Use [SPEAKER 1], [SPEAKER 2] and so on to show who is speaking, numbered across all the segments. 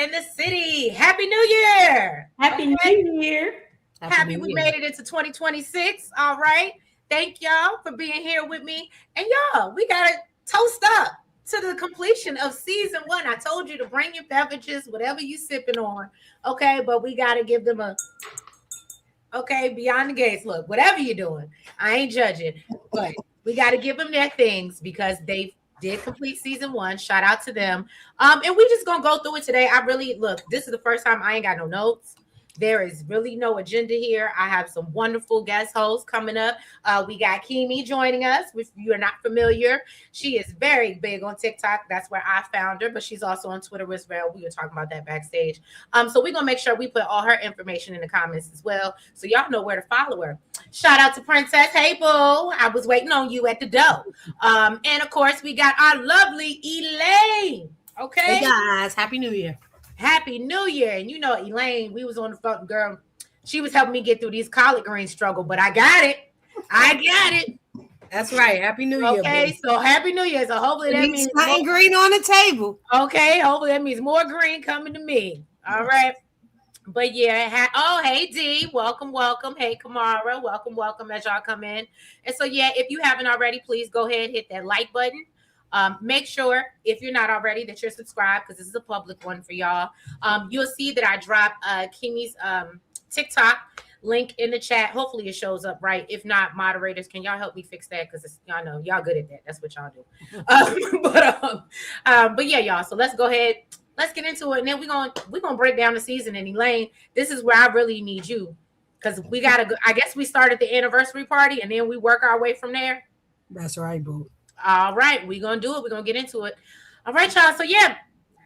[SPEAKER 1] in the city. Happy New Year.
[SPEAKER 2] Happy New Year.
[SPEAKER 1] Happy we made it into 2026. All right. Thank y'all for being here with me. And y'all, we got to toast up to the completion of season 1. I told you to bring your beverages, whatever you sipping on. Okay. But we got to give them a, okay, beyond the gates. Look, whatever you're doing, I ain't judging. But we got to give them their things because they did complete season 1. Shout out to them. And we just gonna go through it today. I really look, this is the first time I ain't got no notes. There is really no agenda here. I have some wonderful guest hosts coming up. We got Kimi joining us. If you are not familiar, she is very big on TikTok. That's where I found her, but she's also on Twitter as well. We were talking about that backstage. So we're gonna make sure we put all her information in the comments as well, so y'all know where to follow her. Shout out to Princess. Hey, boo. I was waiting on you at the door. And of course, we got our lovely Elaine. Okay.
[SPEAKER 3] Hey guys, Happy New Year.
[SPEAKER 1] Happy New Year. And you know, Elaine, we was on the phone, girl. She was helping me get through these collard green struggle, but I got it.
[SPEAKER 3] That's right. Happy New Year.
[SPEAKER 1] Okay, so Happy New Year. So hopefully that means
[SPEAKER 3] something green on the table.
[SPEAKER 1] Okay, hopefully that means more green coming to me. All right. But yeah, hey D, welcome. Hey Kamara, welcome as y'all come in. And so yeah, if you haven't already, please go ahead, hit that like button. Make sure, if you're not already, that you're subscribed because this is a public one for y'all. You'll see that I dropped Kimi's TikTok link in the chat. Hopefully it shows up right. If not, moderators, can y'all help me fix that? Because y'all know y'all good at that. That's what y'all do. But yeah, y'all. So let's go ahead. Let's get into it, and then we're gonna break down the season. And Elaine, this is where I really need you because we gotta go. I guess we start at the anniversary party, and then we work our way from there.
[SPEAKER 3] That's right, boo.
[SPEAKER 1] All right, we're gonna do it. We're gonna get into it. All right, y'all. So yeah,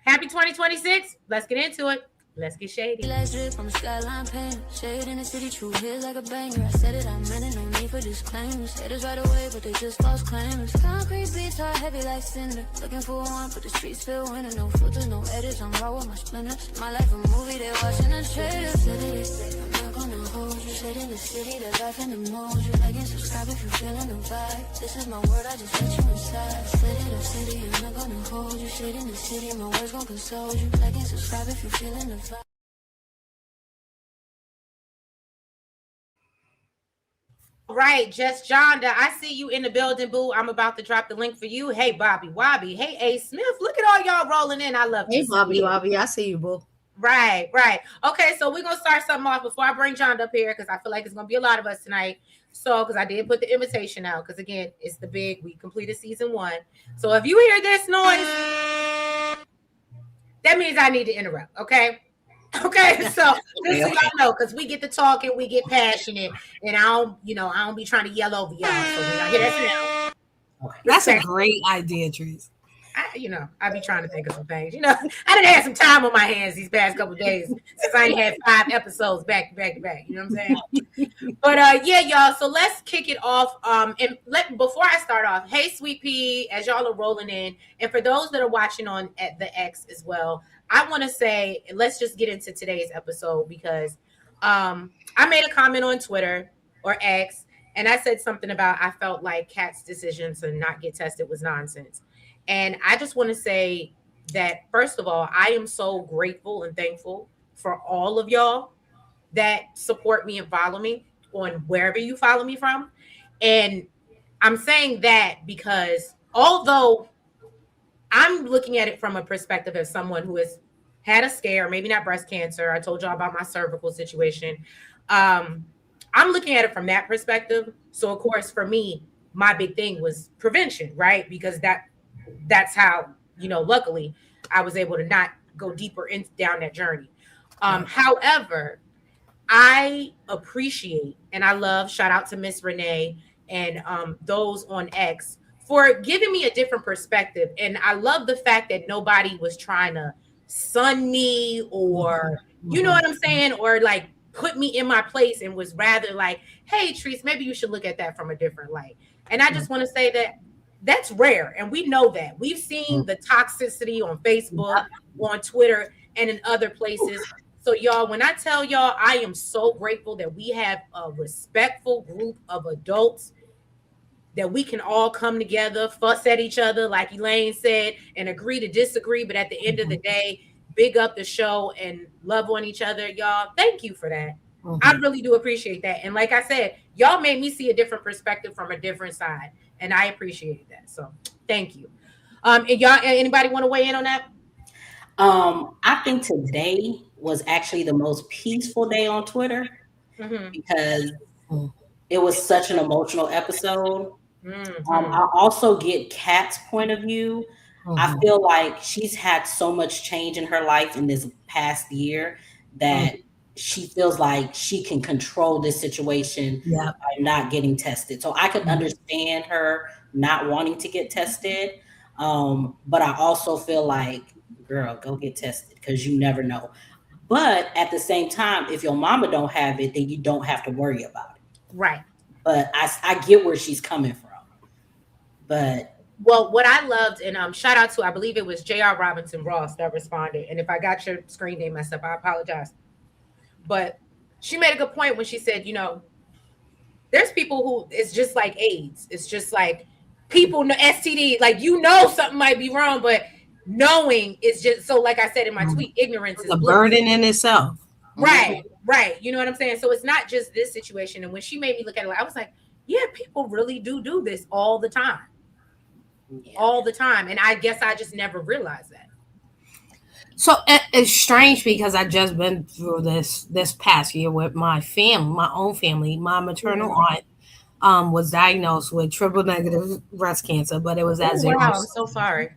[SPEAKER 1] happy 2026. Let's get into it. Let's get shady.
[SPEAKER 4] Last drip on the skyline pane. Shade in the city, true here's like a banger. I said it, I meant it, no need for disclaimers. Haters right away, but they just false claimers. Concrete beats are heavy like cinder. Looking for one, but the streets feel winter. No filters, no edits, I'm raw with my splendor. My life a movie, they watching the trailer. I'm not gonna hold you. Shade in the city, the life in the mode. You like and subscribe if you feeling the vibe. This is my word, I just let you inside. Slid in the city, I'm not gonna hold you. Shade in the city, my words gon' console you. Like and subscribe if you feeling the vibe.
[SPEAKER 1] Right, Just Jonda, I see you in the building, boo. I'm about to drop the link for you. Hey, Bobby Wobby. Hey, A. Smith. Look at all y'all rolling in. I love you.
[SPEAKER 3] Hey, Bobby Wobby. I see you, boo.
[SPEAKER 1] Right. Okay, so we're going to start something off before I bring Jonda up here because I feel like it's going to be a lot of us tonight. So, because I did put the invitation out because, again, it's the big, we completed season 1. So, if you hear this noise, that means I need to interrupt, okay? Okay, so just so y'all know, because we get to talking, we get passionate, and I don't be trying to yell over y'all. So when y'all hear that sound,
[SPEAKER 3] that's a great idea, Trees.
[SPEAKER 1] I be trying to think of some things. I done had some time on my hands these past couple of days since I ain't had 5 episodes back to back to back. You know what I'm saying? But yeah, y'all. So let's kick it off. Before I start off, hey, Sweet Pea, as y'all are rolling in, and for those that are watching on at the X as well, I want to say, let's just get into today's episode because I made a comment on Twitter or X, and I said something about I felt like Kat's decision to not get tested was nonsense. And I just want to say that, first of all, I am so grateful and thankful for all of y'all that support me and follow me on wherever you follow me from. And I'm saying that because although I'm looking at it from a perspective of someone who has had a scare, maybe not breast cancer. I told y'all about my cervical situation. I'm looking at it from that perspective. So, of course, for me, my big thing was prevention, right? Because that's how, luckily, I was able to not go deeper down that journey. However, I appreciate and I love, shout out to Miss Renee and those on X for giving me a different perspective. And I love the fact that nobody was trying to sun me or, you know what I'm saying? Or like put me in my place and was rather like, hey, Treese, maybe you should look at that from a different light. And I just want to say that that's rare. And we know that. We've seen the toxicity on Facebook, on Twitter, and in other places. So y'all, when I tell y'all, I am so grateful that we have a respectful group of adults that we can all come together, fuss at each other, like Elaine said, and agree to disagree. But at the end of the day, big up the show and love on each other, y'all. Thank you for that.
[SPEAKER 3] Mhm.
[SPEAKER 1] I really do appreciate that. And like I said, y'all made me see a different perspective from a different side, and I appreciate that. So thank you. And y'all, anybody want to weigh in on that?
[SPEAKER 2] I think today was actually the most peaceful day on Twitter
[SPEAKER 1] Mm-hmm.
[SPEAKER 2] because
[SPEAKER 3] Mhm.
[SPEAKER 2] it was such an emotional episode.
[SPEAKER 1] Mm-hmm.
[SPEAKER 2] I also get Kat's point of view. I
[SPEAKER 3] Mhm.
[SPEAKER 2] feel like she's had so much change in her life in this past year
[SPEAKER 3] Mhm.
[SPEAKER 2] that she feels like she can control this situation
[SPEAKER 3] Yeah.
[SPEAKER 2] by not getting tested. So I could
[SPEAKER 3] Mhm.
[SPEAKER 2] understand her not wanting to get tested. But I also feel like, girl, go get tested because you never know. But at the same time, if your mama don't have it, then you don't have to worry about it.
[SPEAKER 1] Right.
[SPEAKER 2] But I get where she's coming from. But
[SPEAKER 1] Well, what I loved, and shout out to, I believe it was J.R. Robinson Ross that responded. And if I got your screen name messed up, I apologize. But she made a good point when she said, there's people who it's just like AIDS. It's just like people know STD, like something might be wrong, but knowing is just so. Like I said in my
[SPEAKER 3] Mhm.
[SPEAKER 1] tweet, ignorance
[SPEAKER 3] It's
[SPEAKER 1] is
[SPEAKER 3] a
[SPEAKER 1] bliss.
[SPEAKER 3] burden in itself.
[SPEAKER 1] Right, right. You know what I'm saying? So it's not just this situation. And when she made me look at it, I was like, yeah, people really do this all the time,
[SPEAKER 2] yeah.
[SPEAKER 1] all the time. And I guess I just never realized that.
[SPEAKER 3] So it's strange because I just been through this past year with my family, my own family. My maternal aunt was diagnosed with triple negative breast cancer, but it was
[SPEAKER 1] Oh
[SPEAKER 3] at zero.
[SPEAKER 1] wow, I'm so sorry.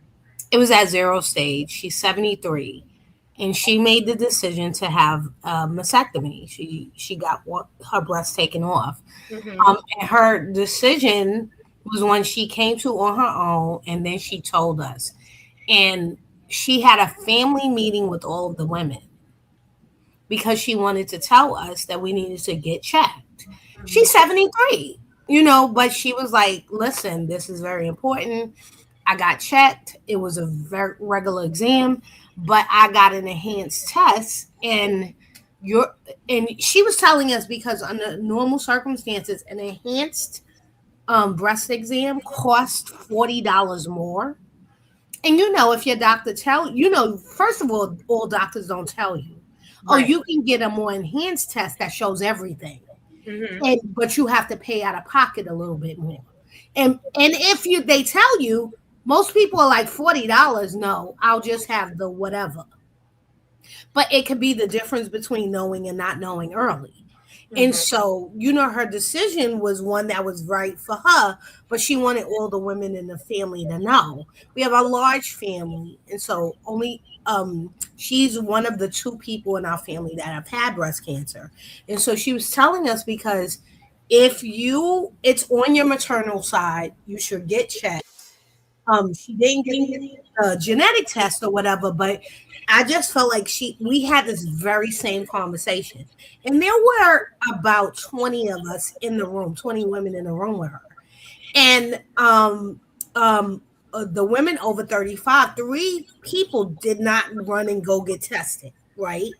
[SPEAKER 3] It was at zero stage. She's 73, and she made the decision to have a mastectomy. She got her breast taken off.
[SPEAKER 1] Mm-hmm.
[SPEAKER 3] And her decision was when she came to on her own, and then she told us. And she had a family meeting with all of the women because she wanted to tell us that we needed to get checked. She's 73, but she was like, listen, this is very important. I got checked. It was a very regular exam, but I got an enhanced test. And she was telling us because under normal circumstances, an enhanced breast exam cost $40 more. And if your doctor first of all doctors don't tell you, oh,
[SPEAKER 1] Right.
[SPEAKER 3] you can get a more enhanced test that shows everything,
[SPEAKER 1] Mm-hmm.
[SPEAKER 3] but you have to pay out of pocket a little bit more. And if they tell you, most people are like $40. No, I'll just have the whatever. But it could be the difference between knowing and not knowing early. And
[SPEAKER 1] Mm-hmm.
[SPEAKER 3] so, her decision was one that was right for her, but she wanted all the women in the family to know. We have a large family, and so only she's one of the two people in our family that have had breast cancer. And so she was telling us because if it's on your maternal side, you should get checked. She didn't give me a genetic test or whatever, but I just felt like we had this very same conversation. And there were about 20 of us in the room, 20 women in the room with her. And the women over 35, 3 people did not run and go get tested, right?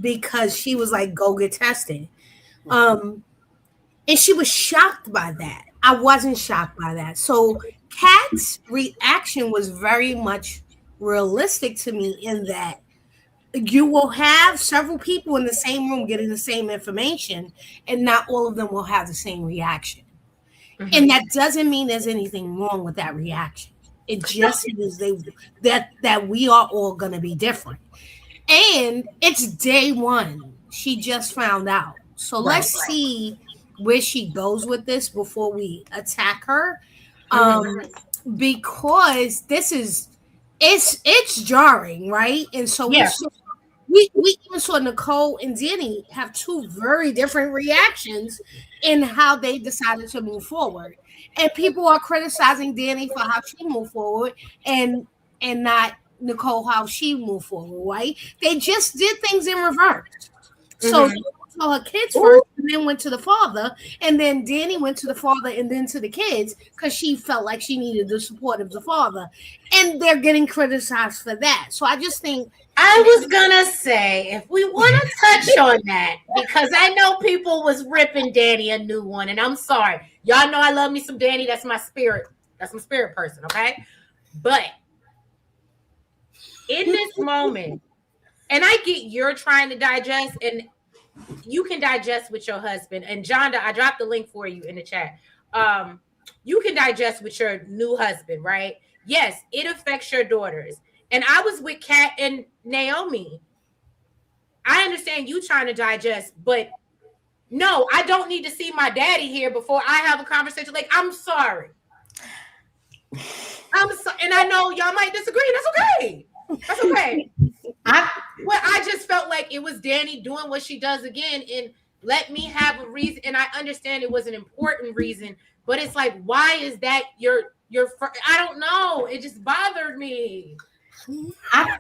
[SPEAKER 3] Because she was like, go get tested. And she was shocked by that. I wasn't shocked by that. So Kat's reaction was very much realistic to me in that you will have several people in the same room getting the same information, and not all of them will have the same reaction.
[SPEAKER 1] Mm-hmm.
[SPEAKER 3] And that doesn't mean there's anything wrong with that reaction. It just means that we are all going to be different. And it's day one. She just found out. So
[SPEAKER 1] Right.
[SPEAKER 3] let's see where she goes with this before we attack her. Because it's jarring, right? And so
[SPEAKER 1] Yeah.
[SPEAKER 3] we even saw Nicole and Danny have two very different reactions in how they decided to move forward. And people are criticizing Danny for how she moved forward and not Nicole how she moved forward, right? They just did things in reverse. So
[SPEAKER 1] Mhm.
[SPEAKER 3] to her kids first, and then went to the father, and then Danny went to the father and then to the kids because she felt like she needed the support of the father, and they're getting criticized for that. So I just think
[SPEAKER 1] I was gonna say if we want to touch on that because I know people was ripping Danny a new one, and I'm sorry, y'all know I love me some Danny. That's my spirit. That's my spirit person. Okay, but in this moment, and I get you're trying to digest, and you can digest with your husband. And Jonda, I dropped the link for you in the chat. You can digest with your new husband, right? Yes, it affects your daughters. And I was with Kat and Naomi. I understand you trying to digest, but no, I don't need to see my daddy here before I have a conversation. Like, I'm sorry. And I know y'all might disagree. That's okay. That's okay. I just felt like it was Danny doing what she does again, and let me have a reason. And I understand it was an important reason, but it's like, why is that your? I don't know. It just bothered me. I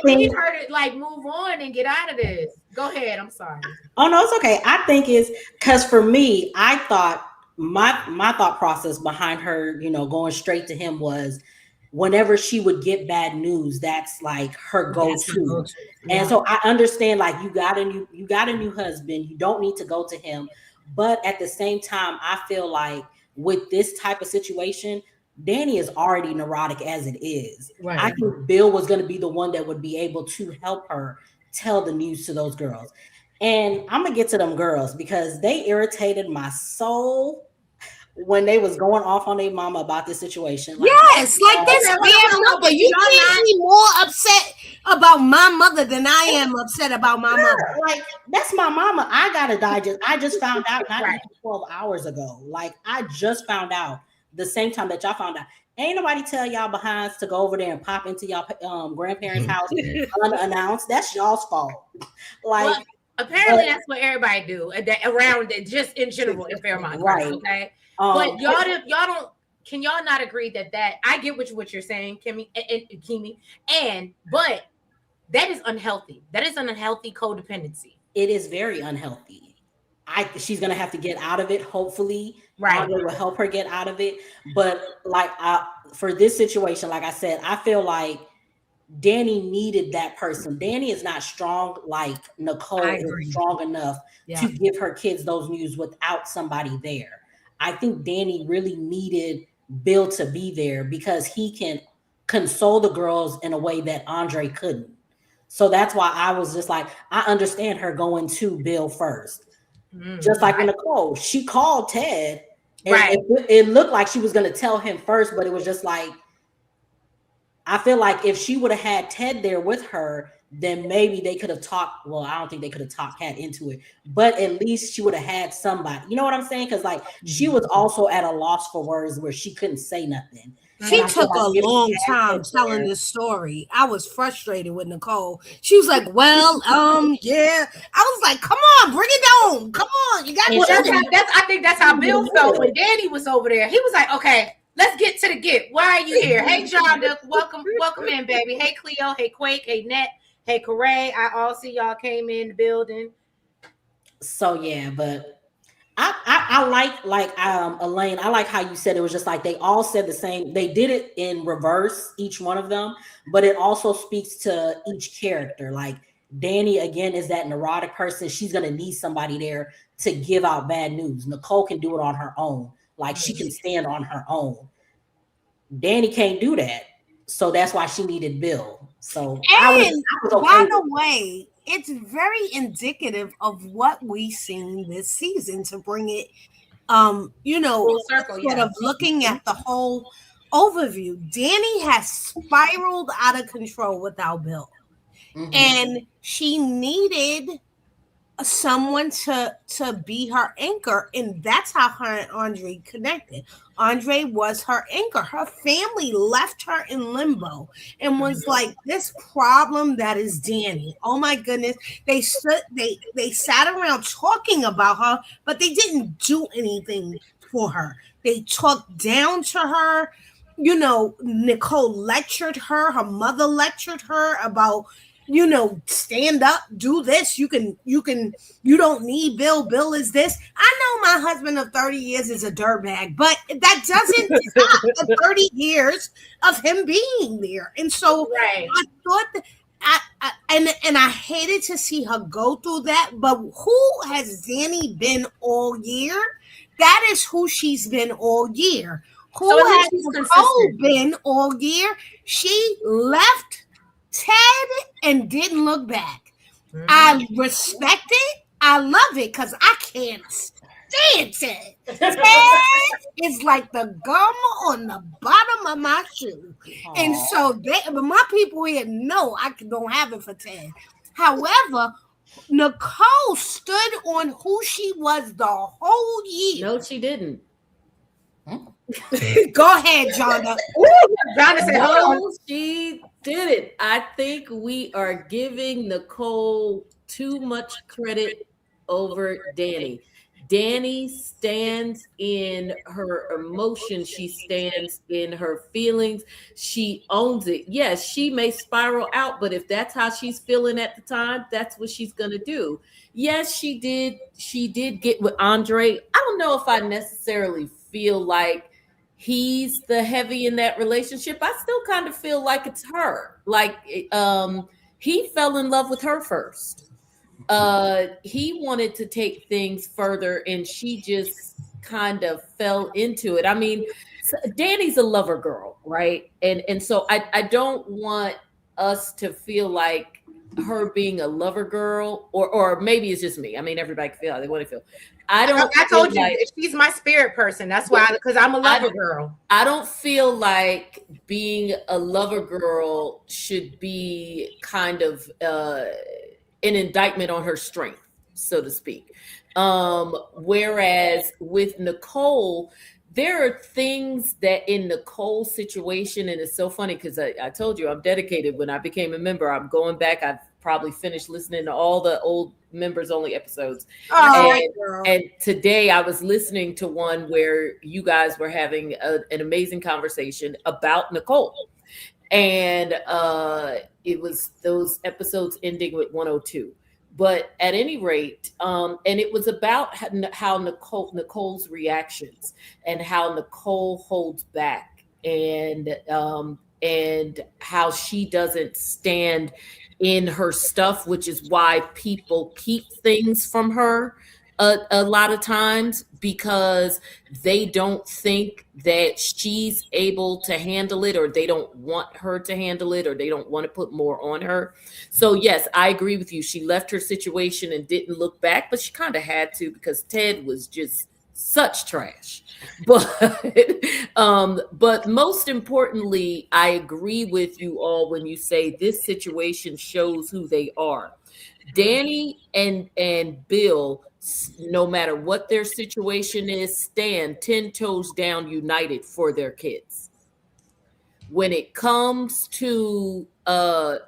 [SPEAKER 1] need her to like move on and get out of this. Go ahead. I'm sorry.
[SPEAKER 2] Oh no, it's okay. I think it's because for me, I thought my thought process behind her, going straight to him was whenever she would get bad news, that's like her go-to. Yeah. And so I understand, like, you got a new husband, you don't need to go to him. But at the same time, I feel like with this type of situation, Danny is already neurotic as it is. Right. I think Bill was going to be the one that would be able to help her tell the news to those girls. And I'm going to get to them girls because they irritated my soul when they was going off on their mama about this situation.
[SPEAKER 3] Like, yes, like this damn mother. You can't be more upset about my mother than I am upset about my mother.
[SPEAKER 2] Like, that's my mama. I got to digest. I just found out not even 12 hours ago. Like, I just found out the same time that y'all found out. Ain't nobody tell y'all behinds to go over there and pop into y'all grandparents' house unannounced. That's y'all's fault. Like, well,
[SPEAKER 1] apparently that's what everybody do around it, just in general in Fairmont, right? Okay, but y'all don't. Can y'all not agree that I get what you're saying, Kimmy and Kimi, but that is unhealthy. That is an unhealthy codependency.
[SPEAKER 2] It is very unhealthy. She's gonna have to get out of it. Hopefully, right, will help her get out of it. But like for this situation, like I said, I feel like Danny needed that person. Danny is not strong like Nicole is strong enough to give her kids those news without somebody there. I think Danny really needed Bill to be there because he can console the girls in a way that Andre couldn't. So that's why I was just like, I understand her going to Bill first. Just like Nicole, she called Ted, and it looked like she was going to tell him first, but it was just like, I feel like if she would have had Ted there with her, then maybe they could have talked. Well, I don't think they could have talked Kat into it, but at least she would have had somebody. You know what I'm saying? Because like she was also at a loss for words where she couldn't say nothing.
[SPEAKER 3] She took a long time telling this story. I was frustrated with Nicole. She was like, well, yeah. I was like, come on, bring it down. Come on. You got
[SPEAKER 1] to I think that's how Bill felt when Danny was over there. He was like, okay, let's get to the get. Why are you here? Hey, John, welcome in, baby. Hey, Cleo. Hey, Quake. Hey, Net. Hey, Corey. I all see y'all came in the building.
[SPEAKER 2] So, yeah, but I like Elaine, I like how you said it was just like they all said the same. They did it in reverse, each one of them, but it also speaks to each character. Like Danny, again, is that neurotic person. She's going to need somebody there to give out bad news. Nicole can do it on her own. Like she can stand on her own. Danny can't do that. So that's why she needed Bill. So
[SPEAKER 3] I was okay by the way, it's very indicative of what we've seen this season to bring it, full circle, instead of looking at the whole overview. Danny has spiraled out of control without Bill. And she needed someone to be her anchor, and that's how her and Andre connected. Andre was her anchor. Her family left her in limbo and was like, this problem that is Danny. Oh my goodness. They sat around talking about her, but they didn't do anything for her. They talked down to her. Nicole lectured her. Her mother lectured her about, stand up, do this. You don't need Bill. Bill is this. I know my husband of 30 years is a dirtbag, but that doesn't stop the 30 years of him being there. And so I thought that I hated to see her go through that, but who has Danny been all year? That is who she's been all year. Who
[SPEAKER 1] So at
[SPEAKER 3] has
[SPEAKER 1] least she's
[SPEAKER 3] Nicole
[SPEAKER 1] consistent.
[SPEAKER 3] been all year? She left Ted and didn't look back.
[SPEAKER 1] Mhm.
[SPEAKER 3] I respect it. I love it because I can't stand Ted. Ted is like the gum on the bottom of my shoe. And
[SPEAKER 2] Aw.
[SPEAKER 3] so but my people here know I don't have it for Ted. However, Nicole stood on who she was the whole year.
[SPEAKER 5] No, she didn't.
[SPEAKER 3] Go ahead, Jonda.
[SPEAKER 1] Donna said, hold on.
[SPEAKER 5] No, she didn't. I think we are giving Nicole too much credit over Danny. Danny stands in her emotions. She stands in her feelings. She owns it. Yes, she may spiral out, but if that's how she's feeling at the time, that's what she's gonna do. Yes, she did. She did get with Andre. I don't know if I necessarily feel like he's the heavy in that relationship. I still kind of feel like it's her. Like he fell in love with her first. He wanted to take things further and she just kind of fell into it. I mean, Danny's a lover girl, right? And so I don't want us to feel like her being a lover girl, or maybe it's just me. I mean, everybody can feel how they want to feel. I
[SPEAKER 1] told you
[SPEAKER 5] like,
[SPEAKER 1] she's my spirit person. That's why, because I'm a lover girl.
[SPEAKER 5] I don't feel like being a lover girl should be kind of an indictment on her strength, so to speak. Whereas with Nicole, there are things that in Nicole's situation, and it's so funny because I told you I'm dedicated. When I became a member, I'm going back. I've probably finished listening to all the old members only episodes. And today I was listening to one where you guys were having an amazing conversation about Nicole. And it was those episodes ending with 102. But at any rate, and it was about how Nicole's reactions and how Nicole holds back, and how she doesn't stand in her stuff, which is why people keep things from her a lot of times, because they don't think that she's able to handle it, or they don't want her to handle it, or they don't want to put more on her. So yes, I agree with you. She left her situation and didn't look back, but she kind of had to, because Ted was just such trash. But most importantly, I agree with you all when you say this situation shows who they are. Danny and Bill, no matter what their situation is, stand 10 toes down united for their kids. When it comes to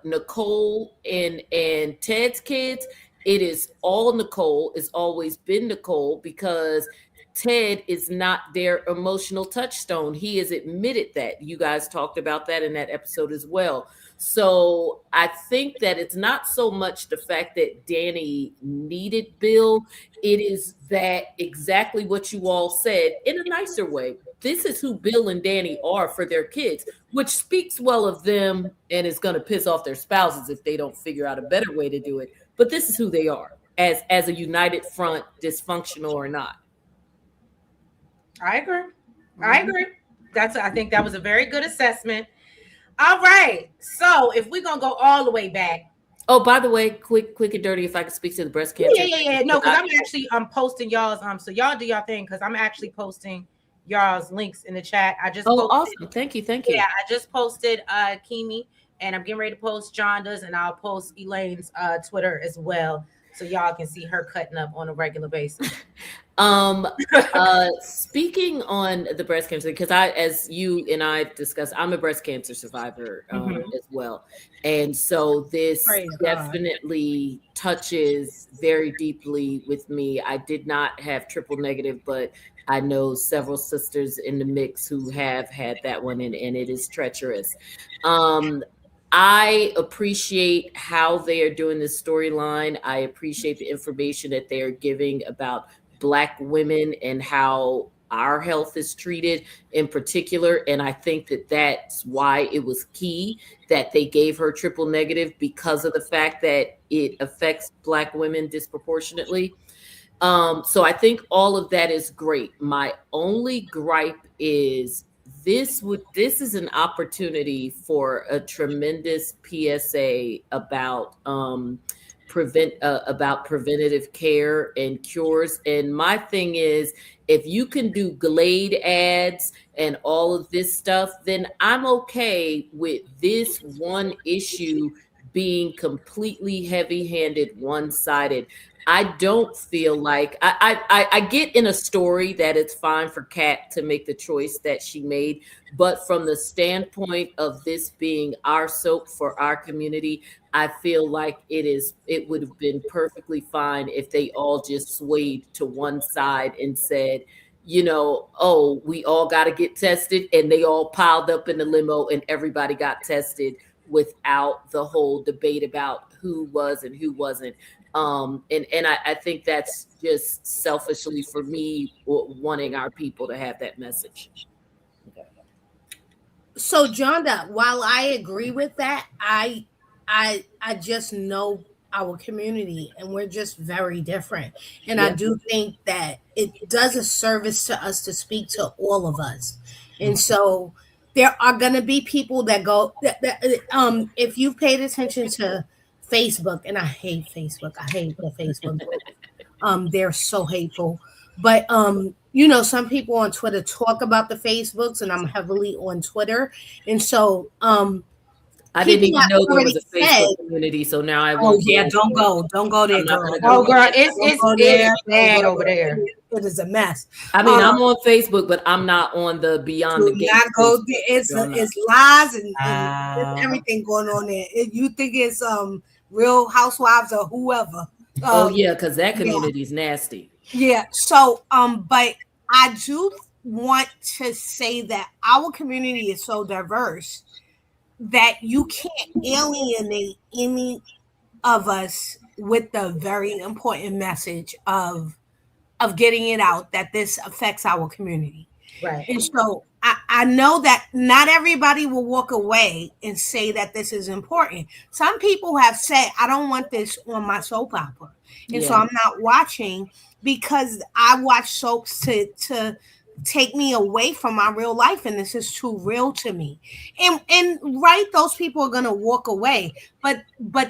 [SPEAKER 5] Nicole and Ted's kids, it is all Nicole. It's always been Nicole, because Ted is not their emotional touchstone. He has admitted that. You guys talked about that in that episode as well. So I think that it's not so much the fact that Danny needed Bill. It is that exactly what you all said in a nicer way. This is who Bill and Danny are for their kids, which speaks well of them and is going to piss off their spouses if they don't figure out a better way to do it. But this is who they are as a united front, dysfunctional or not.
[SPEAKER 1] I agree. I agree. I think that was a very good assessment. All right. So if we're gonna go all the way back.
[SPEAKER 5] Oh, by the way, quick and dirty, if I could speak to the breast cancer.
[SPEAKER 1] Yeah. No, because I'm posting y'all's so y'all do y'all thing, because I'm actually posting y'all's links in the chat. I just posted,
[SPEAKER 5] awesome. Thank you.
[SPEAKER 1] Yeah, I just posted Kimi, and I'm getting ready to post Jonda's, and I'll post Elaine's Twitter as well, so y'all can see her cutting up on a regular basis.
[SPEAKER 5] Speaking on the breast cancer, because as you and I discussed, I'm a breast cancer survivor as well. And so this definitely touches very deeply with me. I did not have triple negative, but I know several sisters in the mix who have had that one, and it is treacherous. I appreciate how they are doing this storyline. I appreciate the information that they are giving about Black women and how our health is treated in particular. And I think that that's why it was key that they gave her triple negative, because of the fact that it affects Black women disproportionately. So I think all of that is great. My only gripe is this is an opportunity for a tremendous PSA about about preventative care and cures. And my thing is, if you can do Glade ads and all of this stuff, then I'm okay with this one issue being completely heavy-handed, one-sided. I don't feel like I get in a story that it's fine for Kat to make the choice that she made, but from the standpoint of this being our soap for our community, I feel like it would have been perfectly fine if they all just swayed to one side and said, oh, we all got to get tested, and they all piled up in the limo and everybody got tested without the whole debate about who was and who wasn't. And I think that's just selfishly for me wanting our people to have that message.
[SPEAKER 3] So, Jonda, while I agree with that, I just know our community and we're just very different. And I do think that it does a service to us to speak to all of us. And so there are going to be people that go if you've paid attention to Facebook, and I hate Facebook. I hate the Facebook group. They're so hateful. But some people on Twitter talk about the Facebooks, and I'm heavily on Twitter. And so
[SPEAKER 5] I didn't even know there was a Facebook community, so now I won't.
[SPEAKER 3] Oh yeah, don't go there, girl.
[SPEAKER 1] Oh girl, it's bad over there.
[SPEAKER 3] It is a mess.
[SPEAKER 5] I mean, I'm on Facebook, but I'm not on the Beyond the Gate.
[SPEAKER 3] It's lies and everything going on there. You think it's Real Housewives or whoever?
[SPEAKER 5] Oh yeah, because that community is nasty.
[SPEAKER 3] Yeah. So but I do want to say that our community is so diverse that you can't alienate any of us with the very important message of getting it out that this affects our community.
[SPEAKER 1] Right.
[SPEAKER 3] And so I know that not everybody will walk away and say that this is important. Some people have said, I don't want this on my soap opera. And so I'm not watching because I watch soaps to take me away from my real life, and this is too real to me. And right, those people are gonna walk away, but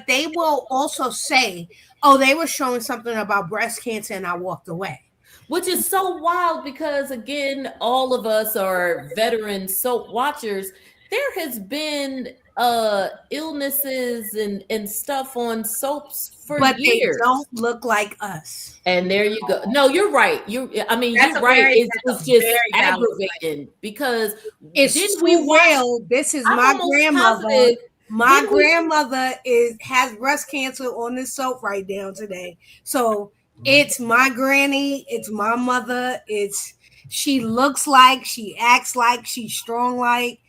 [SPEAKER 3] they will also say, oh, they were showing something about breast cancer and I walked away.
[SPEAKER 5] Which is so wild because, again, all of us are veteran soap watchers. There has been illnesses and stuff on soaps for
[SPEAKER 3] but
[SPEAKER 5] years.
[SPEAKER 3] They don't look like us.
[SPEAKER 5] And there you go. No, you're right. You're right. It's just aggravating because
[SPEAKER 3] it's too real. This is my grandmother. Positive. My grandmother has breast cancer on this soap right now today. So it's my granny. It's my mother. She looks like, she acts like, she's strong like.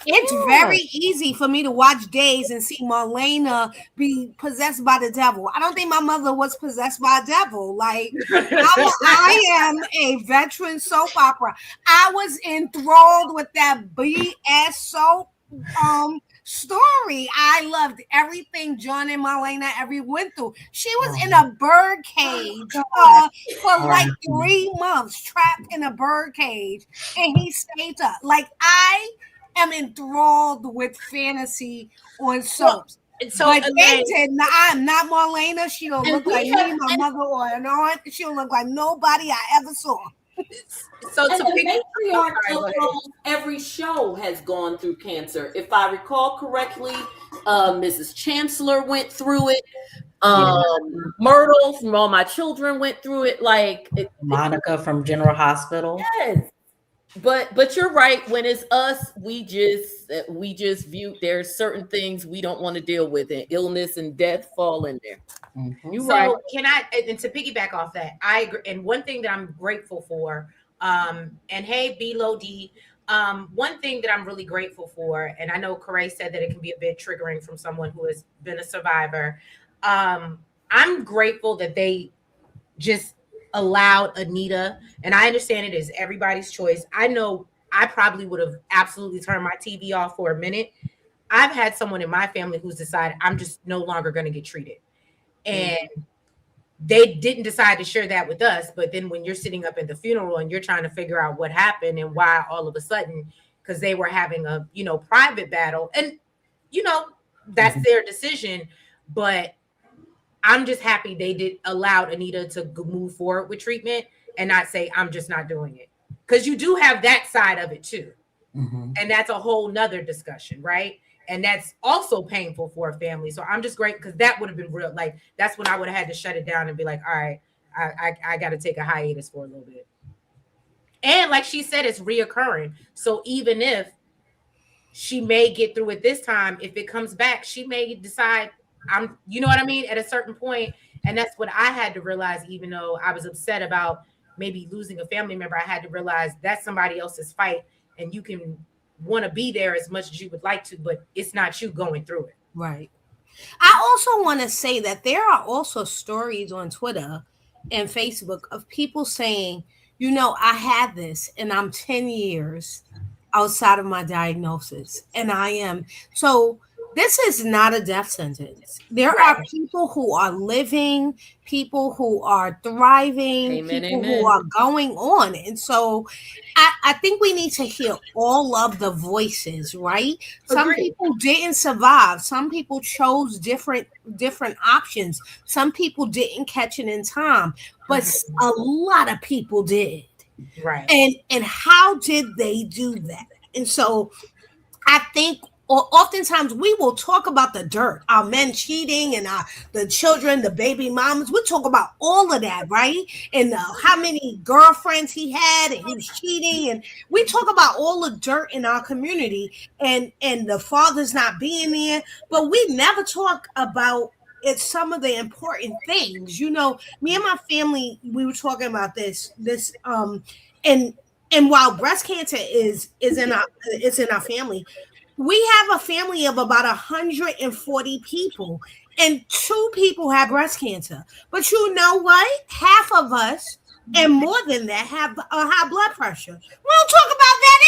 [SPEAKER 3] It's very easy for me to watch Days and see Marlena be possessed by the devil. I don't think my mother was possessed by a devil. Like, I am a veteran soap opera. I was enthralled with that BS soap story. I loved everything John and Marlena ever went through. She was in a bird cage for like 3 months, trapped in a bird cage, and he stayed up. Like, I am enthralled with fantasy on soaps. But they did not. I'm not Marlena. She don't look like me, my mother, or an aunt. She don't look like nobody I ever saw.
[SPEAKER 5] So to the matriarch of every show has gone through cancer. If I recall correctly, Mrs. Chancellor went through it. Myrtle from All My Children went through it. Like
[SPEAKER 2] Monica from General Hospital.
[SPEAKER 5] Yes. But you're right. When it's us, we just view there's certain things we don't want to deal with, and illness and death fall in there.
[SPEAKER 2] Mm-hmm.
[SPEAKER 1] You're right. And to piggyback off that, I agree. And one thing that I'm grateful for, and hey, B-Lo D, one thing that I'm really grateful for, and I know Corey said that it can be a bit triggering from someone who has been a survivor. I'm grateful that they just allowed Anita, and I understand it is everybody's choice. I know I probably would have absolutely turned my TV off for a minute. I've had someone in my family who's decided I'm just no longer going to get treated. And they didn't decide to share that with us. But then when you're sitting up at the funeral and you're trying to figure out what happened and why all of a sudden, because they were having a, private battle. And, that's their decision. But I'm just happy they did allowed Anita to move forward with treatment and not say, I'm just not doing it. Because you do have that side of it too. And that's a whole nother discussion, right? And that's also painful for a family. So I'm just great because that would have been real. Like, that's when I would have had to shut it down and be like, all right, I got to take a hiatus for a little bit. And like she said, it's reoccurring. So even if she may get through it this time, if it comes back, she may decide you know what I mean? At a certain point. And that's what I had to realize, even though I was upset about maybe losing a family member, I had to realize that's somebody else's fight. And you can want to be there as much as you would like to, but it's not you going through it.
[SPEAKER 3] Right. I also want to say that there are also stories on Twitter and Facebook of people saying, I had this and I'm 10 years outside of my diagnosis. And I am. So this is not a death sentence. There are people who are living, people who are thriving, people who are going on. And so I think we need to hear all of the voices, right? Some people didn't survive. Some people chose different options. Some people didn't catch it in time, but a lot of people did.
[SPEAKER 1] Right.
[SPEAKER 3] And how did they do that? And so I think oftentimes we will talk about the dirt, our men cheating and the children, the baby mamas. We talk about all of that, right? And how many girlfriends he had and he was cheating. And we talk about all the dirt in our community and the fathers not being there. But we never talk about some of the important things. Me and my family, we were talking about this and while breast cancer is in our family, we have a family of about 140 people, and 2 people have breast cancer. But you know what? Half of us, and more than that, have high blood pressure. We don't talk about that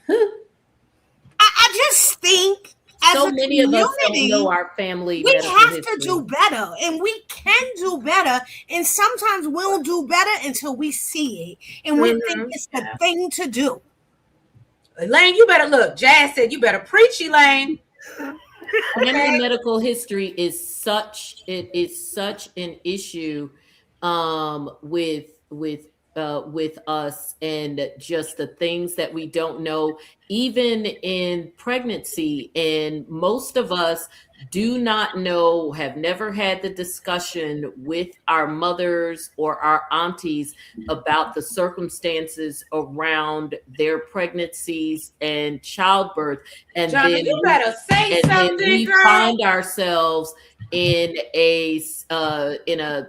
[SPEAKER 3] either. I just think, as
[SPEAKER 5] so
[SPEAKER 3] a
[SPEAKER 5] many of us don't
[SPEAKER 3] community,
[SPEAKER 5] know our family.
[SPEAKER 3] we have
[SPEAKER 5] history.
[SPEAKER 3] to do better, and we can do better. And sometimes we'll do better until we see it, and we think it's the thing to do.
[SPEAKER 1] Elaine, you better look. Jazz said you better preach, Elaine.
[SPEAKER 5] Family medical history is such an issue with us, and just the things that we don't know, even in pregnancy. And most of us do not know, have never had the discussion with our mothers or our aunties about the circumstances around their pregnancies and childbirth. And
[SPEAKER 1] Johnny,
[SPEAKER 5] then
[SPEAKER 1] you better say something,
[SPEAKER 5] then we
[SPEAKER 1] girl.
[SPEAKER 5] find ourselves in a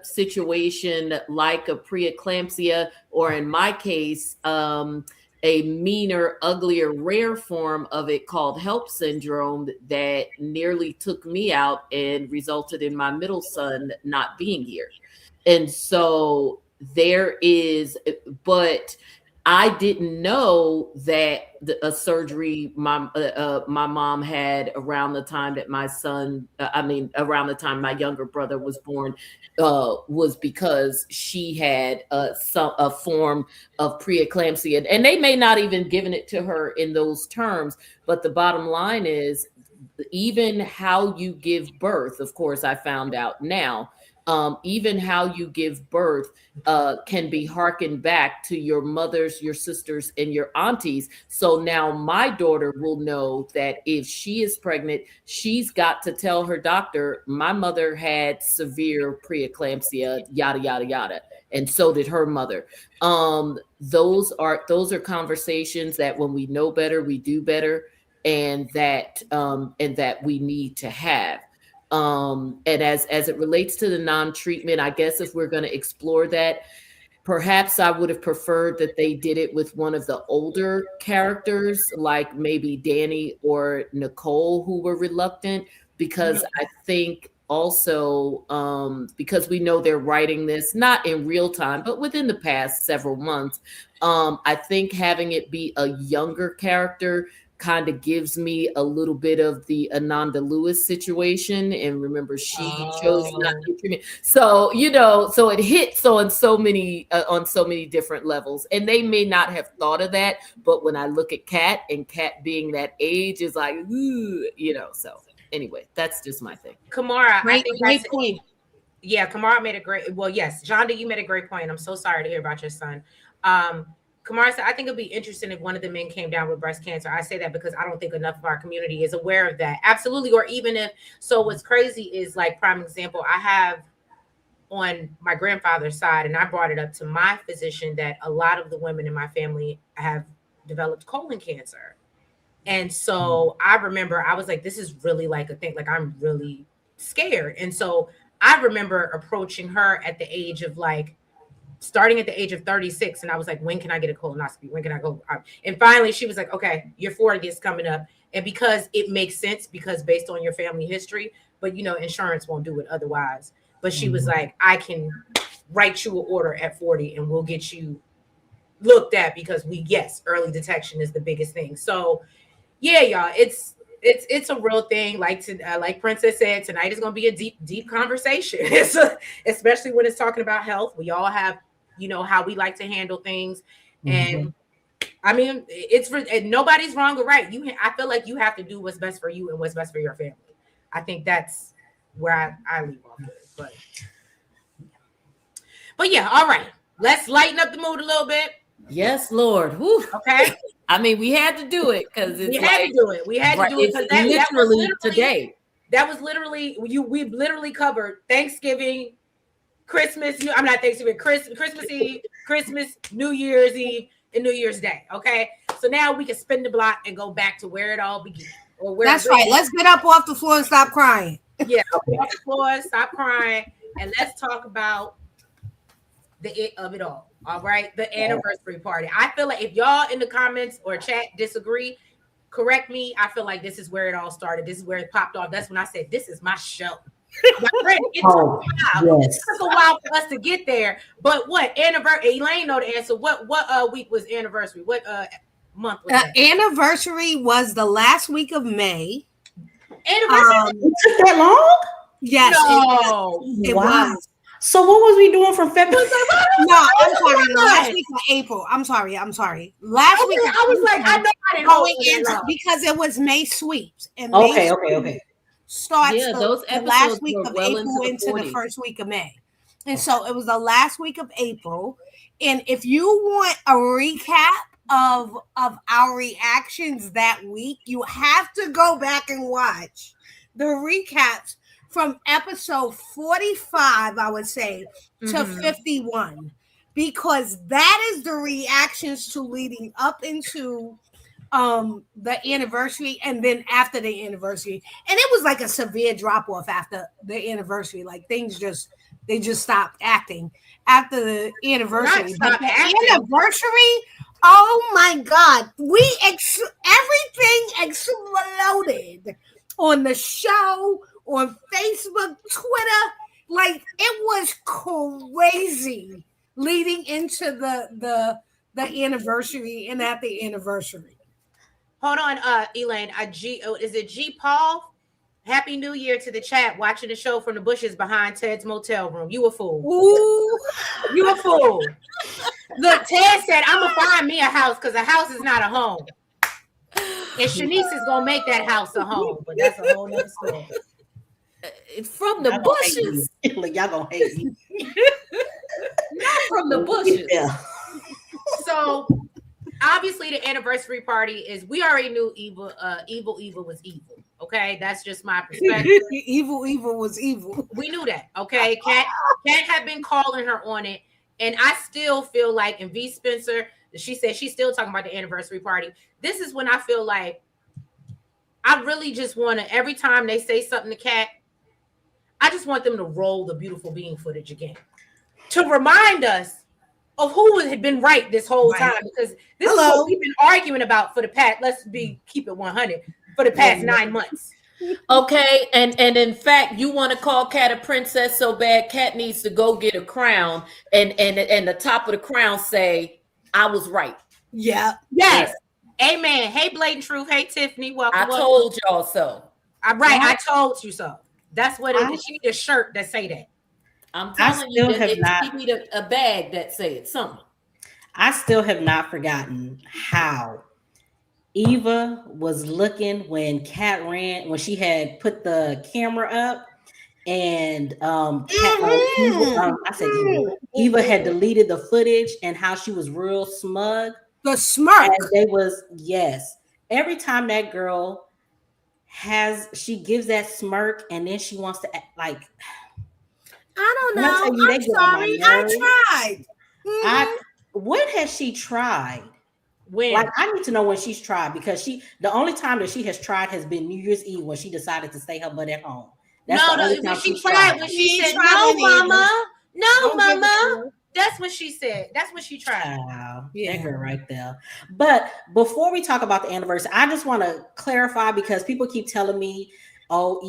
[SPEAKER 5] situation like a preeclampsia, or in my case, a meaner, uglier, rare form of it called HELP syndrome that nearly took me out and resulted in my middle son not being here. And so but I didn't know that a surgery my mom had around the time that around the time my younger brother was born, was because she had a form of preeclampsia. And they may not even given it to her in those terms. But the bottom line is, even how you give birth, of course, I found out now, even how you give birth can be harkened back to your mothers, your sisters, and your aunties. So now my daughter will know that if she is pregnant, she's got to tell her doctor, my mother had severe preeclampsia, yada, yada, yada. And so did her mother. Those are conversations that when we know better, we do better, and that we need to have. And as it relates to the non-treatment, I guess if we're going to explore that, perhaps I would have preferred that they did it with one of the older characters, like maybe Danny or Nicole, who were reluctant, because I think also because we know they're writing this not in real time, but within the past several months, I think having it be a younger character kind of gives me a little bit of the Ananda Lewis situation. And remember, she chose not to get treatment. So, so it hits on so many different levels. And they may not have thought of that. But when I look at Kat, and Kat being that age is like, ooh, so anyway, that's just my thing.
[SPEAKER 1] Kamara,
[SPEAKER 3] Great point.
[SPEAKER 1] Yeah, Kamara made a great, well, yes, Jonda, you made a great point. I'm so sorry to hear about your son. Kamara said, I think it'd be interesting if one of the men came down with breast cancer. I say that because I don't think enough of our community is aware of that. Absolutely. Or even if, so what's crazy is, like, prime example, I have on my grandfather's side, and I brought it up to my physician, that a lot of the women in my family have developed colon cancer. And so I remember I was like, this is really like a thing. Like, I'm really scared. And so I remember approaching her at the age of, like, starting at the age of 36. And I was like, when can I get a colonoscopy? When can I go? And finally she was like, okay, your 40 is coming up. And because it makes sense, because based on your family history, but insurance won't do it otherwise. But she was like, I can write you an order at 40 and we'll get you looked at, because early detection is the biggest thing. So yeah, y'all, it's a real thing. Like Princess said, tonight is going to be a deep conversation. Especially when it's talking about health. We all have, how we like to handle things. And I mean, nobody's wrong or right. I feel like you have to do what's best for you and what's best for your family. I think that's where I leave off with it. But yeah, all right. Let's lighten up the mood a little bit.
[SPEAKER 5] Yes, Lord. Whew.
[SPEAKER 1] Okay.
[SPEAKER 5] I mean, we had to do it because
[SPEAKER 1] we had to do it. We had to do it because
[SPEAKER 5] that was literally today.
[SPEAKER 1] That was literally we've literally covered Thanksgiving, Christmas. I'm not Thanksgiving. Christmas Eve, Christmas, New Year's Eve, and New Year's Day. Okay, so now we can spin the block and go back to where it all began.
[SPEAKER 3] That's right. Let's get up off the floor and stop crying.
[SPEAKER 1] Yeah, off the floor, stop crying, and let's talk about the it of it all. All right, the anniversary party. I feel like if y'all in the comments or chat disagree, correct me. I feel like this is where it all started. This is where it popped off. That's when I said, this is my show. My friend, it took a while for us to get there. But what anniversary? Elaine know the answer. What week was anniversary? What month was that?
[SPEAKER 3] Anniversary was the last week of May.
[SPEAKER 1] Anniversary?
[SPEAKER 2] It took that long?
[SPEAKER 3] Yes.
[SPEAKER 1] No.
[SPEAKER 3] It was.
[SPEAKER 2] So what was we doing from February?
[SPEAKER 3] No, I'm sorry. The last week of April. I'm sorry. Last week.
[SPEAKER 1] I was like, I know I didn't going
[SPEAKER 3] into because it was May sweeps. And
[SPEAKER 2] okay.
[SPEAKER 3] Starts
[SPEAKER 5] those
[SPEAKER 3] the last week of April into the first week of May. And so it was the last week of April. And if you want a recap of our reactions that week, you have to go back and watch the recaps from episode 45, I would say, to 51, because that is the reactions to leading up into the anniversary and then after the anniversary. And it was like a severe drop off after the anniversary. Like things they just stopped acting after the anniversary. But the anniversary, oh my God, everything exploded on the show, on Facebook, Twitter. Like it was crazy leading into the anniversary and at the anniversary.
[SPEAKER 1] Hold on, Elaine. Is it G Paul? Happy New Year to the chat. Watching the show from the bushes behind Ted's motel room. You a fool.
[SPEAKER 3] Ooh,
[SPEAKER 1] you a fool. Look, Ted said, I'm gonna find me a house because a house is not a home. And Shanice is gonna make that house a home, but that's a whole nother story.
[SPEAKER 5] It's from the bushes.
[SPEAKER 2] Like, y'all gonna hate me.
[SPEAKER 5] Not from the bushes.
[SPEAKER 2] Yeah.
[SPEAKER 1] So obviously the anniversary party is, we already knew evil was evil. Okay, that's just my perspective.
[SPEAKER 3] evil was evil.
[SPEAKER 1] We knew that. Okay, Kat had been calling her on it, and I still feel like, and V Spencer, she said she's still talking about the anniversary party. This is when I feel like I really just want to, every time they say something to Kat, I just want them to roll the beautiful being footage again to remind us of who had been right this whole time, because this is what we've been arguing about for the past, keep it 100, for the past 9 months.
[SPEAKER 5] Okay, and in fact, you want to call Kat a princess so bad, Kat needs to go get a crown, and the top of the crown say, I was right.
[SPEAKER 3] Yeah.
[SPEAKER 1] Yes. Amen. Hey, Blatant Truth. Hey, Tiffany. Welcome.
[SPEAKER 5] I told y'all so.
[SPEAKER 1] Right. I told you so. That's what it is. She need a shirt that say that.
[SPEAKER 5] I'm telling you that she need a bag that say it. Something.
[SPEAKER 2] I still have not forgotten how Eva was looking when she had put the camera up and Eva had deleted the footage and how she was real smug.
[SPEAKER 3] The smirk.
[SPEAKER 2] Every time that girl she gives that smirk and then she wants to act like,
[SPEAKER 3] I don't know. I'm sorry. I tried.
[SPEAKER 2] When has she tried?
[SPEAKER 1] When?
[SPEAKER 2] Like, I need to know when she's tried, because the only time that she has tried has been New Year's Eve when she decided to stay her butt at home.
[SPEAKER 1] When she tried, when she said, "No, mama, no, mama." That's what she said. That's what she tried.
[SPEAKER 2] Wow, that girl right there. But before we talk about the anniversary, I just want to clarify, because people keep telling me, "Oh,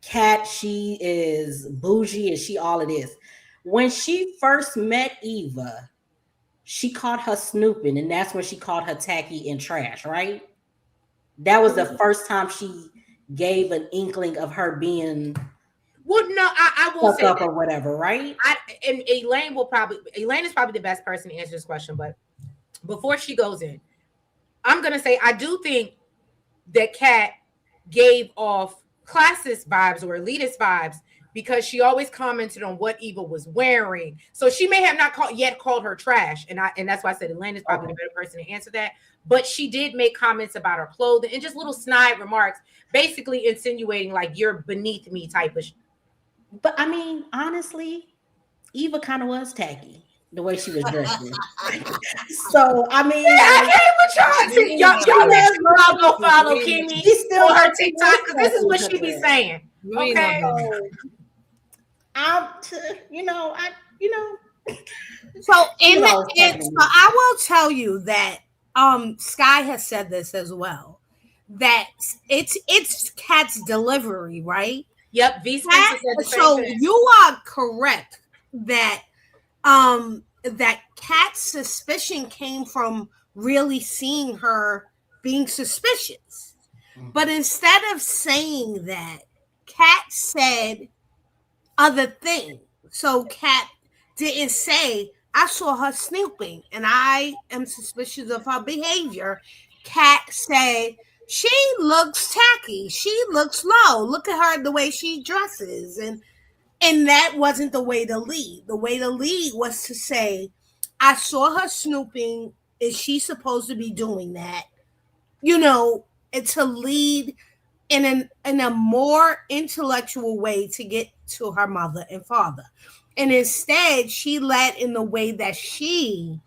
[SPEAKER 2] Kat, she is bougie, and she all it is." When she first met Eva, she caught her snooping, and that's when she called her tacky and trash, right? That was the first time she gave an inkling of her being
[SPEAKER 1] I will say
[SPEAKER 2] up or whatever, right?
[SPEAKER 1] And Elaine is probably the best person to answer this question. But before she goes in, I'm gonna say I do think that Kat gave off classist vibes or elitist vibes, because she always commented on what Eva was wearing. So she may have not called her trash. And that's why I said Elaine is probably the better person to answer that. But she did make comments about her clothing and just little snide remarks, basically insinuating like you're beneath me type of
[SPEAKER 2] But I mean, honestly, Eva kind of was tacky the way she was dressing. So I mean,
[SPEAKER 1] I can't with y'all go follow Kimmy. She's still on her TikTok, because this is what she be saying. Okay.
[SPEAKER 3] So I will tell you that Sky has said this as well, that it's Kat's delivery, right?
[SPEAKER 1] Yep.
[SPEAKER 3] So you are correct that that Kat's suspicion came from really seeing her being suspicious. But instead of saying that, Kat said other things. So Kat didn't say, "I saw her snooping and I am suspicious of her behavior." Kat said, "She looks tacky. She looks low. Look at her, the way she dresses." And that wasn't the way to lead. The way to lead was to say, "I saw her snooping. Is she supposed to be doing that?" And to lead in a more intellectual way to get to her mother and father. And instead, she led in the way that she,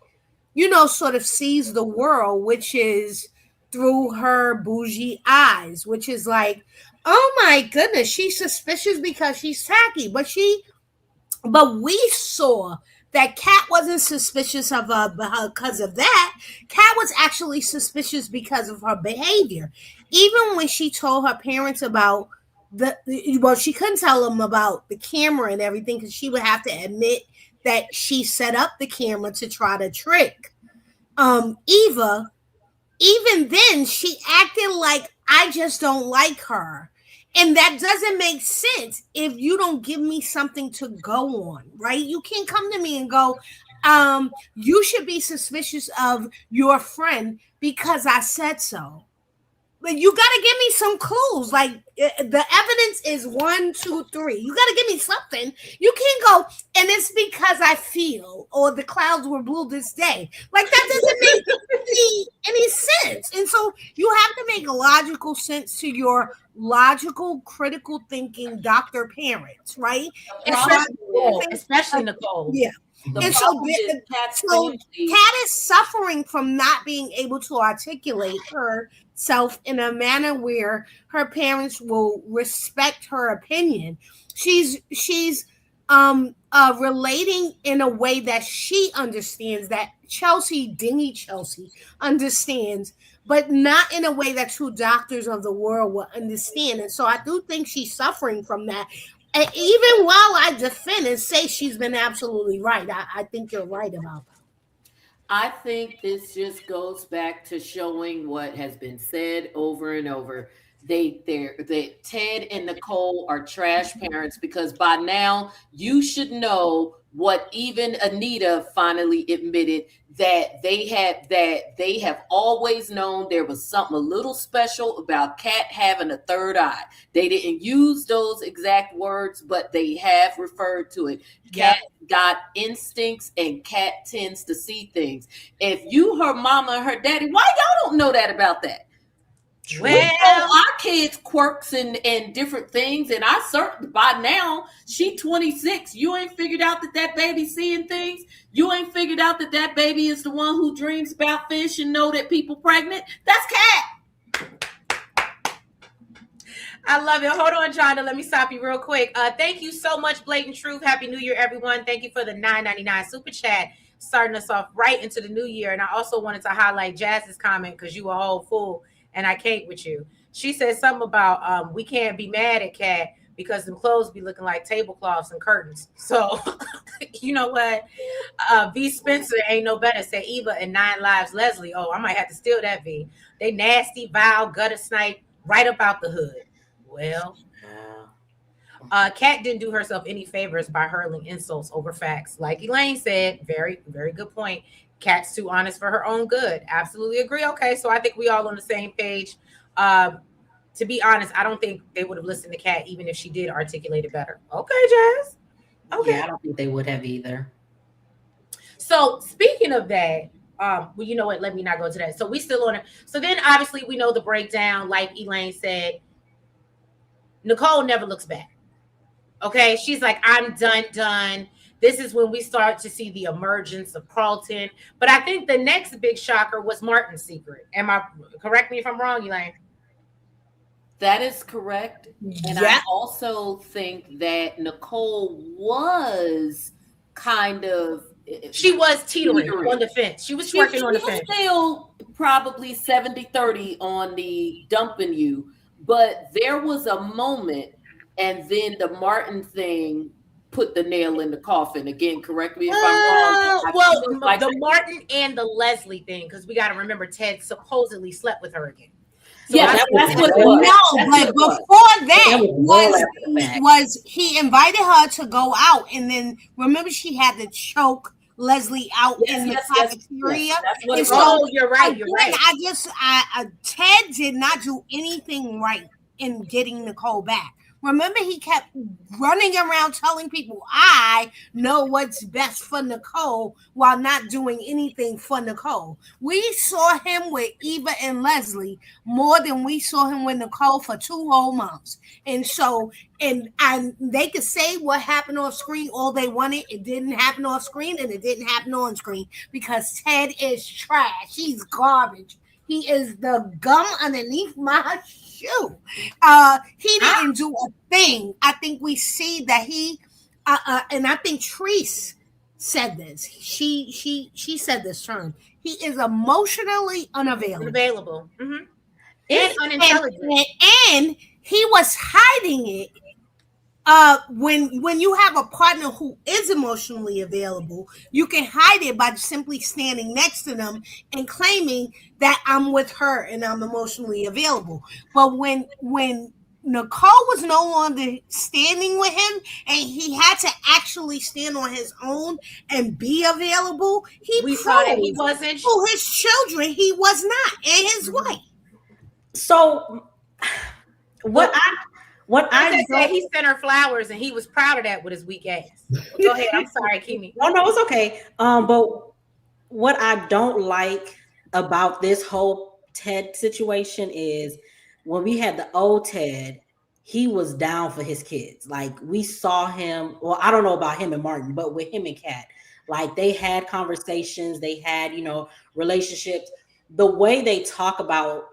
[SPEAKER 3] sort of sees the world, which is through her bougie eyes, which is like, "Oh my goodness, she's suspicious because she's tacky." But we saw that Kat wasn't suspicious of her because of that. Kat was actually suspicious because of her behavior. Even when she told her parents about she couldn't tell them about the camera and everything, because she would have to admit that she set up the camera to try to trick Eva. Even then, she acted like, "I just don't like her." And that doesn't make sense if you don't give me something to go on, right? You can't come to me and go, "You should be suspicious of your friend because I said so." But you got to give me some clues. Like, the evidence is 1, 2, 3. You got to give me something. You can't go, "And it's because I feel," or "the clouds were blue this day." Like, that doesn't make any sense. And so you have to make logical sense to your logical, critical thinking doctor parents, right?
[SPEAKER 1] Especially Nicole.
[SPEAKER 3] Yeah. And so Kat is suffering from not being able to articulate herself in a manner where her parents will respect her opinion. She's relating in a way that she understands, that Dingy Chelsea understands, but not in a way that true doctors of the world will understand. And so I do think she's suffering from that. And even while I defend and say she's been absolutely right, I think you're right about that.
[SPEAKER 5] I think this just goes back to showing what has been said over and over. They Ted and Nicole are trash parents because by now you should know what even Anita finally admitted that they have always known there was something a little special about Kat having a third eye. They didn't use those exact words, but they have referred to it. Kat got instincts and Kat tends to see things. If you her mama and her daddy, why y'all don't know that about that? We know
[SPEAKER 1] Well,
[SPEAKER 5] our kids quirks and different things, and I certainly by now she 26. You ain't figured out that that baby seeing things. You ain't figured out that that baby is the one who dreams about fish and know that people pregnant. That's Kat.
[SPEAKER 1] I love it. Hold on, Jonah. Let me stop you real quick. Thank you so much, Blatant Truth. Happy New Year, everyone. Thank you for the $9.99 super chat, starting us off right into the new year. And I also wanted to highlight Jazz's comment because you were whole fool and I can't with you. She said something about we can't be mad at Kat because the clothes be looking like tablecloths and curtains. So you know what? V Spencer ain't no better. Said Eva and Nine Lives Leslie. Oh, I might have to steal that V. They nasty, vile, gutter snipe right about the hood. Well, Kat didn't do herself any favors by hurling insults over facts. Like Elaine said, very, very good point. Kat's too honest for her own good. Absolutely agree. Okay, so I think we all on the same page. To be honest, I don't think they would have listened to Kat even if she did articulate it better. Okay, Jazz. Okay.
[SPEAKER 2] Yeah, I don't think they would have either.
[SPEAKER 1] So speaking of that, well, you know what? Let me not go to that. So we still on it. So then obviously we know the breakdown, like Elaine said. Nicole never looks back. Okay. She's like, I'm done. This is when we start to see the emergence of Carlton. But I think the next big shocker was Martin's secret. Correct me if I'm wrong, Elaine?
[SPEAKER 5] That is correct. And I also think that Nicole was kind of
[SPEAKER 1] she was teetering on the fence. She was twerking on the fence.
[SPEAKER 5] Still probably 70-30 on the dumping you. But there was a moment, and then the Martin thing put the nail in the coffin. Again, correct me if I'm wrong.
[SPEAKER 1] Well, the Martin and the Leslie thing, because we got to remember Ted supposedly slept with her again.
[SPEAKER 5] So yeah, that's what it was.
[SPEAKER 3] No, but before that was he invited her to go out, and then remember she had to choke Leslie out in the cafeteria.
[SPEAKER 1] Yes. So, you're right. You're right.
[SPEAKER 3] Ted did not do anything right in getting Nicole back. Remember, he kept running around telling people, I know what's best for Nicole while not doing anything for Nicole. We saw him with Eva and Leslie more than we saw him with Nicole for 2 whole months. And so, and they could say what happened off screen all they wanted. It didn't happen off screen and it didn't happen on screen because Ted is trash. He's garbage. He is the gum underneath my shoe. He didn't do a thing. I think we see that he, and I think Treese said this. She said this term. He is emotionally unavailable.
[SPEAKER 1] Mm-hmm. And unintelligent.
[SPEAKER 3] And he was hiding it. When you have a partner who is emotionally available, you can hide it by simply standing next to them and claiming that I'm with her and I'm emotionally available. But when Nicole was no longer standing with him and he had to actually stand on his own and be available,
[SPEAKER 1] we saw that he wasn't
[SPEAKER 3] to his children. He was not, and his wife.
[SPEAKER 2] So what I
[SPEAKER 1] said, he sent her flowers and he was proud of that with his weak ass. Go ahead. I'm sorry, Kimi.
[SPEAKER 2] No, it's okay. But what I don't like about this whole Ted situation is when we had the old Ted, he was down for his kids. Like we saw him. Well, I don't know about him and Martin, but with him and Kat, like they had conversations, they had, relationships. The way they talk about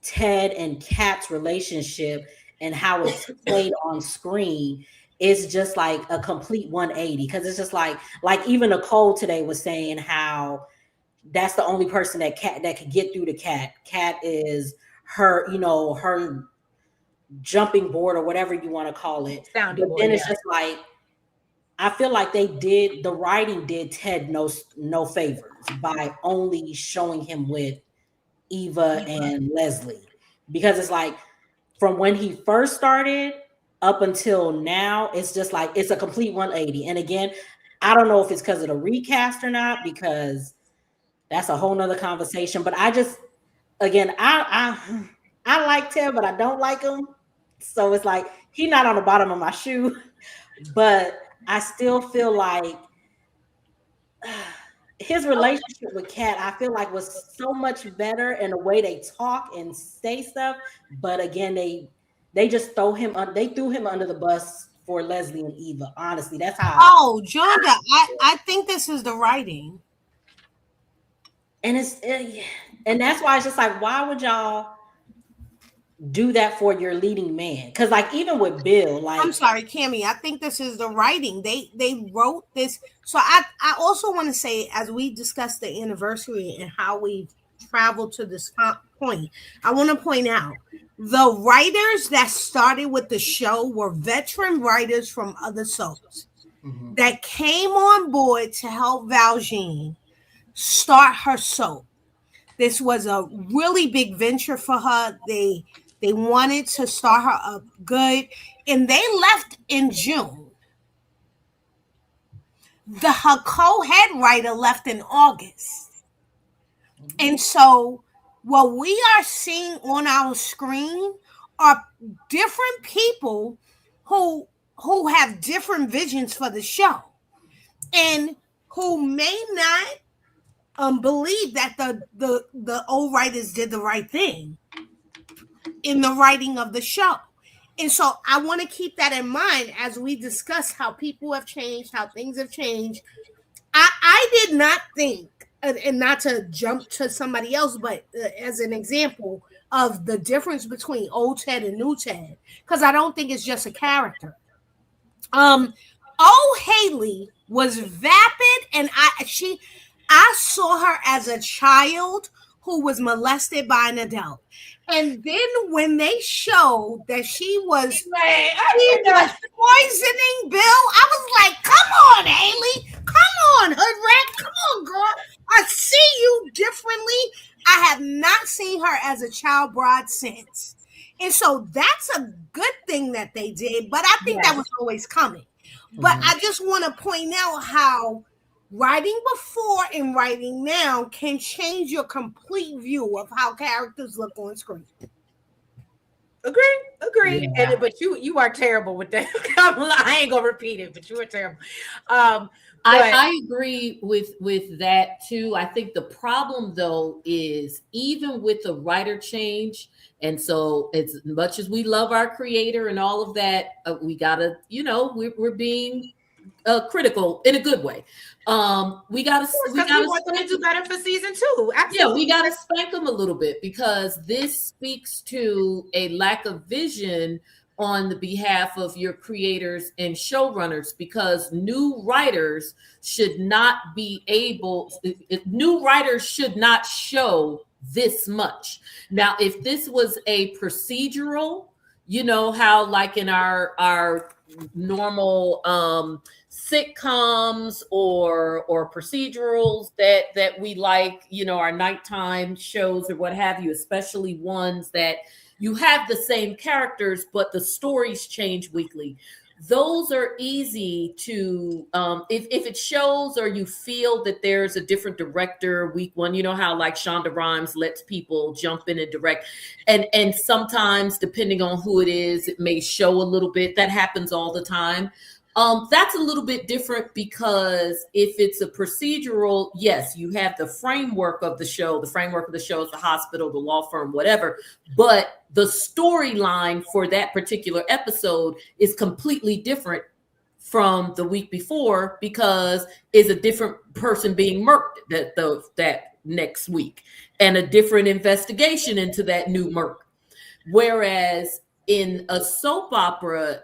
[SPEAKER 2] Ted and Kat's relationship and how it's played on screen is just like a complete 180. Because it's just like even Nicole today was saying how that's the only person that could get through to Kat. Kat is her, her jumping board or whatever you want to call it.
[SPEAKER 1] Sounding
[SPEAKER 2] but then it's just like, I feel like the writing did Ted no favors by only showing him with Eva and Leslie, because it's like from when he first started up until now, it's just like it's a complete 180. And again, I don't know if it's because of the recast or not, because that's a whole nother conversation. But I just, again, I like Ted, but I don't like him. So it's like he's not on the bottom of my shoe, but I still feel like his relationship with Kat, I feel like was so much better in the way they talk and say stuff. But again, they just they threw him under the bus for Leslie and Eva. Honestly, that's how.
[SPEAKER 3] Oh, Jonda, I think this is the writing.
[SPEAKER 2] And and that's why it's just like, why would y'all do that for your leading man? Because like even with Bill, like
[SPEAKER 3] I'm sorry, Cammie, I think this is the writing. They wrote this. So I also want to say, as we discussed the anniversary and how we traveled to this point, I want to point out the writers that started with the show were veteran writers from other soaps that came on board to help Valjean start her soap. This was a really big venture for her. They wanted to start her up good, and they left in June. Her co-head writer left in August. And so what we are seeing on our screen are different people who have different visions for the show and who may not believe that the old writers did the right thing in the writing of the show. And so I want to keep that in mind as we discuss how people have changed, how things have changed. I did not think, and not to jump to somebody else, but as an example of the difference between old Ted and new Ted, because I don't think it's just a character. Haley was vapid, and I saw her as a child who was molested by an adult. And then when they showed that she was poisoning Bill, I was like, come on, Haley. Come on, hood rat. Come on, girl. I see you differently. I have not seen her as a child bride since. And so that's a good thing that they did, but I think that was always coming. But I just want to point out how writing before and writing now can change your complete view of how characters look on screen.
[SPEAKER 1] Agree. Yeah. But you are terrible with that. I ain't gonna repeat it, but you are terrible.
[SPEAKER 5] I agree with that too. I think the problem though is even with the writer change, and so as much as we love our creator and all of that, we gotta, we're being critical in a good way. We gotta
[SPEAKER 1] want them to do better for season 2. Absolutely.
[SPEAKER 5] Yeah, we gotta spank them a little bit, because this speaks to a lack of vision on the behalf of your creators and showrunners, because new writers should not show this much. Now, if this was a procedural, how like in our normal sitcoms or procedurals that we like, our nighttime shows or what have you, especially ones that you have the same characters, but the stories change weekly. Those are easy to, if it shows or you feel that there's a different director week one, how like Shonda Rhimes lets people jump in and direct. And sometimes depending on who it is, it may show a little bit. That happens all the time. That's a little bit different, because if it's a procedural, yes, you have the framework of the show. The framework of the show is the hospital, the law firm, whatever. But the storyline for that particular episode is completely different from the week before, because it's a different person being murked that next week, and a different investigation into that new murk. Whereas in a soap opera,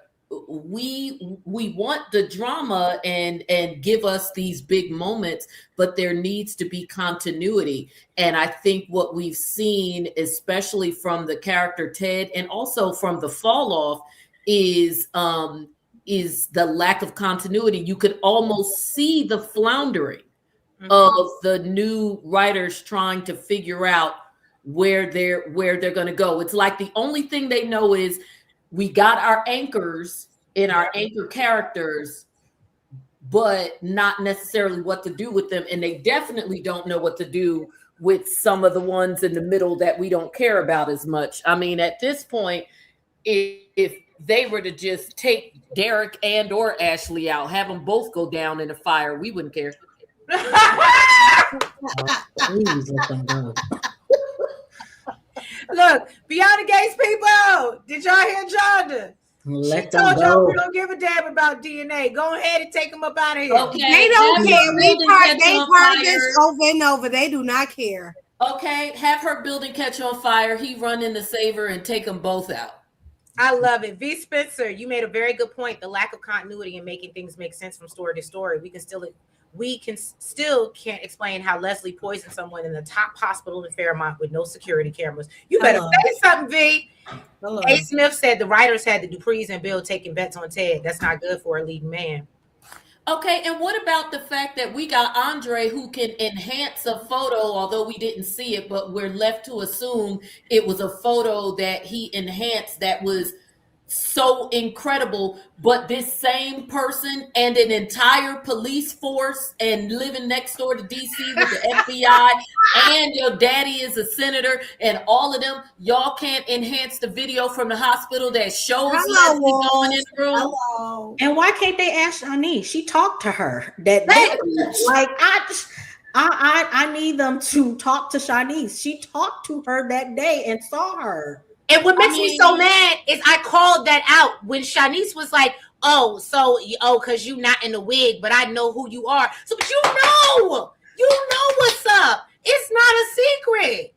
[SPEAKER 5] we want the drama and give us these big moments, but there needs to be continuity. And I think what we've seen, especially from the character Ted and also from the fall off, is is the lack of continuity. You could almost see the floundering of the new writers trying to figure out where they're going to go. It's like the only thing they know is we got our anchors in our anchor characters, but not necessarily what to do with them. And they definitely don't know what to do with some of the ones in the middle that we don't care about as much. I mean, at this point, if they were to just take Derek and or Ashley out, have them both go down in a fire, we wouldn't care.
[SPEAKER 2] Please let them go.
[SPEAKER 1] Look, Beyond the Gates people, did y'all hear Jonda?
[SPEAKER 2] Let
[SPEAKER 1] She
[SPEAKER 2] them
[SPEAKER 1] told y'all
[SPEAKER 2] go.
[SPEAKER 1] we don't give a damn about DNA. Go ahead and take them up out of here.
[SPEAKER 5] Okay.
[SPEAKER 3] They don't
[SPEAKER 5] have
[SPEAKER 3] care.
[SPEAKER 5] her
[SPEAKER 3] They
[SPEAKER 5] building
[SPEAKER 3] part
[SPEAKER 5] catch on
[SPEAKER 3] of this
[SPEAKER 5] fire.
[SPEAKER 3] over and over. They do not care.
[SPEAKER 5] Okay, have her building catch on fire. He run in to save her and take them both out.
[SPEAKER 1] I love it. V. Spencer, you made a very good point. The lack of continuity and making things make sense from story to story. We can still can't explain how Leslie poisoned someone in the top hospital in Fairmont with no security cameras. You better say something, V. A. Smith said the writers had the Duprees and Bill taking bets on Ted. That's not good for a leading man.
[SPEAKER 5] Okay, and what about the fact that we got Andre who can enhance a photo, although we didn't see it, but we're left to assume it was a photo that he enhanced that was so incredible, but this same person and an entire police force and living next door to DC with the FBI and your daddy is a senator and all of them, y'all can't enhance the video from the hospital that shows Leslie going in the room.
[SPEAKER 3] Hello.
[SPEAKER 2] And why can't they ask Shanice? She talked to her that day. Like I need them to talk to Shanice. She talked to her that day and saw her.
[SPEAKER 1] And what makes me so mad is I called that out when Shanice was like, because you're not in the wig, but I know who you are. So, but you know what's up. It's not a secret.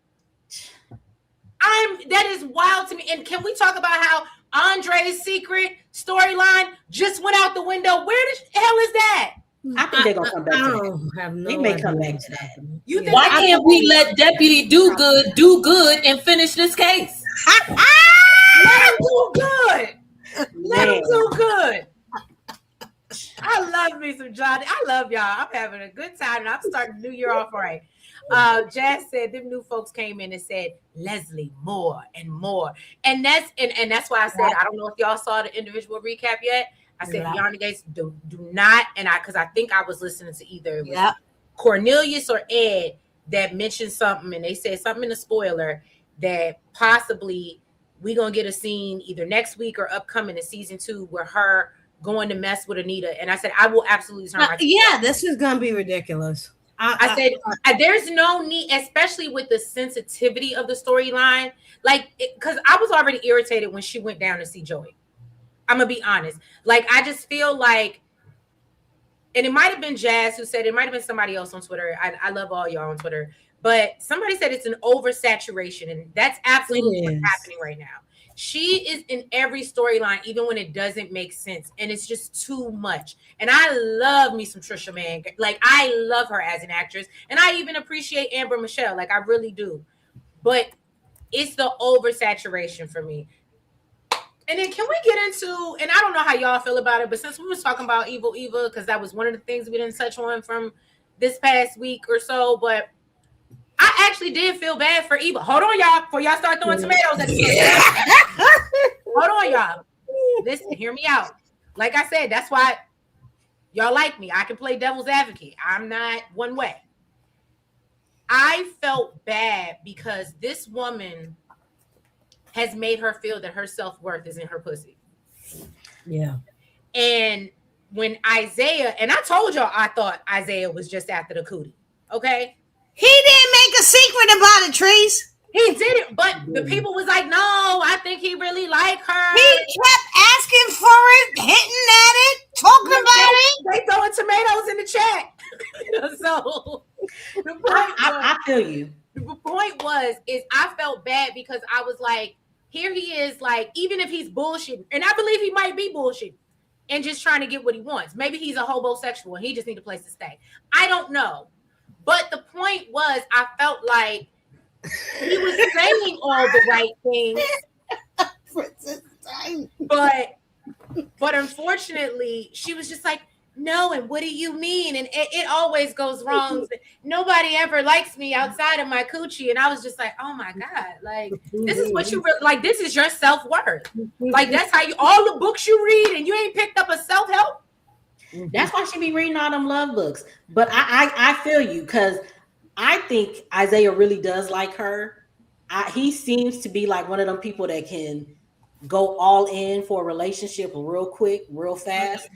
[SPEAKER 1] That is wild to me. And can we talk about how Andre's secret storyline just went out the window? Where the hell is that?
[SPEAKER 2] I think they're gonna come back to that. They may come back to that.
[SPEAKER 1] You think
[SPEAKER 5] Why can't we let Deputy do good and finish this case?
[SPEAKER 1] Let him do good. Let him do good. I love me some Johnny. I love y'all. I'm having a good time and I'm starting the new year off right. Jazz said them new folks came in and said Leslie more and more. And that's why I said I don't know if y'all saw the individual recap yet. I said Beyond the Gates do not, and because I think I was listening to either Cornelius or Ed that mentioned something, and they said something in the spoiler that possibly we gonna get a scene either next week or upcoming in season 2 where her going to mess with Anita. And I said I will absolutely turn my
[SPEAKER 3] this is gonna be ridiculous.
[SPEAKER 1] I said there's no need, especially with the sensitivity of the storyline, like because I was already irritated when she went down to see Joey. I'm gonna be honest. Like, I just feel like, and it might have been Jazz who said it, might have been somebody else on Twitter. I love all y'all on Twitter, but somebody said it's an oversaturation, and that's absolutely what's happening right now. She is in every storyline, even when it doesn't make sense, and it's just too much. And I love me some Trisha Mann. Like, I love her as an actress, and I even appreciate Amber Michelle. Like, I really do. But it's the oversaturation for me. And then can we get into, and I don't know how y'all feel about it, but since we was talking about Evil Eva, because that was one of the things we didn't touch on from this past week or so, but I actually did feel bad for Eva. Hold on, y'all, before y'all start throwing tomatoes at the Hold on, y'all. Listen, hear me out. Like I said, that's why y'all like me. I can play devil's advocate. I'm not one way. I felt bad because this woman has made her feel that her self-worth is in her pussy.
[SPEAKER 3] Yeah.
[SPEAKER 1] And when Isaiah, and I told y'all I thought Isaiah was just after the cootie. Okay?
[SPEAKER 3] He didn't make a secret about it, Trees.
[SPEAKER 1] He did it, but the people was like, no, I think he really liked her.
[SPEAKER 3] He kept asking for it, hitting at it, talking about it.
[SPEAKER 1] They throwing tomatoes in the chat. So the point
[SPEAKER 2] I feel you.
[SPEAKER 1] The point is I felt bad because I was like, here he is, like, even if he's bullshitting, and I believe he might be bullshitting and just trying to get what he wants. Maybe he's a homosexual and he just needs a place to stay. I don't know. But the point was, I felt like he was saying all the right things. But But unfortunately, she was just like, no, and what do you mean? And it always goes wrong. Nobody ever likes me outside of my coochie. And I was just like, oh my God, like, this is what you like, this is your self-worth. Like, that's how you, all the books you read, and you ain't picked up a self-help.
[SPEAKER 2] That's why she be reading all them love books. But I feel you, because I think Isaiah really does like her. He seems to be like one of them people that can go all in for a relationship real quick, real fast.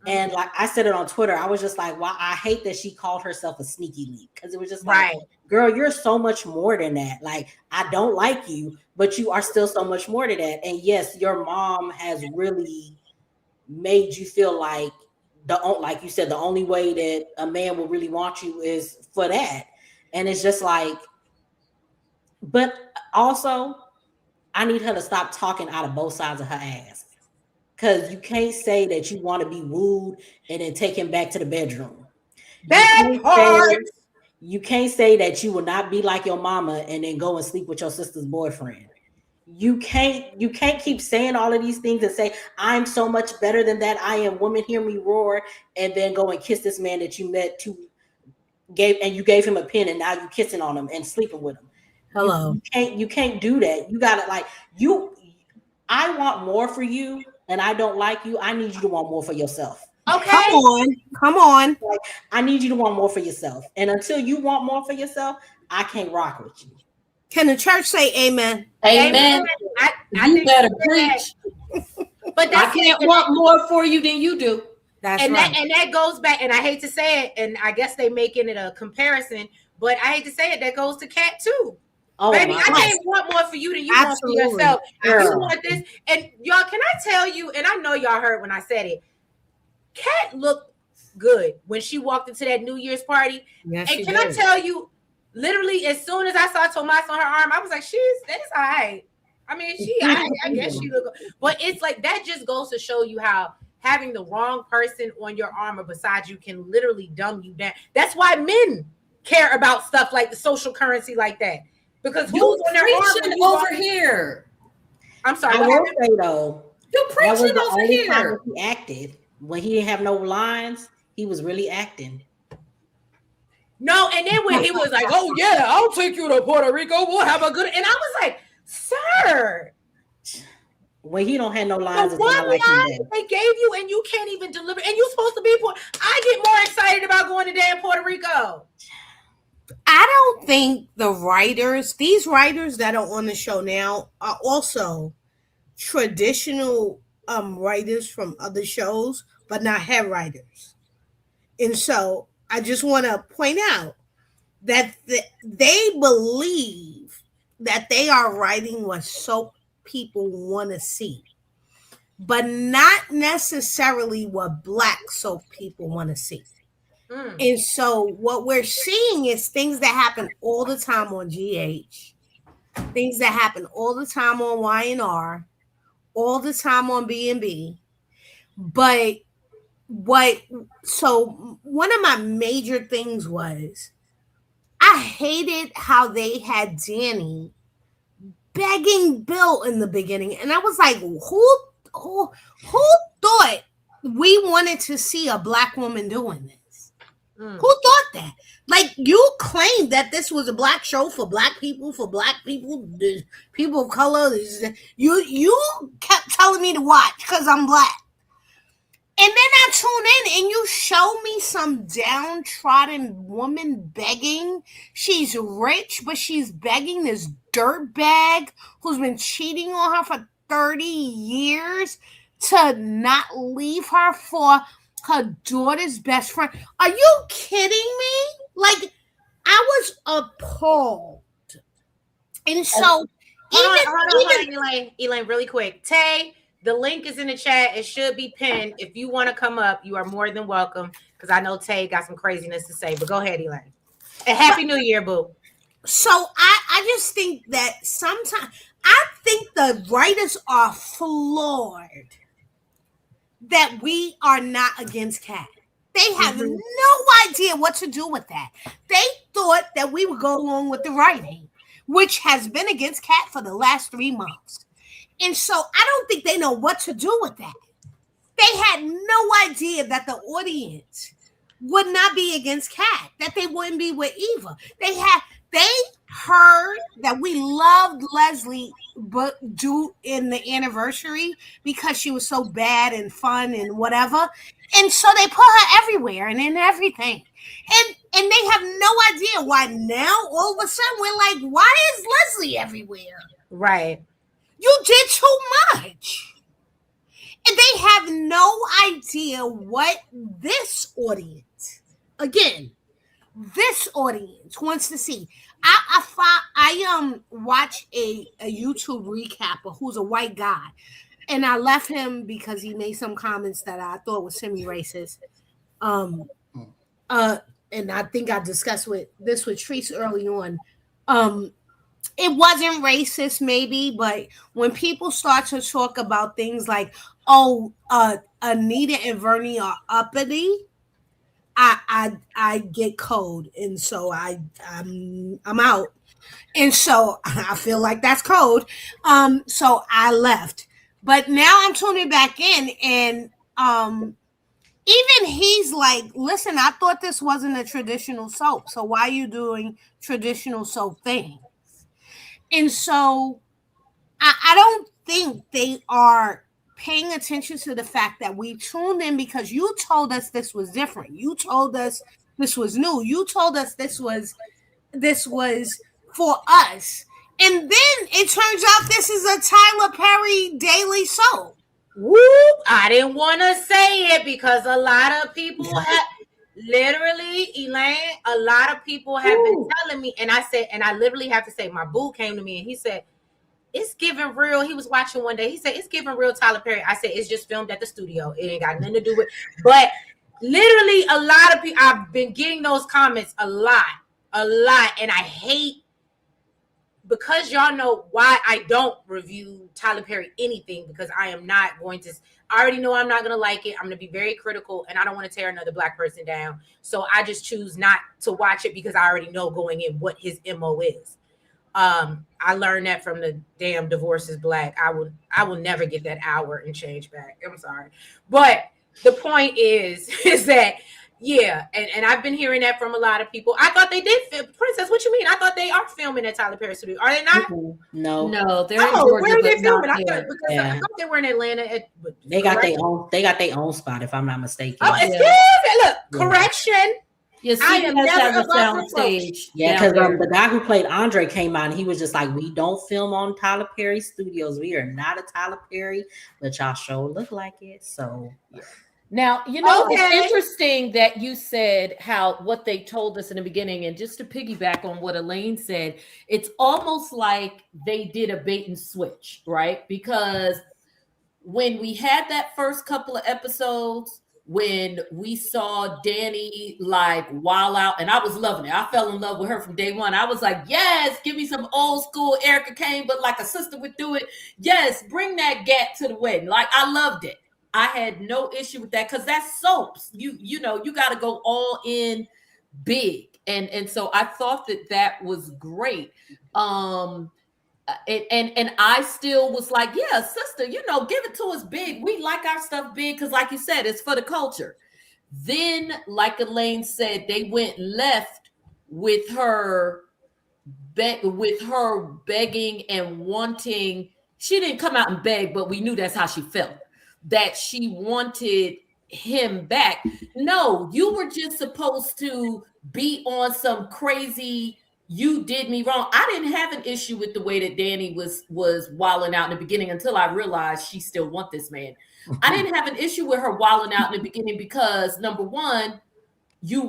[SPEAKER 2] And like I said it on Twitter, I was just like, wow, I hate that she called herself a sneaky link, because it was just like, girl, you're so much more than that. Like, I don't like you, but you are still so much more than that. And yes, your mom has really made you feel like like you said, the only way that a man will really want you is for that. And it's just like, but also I need her to stop talking out of both sides of her ass. Because you can't say that you want to be wooed and then take him back to the bedroom. You can't say that you will not be like your mama and then go and sleep with your sister's boyfriend. You can't keep saying all of these things and say, I'm so much better than that. I am woman, hear me roar, and then go and kiss this man that you met you gave him a pin, and now you kissing on him and sleeping with him.
[SPEAKER 3] Hello.
[SPEAKER 2] You can't do that. You gotta, like, I want more for you, and I don't like you. I need you to want more for yourself.
[SPEAKER 1] Okay.
[SPEAKER 3] Come on.
[SPEAKER 2] Like, I need you to want more for yourself. And until you want more for yourself, I can't rock with you.
[SPEAKER 3] Can the church say amen?
[SPEAKER 5] Amen. You better preach.
[SPEAKER 1] But
[SPEAKER 5] I can't want more for you than you do.
[SPEAKER 3] That's right.
[SPEAKER 1] That goes back, and I hate to say it, and I guess they making it a comparison, but I hate to say it, that goes to Cat too. Oh, baby, I can't want more for you than you want for yourself. Girl. You want this, and y'all, can I tell you? And I know y'all heard when I said it. Cat looked good when she walked into that New Year's party. Yes, and can I tell you, literally, as soon as I saw Tomas on her arm, I was like, that is all right. I mean, I guess she look, but it's like, that just goes to show you how having the wrong person on your arm or beside you can literally dumb you down. That's why men care about stuff like the social currency like that. Because who's on their arm
[SPEAKER 5] over here?
[SPEAKER 2] I'm sorry. I will say though,
[SPEAKER 5] you're preaching over here.
[SPEAKER 2] He acted when he didn't have no lines. He was really acting.
[SPEAKER 1] No, and then when he was like, "Oh yeah, I'll take you to Puerto Rico. We'll have a good," and I was like, "Sir."
[SPEAKER 2] When he don't have no lines,
[SPEAKER 1] the one line they gave you, and you can't even deliver, and you're supposed to be. I get more excited about going to damn Puerto Rico.
[SPEAKER 3] I don't think these writers that are on the show now are also traditional writers from other shows, but not head writers. And so I just want to point out that they believe that they are writing what soap people want to see, but not necessarily what Black soap people want to see. And so what we're seeing is things that happen all the time on GH, things that happen all the time on Y&R, all the time on B&B. But so one of my major things was I hated how they had Danny begging Bill in the beginning. And I was like, who thought we wanted to see a Black woman doing this? Who thought that? Like, you claimed that this was a Black show for Black people, people of color. You kept telling me to watch because I'm Black. And then I tune in and you show me some downtrodden woman begging. She's rich, but she's begging this dirtbag who's been cheating on her for 30 years to not leave her for her daughter's best friend. Are you kidding me? Like, I was appalled. And so,
[SPEAKER 1] Elaine, really quick. Tay, the link is in the chat. It should be pinned. If you want to come up, you are more than welcome, because I know Tay got some craziness to say. But go ahead, Elaine. And Happy New Year, boo.
[SPEAKER 3] So I just think that sometimes I think the writers are floored that we are not against Cat. They have no idea what to do with that. They thought that we would go along with the writing, which has been against Cat for the last 3 months. And so I don't think they know what to do with that. They had no idea that the audience would not be against Kat, that they wouldn't be with Eva. They heard that we loved Leslie but do in the anniversary because she was so bad and fun and whatever. And so they put her everywhere and in everything. And they have no idea why now all of a sudden we're like, why is Leslie everywhere?
[SPEAKER 1] Right.
[SPEAKER 3] You did too much. And they have no idea what this audience, again, this audience wants to see. I watch a YouTube recapper who's a white guy, and I left him because he made some comments that I thought was semi-racist. And I think I discussed with Treese early on. It wasn't racist, maybe, but when people start to talk about things like, oh, Anita and Vernie are uppity, I get code, and so I'm out, and so I feel like that's code. So I left, but now I'm tuning back in, and even he's like, listen, I thought this wasn't a traditional soap, so why are you doing traditional soap things? And so I don't think they are paying attention to the fact that we tuned in because you told us this was different. You told us this was new. You told us this was for us. And then it turns out this is a Tyler Perry daily soap.
[SPEAKER 1] Whoop! I didn't want to say it because a lot of people have literally, Elaine, a lot of people have been telling me, and I said, and I literally have to say, my boo came to me and he said, it's giving real. He was watching one day. He said, it's giving real Tyler Perry. I said, it's just filmed at the studio. It ain't got nothing to do with, but literally a lot of people, I've been getting those comments a lot. And I hate, because y'all know why I don't review Tyler Perry anything, because I am not going to, I already know I'm not going to like it. I'm going to be very critical, and I don't want to tear another Black person down. So I just choose not to watch it because I already know going in what his MO is. I learned that from the damn Divorce is Black. I will never get that hour and change back. I'm sorry. But the point is that, yeah, and I've been hearing that from a lot of people. I thought they did film. Princess, what you mean? I thought they are filming at Tyler Perry Studio. Are they not?
[SPEAKER 2] No,
[SPEAKER 5] they're in Georgia,
[SPEAKER 1] where are they
[SPEAKER 5] but
[SPEAKER 1] filming?
[SPEAKER 5] not
[SPEAKER 1] I thought,
[SPEAKER 5] here.
[SPEAKER 1] because I thought they were in Atlanta.
[SPEAKER 2] They got their own spot, if I'm not mistaken.
[SPEAKER 1] Oh, excuse me. Look, correction.
[SPEAKER 5] Yes,
[SPEAKER 1] I am never
[SPEAKER 5] has a
[SPEAKER 1] above
[SPEAKER 5] sound
[SPEAKER 1] reproach.
[SPEAKER 5] stage.
[SPEAKER 2] Yeah, because the guy who played Andre came out and he was just like, we don't film on Tyler Perry Studios. We are not a Tyler Perry, but y'all sure look like it. So
[SPEAKER 5] now, you know, It's interesting that you said how what they told us in the beginning, and just to piggyback on what Elaine said, it's almost like they did a bait and switch, right? Because when we had that first couple of episodes, when we saw Danny like wild out, and I was loving it. I fell in love with her from day one. I was like, yes, give me some old school Erica Kane, but like a sister would do it. Yes, bring that gat to the wedding. Like, I loved it. I had no issue with that because that's soaps. You know, you got to go all in big. And so I thought that was great. And I still was like, yeah, sister, you know, give it to us big. We like our stuff big because, like you said, it's for the culture. Then, like Elaine said, they went left with her begging and wanting. She didn't come out and beg, but we knew that's how she felt, that she wanted him back. No, you were just supposed to be on some crazy, you did me wrong. I didn't have an issue with the way that Danny was wilding out in the beginning until I realized she still want this man. I didn't have an issue with her wilding out in the beginning because, number one, we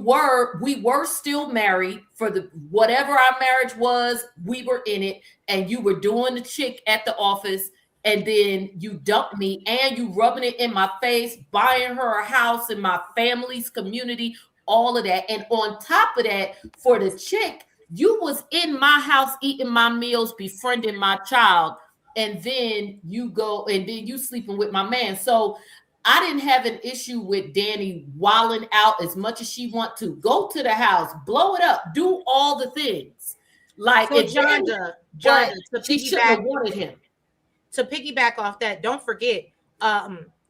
[SPEAKER 5] were still married for the whatever our marriage was. We were in it, and you were doing the chick at the office, and then you dumped me, and you rubbing it in my face, buying her a house in my family's community, all of that, and on top of that, for the chick, you was in my house eating my meals, befriending my child, and then you go and then you sleeping with my man. So I didn't have an issue with Danny wilding out as much as she want to. Go to the house, blow it up, do all the things. Like,
[SPEAKER 1] so Jonda,
[SPEAKER 5] she shouldn't have wanted him.
[SPEAKER 1] To piggyback off that, don't forget,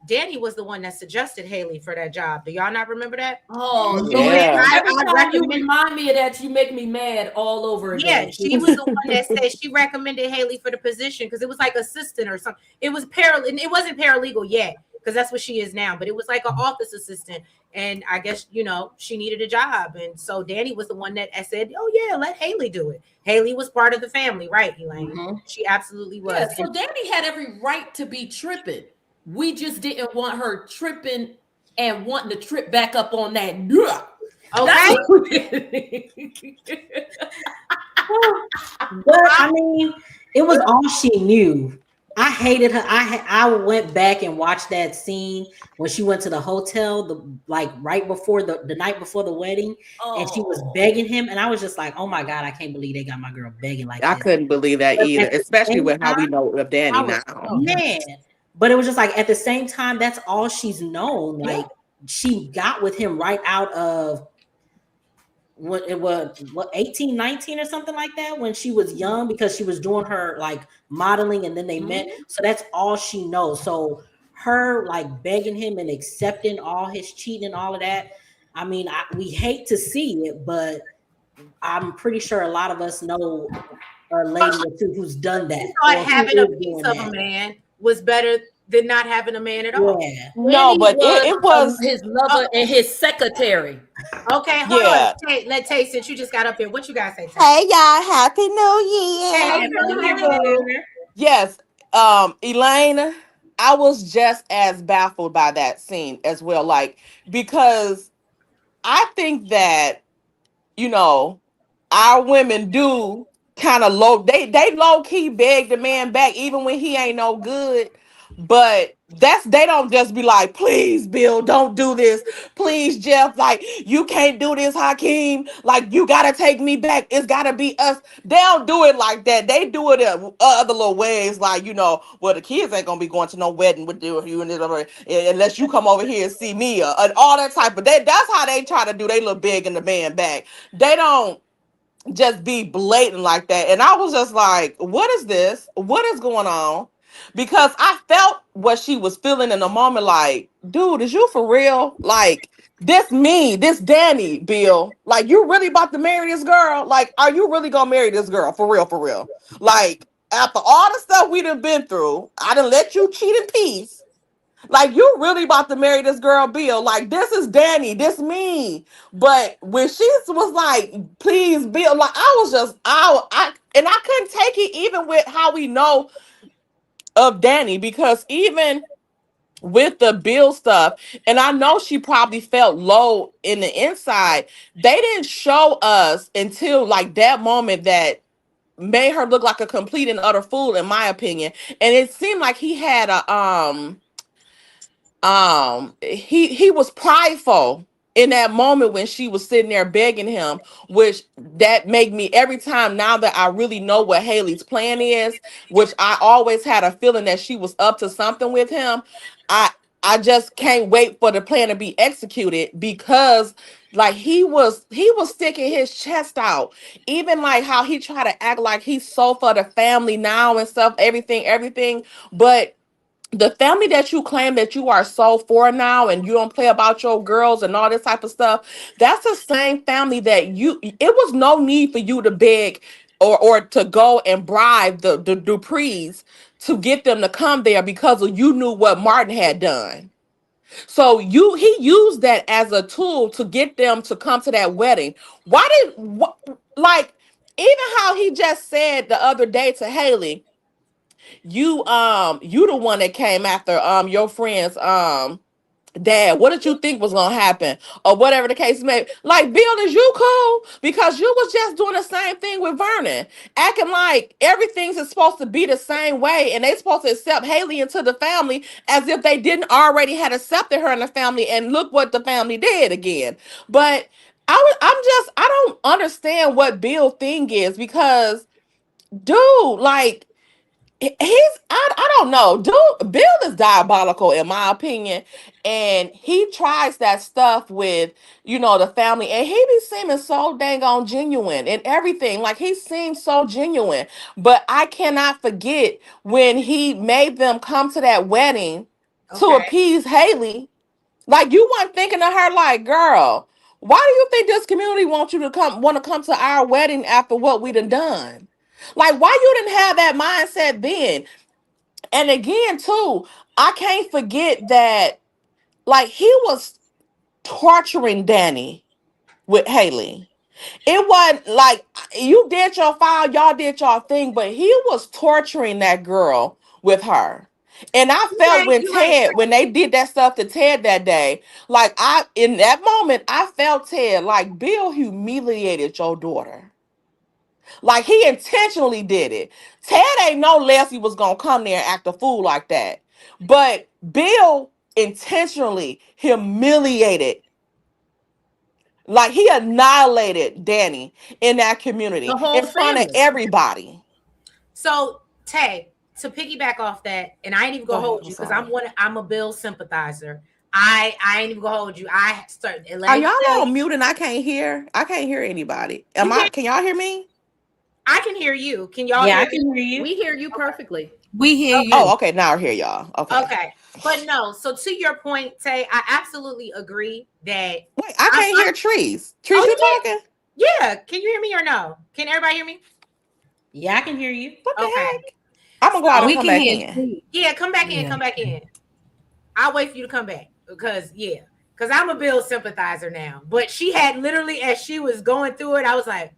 [SPEAKER 1] Danny was the one that suggested Haley for that job. Do y'all not remember that?
[SPEAKER 5] Oh
[SPEAKER 1] She
[SPEAKER 5] Lord!
[SPEAKER 1] said,
[SPEAKER 6] Yeah.
[SPEAKER 5] Every
[SPEAKER 1] I
[SPEAKER 5] time you
[SPEAKER 1] recommend.
[SPEAKER 5] remind me of that, you make me mad all over
[SPEAKER 1] Yeah,
[SPEAKER 5] again.
[SPEAKER 1] she was the one that said she recommended Haley for the position because it was like assistant or something. It was it wasn't paralegal yet because that's what she is now, but it was like an office assistant. And I guess she needed a job, and so Danny was the one that said, "Oh yeah, let Haley do it." Haley was part of the family, right, Elaine?
[SPEAKER 2] Mhm.
[SPEAKER 1] She absolutely was.
[SPEAKER 5] Yeah, so Danny had every right to be tripping. We just didn't want her tripping and wanting to trip back up on that. That's
[SPEAKER 1] Okay,
[SPEAKER 5] what we
[SPEAKER 2] But I mean, it was all she knew. I hated her. I went back and watched that scene when she went to the hotel, like right before the night before the wedding, and she was
[SPEAKER 5] Oh,
[SPEAKER 2] begging him, and I was just like, oh my god, I can't believe they got my girl begging like
[SPEAKER 6] I
[SPEAKER 2] this.
[SPEAKER 6] couldn't believe that
[SPEAKER 2] But
[SPEAKER 6] either,
[SPEAKER 2] at the
[SPEAKER 6] especially
[SPEAKER 2] same
[SPEAKER 6] with how we
[SPEAKER 2] time,
[SPEAKER 6] know of
[SPEAKER 2] I
[SPEAKER 6] Danny
[SPEAKER 2] was
[SPEAKER 6] now.
[SPEAKER 2] mad. But it was just like at the same time, that's all she's known.
[SPEAKER 5] yeah.
[SPEAKER 2] Like she got with him right out of what it was, what 18, 19 or something like that, when she was young, because she was doing her like modeling and then they met.
[SPEAKER 5] Mhm.
[SPEAKER 2] So that's all she knows. So her like begging him and accepting all his cheating and all of that. I mean, we hate to see it, but I'm pretty sure a lot of us know a lady or two who's done that
[SPEAKER 1] she thought
[SPEAKER 2] or who
[SPEAKER 1] having a
[SPEAKER 2] is
[SPEAKER 1] piece
[SPEAKER 2] doing
[SPEAKER 1] of a
[SPEAKER 2] that.
[SPEAKER 1] man was better than not having a man at all.
[SPEAKER 2] Yeah.
[SPEAKER 6] No,
[SPEAKER 5] Danny
[SPEAKER 6] but
[SPEAKER 5] was
[SPEAKER 6] it was,
[SPEAKER 5] his lover and his secretary.
[SPEAKER 1] Okay, hold on.
[SPEAKER 6] yeah.
[SPEAKER 1] Let Tay, since you just got up here, what you guys say, Tay?
[SPEAKER 6] Hey y'all, happy new year.
[SPEAKER 1] Hey,
[SPEAKER 2] Happy New Year, boo.
[SPEAKER 6] Yes, Elaine, I was just as baffled by that scene as well. Like, because I think that, you know, our women do kind of they low key beg the man back even when he ain't no good. But they don't just be like, please, Bill, don't do this. Please, Jeff, like you can't do this, Hakeem. Like you gotta take me back. It's gotta be us. They don't do it like that. They do it other little ways, like well, the kids ain't gonna be going to no wedding with you and unless you come over here and see me, and all that type of. That's how they try to do. They little big in the man back. They don't just be blatant like that. And I was just like, what is this? What is going on? Because I felt what she was feeling in the moment, like, dude, is you for real? Like, this Danny, Bill, like, you really about to marry this girl? Like, are you really gonna marry this girl? For real, for real. Like, after all the stuff we done been through, I done let you cheat in peace. Like you really about to marry this girl, Bill. Like this is Danny, this me. But when she was like, please, Bill, like I was just and I couldn't take it even with how we know of Danny, because even with the Bill stuff, and I know she probably felt low in the inside, they didn't show us until like that moment that made her look like a complete and utter fool, in my opinion. And it seemed like he had he was prideful in that moment when she was sitting there begging him, which that made me, every time now that I really know what Haley's plan is, which I always had a feeling that she was up to something with him. I just can't wait for the plan to be executed, because like he was sticking his chest out, even like how he tried to act like he's so for the family now and stuff, everything. But the family that you claim that you are so for now, and you don't play about your girls and all this type of stuff, that's the same family that it was no need for you to beg or to go and bribe the Duprees to get them to come there, because of you knew what Martin had done. So he used that as a tool to get them to come to that wedding. Like, even how he just said the other day to Haley, you the one that came after your friends dad. What did you think was gonna happen, or whatever the case may be? Like, Bill, is you cool? Because you was just doing the same thing with Vernon, acting like everything's is supposed to be the same way, and they supposed to accept Haley into the family as if they didn't already had accepted her in the family. And look what the family did again. But I don't understand what Bill thing is, because dude, like, I don't know, dude. Bill is diabolical in my opinion, and he tries that stuff with the family, and he be seeming so dang on genuine and everything. Like, he seems so genuine. But I cannot forget when he made them come to that wedding, to
[SPEAKER 1] Okay.
[SPEAKER 6] appease Haley. Like, you weren't thinking of her like, girl, why do you think this community wants you to want to come to our wedding after what we done? Like, why you didn't have that mindset then? And again, too, I can't forget that, like, he was torturing Danny with Haley. It wasn't like you did your file, y'all did your thing, but he was torturing that girl with her. And I
[SPEAKER 1] You're
[SPEAKER 6] felt
[SPEAKER 1] right.
[SPEAKER 6] when
[SPEAKER 1] You're right.
[SPEAKER 6] Ted, when they did that stuff to Ted that day, like in that moment, I felt Ted, like, Bill humiliated your daughter. Like, he intentionally did it. Ted ain't no Leslie was gonna come there and act a fool like that. But Bill intentionally humiliated, like, he annihilated Danny in that community
[SPEAKER 5] The whole
[SPEAKER 6] in front of
[SPEAKER 5] family.
[SPEAKER 6] everybody.
[SPEAKER 1] So, Tay, to piggyback off that, and I ain't even
[SPEAKER 6] Go
[SPEAKER 1] gonna
[SPEAKER 6] ahead.
[SPEAKER 1] hold
[SPEAKER 6] I'm
[SPEAKER 1] you because
[SPEAKER 6] sorry.
[SPEAKER 1] I'm a Bill sympathizer. I ain't even gonna hold you. I start.
[SPEAKER 6] Are y'all on mute and I can't hear? I can't hear anybody.
[SPEAKER 1] You can't.
[SPEAKER 6] Can y'all hear me?
[SPEAKER 1] I can hear you. Can y'all
[SPEAKER 2] Yeah,
[SPEAKER 1] hear
[SPEAKER 2] I
[SPEAKER 1] me?
[SPEAKER 2] can hear you.
[SPEAKER 5] We hear you perfectly.
[SPEAKER 3] We hear you.
[SPEAKER 6] Oh, okay. Now I hear y'all. Okay.
[SPEAKER 1] Okay. But no, so to your point, Tay, I absolutely agree that
[SPEAKER 6] Wait, I can't hear Trees. Trees,
[SPEAKER 1] oh,
[SPEAKER 6] you
[SPEAKER 1] you can?
[SPEAKER 6] talking?
[SPEAKER 1] Yeah. Can you hear me or no? Can everybody hear me?
[SPEAKER 2] Yeah, I can hear you.
[SPEAKER 6] What the
[SPEAKER 1] Okay.
[SPEAKER 6] heck? I'm gonna go out and
[SPEAKER 3] We
[SPEAKER 6] come
[SPEAKER 3] can
[SPEAKER 6] back
[SPEAKER 3] hear
[SPEAKER 6] in.
[SPEAKER 3] you.
[SPEAKER 1] Yeah, come back in,
[SPEAKER 3] Yeah.
[SPEAKER 1] come back in. I'll wait for you to come back because I'm a Bill sympathizer now. But she had literally, as she was going through it, I was like,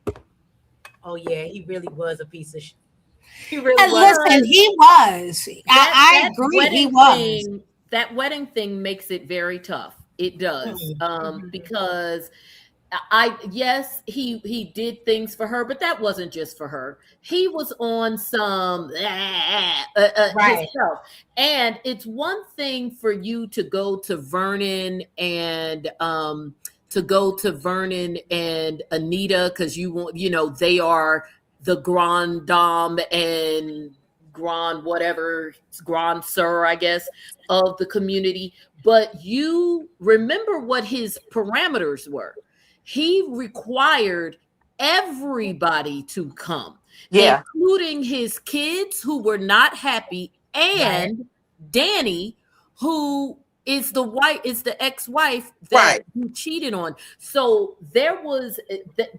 [SPEAKER 1] oh yeah, he really was a piece of shit. He really
[SPEAKER 3] And
[SPEAKER 1] was.
[SPEAKER 3] listen, he was. I agree. He was.
[SPEAKER 5] That wedding thing makes it very tough. It does.
[SPEAKER 1] Mhm.
[SPEAKER 5] Because yes, he did things for her, but that wasn't just for her. He was on some
[SPEAKER 1] Right.
[SPEAKER 5] himself. And it's one thing for you to go to Vernon and Anita, because you want, they are the grand dame and grand whatever, grand sir, I guess, of the community. But you remember what his parameters were. He required everybody to come,
[SPEAKER 6] Yeah.
[SPEAKER 5] including his kids who were not happy, and Danny, who is the ex-wife that
[SPEAKER 6] Right.
[SPEAKER 5] he cheated on. So there was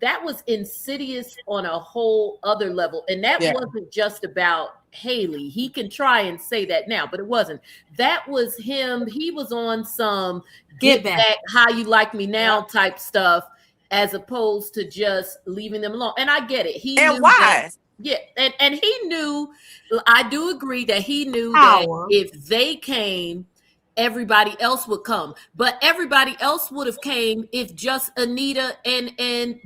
[SPEAKER 5] that was insidious on a whole other level. And that
[SPEAKER 6] Yeah.
[SPEAKER 5] wasn't just about Haley. He can try and say that now, but it wasn't. That was him. He was on some get back how you like me now type stuff, as opposed to just leaving them alone. And I get it. He
[SPEAKER 6] And
[SPEAKER 5] knew
[SPEAKER 6] why?
[SPEAKER 5] that. Yeah, and he knew. I do agree that he knew
[SPEAKER 3] Power.
[SPEAKER 5] that if they came, everybody else would come. But everybody else would have came if just Anita and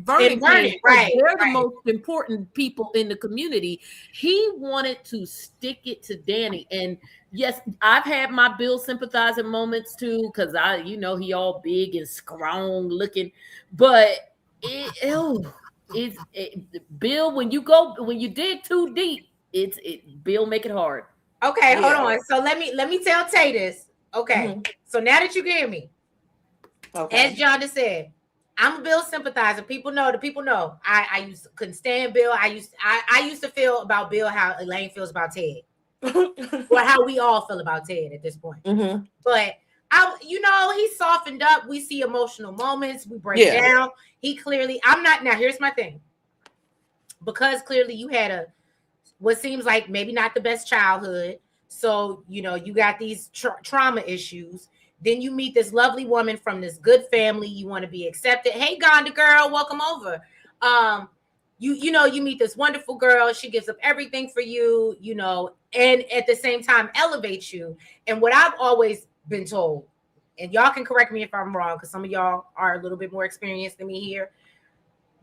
[SPEAKER 5] Vernon came.
[SPEAKER 1] Right.
[SPEAKER 5] They're the most important people in the community. He wanted to stick it to Danny. And yes, I've had my Bill sympathizer moments too, because he all big and strong looking. But Bill, when you dig too deep, Bill make it hard.
[SPEAKER 1] Okay,
[SPEAKER 6] Yeah.
[SPEAKER 1] hold on. So let me tell Tay this. Okay.
[SPEAKER 6] Mhm.
[SPEAKER 1] So now that you can hear me,
[SPEAKER 6] Okay.
[SPEAKER 1] as John just said, I'm a Bill sympathizer. People know. I couldn't stand Bill. I used to feel about Bill how Elaine feels about Ted. Or how we all feel about Ted at this point.
[SPEAKER 6] Mm-hmm.
[SPEAKER 1] But he softened up. We see emotional moments. We break down. He clearly, now here's my thing. Because clearly you had what seems like maybe not the best childhood. So, you got these trauma issues. Then you meet this lovely woman from this good family. You want to be accepted. Hey, Gonda girl, welcome over. You meet this wonderful girl. She gives up everything for you, and at the same time elevates you. And what I've always been told, and y'all can correct me if I'm wrong, because some of y'all are a little bit more experienced than me here.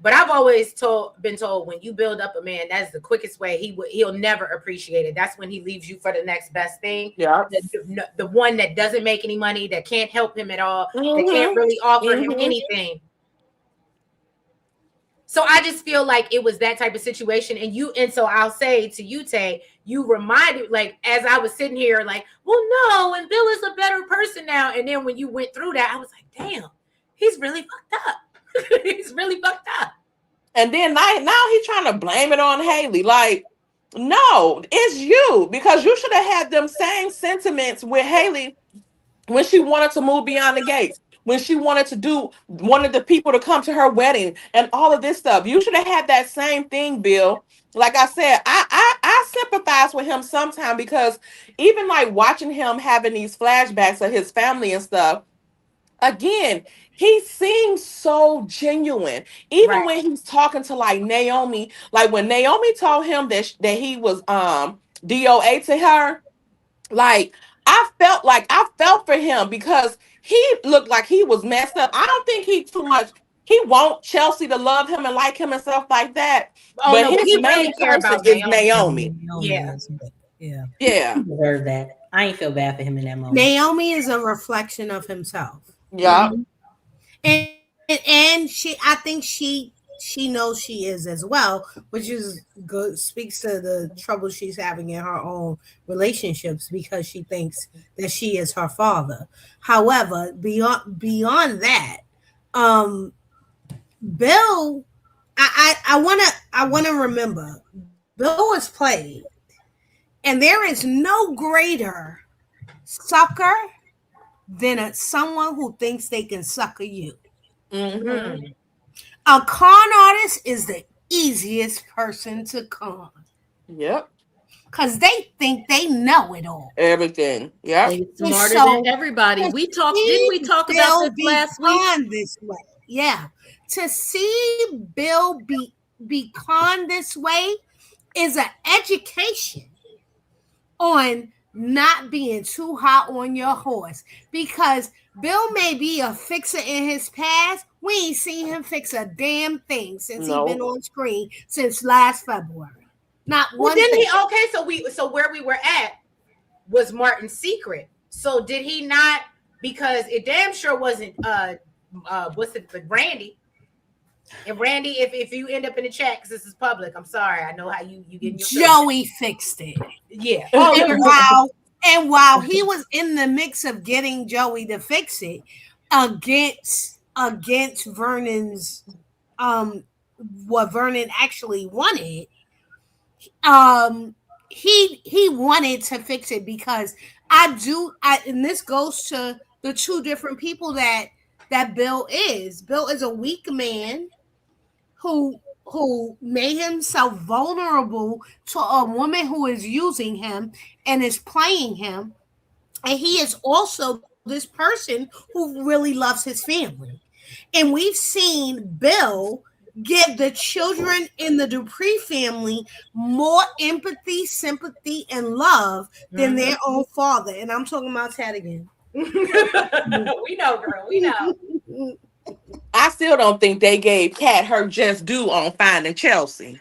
[SPEAKER 1] But I've always been told when you build up a man, that's the quickest way he'll never appreciate it. That's when he leaves you for the next best thing.
[SPEAKER 6] Yeah.
[SPEAKER 1] The one that doesn't make any money, that can't help him at all,
[SPEAKER 6] Mm-hmm.
[SPEAKER 1] that can't really offer him anything. So I just feel like it was that type of situation. And so I'll say to you, Tay, you reminded, like, as I was sitting here, like, well, no, and Bill is a better person now. And then when you went through that, I was like, damn, he's really fucked up. He's really fucked up.
[SPEAKER 6] And then now he's trying to blame it on Haley. Like, No, it's you, because you should have had them same sentiments with Haley when she wanted to move beyond the gates, when she wanted the people to come to her wedding and all of this stuff. You should have had that same thing, Bill. Like I said, I sympathize with him sometimes, because even like watching him having these flashbacks of his family and stuff, again, he seems so genuine. Even
[SPEAKER 1] Right.
[SPEAKER 6] when he's talking to like Naomi, like when Naomi told him that he was DOA to her, like I felt for him, because he looked like he was messed up. I don't think he want Chelsea to love him and like him and stuff like that.
[SPEAKER 1] Oh
[SPEAKER 6] But
[SPEAKER 1] no, but
[SPEAKER 6] his
[SPEAKER 1] he really
[SPEAKER 6] main
[SPEAKER 1] care
[SPEAKER 6] person
[SPEAKER 1] about
[SPEAKER 6] is
[SPEAKER 1] Naomi.
[SPEAKER 6] Naomi.
[SPEAKER 1] Yeah.
[SPEAKER 3] Yeah.
[SPEAKER 6] Yeah.
[SPEAKER 2] He deserved that. I ain't feel bad for him in that moment.
[SPEAKER 3] Naomi is a reflection of himself.
[SPEAKER 6] Yeah.
[SPEAKER 3] And I think she knows she is as well, which is good, speaks to the trouble she's having in her own relationships, because she thinks that she is her father. However, beyond that, um Bill, I wanna remember, Bill was played, and there is no greater sucker than someone who thinks they can sucker you.
[SPEAKER 6] Mm-hmm.
[SPEAKER 3] A con artist is the easiest person to con,
[SPEAKER 6] Yep.
[SPEAKER 3] because they think they know it all.
[SPEAKER 6] Everything. Yep.
[SPEAKER 5] They
[SPEAKER 3] And
[SPEAKER 5] smarter
[SPEAKER 3] so
[SPEAKER 5] than everybody.
[SPEAKER 3] to
[SPEAKER 5] Didn't
[SPEAKER 3] see
[SPEAKER 5] we talk about
[SPEAKER 3] Bill
[SPEAKER 5] this
[SPEAKER 3] be
[SPEAKER 5] last week?
[SPEAKER 3] conned this way, yeah, to see Bill be conned this way is an education on not being too hot on your horse, because Bill may be a fixer in his past. We ain't seen him fix a damn thing since he been
[SPEAKER 6] No.
[SPEAKER 3] on screen since last February. Not
[SPEAKER 1] Well,
[SPEAKER 3] one
[SPEAKER 1] didn't
[SPEAKER 3] thing.
[SPEAKER 1] he? Okay, so where we were at was Martin's secret. So did he not? Because it damn sure wasn't. What's it? Like Randy. And Randy, if you end up in the chat, because this is public, I'm sorry. I know how you get in your
[SPEAKER 3] Joey fixed it.
[SPEAKER 1] Yeah.
[SPEAKER 3] And while he was in the mix of getting Joey to fix it against Vernon's what Vernon actually wanted, he wanted to fix it, because and this goes to the two different people that Bill is. Bill is a weak man who made himself vulnerable to a woman who is using him and is playing him. And he is also this person who really loves his family. And we've seen Bill give the children in the Dupree family more empathy, sympathy, and love than their own father. And I'm talking about Ted again.
[SPEAKER 1] We know, girl. We know.
[SPEAKER 6] I still don't think they gave Kat her just due on finding Chelsea.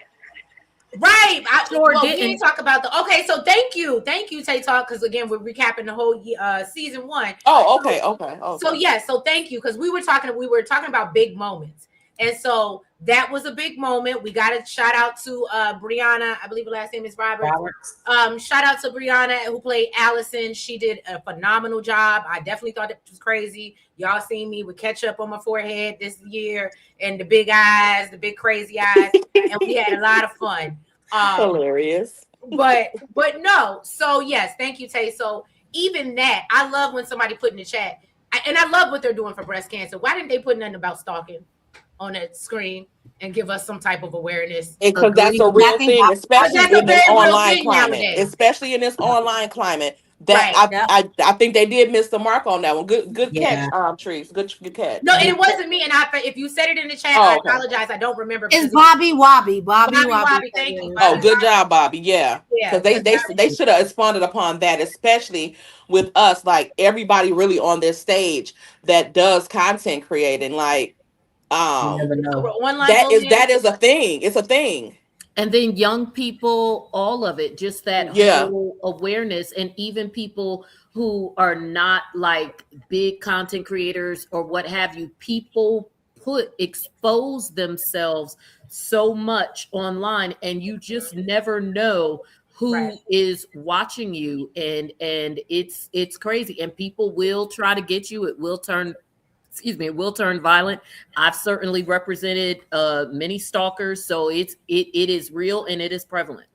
[SPEAKER 1] Right.
[SPEAKER 5] Sure
[SPEAKER 1] We
[SPEAKER 5] didn't.
[SPEAKER 1] didn't talk about okay. So thank you, Tay Talk, because again we're recapping the whole season 1.
[SPEAKER 6] Oh, okay.
[SPEAKER 1] So yes, so thank you, because we were talking about big moments, and so that was a big moment. We got a shout out to Brianna, I believe her last name is Roberts. Shout out to Brianna, who played Allison. She did a phenomenal job. I definitely thought it was crazy. Y'all seen me with ketchup on my forehead this year and the big eyes, the big crazy eyes, and we had a lot of fun.
[SPEAKER 6] Hilarious.
[SPEAKER 1] But no. So yes, thank you, Tay. So even that, I love when somebody put in the chat, and I love what they're doing for breast cancer. Why didn't they put nothing about stalking on that screen and give us some type of awareness?
[SPEAKER 6] Because that's a real thing, especially in this online climate. Especially in this online climate. That
[SPEAKER 1] Right.
[SPEAKER 6] I think they did miss the mark on that one. Good catch, Trees. Good catch.
[SPEAKER 1] No, and it wasn't me. And if you said it in the chat, I apologize. I don't remember.
[SPEAKER 3] It's Bobby Wobby.
[SPEAKER 1] Bobby. Thank you.
[SPEAKER 6] Oh, good job, Bobby. Yeah. Because they should have responded upon that, especially with us, like everybody really on this stage that does content creating. Like that is a thing. It's a thing.
[SPEAKER 5] And then young people, all of it, just that whole awareness, and even people who are not like big content creators or what have you, people expose themselves so much online, and you just never know who is watching you, and it's crazy, and people will try to get you. It will turn violent. I've certainly represented many stalkers, so it is real and it is prevalent.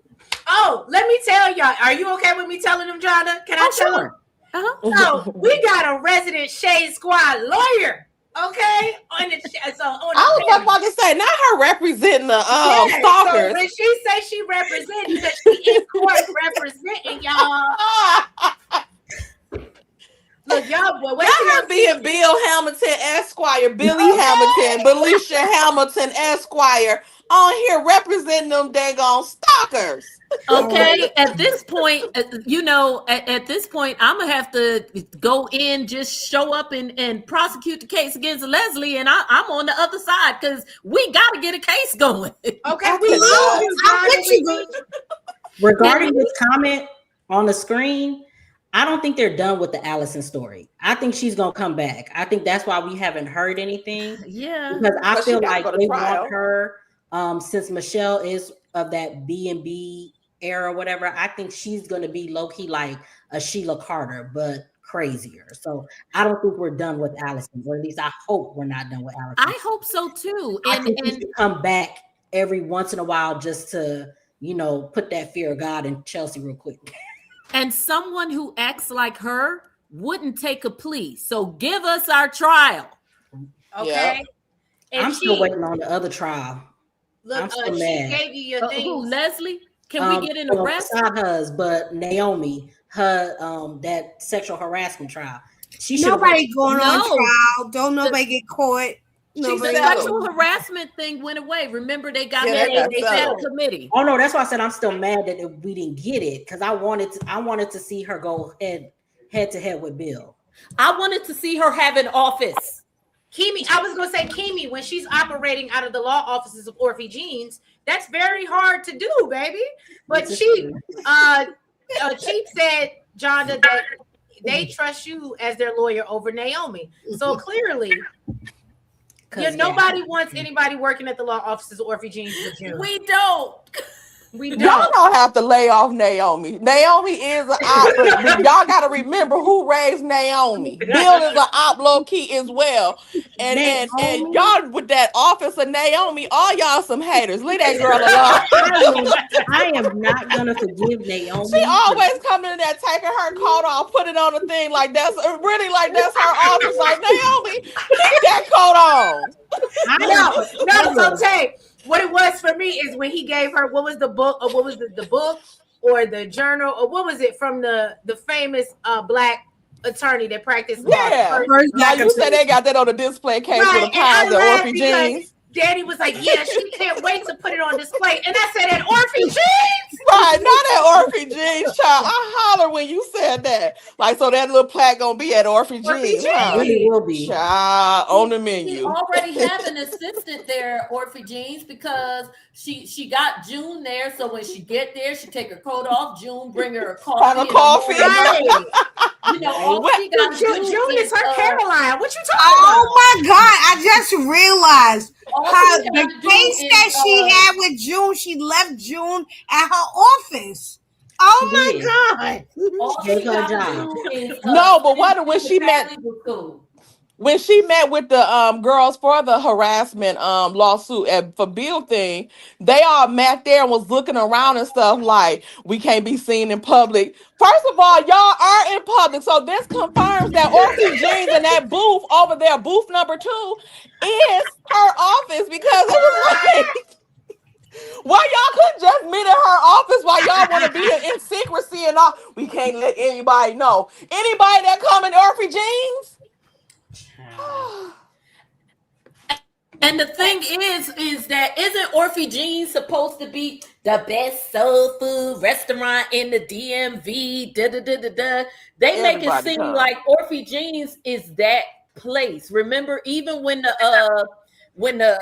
[SPEAKER 1] Oh, let me tell y'all. Are you okay with me telling them, Jonna? Can I tell them?
[SPEAKER 5] Uh-huh.
[SPEAKER 1] So we got a resident Shade Squad lawyer. Okay, on the
[SPEAKER 6] I was about to say, not her representing the
[SPEAKER 1] So
[SPEAKER 6] stalkers.
[SPEAKER 1] when she say she representing, because she in court representing y'all. Look, y'all, boy, wait till
[SPEAKER 6] Y'all being Bill Hamilton Esquire, Billy Hamilton, Belicia Hamilton Esquire on here representing them daggone stalkers.
[SPEAKER 5] Okay, at this point, at this point, I'm gonna have to go in, just show up and prosecute the case against Leslie, and I'm on the other side because we got to get a case going.
[SPEAKER 1] Okay, we love you, John.
[SPEAKER 2] Regarding this comment on the screen, I don't think they're done with the Allison story. I think she's gonna come back. I think that's why we haven't heard anything.
[SPEAKER 5] Yeah,
[SPEAKER 2] because I feel
[SPEAKER 6] she gotta
[SPEAKER 2] like
[SPEAKER 6] go to
[SPEAKER 2] they
[SPEAKER 6] trial.
[SPEAKER 2] want her. Since Michelle is of that B&B era, or whatever, I think she's gonna be low key like a Sheila Carter, but crazier. So I don't think we're done with Allison, or at least I hope we're not done with Allison.
[SPEAKER 5] I hope so too.
[SPEAKER 2] I think we should come back every once in a while just to, put that fear of God in Chelsea real quick.
[SPEAKER 5] And someone who acts like her wouldn't take a plea. So give us our trial.
[SPEAKER 1] Okay.
[SPEAKER 2] And I'm still waiting on the other trial.
[SPEAKER 1] Look,
[SPEAKER 2] I'm still
[SPEAKER 1] she
[SPEAKER 2] mad.
[SPEAKER 1] gave you your things.
[SPEAKER 5] Who, Leslie? Can we get an arrest?
[SPEAKER 2] Not hers, but Naomi, her that sexual harassment trial.
[SPEAKER 3] Nobody going on trial. Don't nobody get caught.
[SPEAKER 5] The sexual harassment thing went away. Remember, they got that committee.
[SPEAKER 2] Oh no, that's why I said I'm still mad that we didn't get it, because I wanted to see her go head to head with Bill.
[SPEAKER 5] I wanted to see her have an office.
[SPEAKER 1] Kimi, I was gonna say Kimi, when she's operating out of the law offices of Orphe Jeans, that's very hard to do, baby. But Cheap said, Jonda, that they trust you as their lawyer over Naomi. So clearly, nobody wants anybody working at the law offices of Orphe Jeans with you.
[SPEAKER 5] We don't.
[SPEAKER 6] Y'all don't have to lay off Naomi. Naomi is an op, but y'all got to remember who raised Naomi. Bill is an op low key as well. And y'all with that office of Naomi, all y'all some haters. Leave that girl alone.
[SPEAKER 2] I am not gonna forgive Naomi.
[SPEAKER 6] She always coming in there taking her coat off, put it on a thing like that's really like that's her office. Like, Naomi, keep that coat on.
[SPEAKER 1] No, so Tay, what it was for me is when he gave her, what was the book, or what was the book or the journal, or what was it from the famous black attorney that practiced law?
[SPEAKER 6] Yeah, now you said they got that on the display case with the pies at Orphe Jeans.
[SPEAKER 1] Daddy was like, yeah, she can't wait to put it on display. And I said, at Orphe Jeans?
[SPEAKER 6] Right, not at Orphe Jeans, child. I holler when you said that. Like, so that little plaque gonna be at Orphe Jeans.
[SPEAKER 2] Huh? Really will be.
[SPEAKER 6] Child, on the menu.
[SPEAKER 5] We already have an assistant there at Orphe Jeans because she got June there. So when she get there, she take her coat off. June bring her a coffee.
[SPEAKER 6] Have a coffee.
[SPEAKER 5] All she got
[SPEAKER 1] June is her Caroline. What you talking about?
[SPEAKER 3] Oh my God, I just realized the case that she had with June, she left June at her office. Oh my
[SPEAKER 2] God.
[SPEAKER 6] No, but what when she met with the girls for the harassment lawsuit for Bill thing, they all met there and was looking around and stuff like, we can't be seen in public. First of all, y'all are in public, so this confirms that Orphe Jeans and that booth over there, booth number 2, is her office, because it was like, why y'all couldn't just meet at her office while y'all want to be in secrecy and all? We can't let anybody know. Anybody that come in Orphe Jeans?
[SPEAKER 5] And the thing is that isn't Orphe Jeans supposed to be the best soul food restaurant in the DMV? They make it seem like Orphe Jeans is that place. Remember, even when the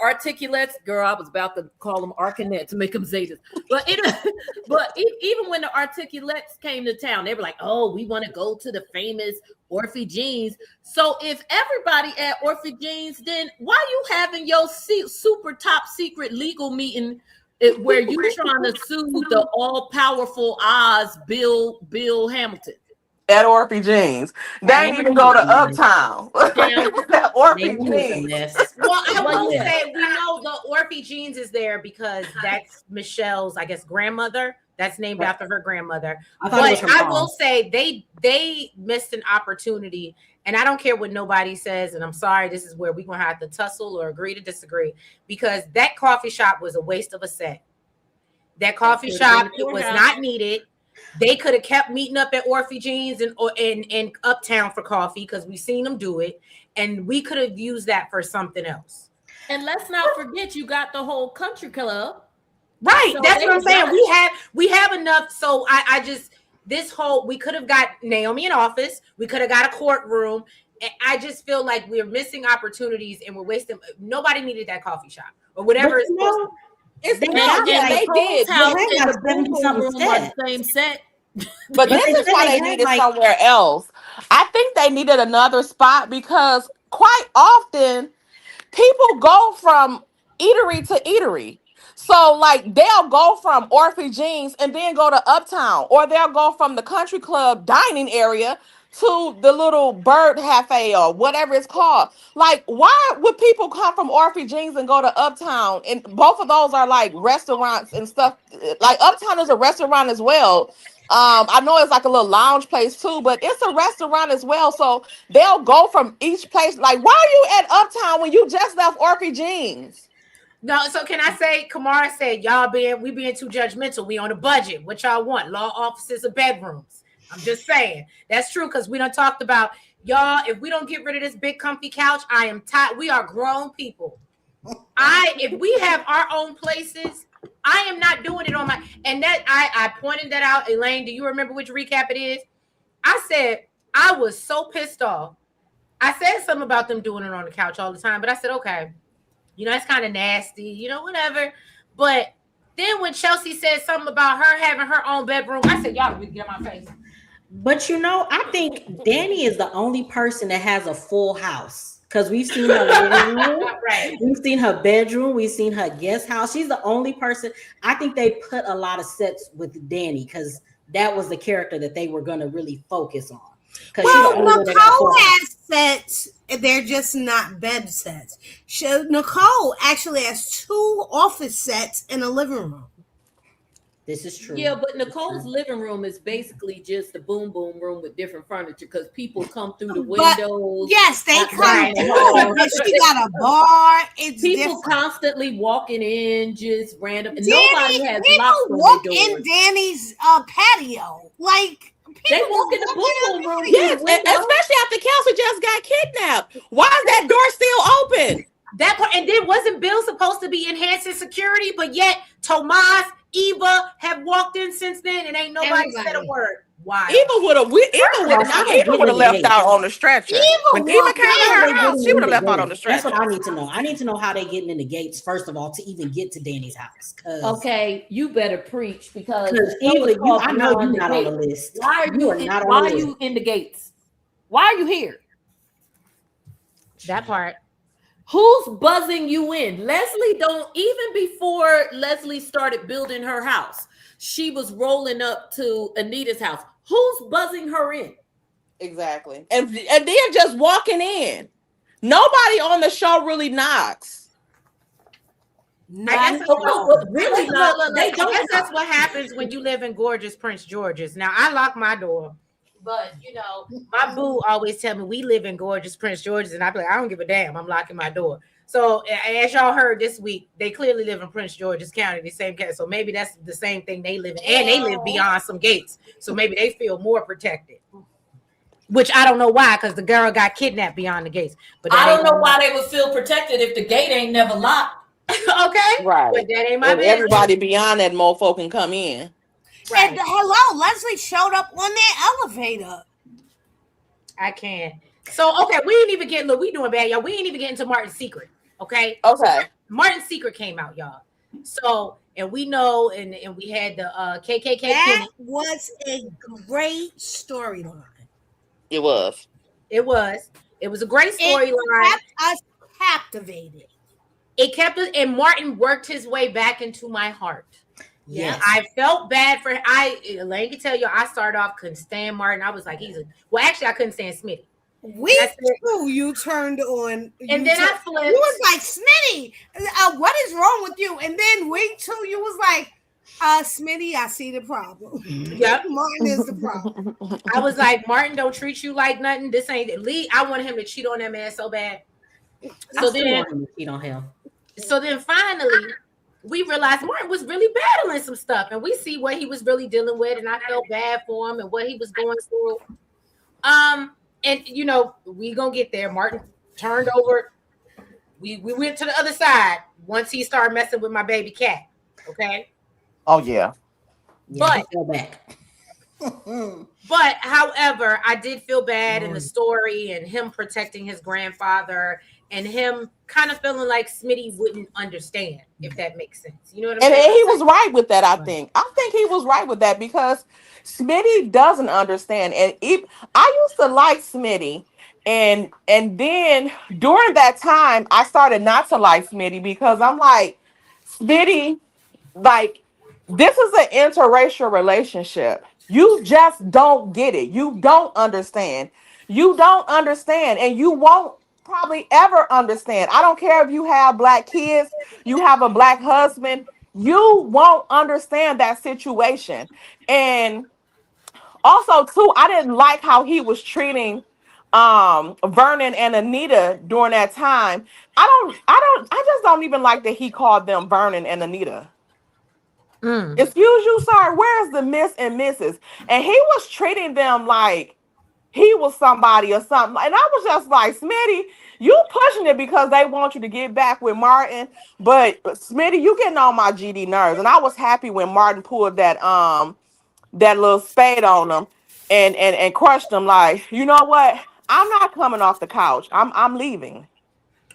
[SPEAKER 5] articulates, girl, I was about to call them Arcanet to make them Zetas. But even when the articulates came to town, they were like, oh, we want to go to the famous Orphe Jeans. So if everybody at Orphe Jeans, then why you having your super top secret legal meeting where you trying to sue the all-powerful Oz Bill Hamilton?
[SPEAKER 6] At Orphe Jeans. They ain't even go to Uptown.
[SPEAKER 2] They
[SPEAKER 6] Orphy
[SPEAKER 2] knew it was a
[SPEAKER 6] jeans.
[SPEAKER 2] mess.
[SPEAKER 1] Well, I
[SPEAKER 5] Well,
[SPEAKER 1] will
[SPEAKER 5] yeah.
[SPEAKER 1] say we know the Orphy Jeans is there because that's Michelle's, I guess, grandmother. That's named
[SPEAKER 2] Right.
[SPEAKER 1] after her grandmother.
[SPEAKER 2] I thought it was
[SPEAKER 1] But
[SPEAKER 2] her
[SPEAKER 1] I
[SPEAKER 2] mom.
[SPEAKER 1] will say they missed an opportunity, and I don't care what nobody says. And I'm sorry, this is where we're gonna have to tussle or agree to disagree because that coffee shop was a waste of a set. That coffee
[SPEAKER 5] That could've been
[SPEAKER 1] shop,
[SPEAKER 5] the
[SPEAKER 1] it was
[SPEAKER 5] courthouse.
[SPEAKER 1] not needed. They could have kept meeting up at Orphy Jeans and in Uptown for coffee because we've seen them do it, and we could have used that for something else.
[SPEAKER 5] And let's not forget, you got the whole country club.
[SPEAKER 1] Right.
[SPEAKER 5] So
[SPEAKER 1] That's
[SPEAKER 5] they
[SPEAKER 1] what I'm saying.
[SPEAKER 5] got-
[SPEAKER 1] We have enough. So I just this whole we could have got Naomi in office. We could have got a courtroom. And I just feel like we're missing opportunities and we're wasting. Nobody needed that coffee shop or whatever
[SPEAKER 2] But
[SPEAKER 1] it's
[SPEAKER 2] you
[SPEAKER 1] supposed
[SPEAKER 2] know,
[SPEAKER 6] It's
[SPEAKER 2] They
[SPEAKER 6] no,
[SPEAKER 2] got
[SPEAKER 6] yeah,
[SPEAKER 2] like
[SPEAKER 6] they
[SPEAKER 5] Nicole's
[SPEAKER 6] did.
[SPEAKER 5] house
[SPEAKER 2] They
[SPEAKER 5] and
[SPEAKER 2] got
[SPEAKER 5] the boom boom
[SPEAKER 2] 70-something
[SPEAKER 5] room are the
[SPEAKER 2] sets.
[SPEAKER 5] same set.
[SPEAKER 6] But
[SPEAKER 2] But
[SPEAKER 6] this
[SPEAKER 2] they
[SPEAKER 6] is why
[SPEAKER 2] said
[SPEAKER 6] they
[SPEAKER 2] they had,
[SPEAKER 6] needed
[SPEAKER 2] like-
[SPEAKER 6] somewhere else. I think they needed another spot because quite often people go from eatery to eatery. So like they'll go from Orphy Jeans and then go to Uptown, or they'll go from the country club dining area to the little bird cafe or whatever it's called. Like, why would people come from Orphy Jeans and go to Uptown? And both of those are like restaurants and stuff. Like Uptown is a restaurant as well. I know it's like a little lounge place too, but it's a restaurant as well. So they'll go from each place. Like, why are you at Uptown when you just left Orphy Jeans?
[SPEAKER 1] No, so can I say, Kamara said, we being too judgmental. We on a budget. What y'all want? Law offices or bedrooms? I'm just saying. That's true because we done talked about, y'all, if we don't get rid of this big comfy couch, I am tired. We are grown people. If we have our own places, I am not doing it on my, and that I pointed that out. Elaine, do you remember which recap it is? I said, I was so pissed off. I said something about them doing it on the couch all the time, but I said, okay. That's kind of nasty, whatever. But then when Chelsea said something about her having her own bedroom, I said, y'all really get on my face.
[SPEAKER 2] But I think Danny is the only person that has a full house because we've seen her living room,
[SPEAKER 1] Right.
[SPEAKER 2] we've seen her bedroom, we've seen her guest house. She's the only person. I think they put a lot of sets with Danny because that was the character that they were going to really focus on.
[SPEAKER 3] Well, Nicole has sets. They're just not bed sets. Nicole actually has 2 office sets in a living room.
[SPEAKER 2] This is true.
[SPEAKER 5] Yeah, but Nicole's living room is basically just a boom boom room with different furniture because people come through the windows.
[SPEAKER 3] Yes, they
[SPEAKER 5] Not
[SPEAKER 3] come
[SPEAKER 5] right.
[SPEAKER 3] through, but she got a bar. It's
[SPEAKER 5] people
[SPEAKER 3] different.
[SPEAKER 5] constantly walking in, just random.
[SPEAKER 3] Danny,
[SPEAKER 5] Nobody has
[SPEAKER 3] people
[SPEAKER 5] locks on
[SPEAKER 3] walk
[SPEAKER 5] their
[SPEAKER 3] in
[SPEAKER 5] doors.
[SPEAKER 3] Danny's patio. Like
[SPEAKER 5] They walk in the boom boom room.
[SPEAKER 6] Yes,
[SPEAKER 5] through the window.
[SPEAKER 6] especially after Kelsey just got kidnapped. Why is that door still open?
[SPEAKER 1] That part, and then wasn't Bill supposed to be enhancing security, but yet Tomas, Eva have walked in since then, and ain't nobody said a word. Why?
[SPEAKER 6] Eva would have left out on the stretcher. When Eva came to her house, she would have left out on the stretcher.
[SPEAKER 2] That's what I need to know. I need to know how they getting in the gates first of all to even get to Danny's house.
[SPEAKER 5] Okay, you better preach because
[SPEAKER 2] Eva, I know you're not on the list.
[SPEAKER 5] Why are you? Why are you in the gates? Why are you here?
[SPEAKER 1] That part.
[SPEAKER 5] Who's buzzing you in? Leslie don't even before Leslie started building her house, she was rolling up to Anita's house. Who's buzzing her in?
[SPEAKER 6] Exactly. And they're just walking in. Nobody on the show really knocks.
[SPEAKER 1] I guess that's what happens when you live in gorgeous Prince George's. Now I lock my door. But my boo always tell me we live in gorgeous Prince George's, and I be like, I don't give a damn. I'm locking my door. So as y'all heard this week, they clearly live in Prince George's County, the same county. So maybe that's the same thing they live in, and they live beyond some gates. So maybe they feel more protected. Which I don't know why, because the girl got kidnapped beyond the gates. But
[SPEAKER 5] I don't know why they would feel protected if the gate ain't never locked.
[SPEAKER 1] Okay,
[SPEAKER 6] right.
[SPEAKER 1] But that ain't my
[SPEAKER 6] business. Everybody beyond that mofo can come in.
[SPEAKER 3] Right. And hello, Leslie showed up on that elevator.
[SPEAKER 1] I can't. So okay, we ain't even getting. Look, we doing bad, y'all. We ain't even getting to Martin's secret. Okay.
[SPEAKER 6] Okay.
[SPEAKER 1] So Martin's secret came out, y'all. So and we know, and we had the KKK.
[SPEAKER 3] That was a great storyline.
[SPEAKER 6] It was.
[SPEAKER 1] It was a great storyline.
[SPEAKER 3] It kept us captivated.
[SPEAKER 1] It kept us, and Martin worked his way back into my heart.
[SPEAKER 2] Yes.
[SPEAKER 1] I felt bad for Elaine can tell you I started off couldn't stand Martin. I was like, actually I couldn't stand Smitty. And I
[SPEAKER 3] Week
[SPEAKER 1] said,
[SPEAKER 3] 2, you turned on.
[SPEAKER 1] and then I
[SPEAKER 3] You
[SPEAKER 1] flipped.
[SPEAKER 3] was like, Smitty, what is wrong with you? And then week 2, you was like, Smitty, I see the problem.
[SPEAKER 1] Yep.
[SPEAKER 3] Martin is the problem.
[SPEAKER 1] I was like, Martin don't treat you like nothing. This ain't Lee. I wanted him to cheat on that man so bad.
[SPEAKER 2] I
[SPEAKER 1] So
[SPEAKER 2] still
[SPEAKER 1] then,
[SPEAKER 2] want him to cheat on him.
[SPEAKER 1] so then finally, we realized Martin was really battling some stuff, and we see what he was really dealing with, and I felt bad for him and what he was going through. And you know, we gonna get there. Martin turned over. We went to the other side once he started messing with my baby cat. Okay.
[SPEAKER 6] Oh yeah.
[SPEAKER 2] Yeah,
[SPEAKER 1] But
[SPEAKER 2] go back.
[SPEAKER 1] But however, I did feel bad in the story and him protecting his grandfather and him kind of feeling like Smitty wouldn't understand, if that makes sense. You know what I'm
[SPEAKER 6] And
[SPEAKER 1] saying?
[SPEAKER 6] he was right with that, I think. I think he was right with that because Smitty doesn't understand. And I used to like Smitty. And then during that time, I started not to like Smitty because I'm like, Smitty, like, this is an interracial relationship. You just don't get it. You don't understand. You don't understand. And you won't probably ever understand. I don't care if you have black kids, you have a black husband, you won't understand that situation. And also, too, I didn't like how he was treating Vernon and Anita during that time. I just don't even like that he called them Vernon and Anita.
[SPEAKER 1] Mm.
[SPEAKER 6] Excuse you, sir. Where's the Miss and Mrs.? And he was treating them like he was somebody or something. And I was just like, Smitty, you pushing it because they want you to get back with Martin. But Smitty, you getting on my GD nerves. And I was happy when Martin pulled that little spade on him and crushed him like, you know what? I'm not coming off the couch. I'm leaving.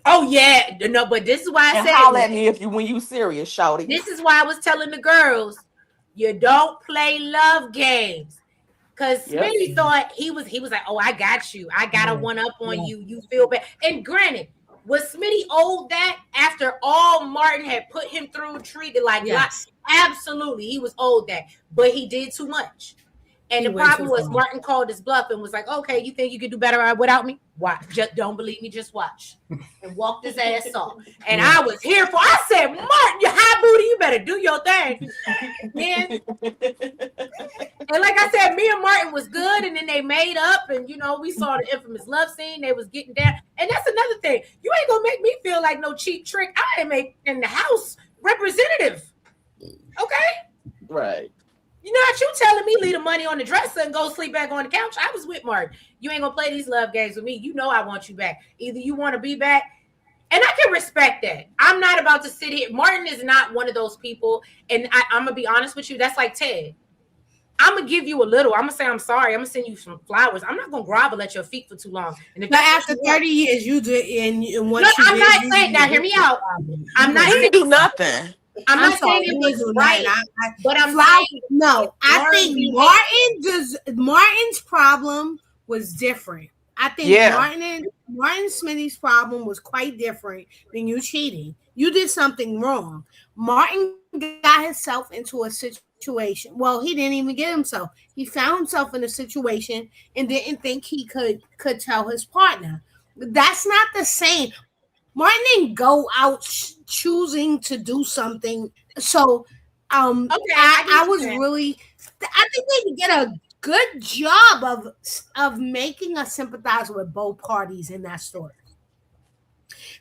[SPEAKER 1] Oh yeah, no, but this is why I
[SPEAKER 6] And
[SPEAKER 1] said
[SPEAKER 6] holler at me if you when you serious, shouty.
[SPEAKER 1] this is why I was telling the girls, you don't play love games. Cause
[SPEAKER 6] Yep.
[SPEAKER 1] Smitty thought he was like, oh, I got you. I got a one up on you. You feel bad. And granted, was Smitty owed that after all Martin had put him through, treated like
[SPEAKER 3] Yes.
[SPEAKER 1] absolutely, he was owed that. But he did too much. And
[SPEAKER 3] He
[SPEAKER 1] the
[SPEAKER 3] went
[SPEAKER 1] problem
[SPEAKER 3] too
[SPEAKER 1] was
[SPEAKER 3] far.
[SPEAKER 1] Martin called his bluff and was like, okay, you think you could do better without me? Watch. Just don't believe me, just watch. And walked his ass off. And I was here for I said, Martin, you high booty, you better do your thing. Man. And like I said, me and Martin was good, and then they made up, and you know, we saw the infamous love scene. They was getting down. And that's another thing. You ain't gonna make me feel like no cheap trick. I am in the house representative. Okay?
[SPEAKER 6] Right.
[SPEAKER 1] You not you telling me leave the money on the dresser and go sleep back on the couch. I was with Martin. You ain't gonna play these love games with me. You know I want you back. Either you want to be back, and I can respect that. I'm not about to sit here. Martin is not one of those people, and I'm gonna be honest with you. That's like Ted. I'm gonna give you a little. I'm gonna say I'm sorry. I'm gonna send you some flowers. I'm not gonna grovel at your feet for too long. And if
[SPEAKER 3] But
[SPEAKER 1] that's
[SPEAKER 3] after 30 years, you do, and what
[SPEAKER 1] no,
[SPEAKER 3] you
[SPEAKER 1] I'm
[SPEAKER 3] did,
[SPEAKER 1] not
[SPEAKER 3] you
[SPEAKER 1] saying. Now, hear me out. I'm
[SPEAKER 6] He
[SPEAKER 1] not saying.
[SPEAKER 6] didn't do nothing.
[SPEAKER 1] I'm not
[SPEAKER 3] sorry,
[SPEAKER 1] saying
[SPEAKER 3] you
[SPEAKER 1] it
[SPEAKER 3] was
[SPEAKER 1] was
[SPEAKER 3] right.
[SPEAKER 1] right, but I'm
[SPEAKER 3] Flower,
[SPEAKER 1] saying
[SPEAKER 3] no. I
[SPEAKER 1] Lauren
[SPEAKER 3] think
[SPEAKER 1] behaved.
[SPEAKER 3] Martin's problem was different. I think
[SPEAKER 6] Yeah.
[SPEAKER 3] Martin Smitty's problem was quite different than you cheating. You did something wrong. Martin got himself into a situation. Well, he didn't even get himself. He found himself in a situation and didn't think he could tell his partner. That's not the same. Martin didn't go out choosing to do something. So
[SPEAKER 1] Okay, I
[SPEAKER 3] I
[SPEAKER 1] get what
[SPEAKER 3] was
[SPEAKER 1] you're saying.
[SPEAKER 3] really, I think they did a good job of making us sympathize with both parties in that story,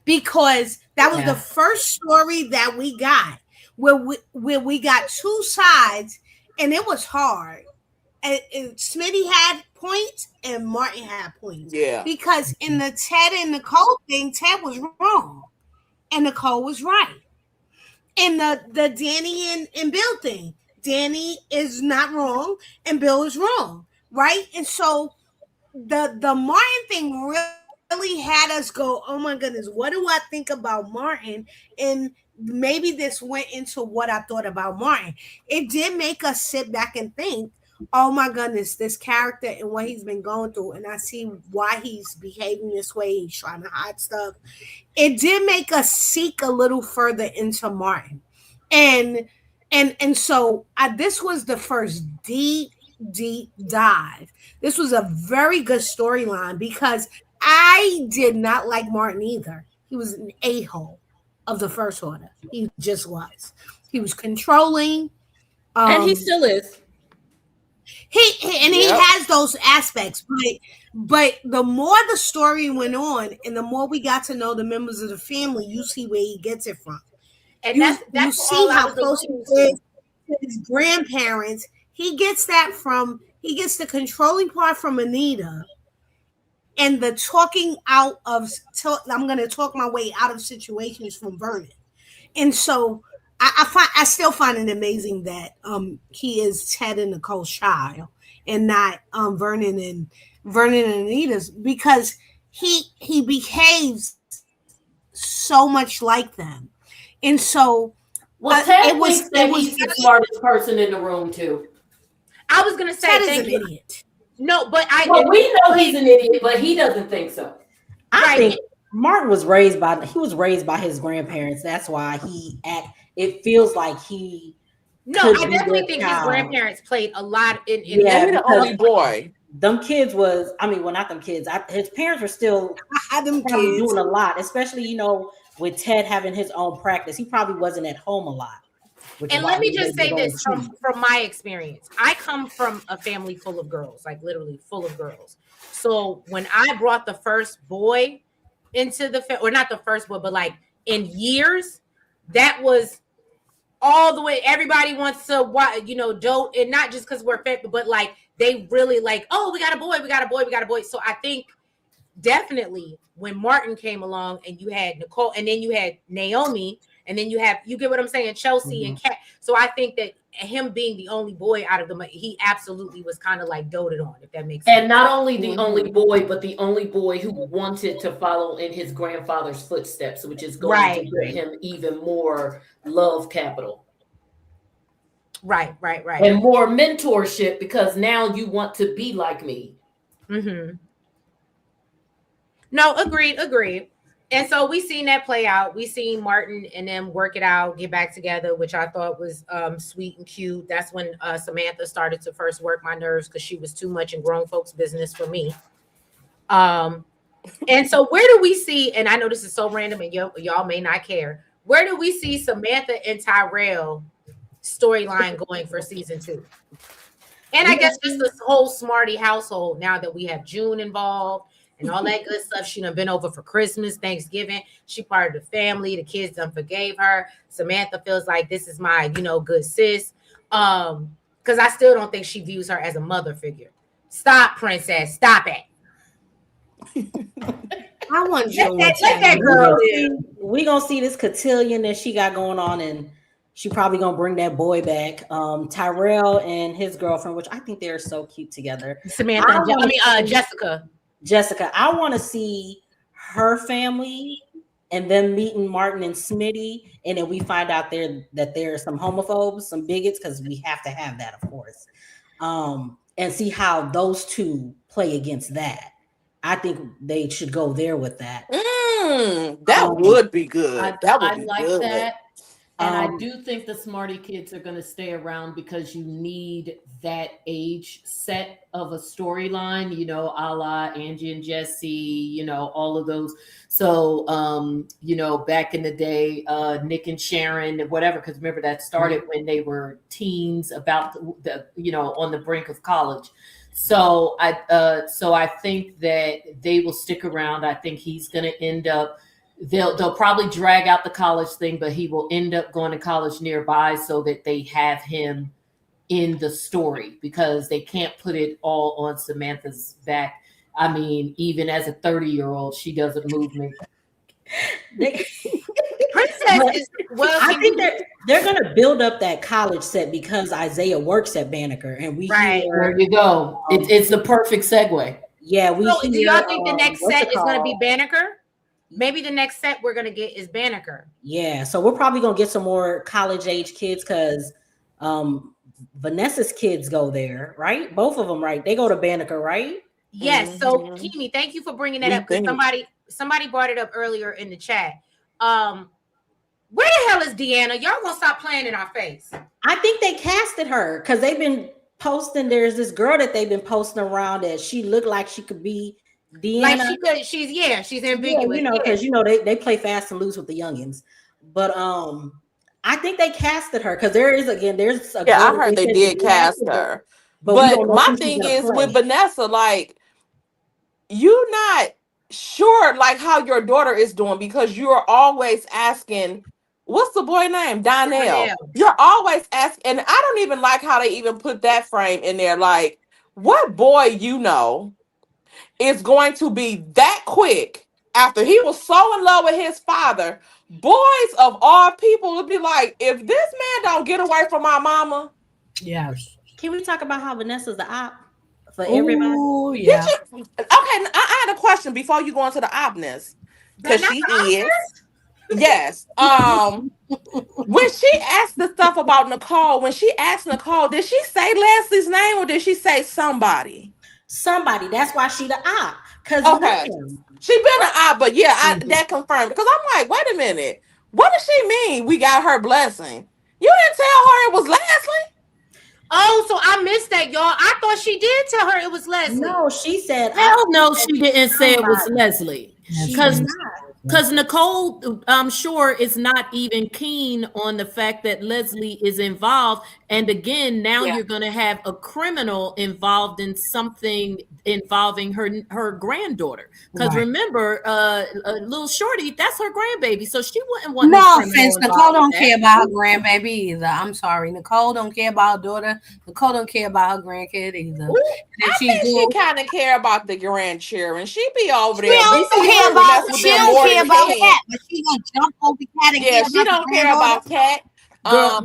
[SPEAKER 3] because that was the
[SPEAKER 2] Yeah.
[SPEAKER 3] first story that we got where we got two sides, and it was hard. And Smitty had points and Martin had points,
[SPEAKER 6] Yeah.
[SPEAKER 3] because in the Ted and Nicole thing, Ted was wrong and Nicole was right. In the Danny and Bill thing, Danny is not wrong and Bill is wrong, right? And so the Martin thing really had us go, oh my goodness, what do I think about Martin? And maybe this went into what I thought about Martin. It did make us sit back and think, oh my goodness, this character and what he's been going through, and I see why he's behaving this way. He's trying to hide stuff. It did make us seek a little further into Martin. And so this was the first deep deep dive. This was a very good storyline because I did not like Martin either. He was an a-hole of the first order. He just was. He was controlling.
[SPEAKER 5] And he
[SPEAKER 3] Um,
[SPEAKER 5] still is.
[SPEAKER 3] he
[SPEAKER 6] Yep.
[SPEAKER 3] has those aspects, but the more the story went on, and the more we got to know the members of the family, you see where he gets it from.
[SPEAKER 1] And
[SPEAKER 3] You
[SPEAKER 1] that's
[SPEAKER 3] see
[SPEAKER 1] all I
[SPEAKER 3] how
[SPEAKER 1] was
[SPEAKER 3] close he
[SPEAKER 1] alluding
[SPEAKER 3] is
[SPEAKER 1] to.
[SPEAKER 3] to his grandparents. He gets that from he gets the controlling part from Anita, and the talking out of I'm going to talk my way out of situations from Vernon. And so I still find it amazing that he is Ted and Nicole's child and not Vernon and Anita's, because he behaves so much like them. And so
[SPEAKER 5] Well, Ted
[SPEAKER 3] it
[SPEAKER 5] thinks
[SPEAKER 3] it
[SPEAKER 5] that
[SPEAKER 3] was
[SPEAKER 5] he's the smartest person in the room too.
[SPEAKER 1] I was gonna say
[SPEAKER 3] Ted is
[SPEAKER 1] thank
[SPEAKER 3] an
[SPEAKER 1] you.
[SPEAKER 3] idiot.
[SPEAKER 1] No, but
[SPEAKER 5] Well, we know he's an idiot, but he doesn't think so.
[SPEAKER 2] I
[SPEAKER 1] Right.
[SPEAKER 2] think Martin was raised by his grandparents. That's why it feels like he
[SPEAKER 1] no,
[SPEAKER 2] could
[SPEAKER 1] I
[SPEAKER 2] be
[SPEAKER 1] definitely
[SPEAKER 2] their
[SPEAKER 1] think his
[SPEAKER 2] child.
[SPEAKER 1] grandparents played a lot in
[SPEAKER 2] Yeah,
[SPEAKER 6] And he the only boy.
[SPEAKER 2] them kids was, I mean, well, not them kids. His parents were still
[SPEAKER 3] I had them
[SPEAKER 2] probably
[SPEAKER 3] kids.
[SPEAKER 2] doing a lot, especially, with Ted having his own practice. He probably wasn't at home a lot, which is
[SPEAKER 1] And
[SPEAKER 2] why
[SPEAKER 1] let me
[SPEAKER 2] he was
[SPEAKER 1] just
[SPEAKER 2] able to
[SPEAKER 1] say
[SPEAKER 2] go and
[SPEAKER 1] this
[SPEAKER 2] cheat.
[SPEAKER 1] from my experience. I come from a family full of girls, like literally full of girls. So when I brought the first boy into or not the first boy, but like in years, that was all the way. Everybody wants to dote, and not just because we're family, but like they really like, oh, we got a boy, we got a boy, we got a boy. So I think definitely when Martin came along and you had Nicole and then you had Naomi and then you get what I'm saying, Chelsea and Kat. So I think that him being the only boy out of them, he absolutely was kind of like doted on, if that makes sense.
[SPEAKER 5] And not only the only boy, but the only boy who wanted to follow in his grandfather's footsteps, which is going to get him even more love capital.
[SPEAKER 1] Right.
[SPEAKER 5] And more mentorship, because now you want to be like me.
[SPEAKER 1] Mm-hmm. No, agreed. And so we seen that play out. We seen Martin and them work it out, get back together, which I thought was sweet and cute. That's when Samantha started to first work my nerves because she was too much in grown folks' business for me. And so where do we see, and I know this is so random and y'all may not care, where do we see Samantha and Tyrell storyline going for season 2? And I guess just this whole Smarty household, now that we have June involved and all that good stuff. She done been over for Christmas, Thanksgiving. She part of the family. The kids done forgave her. Samantha feels like this is my, good sis. Because I still don't think she views her as a mother figure. Stop, princess. Stop it.
[SPEAKER 3] I want June.
[SPEAKER 1] Let that girl in.
[SPEAKER 2] We gonna see this cotillion that she got going on, and she probably gonna bring that boy back. Tyrell and his girlfriend, which I think they're so cute together.
[SPEAKER 1] Samantha, Jessica.
[SPEAKER 2] Jessica, I want to see her family and them meeting Martin and Smitty, and then we find out that there are some homophobes, some bigots, because we have to have that, of course. And see how those two play against that. I think they should go there with that.
[SPEAKER 6] That would be good.
[SPEAKER 5] I like that. And I do think the Smarty kids are going to stay around because you need that age set of a storyline, a la Angie and Jesse, all of those. So, back in the day, Nick and Sharon, whatever, because remember that started when they were teens, about the on the brink of college. So I think that they will stick around. I think he's going to end up. They'll probably drag out the college thing, but he will end up going to college nearby so that they have him in the story, because they can't put it all on Samantha's back. I mean, even as a 30-year-old, she doesn't move me.
[SPEAKER 1] Princess is
[SPEAKER 2] I think they're going to build up that college set because Isaiah works at Banneker, and we hear,
[SPEAKER 5] there you go. It's the perfect segue.
[SPEAKER 2] Yeah,
[SPEAKER 1] do y'all think the next set is going to be Banneker? Maybe the next set we're going to get is Banneker.
[SPEAKER 2] Yeah, so we're probably going to get some more college age kids because Vanessa's kids go there, right? Both of them, right? They go to Banneker, right?
[SPEAKER 1] Yes. So, Kimi, thank you for bringing that up, because somebody brought it up earlier in the chat. Where the hell is Deanna? Y'all gonna stop playing in our face?
[SPEAKER 2] I think they casted her because they've been posting. There's this girl that they've been posting around that she looked like she could be Deanna.
[SPEAKER 1] Like she's ambiguous.
[SPEAKER 2] Yeah, because they play fast and loose with the youngins. But I think they casted her because there's a
[SPEAKER 6] Yeah,
[SPEAKER 2] girl
[SPEAKER 6] I heard they
[SPEAKER 2] said
[SPEAKER 6] did
[SPEAKER 2] she's an
[SPEAKER 6] cast
[SPEAKER 2] actor,
[SPEAKER 6] her.
[SPEAKER 2] but we
[SPEAKER 6] But
[SPEAKER 2] don't know
[SPEAKER 6] my
[SPEAKER 2] who she's
[SPEAKER 6] thing
[SPEAKER 2] gonna
[SPEAKER 6] is with
[SPEAKER 2] play.
[SPEAKER 6] Vanessa, like, you not sure like how your daughter is doing because you're always asking, what's the boy name? Donnell. You're always asking, and I don't even like how they even put that frame in there. Like, what boy is going to be that quick after he was so in love with his father? Boys of all people would be like, if this man don't get away from my mama.
[SPEAKER 3] Yes.
[SPEAKER 2] Can we talk about how Vanessa's the op for everybody?
[SPEAKER 3] Oh, yeah.
[SPEAKER 6] Okay, I had a question before you go into the obness. Because she is. Yes. When she asked the stuff about Nicole, when she asked Nicole, did she say Leslie's name or did she say somebody?
[SPEAKER 2] Somebody. That's why she the op. Because
[SPEAKER 6] she been an op, but yeah, that confirmed. Because I'm like, wait a minute. What does she mean? We got her blessing. You didn't tell her it was Leslie?
[SPEAKER 1] Oh, so I missed that, y'all. I thought she did tell her it was Leslie.
[SPEAKER 2] No, she said.
[SPEAKER 5] Hell no, she didn't say it was Leslie. Because Nicole, I'm sure, is not even keen on the fact that Leslie is involved. And again, now you're going to have a criminal involved in something involving her granddaughter. Because remember, little Shorty, that's her grandbaby. So she wouldn't want
[SPEAKER 3] no offense. Nicole don't care about her grandbaby either. I'm sorry. Nicole don't care about her daughter. Nicole don't care about her grandkid either.
[SPEAKER 6] I think she kind of care about the grandchildren. She be over there.
[SPEAKER 3] She don't care about Cat, but she gonna jump over Cat and
[SPEAKER 6] yeah, she don't care about Cat.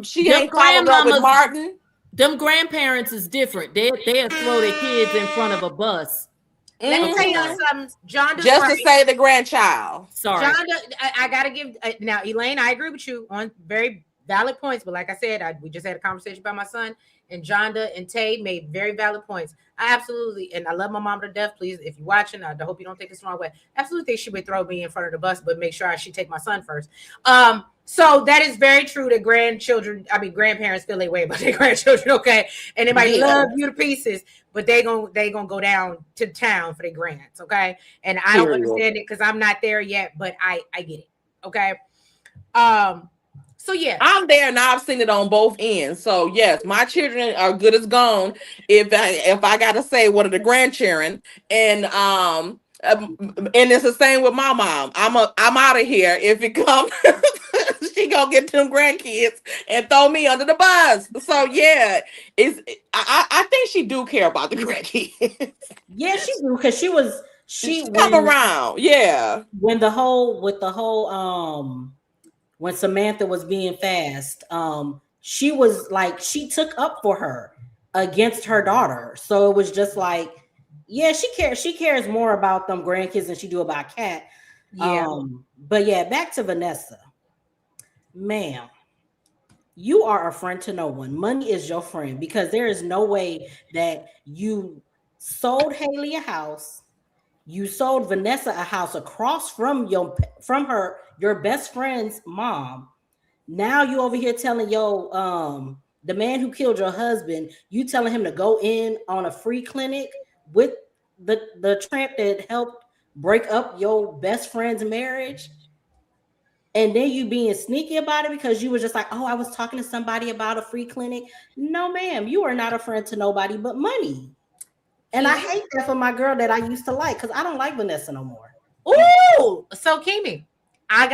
[SPEAKER 6] She ain't followed up with Martin.
[SPEAKER 5] Them grandparents is different. They'll throw their kids in front of a bus.
[SPEAKER 1] Let me tell you something. John
[SPEAKER 6] just to say the grandchild.
[SPEAKER 5] Sorry.
[SPEAKER 1] John, I gotta give now, Elaine, I agree with you on very valid points, but like I said, we just had a conversation about my son, and Jonda and Tay made very valid points. I absolutely, and I love my mom to death. Please, if you're watching, I hope you don't take this the wrong way. Absolutely think she would throw me in front of the bus, but make sure I should take my son first. So that is very true that grandparents feel their way about their grandchildren, okay? And they might love you to pieces, but they gonna go down to town for their grands, okay? And I don't understand it because I'm not there yet, but I get it, okay? So yeah,
[SPEAKER 6] I'm there and I've seen it on both ends. So yes, my children are good as gone. If I gotta say one of the grandchildren, and it's the same with my mom. I'm out of here if it comes. She gonna get them grandkids and throw me under the bus. So yeah, I think she do care about the grandkids.
[SPEAKER 2] Yeah, she do because she
[SPEAKER 6] come around. Yeah,
[SPEAKER 2] when when Samantha was being fast, she was like, she took up for her against her daughter. So it was just like, yeah, she cares more about them grandkids than she do about Kat.
[SPEAKER 1] Yeah.
[SPEAKER 2] But yeah, back to Vanessa. Ma'am, you are a friend to no one. Money is your friend because there is no way that you sold Haley a house. You sold Vanessa a house across from your best friend's mom. Now you over here telling the man who killed your husband, you telling him to go in on a free clinic with the tramp that helped break up your best friend's marriage. And then you being sneaky about it because you were just like, oh, I was talking to somebody about a free clinic. No, ma'am, you are not a friend to nobody but money. And I hate that for my girl that I used to like because I don't like Vanessa no more.
[SPEAKER 1] Ooh, so Kimi, I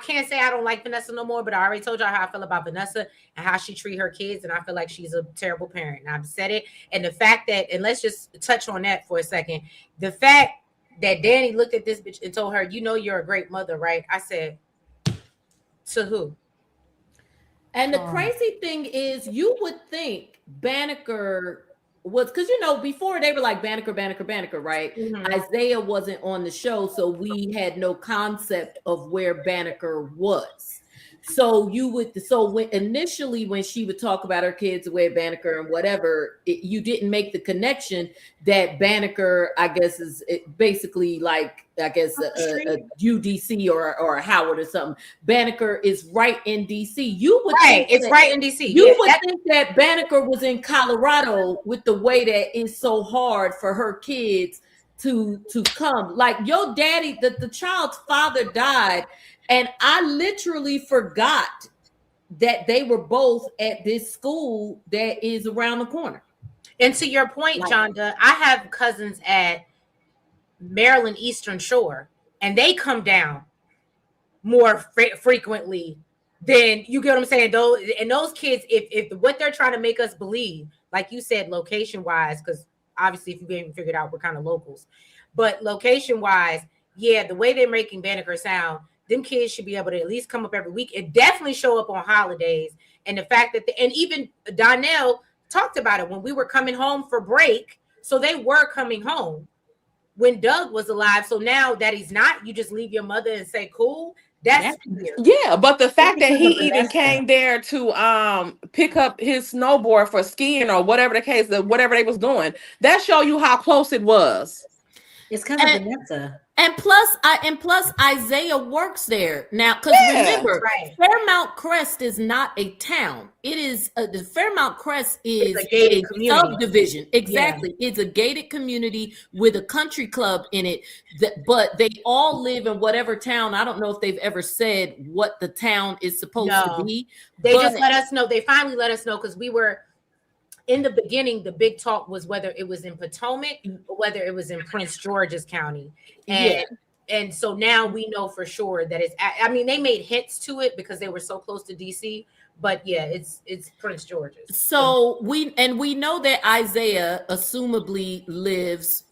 [SPEAKER 1] can't say I don't like Vanessa no more, but I already told y'all how I feel about Vanessa and how she treat her kids, and I feel like she's a terrible parent. And I've said it, and the fact that, and let's just touch on that for a second, the fact that Danny looked at this bitch and told her, "You know, you're a great mother, right?" I said, to who?
[SPEAKER 5] And the crazy thing is, you would think Banneker was, because before they were like Banneker, right? Mm-hmm. Isaiah wasn't on the show, so we had no concept of where Banneker was. So when she would talk about her kids away at Banneker and whatever, you didn't make the connection that Banneker, I guess, is basically like, I guess, a UDC or a Howard or something. Banneker is right in DC. You would
[SPEAKER 1] right, it's right in DC.
[SPEAKER 5] You would think that Banneker was in Colorado with the way that it's so hard for her kids to come. Like your daddy, the child's father died, and I literally forgot that they were both at this school that is around the corner.
[SPEAKER 1] And to your point, Jonda, I have cousins at Maryland Eastern Shore, and they come down more frequently than, you get what I'm saying. Those kids, if what they're trying to make us believe, like you said, location wise, because obviously if you haven't figured out, we're kind of locals, but location wise, yeah, the way they're making Banneker sound, them kids should be able to at least come up every week. It definitely show up on holidays, and the fact that and even Donnell talked about it when we were coming home for break, so they were coming home when Doug was alive. So now that he's not, you just leave your mother and say, cool. That's weird.
[SPEAKER 6] Yeah, but the fact that he even came there to pick up his snowboard for skiing or whatever the case, whatever they was doing, that show you how close it was.
[SPEAKER 2] It's because of Vanessa.
[SPEAKER 5] And plus Isaiah works there now, because remember, Fairmount Crest is not a town. It is the Fairmount Crest is a gated subdivision. Exactly, it's a gated community with a country club in it. But they all live in whatever town. I don't know if they've ever said what the town is supposed to be.
[SPEAKER 1] They just let us know. They finally let us know, because we were. In the beginning, the big talk was whether it was in Potomac or whether it was in Prince George's County. And so now we know for sure that it's, I mean, they made hints to it because they were so close to DC, but yeah, it's Prince George's.
[SPEAKER 5] So we know that Isaiah assumably lives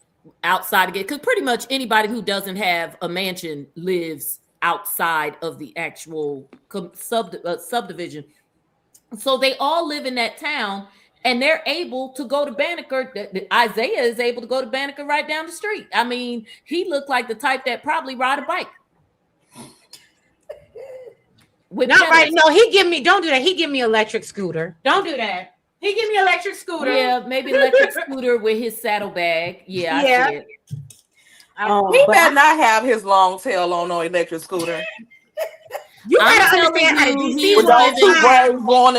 [SPEAKER 5] outside of it, because pretty much anybody who doesn't have a mansion lives outside of the actual subdivision. So they all live in that town. And they're able to go to Banneker. Isaiah is able to go to Banneker right down the street. I mean, he looked like the type that probably ride a bike.
[SPEAKER 1] Not right. No, don't do that. He give me electric scooter. Don't do that. He give me electric scooter.
[SPEAKER 5] Yeah, maybe electric scooter with his saddlebag. Yeah, I see it.
[SPEAKER 6] He better not have his long tail on no electric scooter.
[SPEAKER 1] You gotta understand how the DC ones.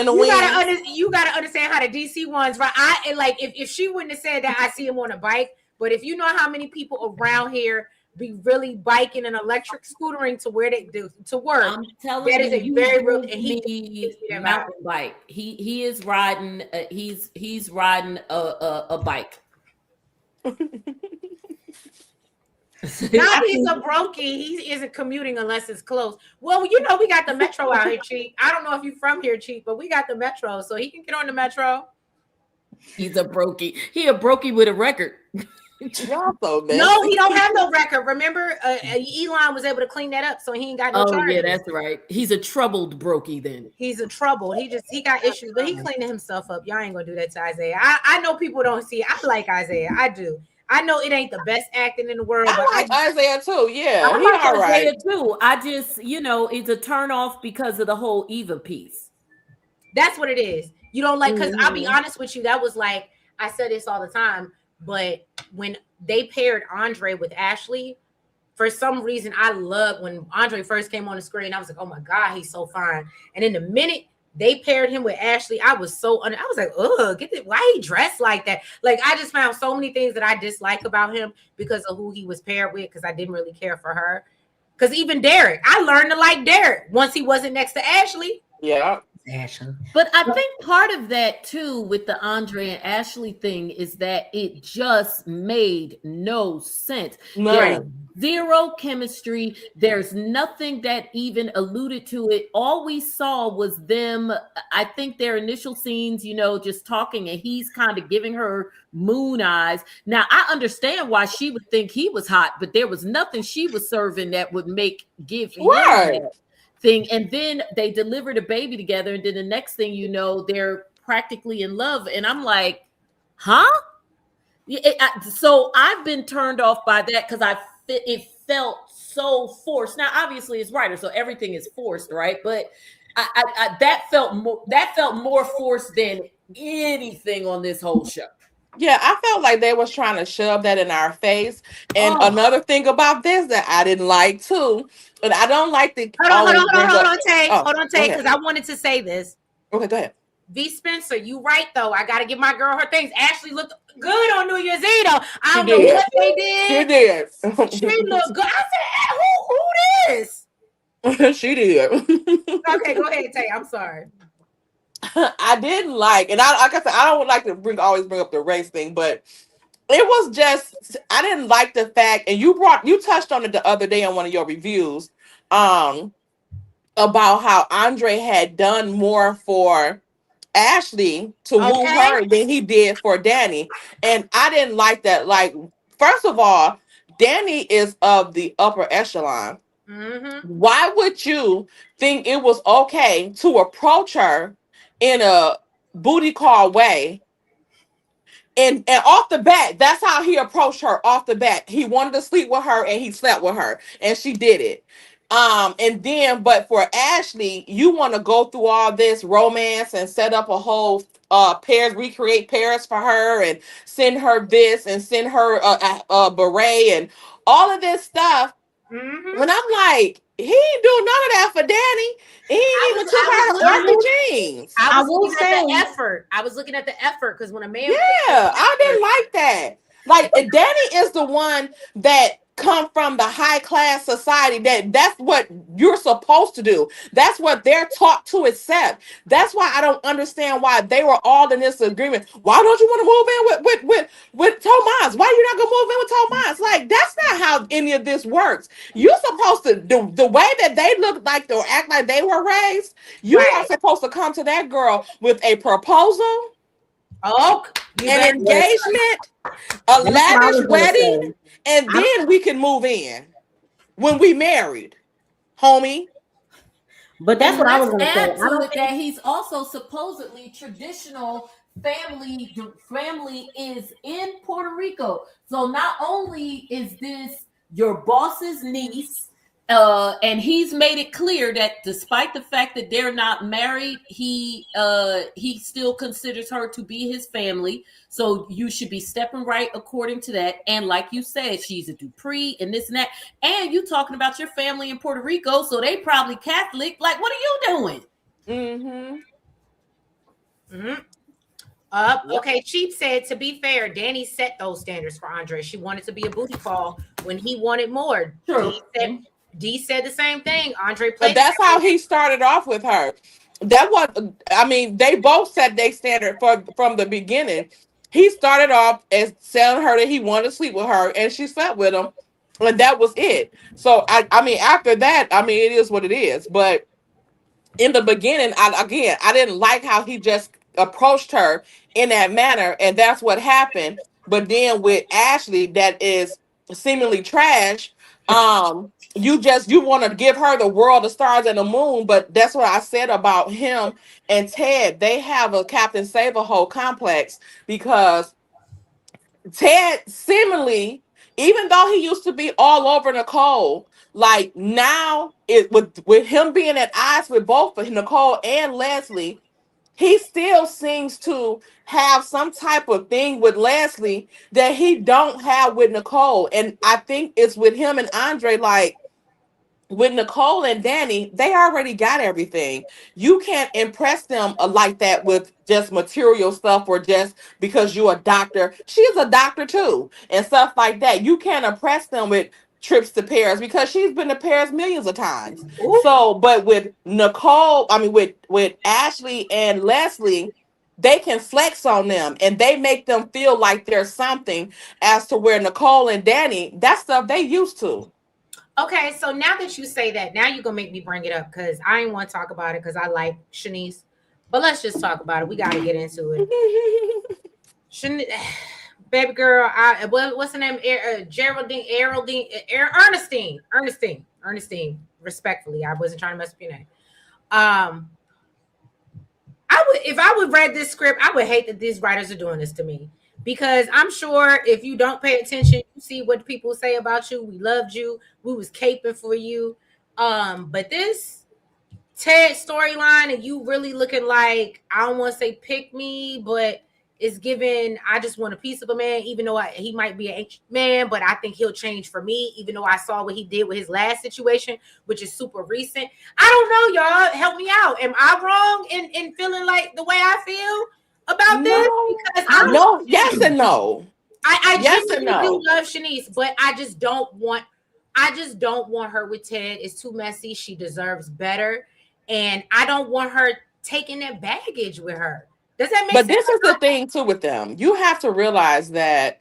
[SPEAKER 1] You gotta understand how the DC ones. Right? If she wouldn't have said that, I see him on a bike. But if you know how many people around here be really biking and electric scootering to where they do to work,
[SPEAKER 5] I'm telling
[SPEAKER 1] that is a very real. And
[SPEAKER 5] he mountain bike. He is riding. He's riding a bike.
[SPEAKER 1] Now he's a brokey. He isn't commuting unless it's close. Well, you know, we got the metro out here, Chief. I don't know if you're from here, Chief, but we got the metro, so he can get on the metro.
[SPEAKER 5] He's a brokey. He a brokey with a record.
[SPEAKER 1] No, he don't have no record. Remember, Elon was able to clean that up, so he ain't got no charges.
[SPEAKER 5] Yeah, that's right. He's a troubled brokey then.
[SPEAKER 1] He's a trouble. He got issues, but he cleaned himself up. Y'all ain't gonna do that to Isaiah. I know people don't see it. I like Isaiah. I do. I know it ain't the best acting in the world, but
[SPEAKER 6] I like Isaiah too. Yeah,
[SPEAKER 5] I like Isaiah too. I just, it's a turn off because of the whole Eva piece.
[SPEAKER 1] That's what it is. You don't like, because I'll be honest with you, that was like, I said this all the time, but when they paired Andre with Ashley, for some reason, I love when Andre first came on the screen. I was like, oh my God, he's so fine. And in the minute they paired him with Ashley, I was like, ugh, why he dressed like that? Like, I just found so many things that I dislike about him because of who he was paired with, because I didn't really care for her. Because even Derek, I learned to like Derek once he wasn't next to Ashley.
[SPEAKER 6] Yeah.
[SPEAKER 2] Ashley.
[SPEAKER 5] But I think part of that too with the Andre and Ashley thing is that it just made no sense.
[SPEAKER 6] No.
[SPEAKER 5] There's zero chemistry. There's nothing that even alluded to it. All we saw was them, I think their initial scenes, just talking, and he's kind of giving her moon eyes. Now, I understand why she would think he was hot, but there was nothing she was serving that would give him that thing. And then they delivered a baby together, and then the next thing you know, they're practically in love. And I'm like, huh? So I've been turned off by that because it felt so forced. Now, obviously, it's writer, so everything is forced, right? But that felt more forced than anything on this whole show.
[SPEAKER 6] Yeah, I felt like they was trying to shove that in our face. And
[SPEAKER 5] Oh,
[SPEAKER 6] another thing about this that I didn't like too, and I don't like to always bring
[SPEAKER 1] Hold
[SPEAKER 6] up.
[SPEAKER 1] on, Tay.
[SPEAKER 6] Oh,
[SPEAKER 1] Hold on,
[SPEAKER 6] go
[SPEAKER 1] Tay,
[SPEAKER 6] ahead.
[SPEAKER 1] because I wanted to say this.
[SPEAKER 6] Okay, go ahead.
[SPEAKER 1] V Spencer, you right though. I gotta give my girl her things. Ashley looked good on New Year's Eve though. I
[SPEAKER 6] She
[SPEAKER 1] don't know
[SPEAKER 6] did.
[SPEAKER 1] what they
[SPEAKER 6] She
[SPEAKER 1] did.
[SPEAKER 6] did.
[SPEAKER 1] She looked good. I said, who this?
[SPEAKER 6] She did.
[SPEAKER 1] Okay, go ahead, Tay. I'm sorry.
[SPEAKER 6] I didn't like, and I like I said, I don't like to always bring up the race thing, but it was just I didn't like the fact, and you touched on it the other day on one of your reviews, um, about how Andre had done more for Ashley to woo
[SPEAKER 1] Okay.
[SPEAKER 6] her than he did for Danny. And I didn't like that. Like, first of all, Danny is of the upper echelon.
[SPEAKER 1] Mm-hmm.
[SPEAKER 6] Why would you think it was okay to approach her in a booty call way? And off the bat, that's how he approached her off the bat. He wanted to sleep with her and he slept with her and she did it. And then, but for Ashley, you want to go through all this romance and set up a whole pairs, recreate pairs for her and send her this and send her a beret and all of this stuff.
[SPEAKER 1] Mm-hmm.
[SPEAKER 6] When I'm like, he ain't do none of that for Danny. He ain't even took her to Arthur Jeans.
[SPEAKER 1] I was
[SPEAKER 3] will
[SPEAKER 1] looking at the
[SPEAKER 3] say-
[SPEAKER 1] effort. I was looking at the effort because when a man,
[SPEAKER 6] Yeah, I didn't like that. Like Danny is the one that come from the high class society. That's what you're supposed to do. That's what they're taught to accept. That's why I don't understand why they were all in this agreement. Why don't you want to move in with Tomas? Why you not gonna move in with Tomas? Like that's not how any of this works. You're supposed to do the way that they look like or act like they were raised. You are supposed to come to that girl with a proposal.
[SPEAKER 1] oh,
[SPEAKER 6] An engagement, a lavish wedding, and then we can move in when we married, homie.
[SPEAKER 3] But that's what I was
[SPEAKER 5] let's
[SPEAKER 3] going to say.
[SPEAKER 5] add
[SPEAKER 3] I
[SPEAKER 5] to
[SPEAKER 3] don't
[SPEAKER 5] it that he's also supposedly traditional family. The family is in Puerto Rico, so not only is this your boss's niece, and he's made it clear that despite the fact that they're not married, he still considers her to be his family. So you should be stepping right according to that. And like you said, she's a Dupree and this and that. And you talking about your family in Puerto Rico, so they probably Catholic. Like, what are you doing?
[SPEAKER 1] Okay, Cheap said, to be fair, Danny set those standards for Andre. She wanted to be a booty call when he wanted more.
[SPEAKER 5] True.
[SPEAKER 1] D said the same thing. Andre
[SPEAKER 6] But
[SPEAKER 1] played.
[SPEAKER 6] that's how he started off with her. That was, I mean, they both set their standard from the beginning. He started off as telling her that he wanted to sleep with her, and she slept with him, and that was it. So I mean, after that, I mean, it is what it is. But in the beginning, I didn't like how he just approached her in that manner, and that's what happened. But then with Ashley, that is seemingly trash. You want to give her the world, the stars, and the moon, but that's what I said about him and Ted. They have a Captain Save-A-Hole complex because Ted seemingly, even though he used to be all over Nicole, like now it with him being at odds with both of Nicole and Leslie, he still seems to have some type of thing with Leslie that he don't have with Nicole. And I think it's with him and Andre, like with Nicole and Danny, they already got everything. You can't impress them like that with just material stuff or just because you're a doctor. She's a doctor too, and stuff like that. You can't impress them with trips to Paris because she's been to Paris millions of times. So, but with Nicole, I mean with Ashley and Leslie, they can flex on them and they make them feel like there's something as to where Nicole and Danny, that stuff they used to.
[SPEAKER 1] Okay, so now that you say that, now you're gonna make me bring it up because I ain't want to talk about it because I like Shanice. But let's just talk about it. We got to get into it. Baby girl, what's her name? Ernestine. Respectfully, I wasn't trying to mess up your name. If I would read this script, I would hate that these writers are doing this to me. Because I'm sure if you don't pay attention, you see what people say about you. We loved you. We was caping for you. But this Ted storyline and you really looking like, I don't want to say pick me, but it's given, I just want a piece of a man, even though he might be an ancient man, but I think he'll change for me, even though I saw what he did with his last situation, which is super recent. I don't know, y'all. Help me out. Am I wrong in feeling like the way I feel about this?
[SPEAKER 6] No,
[SPEAKER 1] Because I don't
[SPEAKER 6] no, yes and no.
[SPEAKER 1] I
[SPEAKER 6] Yes and
[SPEAKER 1] genuinely do
[SPEAKER 6] no.
[SPEAKER 1] love Shanice, but I just don't want her with Ted. It's too messy. She deserves better. And I don't want her taking that baggage with her. Does that make
[SPEAKER 6] But
[SPEAKER 1] sense?
[SPEAKER 6] this is the thing too with them. You have to realize that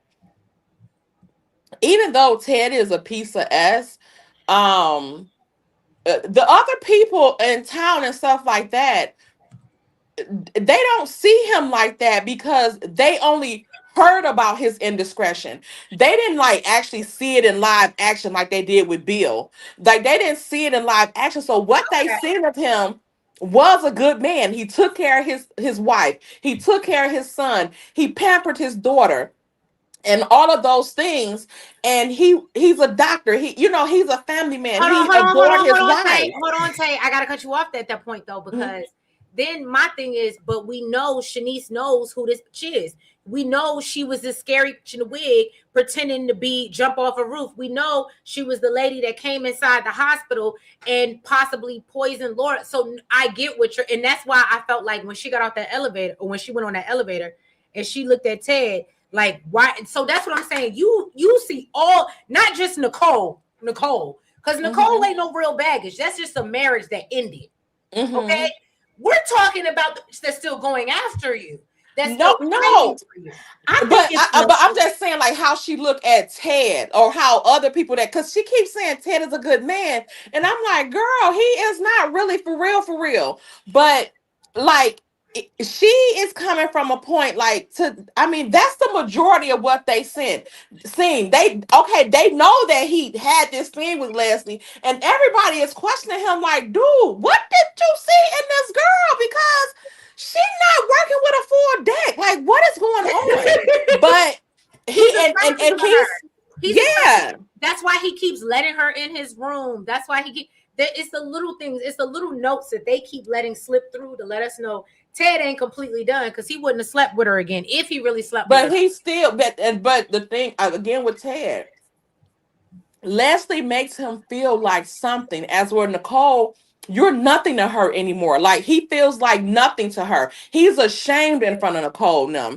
[SPEAKER 6] even though Ted is a piece of S, um, the other people in town and stuff like that, they don't see him like that because they only heard about his indiscretion. They didn't like actually see it in live action like they did with Bill. Like they didn't see it in live action. So what they seen of him was a good man. He took care of his wife. He took care of his son. He pampered his daughter and all of those things. And he's a doctor. He's a family man.
[SPEAKER 1] Hold on,
[SPEAKER 6] He
[SPEAKER 1] hold on, hold
[SPEAKER 6] adored
[SPEAKER 1] on,
[SPEAKER 6] his
[SPEAKER 1] hold on, Tay.
[SPEAKER 6] wife.
[SPEAKER 1] Hold on, Tay. I gotta cut you off at that point though,
[SPEAKER 6] Mhm.
[SPEAKER 1] because then my thing is, but we know Shanice knows who this bitch is. We know she was this scary bitch in a wig pretending to be jump off a roof. We know she was the lady that came inside the hospital and possibly poisoned Laura. So I get what you're, and that's why I felt like when she got off that elevator, or when she went on that elevator and she looked at Ted, like why? So that's what I'm saying. You see all, not just Nicole, because Nicole ain't no real baggage. That's just a marriage that ended. Okay,
[SPEAKER 6] Mhm.
[SPEAKER 1] we're talking about that's still going after you. That's
[SPEAKER 6] No,
[SPEAKER 1] still
[SPEAKER 6] no.
[SPEAKER 1] fighting for you.
[SPEAKER 2] I think
[SPEAKER 6] But
[SPEAKER 2] it's
[SPEAKER 6] but I'm just saying like how she looked at Ted or how other people that because she keeps saying Ted is a good man and I'm like girl he is not really for real but like she is coming from a point like to I mean that's the majority of what they seen they know that he had this thing with Leslie and everybody is questioning him like dude what did you see in this girl because she's not working with a full deck like what is going on but
[SPEAKER 1] He's
[SPEAKER 6] he
[SPEAKER 1] attracted
[SPEAKER 6] and
[SPEAKER 1] to her.
[SPEAKER 6] he's
[SPEAKER 1] He's attracted.
[SPEAKER 6] yeah.
[SPEAKER 1] That's why he keeps letting her in his room. That's why he keep. It's the little things. It's the little notes that they keep letting slip through to let us know Ted ain't completely done because he wouldn't have slept with her again if he really slept with
[SPEAKER 6] But
[SPEAKER 1] her.
[SPEAKER 6] he still but the thing again with Ted, Leslie makes him feel like something. As where Nicole, you're nothing to her anymore. Like he feels like nothing to her. He's ashamed in front of Nicole now.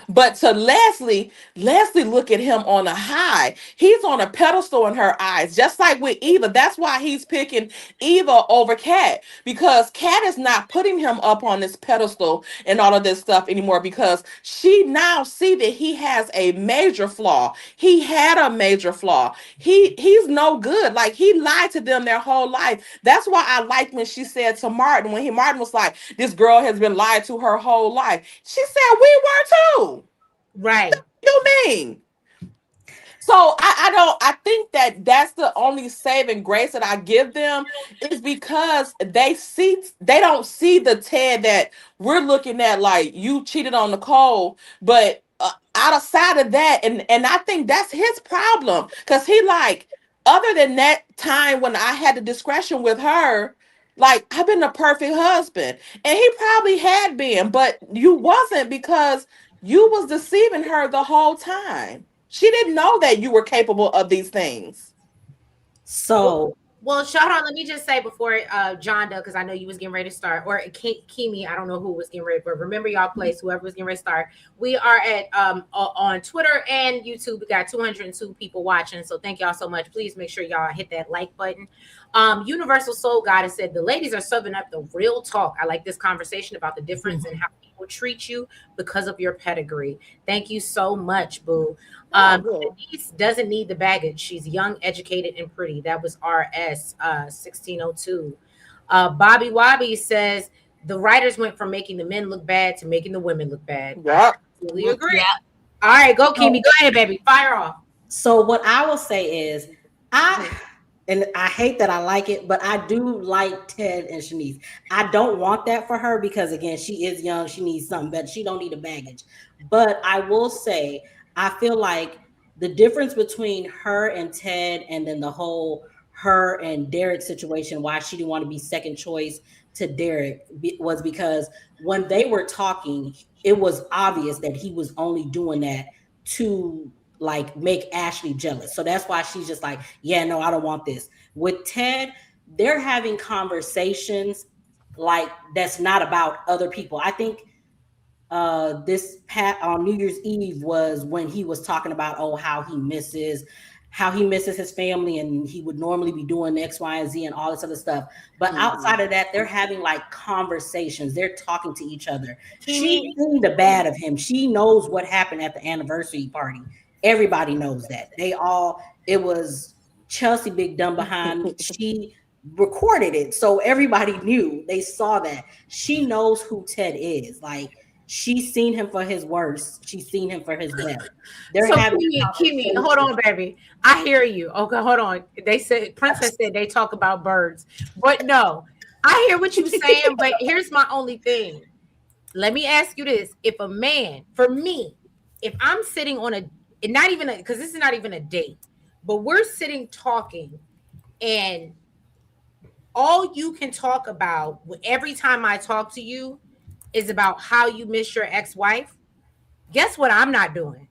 [SPEAKER 6] But to Leslie look at him on a high. He's on a pedestal in her eyes, just like with Eva. That's why he's picking Eva over Kat because Kat is not putting him up on this pedestal and all of this stuff anymore because she now see that he has a major flaw. He had a major flaw. He's no good. Like he lied to them their whole life. That's why I like when she said to Martin when Martin was like, "This girl has been lied to her whole life." She said, "We were too."
[SPEAKER 1] Right.
[SPEAKER 6] You mean? So I think that that's the only saving grace that I give them is because they don't see the Ted that we're looking at like you cheated on Nicole, but outside of that, and I think that's his problem because he like other than that time when I had the discretion with her, like I've been the perfect husband, and he probably had been, but you wasn't because you was deceiving her the whole time. She didn't know that you were capable of these things.
[SPEAKER 2] so
[SPEAKER 1] Well, Shahran, let me just say before John does, because I know you was getting ready to start, or Kimi, I don't know who was getting ready, but remember y'all place, whoever was getting ready to start. We are at on Twitter and YouTube. We got 202 people watching, so thank y'all so much. Please make sure y'all hit that like button. Universal Soul Goddess said the ladies are serving up the real talk. I like this conversation about the difference in how people treat you because of your pedigree. Thank you so much, boo.
[SPEAKER 6] Good.
[SPEAKER 1] Denise doesn't need the baggage. She's young, educated, and pretty. That was RS 1602. Bobby Wobby says the writers went from making the men look bad to making the women look bad. I
[SPEAKER 6] Yep.
[SPEAKER 1] absolutely agree.
[SPEAKER 3] Yeah.
[SPEAKER 1] All right, go Kimi. Go ahead, baby. Fire off.
[SPEAKER 2] So what I will say is I hate that I like it, but I do like Ted and Shanice. I don't want that for her because again, she is young, she needs something better. She don't need a baggage. But I will say I feel like the difference between her and Ted and then the whole her and Derek's situation, why she didn't want to be second choice to Derek, was because when they were talking, it was obvious that he was only doing that to like make Ashley jealous. So that's why she's just like, yeah, no, I don't want this. With Ted, they're having conversations like that's not about other people. I think this on New Year's Eve was when he was talking about how he misses his family and he would normally be doing X, Y, and Z and all this other stuff. But outside of that, they're having like conversations. They're talking to each other. She's seen the bad of him. She knows what happened at the anniversary party. Everybody knows that. It was Chelsea Big Dumb behind. She recorded it. So everybody knew. They saw that. She knows who Ted is. Like, she's seen him for his worst. She's seen him for his best. They're
[SPEAKER 1] so
[SPEAKER 2] having
[SPEAKER 1] Kimi, hold on, baby. I hear you. Okay, hold on. They said Princess said they talk about birds, but no, I hear what you're saying. But here's my only thing. Let me ask you this: if a man, for me, if I'm sitting on not even because this is not even a date, but we're sitting talking, and all you can talk about every time I talk to you is about how you miss your ex-wife, guess what I'm not doing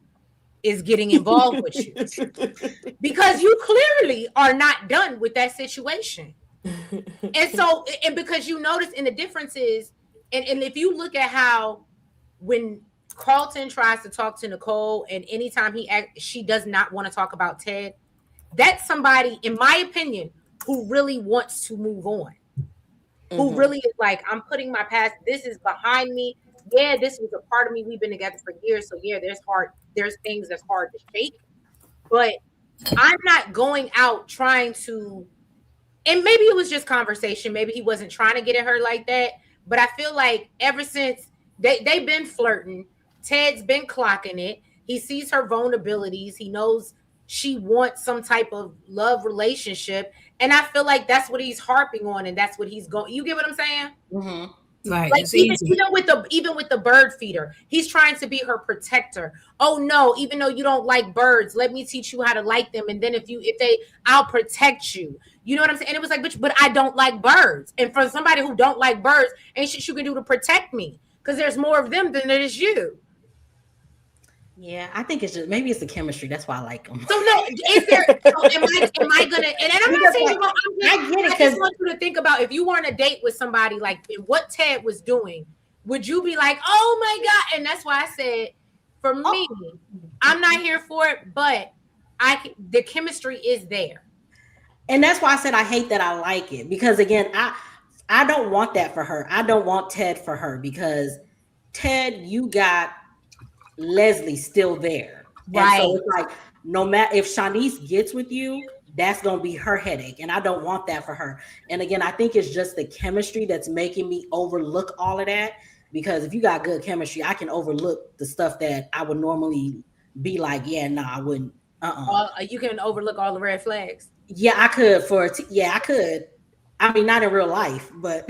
[SPEAKER 1] is getting involved with you because you clearly are not done with that situation. And so, and because you notice in the differences, and if you look at how when Carlton tries to talk to Nicole and anytime she does not want to talk about Ted, that's somebody, in my opinion, who really wants to move on. Who really is like, I'm putting my past, this is behind me. Yeah, this was a part of me. We've been together for years. So yeah, there's things that's hard to shake. But I'm not going out trying to, and maybe it was just conversation. Maybe he wasn't trying to get at her like that. But I feel like ever since they've been flirting, Ted's been clocking it. He sees her vulnerabilities. He knows she wants some type of love relationship. And I feel like that's what he's harping on, and that's what he's going. You get what I'm saying?
[SPEAKER 3] Right.
[SPEAKER 1] Like even with the bird feeder, he's trying to be her protector. Oh no, even though you don't like birds, let me teach you how to like them. And then I'll protect you. You know what I'm saying? And it was like, but I don't like birds. And for somebody who don't like birds, ain't shit you can do to protect me because there's more of them than there is you.
[SPEAKER 2] Yeah, I think it's just maybe it's the chemistry. That's why I like them.
[SPEAKER 1] So no, is there? Am I gonna? And I'm not saying I get it. I just want you to think about if you were on a date with somebody like what Ted was doing, would you be like, oh my god? And that's why I said, for me, I'm not here for it, but the chemistry is there.
[SPEAKER 2] And that's why I said I hate that I like it because again, I don't want that for her. I don't want Ted for her because Ted, you got Leslie still there. Right. And so it's like, no matter if Shanice gets with you, that's going to be her headache. And I don't want that for her. And again, I think it's just the chemistry that's making me overlook all of that. Because if you got good chemistry, I can overlook the stuff that I would normally be like, yeah, no, I wouldn't.
[SPEAKER 1] You can overlook all the red flags.
[SPEAKER 2] Yeah, I could I could. I mean, not in real life, but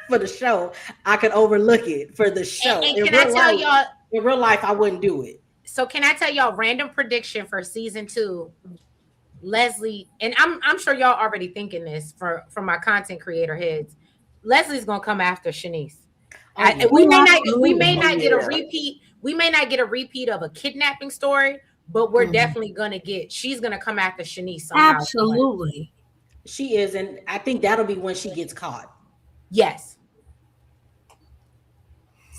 [SPEAKER 2] for the show, I could overlook it for the show.
[SPEAKER 1] And can I tell y'all,
[SPEAKER 2] in real life, I wouldn't do it.
[SPEAKER 1] So can I tell y'all random prediction for season 2? Leslie, and I'm sure y'all already thinking this from my content creator heads. Leslie's gonna come after Shanice. We may not get a repeat. We may not get a repeat of a kidnapping story, but we're definitely gonna she's gonna come after Shanice somehow.
[SPEAKER 3] Absolutely.
[SPEAKER 2] She is, and I think that'll be when she gets caught.
[SPEAKER 1] Yes.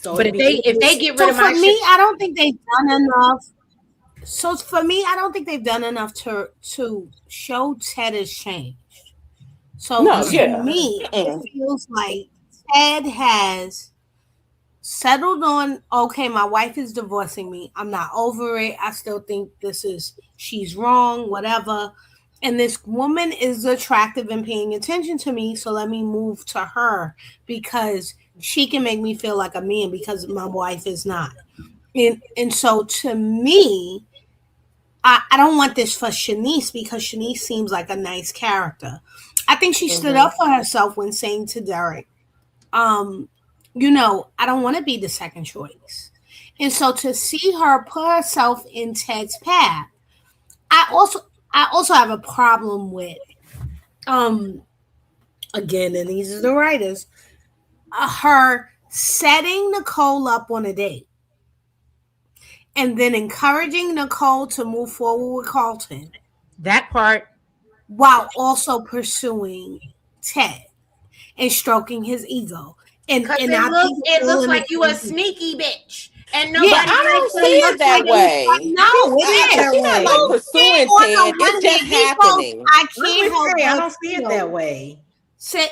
[SPEAKER 2] So
[SPEAKER 1] but if they get rid of my
[SPEAKER 3] me, I don't think they've done enough. So for me, I don't think they've done enough to show Ted has changed. So to me, it feels like Ted has settled on, okay, my wife is divorcing me. I'm not over it. I still think she's wrong, whatever. And this woman is attractive and paying attention to me. So let me move to her because she can make me feel like a man because my wife is not. And so to me, I don't want this for Shanice because Shanice seems like a nice character. I think she stood up for herself when saying to Derek, I don't want to be the second choice. And so to see her put herself in Ted's path, I also have a problem with Um, again, and these are the writers. Her setting Nicole up on a date and then encouraging Nicole to move forward with Carlton
[SPEAKER 1] That part.
[SPEAKER 3] while also pursuing Ted and stroking his ego.
[SPEAKER 1] Cause
[SPEAKER 3] And I think it's
[SPEAKER 1] it
[SPEAKER 3] all
[SPEAKER 1] looks
[SPEAKER 3] in the
[SPEAKER 1] like you a
[SPEAKER 3] same thing.
[SPEAKER 1] sneaky bitch. And
[SPEAKER 3] Yeah,
[SPEAKER 1] nobody
[SPEAKER 6] I
[SPEAKER 1] likes
[SPEAKER 6] don't see
[SPEAKER 3] it
[SPEAKER 1] you.
[SPEAKER 6] it
[SPEAKER 3] looks like
[SPEAKER 6] that
[SPEAKER 3] you.
[SPEAKER 6] way.
[SPEAKER 3] No,
[SPEAKER 2] Not
[SPEAKER 3] it is.
[SPEAKER 2] that
[SPEAKER 6] She's not like
[SPEAKER 2] way.
[SPEAKER 3] You
[SPEAKER 6] pursuing
[SPEAKER 3] can't on the
[SPEAKER 6] Ted. It's
[SPEAKER 3] one
[SPEAKER 6] just
[SPEAKER 3] hand. He goes,
[SPEAKER 6] happening.
[SPEAKER 3] I
[SPEAKER 2] I'm
[SPEAKER 3] can't
[SPEAKER 2] with
[SPEAKER 3] help
[SPEAKER 2] Trey. I
[SPEAKER 3] but
[SPEAKER 2] don't see it that way.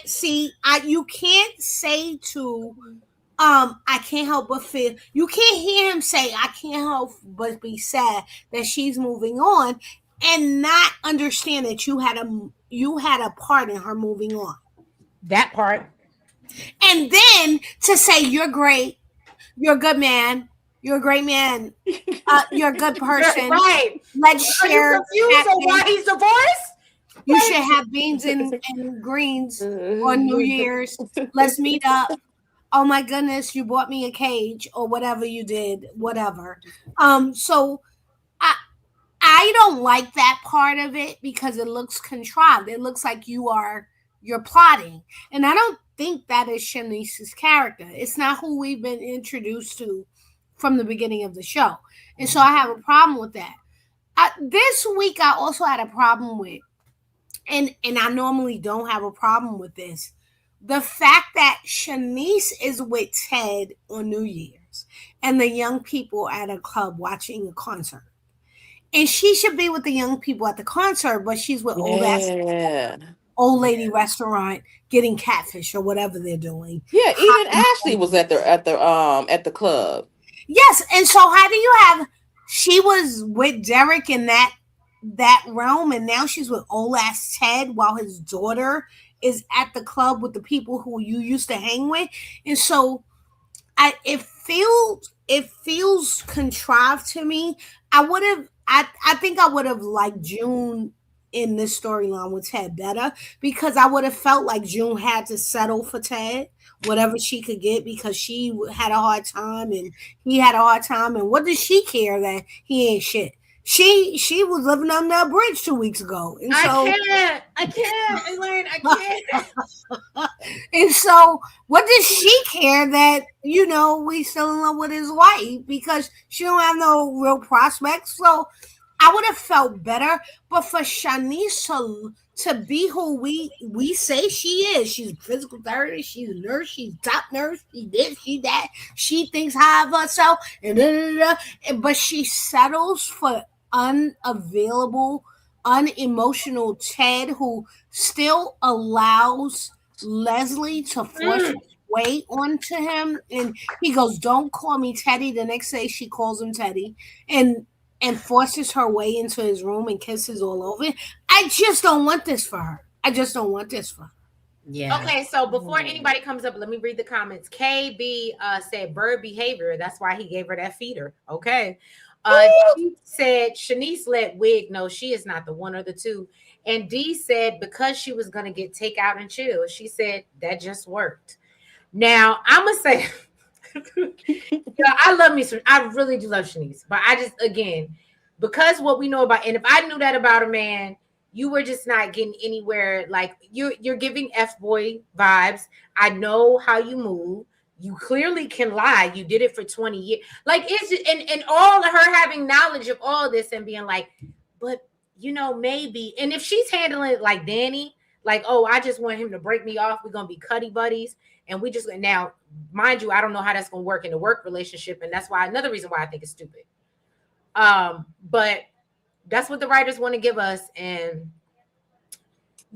[SPEAKER 3] see, you can't say to I can't help but feel. You can't hear him say, I can't help but be sad that she's moving on, and not understand that you had a part in her moving on.
[SPEAKER 1] That part.
[SPEAKER 3] And then to say you're great, you're a good man, you're a great man, you're a good person.
[SPEAKER 1] Right.
[SPEAKER 3] Let's
[SPEAKER 1] Are you
[SPEAKER 3] share
[SPEAKER 1] confused on why
[SPEAKER 3] happiness.
[SPEAKER 1] he's divorced?
[SPEAKER 3] You should have beans and greens on New Year's. Let's meet up. Oh my goodness, you bought me a cage or whatever you did, whatever. So I I don't like that part of it because it looks contrived. It looks like you're plotting. And I don't think that is Shanice's character. It's not who we've been introduced to from the beginning of the show. And so I have a problem with that. This week I also had a problem with, and I normally don't have a problem with this, the fact that Shanice is with Ted on New Year's and the young people at a club watching a concert. And she should be with the young people at the concert, but she's with
[SPEAKER 6] Yeah.
[SPEAKER 3] old lady restaurant getting catfish or whatever they're doing.
[SPEAKER 6] Yeah, even Ashley was at the club.
[SPEAKER 3] Yes, and so how do you have, she was with Derek in that realm, and now she's with old ass Ted while his daughter is at the club with the people who you used to hang with. And so it feels contrived to me. I think I would have liked June in this storyline with Ted better, because I would have felt like June had to settle for Ted whatever she could get, because she had a hard time and he had a hard time, and what does she care that he ain't shit? She was living under a bridge 2 weeks ago, and so
[SPEAKER 1] I can't, Elaine, I can't.
[SPEAKER 3] and so, what does she care that he's still in love with his wife, because she don't have no real prospects? So, I would have felt better. But for Shanice to be who we say she is, she's a physical therapist, she's a nurse, she's top nurse, she this, she that, she thinks high of herself, and da, da, da, da, but she settles for unavailable, unemotional Ted, who still allows Leslie to force his way onto him. And he goes, "Don't call me Teddy." The next day she calls him Teddy, and forces her way into his room and kisses all over it. I just don't want this for her. I just don't want this for her.
[SPEAKER 2] Yeah.
[SPEAKER 1] Okay, so before anybody comes up, let me read the comments. KB said bird behavior. That's why he gave her that feeder. Okay. D said Shanice let Wig know she is not the one or the two. And D said because she was going to get takeout and chill. She said that just worked. Now, I'm going to say, I love me some. I really do love Shanice. But I just, again, because what we know about, and if I knew that about a man, you were just not getting anywhere. Like you're giving F-boy vibes. I know how you move. You clearly can lie. You did it for 20 years. Like it's just, and all of her having knowledge of all this and being like, but maybe. And if she's handling it like Danny, like, oh, I just want him to break me off. We're gonna be cuddy buddies. And we just now, mind you, I don't know how that's gonna work in a work relationship. And that's why another reason why I think it's stupid. But that's what the writers want to give us. And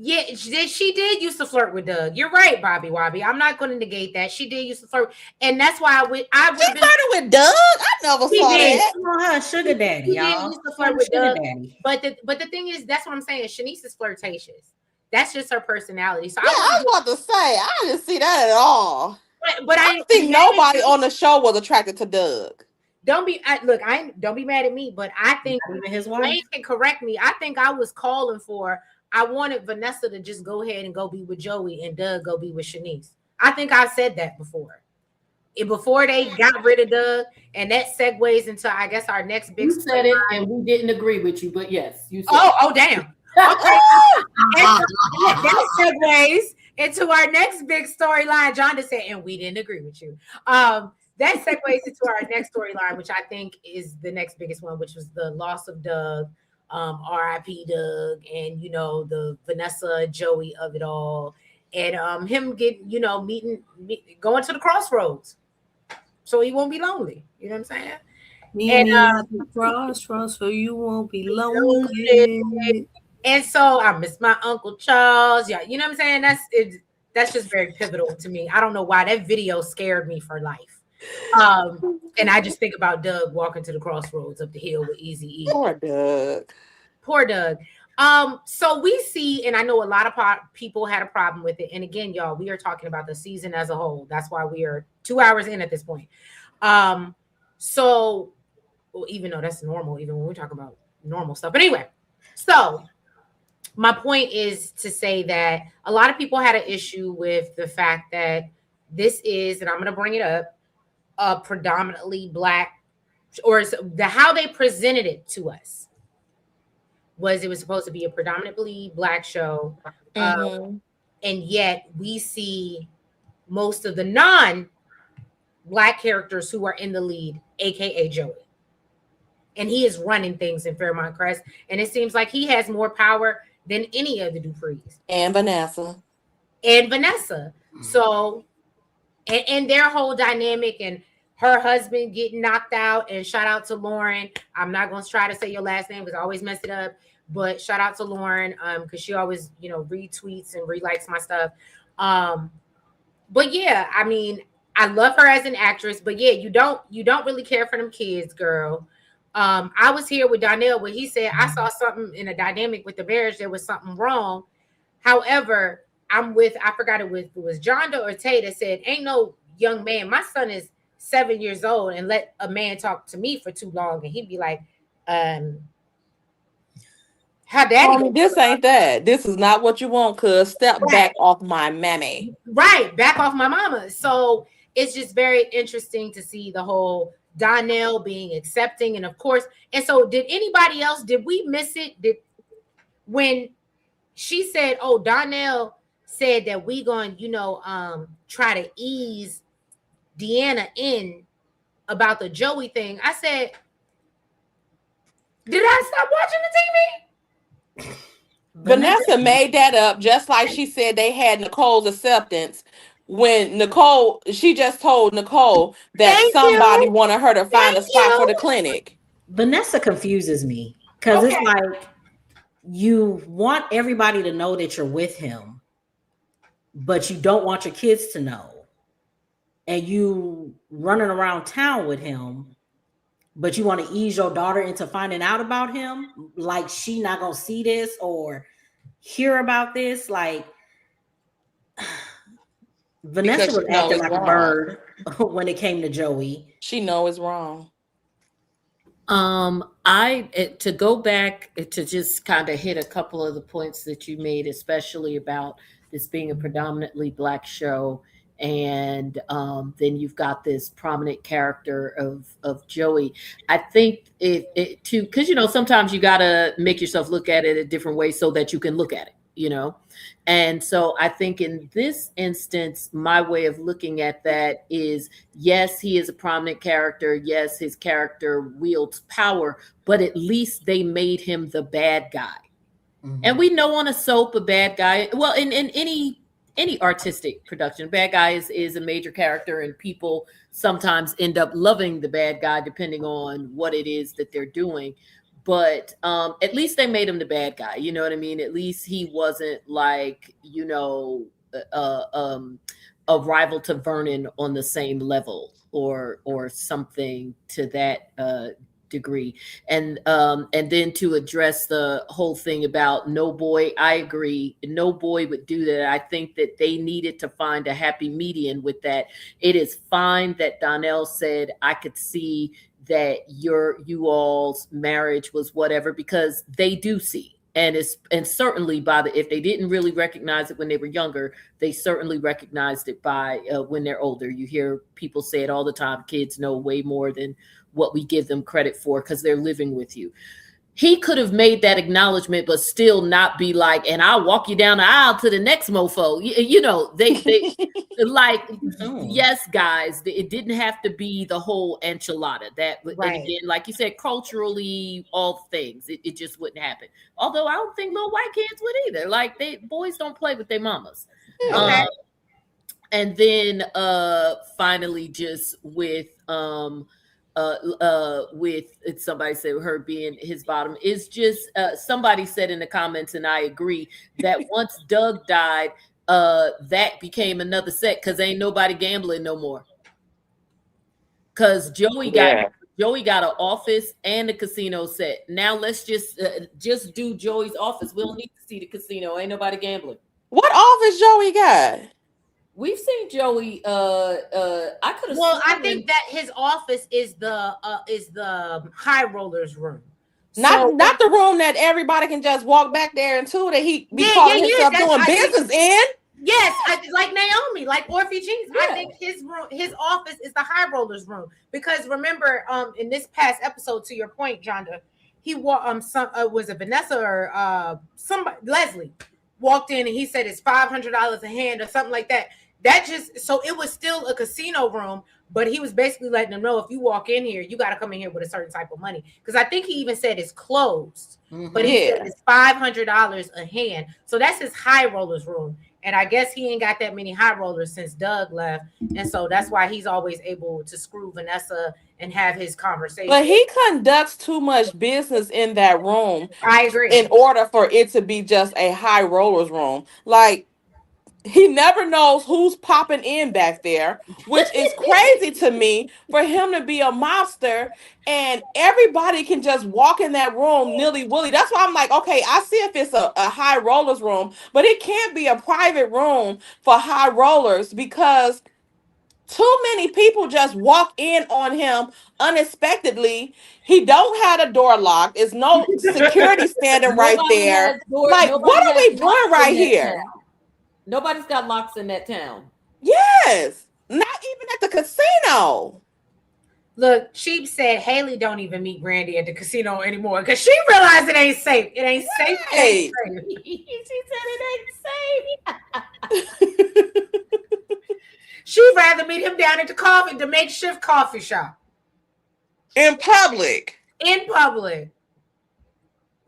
[SPEAKER 1] yeah, she did used to flirt with Doug. You're right, Bobby Wobby. I'm not going to negate that. She did used to flirt. And that's why I would
[SPEAKER 6] She flirted with Doug? I never
[SPEAKER 1] She
[SPEAKER 6] saw
[SPEAKER 1] did.
[SPEAKER 6] that.
[SPEAKER 2] Come on, her sugar daddy,
[SPEAKER 1] She did
[SPEAKER 2] y'all.
[SPEAKER 1] used to flirt with Doug. But the thing is, that's what I'm saying. Shanice is flirtatious. That's just her personality. So
[SPEAKER 6] Yeah, I was about to say, I didn't see that at all.
[SPEAKER 1] But
[SPEAKER 6] I think nobody on the show was attracted to Doug.
[SPEAKER 1] Don't be mad at me, but I think
[SPEAKER 2] his wife
[SPEAKER 1] Wayne can correct me. I think I was calling for, I wanted Vanessa to just go ahead and go be with Joey and Doug go be with Shanice. I think I said that before. Before they got rid of Doug, and that segues into, I guess, our next big.
[SPEAKER 5] You said it, and we didn't agree with you, but yes, you said.
[SPEAKER 1] Oh, damn. Okay. And so that segues into our next big storyline. John just said, and we didn't agree with you. That segues into our next storyline, which I think is the next biggest one, which was the loss of Doug, R.I.P. Doug, and the Vanessa Joey of it all, and him getting going to the crossroads, so he won't be lonely. You know what I'm saying?
[SPEAKER 3] Meet
[SPEAKER 1] And
[SPEAKER 3] me at the crossroads so you won't be
[SPEAKER 1] lonely.
[SPEAKER 3] lonely.
[SPEAKER 1] And so I miss my Uncle Charles. Yeah, you know what I'm saying? That's it. That's just very pivotal to me. I don't know why that video scared me for life. And I just think about Doug walking to the crossroads up the hill with Easy E.
[SPEAKER 6] Poor Doug.
[SPEAKER 1] Poor Doug. So we see, and I know a lot of people had a problem with it. And again, y'all, we are talking about the season as a whole. That's why we are 2 hours in at this point. So well, even though that's normal, even when we talk about normal stuff. But anyway, so my point is to say that a lot of people had an issue with the fact that this is, and I'm going to bring it up, a predominantly Black, or how they presented it to us was it was supposed to be a predominantly Black show. And yet we see most of the non-Black characters who are in the lead, aka Joey. And he is running things in Fairmont Crest. And it seems like he has more power than any of the Duprees.
[SPEAKER 6] And Vanessa.
[SPEAKER 1] So, and their whole dynamic, and her husband getting knocked out, and shout out to Lauren. I'm not going to try to say your last name because I always mess it up. But shout out to Lauren because she always, retweets and relikes my stuff. But yeah, I mean, I love her as an actress. But yeah, you don't really care for them kids, girl. I was here with Donnell when he said I saw something in a dynamic with the marriage. There was something wrong. However, I forgot it was John Doe or Tay that said, ain't no young man. My son is 7 years old and let a man talk to me for too long. And he'd be like, how daddy
[SPEAKER 6] this ain't that. This is not what you want, cuz. Step back off my mammy.
[SPEAKER 1] Right. Back off my mama. So it's just very interesting to see the whole Donnell being accepting. And of course, and so did anybody else, did we miss it? When she said, oh, Donnell said that we going, try to ease Deanna in about the Joey thing. I said, did I stop watching the TV?
[SPEAKER 6] Vanessa made that up, just like she said they had Nicole's acceptance when she just told Nicole that somebody wanted her to find a spot for the clinic.
[SPEAKER 2] Vanessa confuses me because it's like you want everybody to know that you're with him, but you don't want your kids to know. And you running around town with him, but you want to ease your daughter into finding out about him, like she not gonna see this or hear about this. Like Vanessa was acting like a bird when it came to Joey.
[SPEAKER 6] She knows it's wrong.
[SPEAKER 5] To go back to just kind of hit a couple of the points that you made, especially about this being a predominantly Black show. And then you've got this prominent character of Joey. I think because sometimes you gotta make yourself look at it a different way so that you can look at it, And so I think in this instance, my way of looking at that is, yes, he is a prominent character. Yes, his character wields power, but at least they made him the bad guy. Mm-hmm. And we know on a soap, a bad guy, well, in any artistic production, bad guy is a major character, and people sometimes end up loving the bad guy depending on what it is that they're doing. But at least they made him the bad guy. You know what I mean? At least he wasn't like, a rival to Vernon on the same level or something to that degree. And then to address the whole thing about no boy, I agree, no boy would do that. I think that they needed to find a happy median with that. It is fine that Donnell said, I could see that you all's marriage was whatever, because they do see. And certainly if they didn't really recognize it when they were younger, they certainly recognized it by when they're older. You hear people say it all the time. Kids know way more than what we give them credit for because they're living with you. he could have made that acknowledgement, but still not be like, and I'll walk you down the aisle to the next mofo. You know, they like,
[SPEAKER 2] Oh.
[SPEAKER 5] yes, guys, it didn't have to be the whole enchilada. That, and
[SPEAKER 1] Right.
[SPEAKER 5] again, like you said, culturally, all things, it just wouldn't happen. Although I don't think little white kids would either. Like, they boys don't play with their mamas.
[SPEAKER 1] Okay.
[SPEAKER 5] And then finally, just with somebody said her being his bottom is just somebody said in the comments, and I agree, that once Doug died, that became another set because ain't nobody gambling no more. Because Joey got an office and a casino set. Now let's just do Joey's office. We don't need to see the casino. Ain't nobody gambling.
[SPEAKER 6] What office Joey got?
[SPEAKER 5] We've seen Joey. I could have.
[SPEAKER 1] Well, I think that his office is the high rollers room.
[SPEAKER 6] Not the room that everybody can just walk back there into, that he be
[SPEAKER 1] Yeah,
[SPEAKER 6] calling
[SPEAKER 1] yeah,
[SPEAKER 6] himself
[SPEAKER 1] that's-
[SPEAKER 6] doing
[SPEAKER 1] I think-
[SPEAKER 6] business in.
[SPEAKER 1] Yes, like Naomi, like Orphe Jeans.
[SPEAKER 5] Yeah.
[SPEAKER 1] I think his room, his office is the high rollers room, because remember, in this past episode, to your point, Jonda, he was it Vanessa or somebody, Leslie walked in and he said it's $500 a hand or something like that. That just, so it was still a casino room, but he was basically letting them know, if you walk in here, you got to come in here with a certain type of money. Because I think he even said it's closed, but he said it's $500 a hand. So that's his high rollers room. And I guess he ain't got that many high rollers since Doug left. And so that's why he's always able to screw Vanessa and have his conversation.
[SPEAKER 6] But he conducts too much business in that room.
[SPEAKER 1] I agree.
[SPEAKER 6] In order for it to be just a high rollers room. Like, he never knows who's popping in back there, which is crazy to me, for him to be a mobster and everybody can just walk in that room nilly-willy. That's why I'm like, okay, I see if it's a high rollers room, but it can't be a private room for high rollers, because too many people just walk in on him unexpectedly. He don't have a door locked. There's no security standing right there. Like, what are we doing right here?
[SPEAKER 5] Nobody's got locks in that town.
[SPEAKER 6] Yes. Not even at the casino.
[SPEAKER 1] Look, Sheep said Haley don't even meet Brandy at the casino anymore because she realized it ain't safe. It ain't safe. It ain't safe.
[SPEAKER 5] She said it ain't safe.
[SPEAKER 1] She'd rather meet him down at the makeshift coffee shop.
[SPEAKER 6] In public.
[SPEAKER 1] In public.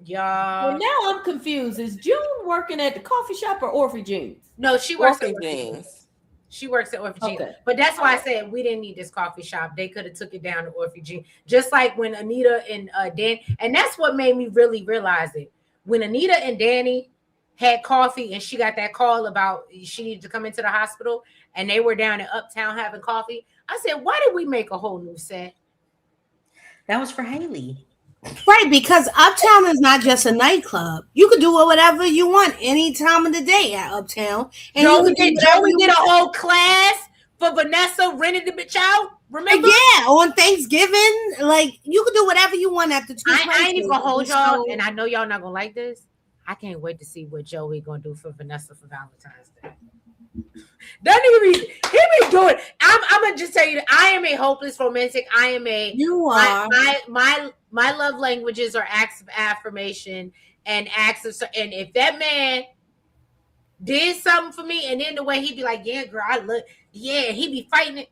[SPEAKER 1] Y'all.
[SPEAKER 5] Well, now I'm confused. Is June working at the coffee shop or Orphe Jeans?
[SPEAKER 1] No, she works
[SPEAKER 6] Orphe
[SPEAKER 1] at
[SPEAKER 6] Jeans.
[SPEAKER 1] She works at Orphe Jeans.
[SPEAKER 5] Okay.
[SPEAKER 1] But that's why I said we didn't need this coffee shop. They could have took it down to Orphe Jeans. Just like when Anita and Dan, and that's what made me really realize it. When Anita and Danny had coffee and she got that call about she needed to come into the hospital and they were down in Uptown having coffee, I said, why did we make a whole new set?
[SPEAKER 2] That was for Haley.
[SPEAKER 3] Right, because Uptown is not just a nightclub. You can do whatever you want any time of the day at Uptown. And
[SPEAKER 1] Joey did a whole class for Vanessa, rented the bitch out. Remember?
[SPEAKER 3] Yeah, on Thanksgiving, like you can do whatever you want at the two places.
[SPEAKER 1] I ain't even gonna hold y'all, and I know y'all not gonna like this. I can't wait to see what Joey gonna do for Vanessa for Valentine's Day. That nigga he be doing. I'm gonna just tell you that I am a hopeless romantic. I am a
[SPEAKER 3] You are.
[SPEAKER 1] My love languages are acts of affirmation and acts of, and if that man did something for me, and then the way he'd be like, yeah, girl, I look, yeah, he'd be fighting it.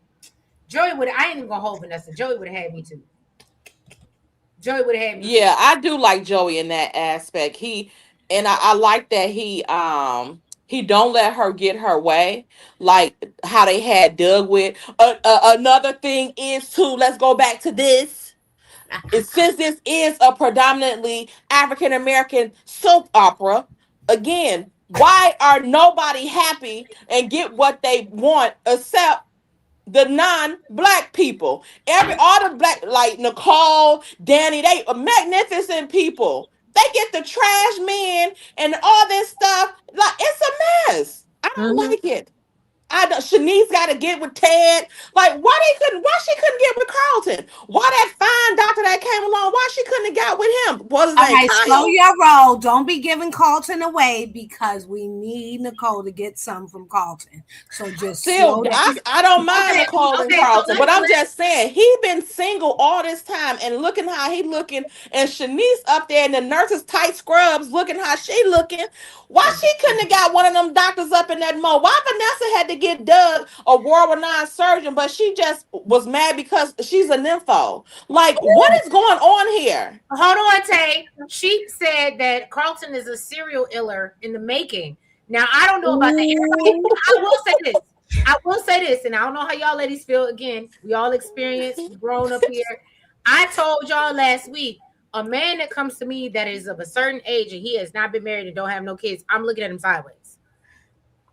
[SPEAKER 1] Joey would. I ain't even gonna hold Vanessa. Joey would have had me too. Joey would have had me.
[SPEAKER 6] Yeah, I do like Joey in that aspect. I like that he don't let her get her way, like how they had Doug with. Another thing is too. Let's go back to this. Since this is a predominantly African American soap opera, again, why are nobody happy and get what they want except the non-black people? All the black, like Nicole, Danny, they are magnificent people. They get the trash men and all this stuff. Like, it's a mess. I don't like it. I don't, Shanice got to get with Ted. Like, why she couldn't get with Carlton? Why that fine doctor that came along? Why she couldn't have got with him? What was his
[SPEAKER 3] All
[SPEAKER 6] name?
[SPEAKER 3] right, slow
[SPEAKER 6] Kyle.
[SPEAKER 3] your roll. Don't be giving Carlton away because we need Nicole to get some from Carlton. So just
[SPEAKER 6] Still,
[SPEAKER 3] slow down.
[SPEAKER 6] I don't mind
[SPEAKER 1] Okay,
[SPEAKER 6] Nicole and
[SPEAKER 1] okay, so
[SPEAKER 6] Carlton, but I'm just saying he been single all this time and looking how he looking, and Shanice up there in the nurse's tight scrubs looking how she looking. Why she couldn't have got one of them doctors up in that mo? Why Vanessa had to get Doug a world renowned surgeon, but she just was mad because she's a nympho? Like, what is going on here?
[SPEAKER 1] hold on, Tay. She said that Carlton is a serial iller in the making. Now I don't know about that. Everybody, I will say this. I will say this, and I don't know how y'all ladies feel. Again, we all experienced, we grown up here. I told y'all last week, a man that comes to me that is of a certain age and he has not been married and don't have no kids, I'm looking at him sideways.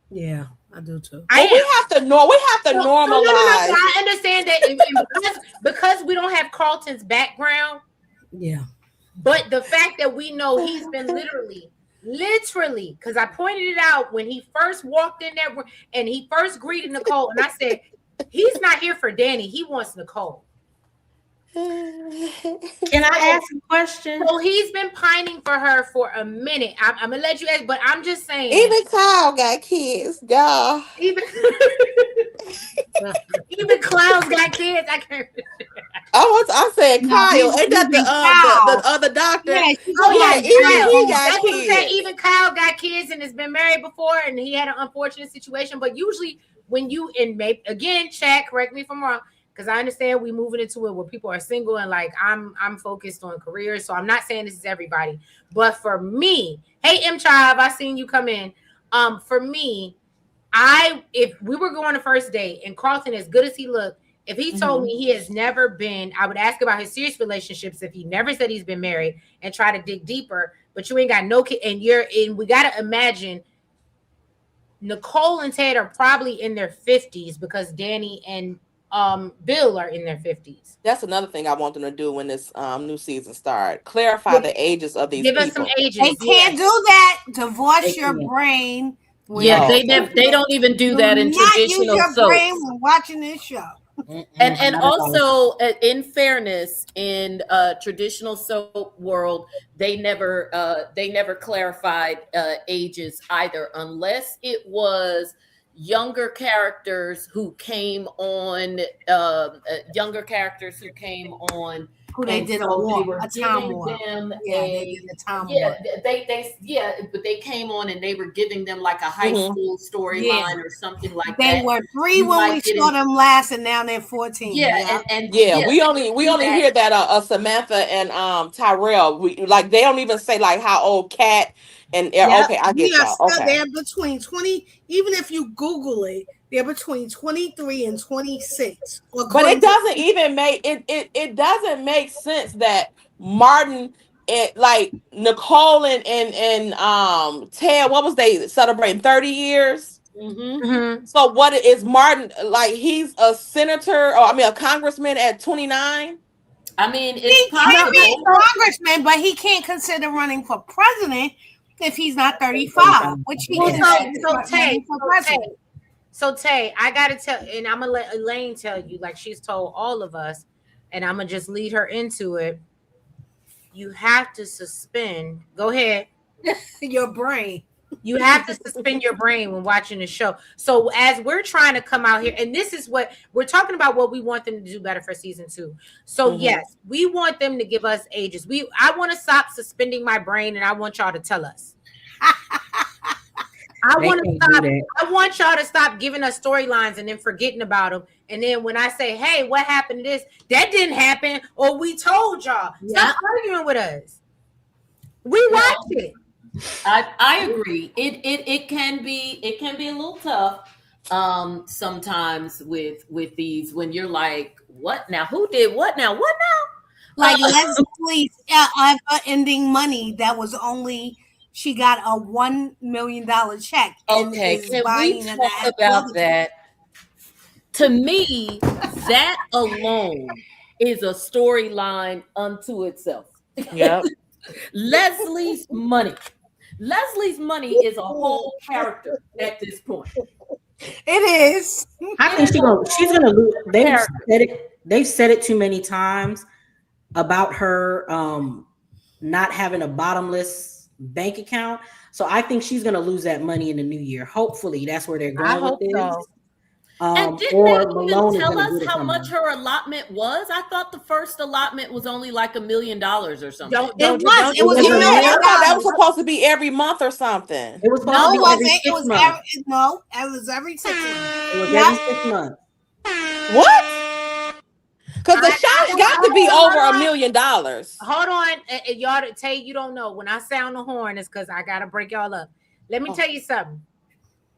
[SPEAKER 3] Yeah, I do too.
[SPEAKER 1] I
[SPEAKER 6] Well,
[SPEAKER 1] am.
[SPEAKER 6] we have to
[SPEAKER 1] No,
[SPEAKER 6] normalize.
[SPEAKER 1] I understand that, and because we don't have Carlton's background,
[SPEAKER 3] Yeah.
[SPEAKER 1] but the fact that we know he's been literally, because I pointed it out when he first walked in there and he first greeted Nicole, and I said, he's not here for Danny, he wants Nicole.
[SPEAKER 2] Can I ask a question?
[SPEAKER 1] So he's been pining for her for a minute. I'm gonna let you ask, but I'm just saying,
[SPEAKER 6] Even Kyle got kids, y'all.
[SPEAKER 1] even even clowns got kids. I can't.
[SPEAKER 6] I said
[SPEAKER 3] No,
[SPEAKER 6] Kyle. Ain't that
[SPEAKER 3] even
[SPEAKER 6] the other doctor?
[SPEAKER 3] Yeah,
[SPEAKER 1] Oh
[SPEAKER 6] Yeah,
[SPEAKER 1] yeah,
[SPEAKER 6] even
[SPEAKER 1] Kyle.
[SPEAKER 6] he got
[SPEAKER 1] That's what I'm saying.
[SPEAKER 6] kids.
[SPEAKER 1] Even Kyle got kids and has been married before, and he had an unfortunate situation. But usually, when you and maybe again, Chad, correct me if I'm wrong, because I understand we moving into it where people are single and like I'm focused on careers, so I'm not saying this is everybody, but for me, hey M Chive, I seen you come in. For me, if we were going to first date and Carlton, as good as he looked, if he told me he has never been, I would ask about his serious relationships. If he never said he's been married and try to dig deeper, but you ain't got no kid, and we got to imagine Nicole and Ted are probably in their 50s because Danny and Bill are in their 50s.
[SPEAKER 6] That's another thing I want them to do when this new season start. Clarify the ages of these
[SPEAKER 1] Give us some
[SPEAKER 6] people.
[SPEAKER 1] ages.
[SPEAKER 3] They can't do that. Divorce your
[SPEAKER 2] can't.
[SPEAKER 3] brain.
[SPEAKER 5] Yeah,
[SPEAKER 6] Oh,
[SPEAKER 5] they don't even do that in
[SPEAKER 3] not use
[SPEAKER 5] traditional
[SPEAKER 3] your brain
[SPEAKER 5] soaps.
[SPEAKER 3] when watching this show.
[SPEAKER 5] And also, in fairness, in traditional soap world, they never clarified ages either, unless it was younger characters who came on,
[SPEAKER 3] Who they
[SPEAKER 5] and
[SPEAKER 3] did
[SPEAKER 5] so they
[SPEAKER 3] a
[SPEAKER 5] were
[SPEAKER 3] time
[SPEAKER 5] giving
[SPEAKER 3] war.
[SPEAKER 5] them
[SPEAKER 3] They did a time war.
[SPEAKER 5] but they came on and they were giving them like a high school storyline or something like
[SPEAKER 3] They
[SPEAKER 5] that.
[SPEAKER 3] were 3
[SPEAKER 5] You
[SPEAKER 3] when
[SPEAKER 5] might
[SPEAKER 3] we
[SPEAKER 5] get
[SPEAKER 3] saw
[SPEAKER 5] in-
[SPEAKER 3] them last, and now they're 14.
[SPEAKER 5] Yeah, and
[SPEAKER 6] we only hear that Samantha and Tyrell. We like they don't even say like how old Kat and okay, I
[SPEAKER 3] We
[SPEAKER 6] get
[SPEAKER 3] are
[SPEAKER 6] y'all.
[SPEAKER 3] still
[SPEAKER 6] Okay.
[SPEAKER 3] there between 20, even if you Google it, they're between 23 and 26.
[SPEAKER 6] But it doesn't even make it doesn't make sense that Martin and like Nicole and Ted, what was they celebrating 30 years?
[SPEAKER 1] Mm-hmm.
[SPEAKER 6] So what is Martin like? He's a senator, or I mean a congressman at 29.
[SPEAKER 5] I mean,
[SPEAKER 3] He
[SPEAKER 5] it's
[SPEAKER 3] can be
[SPEAKER 5] possible.
[SPEAKER 3] a congressman, but he can't consider running for president if he's not 35, which he
[SPEAKER 1] Well,
[SPEAKER 3] considers
[SPEAKER 1] so
[SPEAKER 3] running for president.
[SPEAKER 1] Tay, I gotta tell, and I'm gonna let Elaine tell you, like she's told all of us, and I'm gonna just lead her into it. You have to suspend. Go ahead.
[SPEAKER 3] Your brain.
[SPEAKER 1] You have to suspend your brain when watching the show. So as we're trying to come out here, and this is what we're talking about, what we want them to do better for season 2. So yes, we want them to give us ages. I want to stop suspending my brain, and I want y'all to tell us. I want y'all to stop giving us storylines and then forgetting about them. And then when I say, "Hey, what happened to this?" That didn't happen, or we told y'all. Stop arguing with us. We watched it.
[SPEAKER 5] I agree. It can be a little tough sometimes with these when you're like, what now? Who did what now? What now?
[SPEAKER 3] Like Leslie's ending money that was only she got a $1 million check.
[SPEAKER 5] Okay, can we talk about that? To me, that alone is a storyline unto itself.
[SPEAKER 6] Yep.
[SPEAKER 5] Leslie's money is a whole character at this point.
[SPEAKER 3] It is.
[SPEAKER 2] I think she's gonna lose. They've said it too many times about her not having a bottomless bank account. So I think she's gonna lose that money in the new year. Hopefully that's where they're
[SPEAKER 1] I
[SPEAKER 2] going with
[SPEAKER 1] hope
[SPEAKER 2] this.
[SPEAKER 1] so.
[SPEAKER 5] And didn't
[SPEAKER 2] Or
[SPEAKER 5] they even
[SPEAKER 2] Malone is
[SPEAKER 5] tell
[SPEAKER 2] gonna
[SPEAKER 5] us
[SPEAKER 2] get it
[SPEAKER 5] how
[SPEAKER 2] from
[SPEAKER 5] much
[SPEAKER 2] her.
[SPEAKER 5] her allotment was? I thought the first allotment was only like $1 million or something.
[SPEAKER 1] Don't
[SPEAKER 3] It was
[SPEAKER 2] It was
[SPEAKER 3] $1
[SPEAKER 2] a
[SPEAKER 3] million.
[SPEAKER 6] I thought that was
[SPEAKER 3] Dollars.
[SPEAKER 6] supposed to be every month or something.
[SPEAKER 2] It was supposed
[SPEAKER 3] No,
[SPEAKER 2] to
[SPEAKER 3] it
[SPEAKER 2] be
[SPEAKER 3] wasn't.
[SPEAKER 2] every
[SPEAKER 3] It
[SPEAKER 2] 6
[SPEAKER 3] was
[SPEAKER 2] months.
[SPEAKER 3] it was every 6 months.
[SPEAKER 2] It was
[SPEAKER 3] Yep.
[SPEAKER 2] every 6 months.
[SPEAKER 6] What? Because the
[SPEAKER 1] I-
[SPEAKER 6] shop's got to be
[SPEAKER 1] hold
[SPEAKER 6] over
[SPEAKER 1] on.
[SPEAKER 6] $1 million.
[SPEAKER 1] Hold on, y'all. Tay, you don't know. When I sound the horn, it's because I gotta break y'all up. Let me tell you something.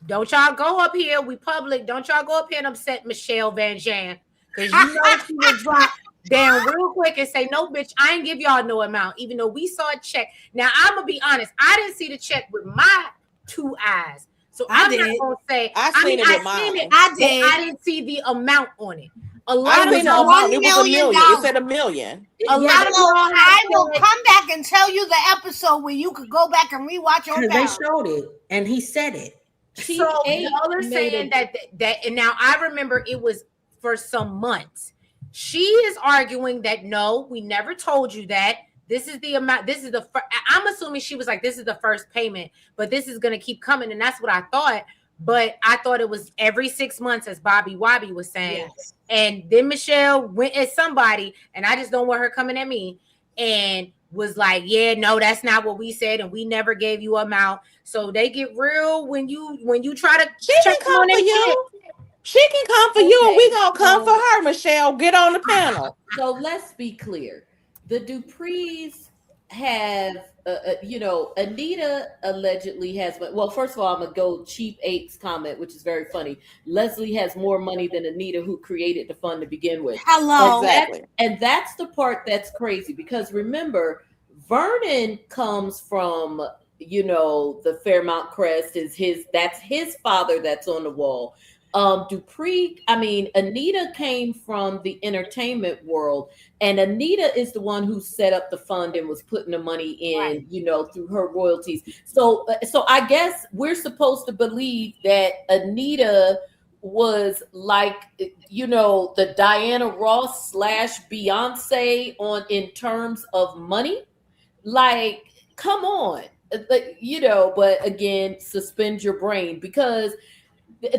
[SPEAKER 1] Don't y'all go up here. We public. Don't y'all go up here and upset Michelle Van Jan, because you know she will drop down real quick and say, "No, bitch, I ain't give y'all no amount." Even though we saw a check. Now I'm gonna be honest. I didn't see the check with my 2 eyes, so I'm not
[SPEAKER 3] did.
[SPEAKER 1] gonna say.
[SPEAKER 6] I seen it with
[SPEAKER 1] seen
[SPEAKER 6] mine.
[SPEAKER 3] I
[SPEAKER 1] but
[SPEAKER 3] did.
[SPEAKER 1] I didn't see the amount on it. A
[SPEAKER 6] I
[SPEAKER 1] lot of
[SPEAKER 6] seen the
[SPEAKER 3] $1
[SPEAKER 6] amount. It was $1
[SPEAKER 3] million.
[SPEAKER 6] million. It said $1 million.
[SPEAKER 1] a
[SPEAKER 2] Yeah,
[SPEAKER 1] lot of
[SPEAKER 3] So
[SPEAKER 1] y'all
[SPEAKER 3] I will
[SPEAKER 1] have said,
[SPEAKER 3] come back and tell you the episode where you could go back and rewatch your
[SPEAKER 2] because they
[SPEAKER 3] power.
[SPEAKER 2] showed it and he said it.
[SPEAKER 5] Cheap
[SPEAKER 1] so
[SPEAKER 5] Eight
[SPEAKER 1] y'all are
[SPEAKER 5] made
[SPEAKER 1] saying
[SPEAKER 5] a-
[SPEAKER 1] that, and now I remember it was for some months. She is arguing that no, we never told you that. This is the amount. This is the. I'm assuming she was like, this is the first payment, but this is gonna keep coming, and that's what I thought. But I thought it was every 6 months, as Bobby Wobby was saying.
[SPEAKER 3] Yes.
[SPEAKER 1] And then Michelle went at somebody, and I just don't want her coming at me, and was like, yeah, no, that's not what we said, and we never gave you amount. So they get real when you try to
[SPEAKER 6] She
[SPEAKER 1] check
[SPEAKER 6] can come
[SPEAKER 1] on
[SPEAKER 6] for
[SPEAKER 1] their shit.
[SPEAKER 6] you. She can come for you, and we gonna come for her, Michelle. Get on the panel.
[SPEAKER 5] So let's be clear. The Duprees have, Anita allegedly has, well, first of all, I'm going to go Cheap Eight's comment, which is very funny. Leslie has more money than Anita, who created the fund to begin with.
[SPEAKER 3] Hello.
[SPEAKER 6] Exactly.
[SPEAKER 5] And that's the part that's crazy, because remember, Vernon comes from, the Fairmount Crest that's his father that's on the wall. Anita came from the entertainment world, and Anita is the one who set up the fund and was putting the money in,
[SPEAKER 3] Right.
[SPEAKER 5] through her royalties. So I guess we're supposed to believe that Anita was like, the Diana Ross / Beyonce in terms of money. Like, come on. But again, suspend your brain, because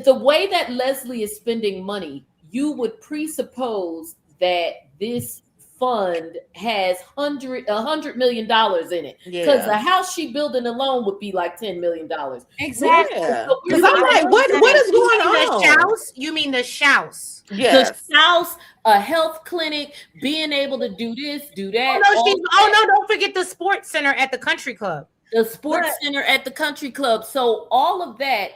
[SPEAKER 5] the way that Leslie is spending money, you would presuppose that this fund has $100 million in it, because the house she building alone would be like $10 million.
[SPEAKER 3] Exactly.
[SPEAKER 6] Yeah.
[SPEAKER 5] So
[SPEAKER 6] Because I'm like, what is going on?
[SPEAKER 1] You mean the shouse?
[SPEAKER 6] Yes.
[SPEAKER 5] The house, a health clinic, being able to do this, do that.
[SPEAKER 1] Don't forget the sports center at the country club.
[SPEAKER 5] The sports center at the country club. So all of that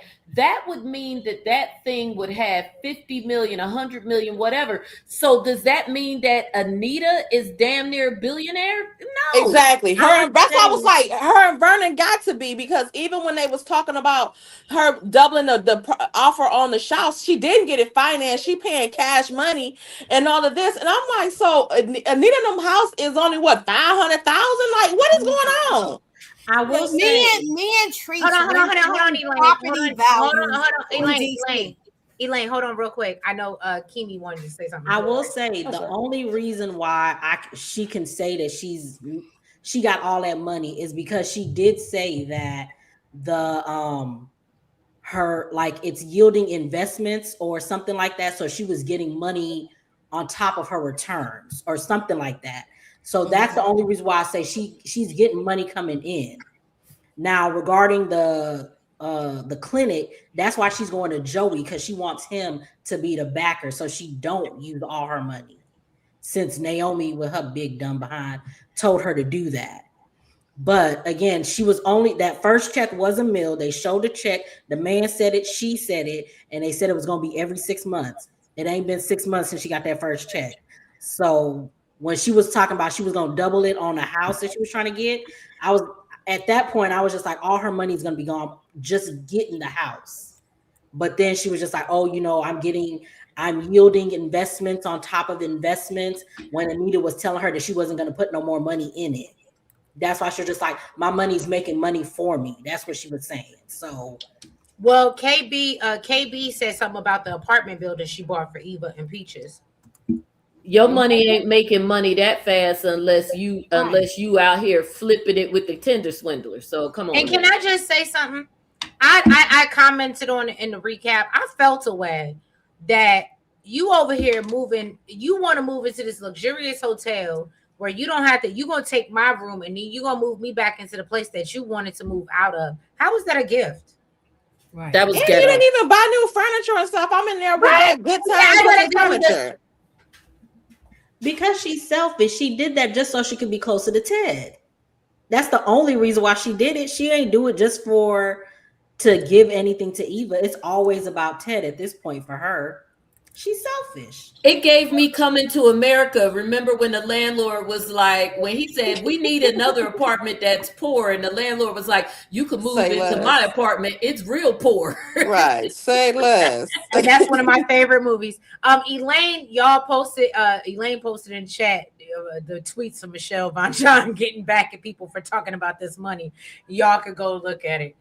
[SPEAKER 5] would mean that thing would have 50 million, 100 million, whatever. So does that mean that Anita is damn near a billionaire? No.
[SPEAKER 6] Exactly. That's why I was like, her and Vernon got to be, because even when they was talking about her doubling the offer on the house, she didn't get it financed. She paying cash money and all of this. And I'm like, so Anita them house is only what, 500,000? Like, what is going on?
[SPEAKER 1] I will say,
[SPEAKER 3] me and Trees
[SPEAKER 1] hold on,
[SPEAKER 3] property value.
[SPEAKER 1] Elaine, hold on real quick. I know Kimi wanted to say something.
[SPEAKER 2] I will say the only reason why she can say that she got all that money is because she did say that her, like, it's yielding investments or something like that. So she was getting money on top of her returns or something like that. So that's the only reason why I say she's getting money coming in. Now, regarding the clinic, that's why she's going to Joey, because she wants him to be the backer, so she don't use all her money. Since Naomi, with her big dumb behind, told her to do that. But again, she was only, that first check was $1 million. They showed the check. The man said it, she said it, and they said it was going to be every 6 months. It ain't been 6 months since she got that first check. So when she was talking about she was going to double it on the house that she was trying to get, at that point, I was just like, all her money is going to be gone just getting the house. But then she was just like, oh, I'm yielding investments on top of investments, when Anita was telling her that she wasn't going to put no more money in it. That's why she was just like, my money's making money for me. That's what she was saying. So
[SPEAKER 1] Well, KB said something about the apartment building she bought for Eva and Peaches.
[SPEAKER 5] Your money ain't making money that fast unless you out here flipping it with the Tinder swindler. So come on.
[SPEAKER 1] And can I just say something? I commented on it in the recap. I felt a way that you over here moving, you want to move into this luxurious hotel where you don't have to, you're going to take my room and then you're going to move me back into the place that you wanted to move out of. How is that a gift?
[SPEAKER 3] Right.
[SPEAKER 5] That was
[SPEAKER 6] And
[SPEAKER 5] ghetto.
[SPEAKER 6] you didn't even buy new furniture and stuff. I'm in there with
[SPEAKER 1] Right.
[SPEAKER 6] that good
[SPEAKER 1] Yeah,
[SPEAKER 6] time
[SPEAKER 1] I
[SPEAKER 6] putting
[SPEAKER 1] gotta do
[SPEAKER 6] furniture.
[SPEAKER 2] Because she's selfish. She did that just so she could be closer to Ted. That's the only reason why she did it. She ain't do it just to give anything to Eva. It's always about Ted at this point for her. She's selfish.
[SPEAKER 5] It gave me Coming to America. Remember when the landlord was like, when he said, we need another apartment that's poor, and the landlord was like, you can move
[SPEAKER 6] Say
[SPEAKER 5] into
[SPEAKER 6] less.
[SPEAKER 5] my apartment. It's real poor.
[SPEAKER 6] Right. Say less.
[SPEAKER 1] And that's one of my favorite movies. Elaine, Elaine posted in chat the tweets of Michelle Von John getting back at people for talking about this money. Y'all could go look at it.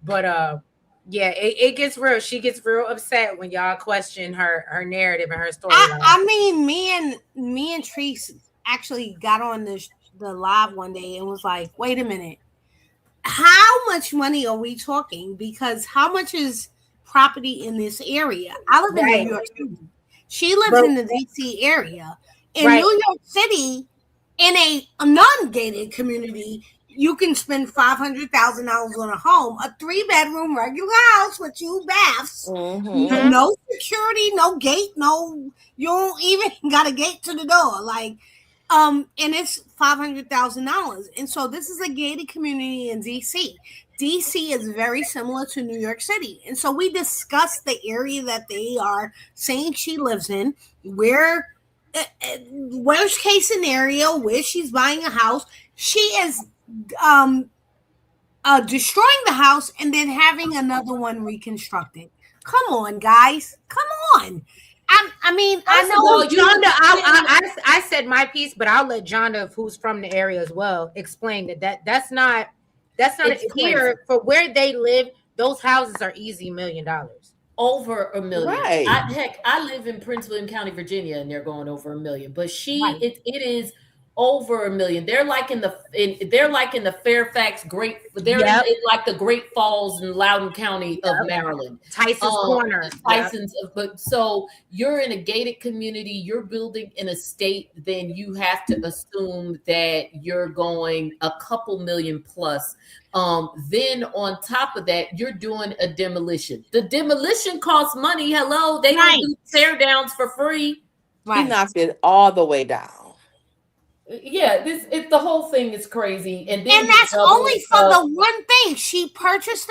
[SPEAKER 1] But yeah, it gets real. She gets real upset when y'all question her narrative and her storyline.
[SPEAKER 3] I mean, me and Treese actually got on the live one day and was like, wait a minute, how much money are we talking? Because how much is property in this area? I live in
[SPEAKER 1] Right.
[SPEAKER 3] New York City. She lives in the DC area. In
[SPEAKER 1] Right.
[SPEAKER 3] New York City, in a non-gated community, you can spend $500,000 on a home, a 3-bedroom regular house with 2 baths,
[SPEAKER 6] Mhm.
[SPEAKER 3] no security, no gate, you don't even got a gate to the door, and it's $500,000. And so this is a gated community in DC. DC is very similar to New York City, and so we discussed the area that they are saying she lives in, where worst case scenario, where she's buying a house, she is destroying the house and then having another one reconstructed. Come on, guys. Come on. I mean, I
[SPEAKER 1] First of
[SPEAKER 3] know
[SPEAKER 1] all, Jonda, I said my piece, but I'll let Jonda, who's from the area as well, explain that's not
[SPEAKER 5] It's
[SPEAKER 1] here for where they live. Those houses are easy $1 million.
[SPEAKER 5] Over $1 million.
[SPEAKER 6] Right.
[SPEAKER 5] I live in Prince William County, Virginia, and they're going over $1 million. But
[SPEAKER 3] Right.
[SPEAKER 5] it is over $1 million. They're like in the Fairfax they're
[SPEAKER 1] Yep.
[SPEAKER 5] in like the Great Falls in Loudoun County of Maryland.
[SPEAKER 1] Tyson's Corner.
[SPEAKER 5] Tyson's, but so you're in a gated community, you're building in a state, then you have to assume that you're going a couple million plus. Then on top of that, you're doing a demolition. The demolition costs money. Hello, they don't do tear downs for free.
[SPEAKER 6] He knocked it all the way down.
[SPEAKER 5] Yeah, the whole thing is crazy, and
[SPEAKER 3] that's only for the one thing. She purchased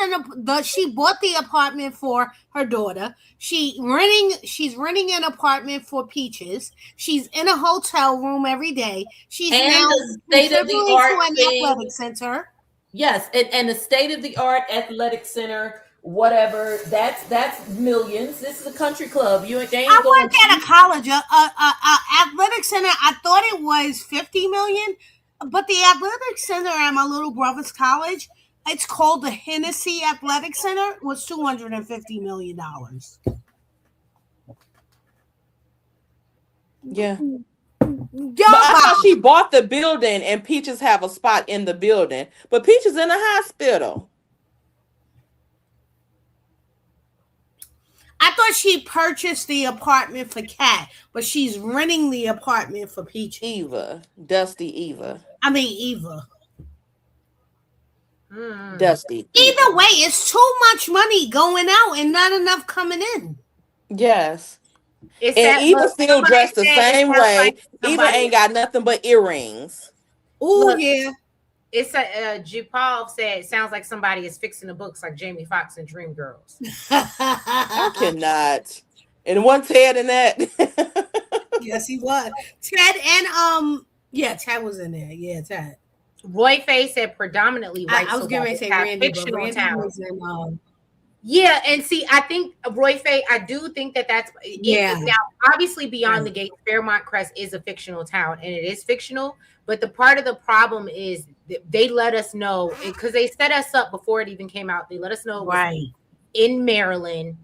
[SPEAKER 3] she bought the apartment for her daughter. She's renting an apartment for Peaches. She's in a hotel room every day. She's
[SPEAKER 5] and
[SPEAKER 3] now
[SPEAKER 5] the state of the art
[SPEAKER 3] athletic center.
[SPEAKER 5] Yes, and the state of the art athletic center, whatever. That's millions. This is a country club. They ain't
[SPEAKER 3] I
[SPEAKER 5] going
[SPEAKER 3] worked at a college, athletic center. I thought it was 50 million, but the athletic center at my little brother's college, it's called the Hennessy Athletic Center, was $250 million.
[SPEAKER 6] Yeah. But I thought she bought the building and Peaches have a spot in the building. But Peaches in the hospital.
[SPEAKER 3] I thought she purchased the apartment for Kat, but she's renting the apartment for Peaches.
[SPEAKER 6] Eva. Dusty Eva.
[SPEAKER 3] I mean Eva.
[SPEAKER 6] Dusty.
[SPEAKER 3] Either way, it's too much money going out and not enough coming in.
[SPEAKER 6] Yes.
[SPEAKER 1] It's
[SPEAKER 6] and Eva still dressed the same way. Eva ain't got nothing but earrings.
[SPEAKER 3] Oh yeah.
[SPEAKER 1] It's Jupal said it sounds like somebody is fixing the books like Jamie Foxx and Dreamgirls.
[SPEAKER 6] I cannot. And one Ted in that.
[SPEAKER 3] Yes, he was. Ted and Ted was in there. Yeah, Ted.
[SPEAKER 1] Roy Faye said predominantly white.
[SPEAKER 3] I was going to say Randy, but Randy was in.
[SPEAKER 1] Yeah, and see, I think Roy Faye, I do think that's now obviously Beyond the Gate, Fairmont Crest is a fictional town, and it is fictional. But the part of the problem is they let us know because they set us up before it even came out. They let us know in Maryland,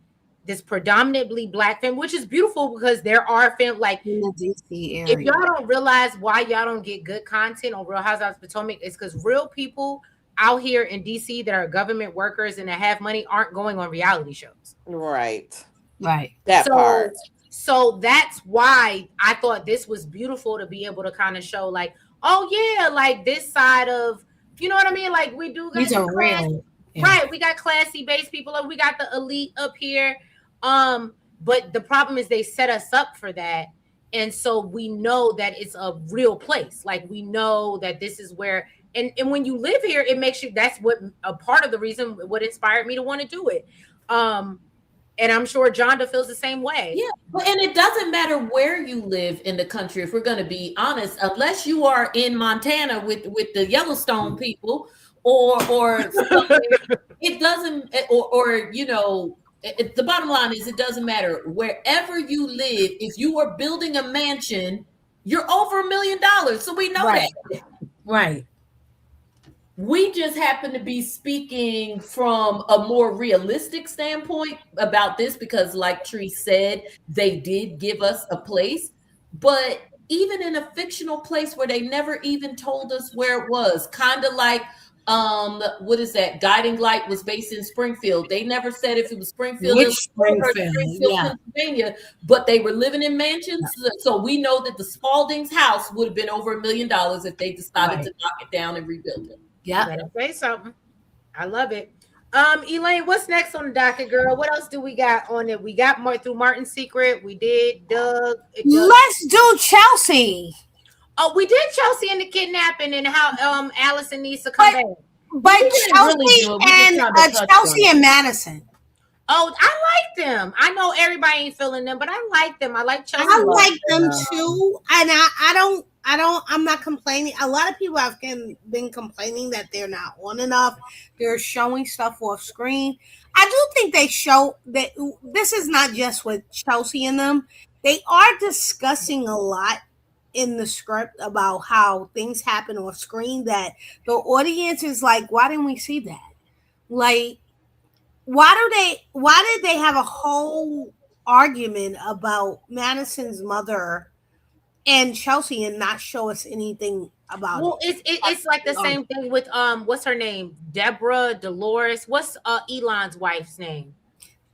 [SPEAKER 1] this predominantly black family, which is beautiful because there are like
[SPEAKER 3] in the DC
[SPEAKER 1] if
[SPEAKER 3] area.
[SPEAKER 1] y'all don't realize why y'all don't get good content on Real Housewives of Potomac, it's because real people out here in DC that are government workers and that have money aren't going on reality shows.
[SPEAKER 6] Right.
[SPEAKER 3] Right.
[SPEAKER 6] That
[SPEAKER 1] So
[SPEAKER 6] part.
[SPEAKER 1] so that's why I thought this was beautiful to be able to kind of show like, oh yeah, like this side of, you know what I mean? Like we do got
[SPEAKER 3] These are
[SPEAKER 1] class,
[SPEAKER 3] real. Yeah.
[SPEAKER 1] right? We got classy based people, and we got the elite up here. But the problem is they set us up for that. And so we know that it's a real place. Like we know that this is where, and when you live here, it makes you, that's what a part of the reason what inspired me to want to do it. And I'm sure Jonda feels the same way.
[SPEAKER 5] Yeah, and it doesn't matter where you live in the country. If we're going to be honest, unless you are in Montana with the Yellowstone people, or something, it doesn't. Or you know, the bottom line is it doesn't matter wherever you live. If you are building a mansion, you're over $1 million. So we know
[SPEAKER 3] Right.
[SPEAKER 5] that.
[SPEAKER 3] Right.
[SPEAKER 5] We just happen to be speaking from a more realistic standpoint about this because, like Tree said, they did give us a place. But even in a fictional place where they never even told us where it was, kind of like what is that? Guiding Light was based in Springfield. They never said if it was Springfield,
[SPEAKER 3] Which
[SPEAKER 5] Illinois or
[SPEAKER 3] Springfield?
[SPEAKER 5] Springfield,
[SPEAKER 3] Yeah.
[SPEAKER 5] Pennsylvania, but they were living in mansions. So we know that the Spalding's house would have been over $1 million if they decided to knock it down and rebuild it.
[SPEAKER 3] Yeah.
[SPEAKER 1] Better say something. I love it. Elaine, what's next on the docket, girl? What else do we got on it? We got more through Martin's Secret. We did Doug.
[SPEAKER 3] Let's do Chelsea.
[SPEAKER 1] Oh, we did Chelsea and the kidnapping and how Allison needs to come back.
[SPEAKER 3] But
[SPEAKER 5] didn't really
[SPEAKER 3] Chelsea
[SPEAKER 5] do it. We just
[SPEAKER 3] and
[SPEAKER 5] kinda touched
[SPEAKER 3] Chelsea
[SPEAKER 5] on it.
[SPEAKER 3] and Madison.
[SPEAKER 1] Oh, I like them. I know everybody ain't feeling them, but I like them. I like Chelsea.
[SPEAKER 3] I like them too, and I'm not complaining. A lot of people have been complaining that they're not on enough. They're showing stuff off screen. I do think they show that this is not just with Chelsea and them. They are discussing a lot in the script about how things happen off screen that the audience is like, why didn't we see that? Like, why did they have a whole argument about Madison's mother and Chelsea and not show us anything about
[SPEAKER 1] Well,
[SPEAKER 3] it?
[SPEAKER 1] it's like the same thing with what's her name? Deborah, Dolores. What's Elon's wife's name?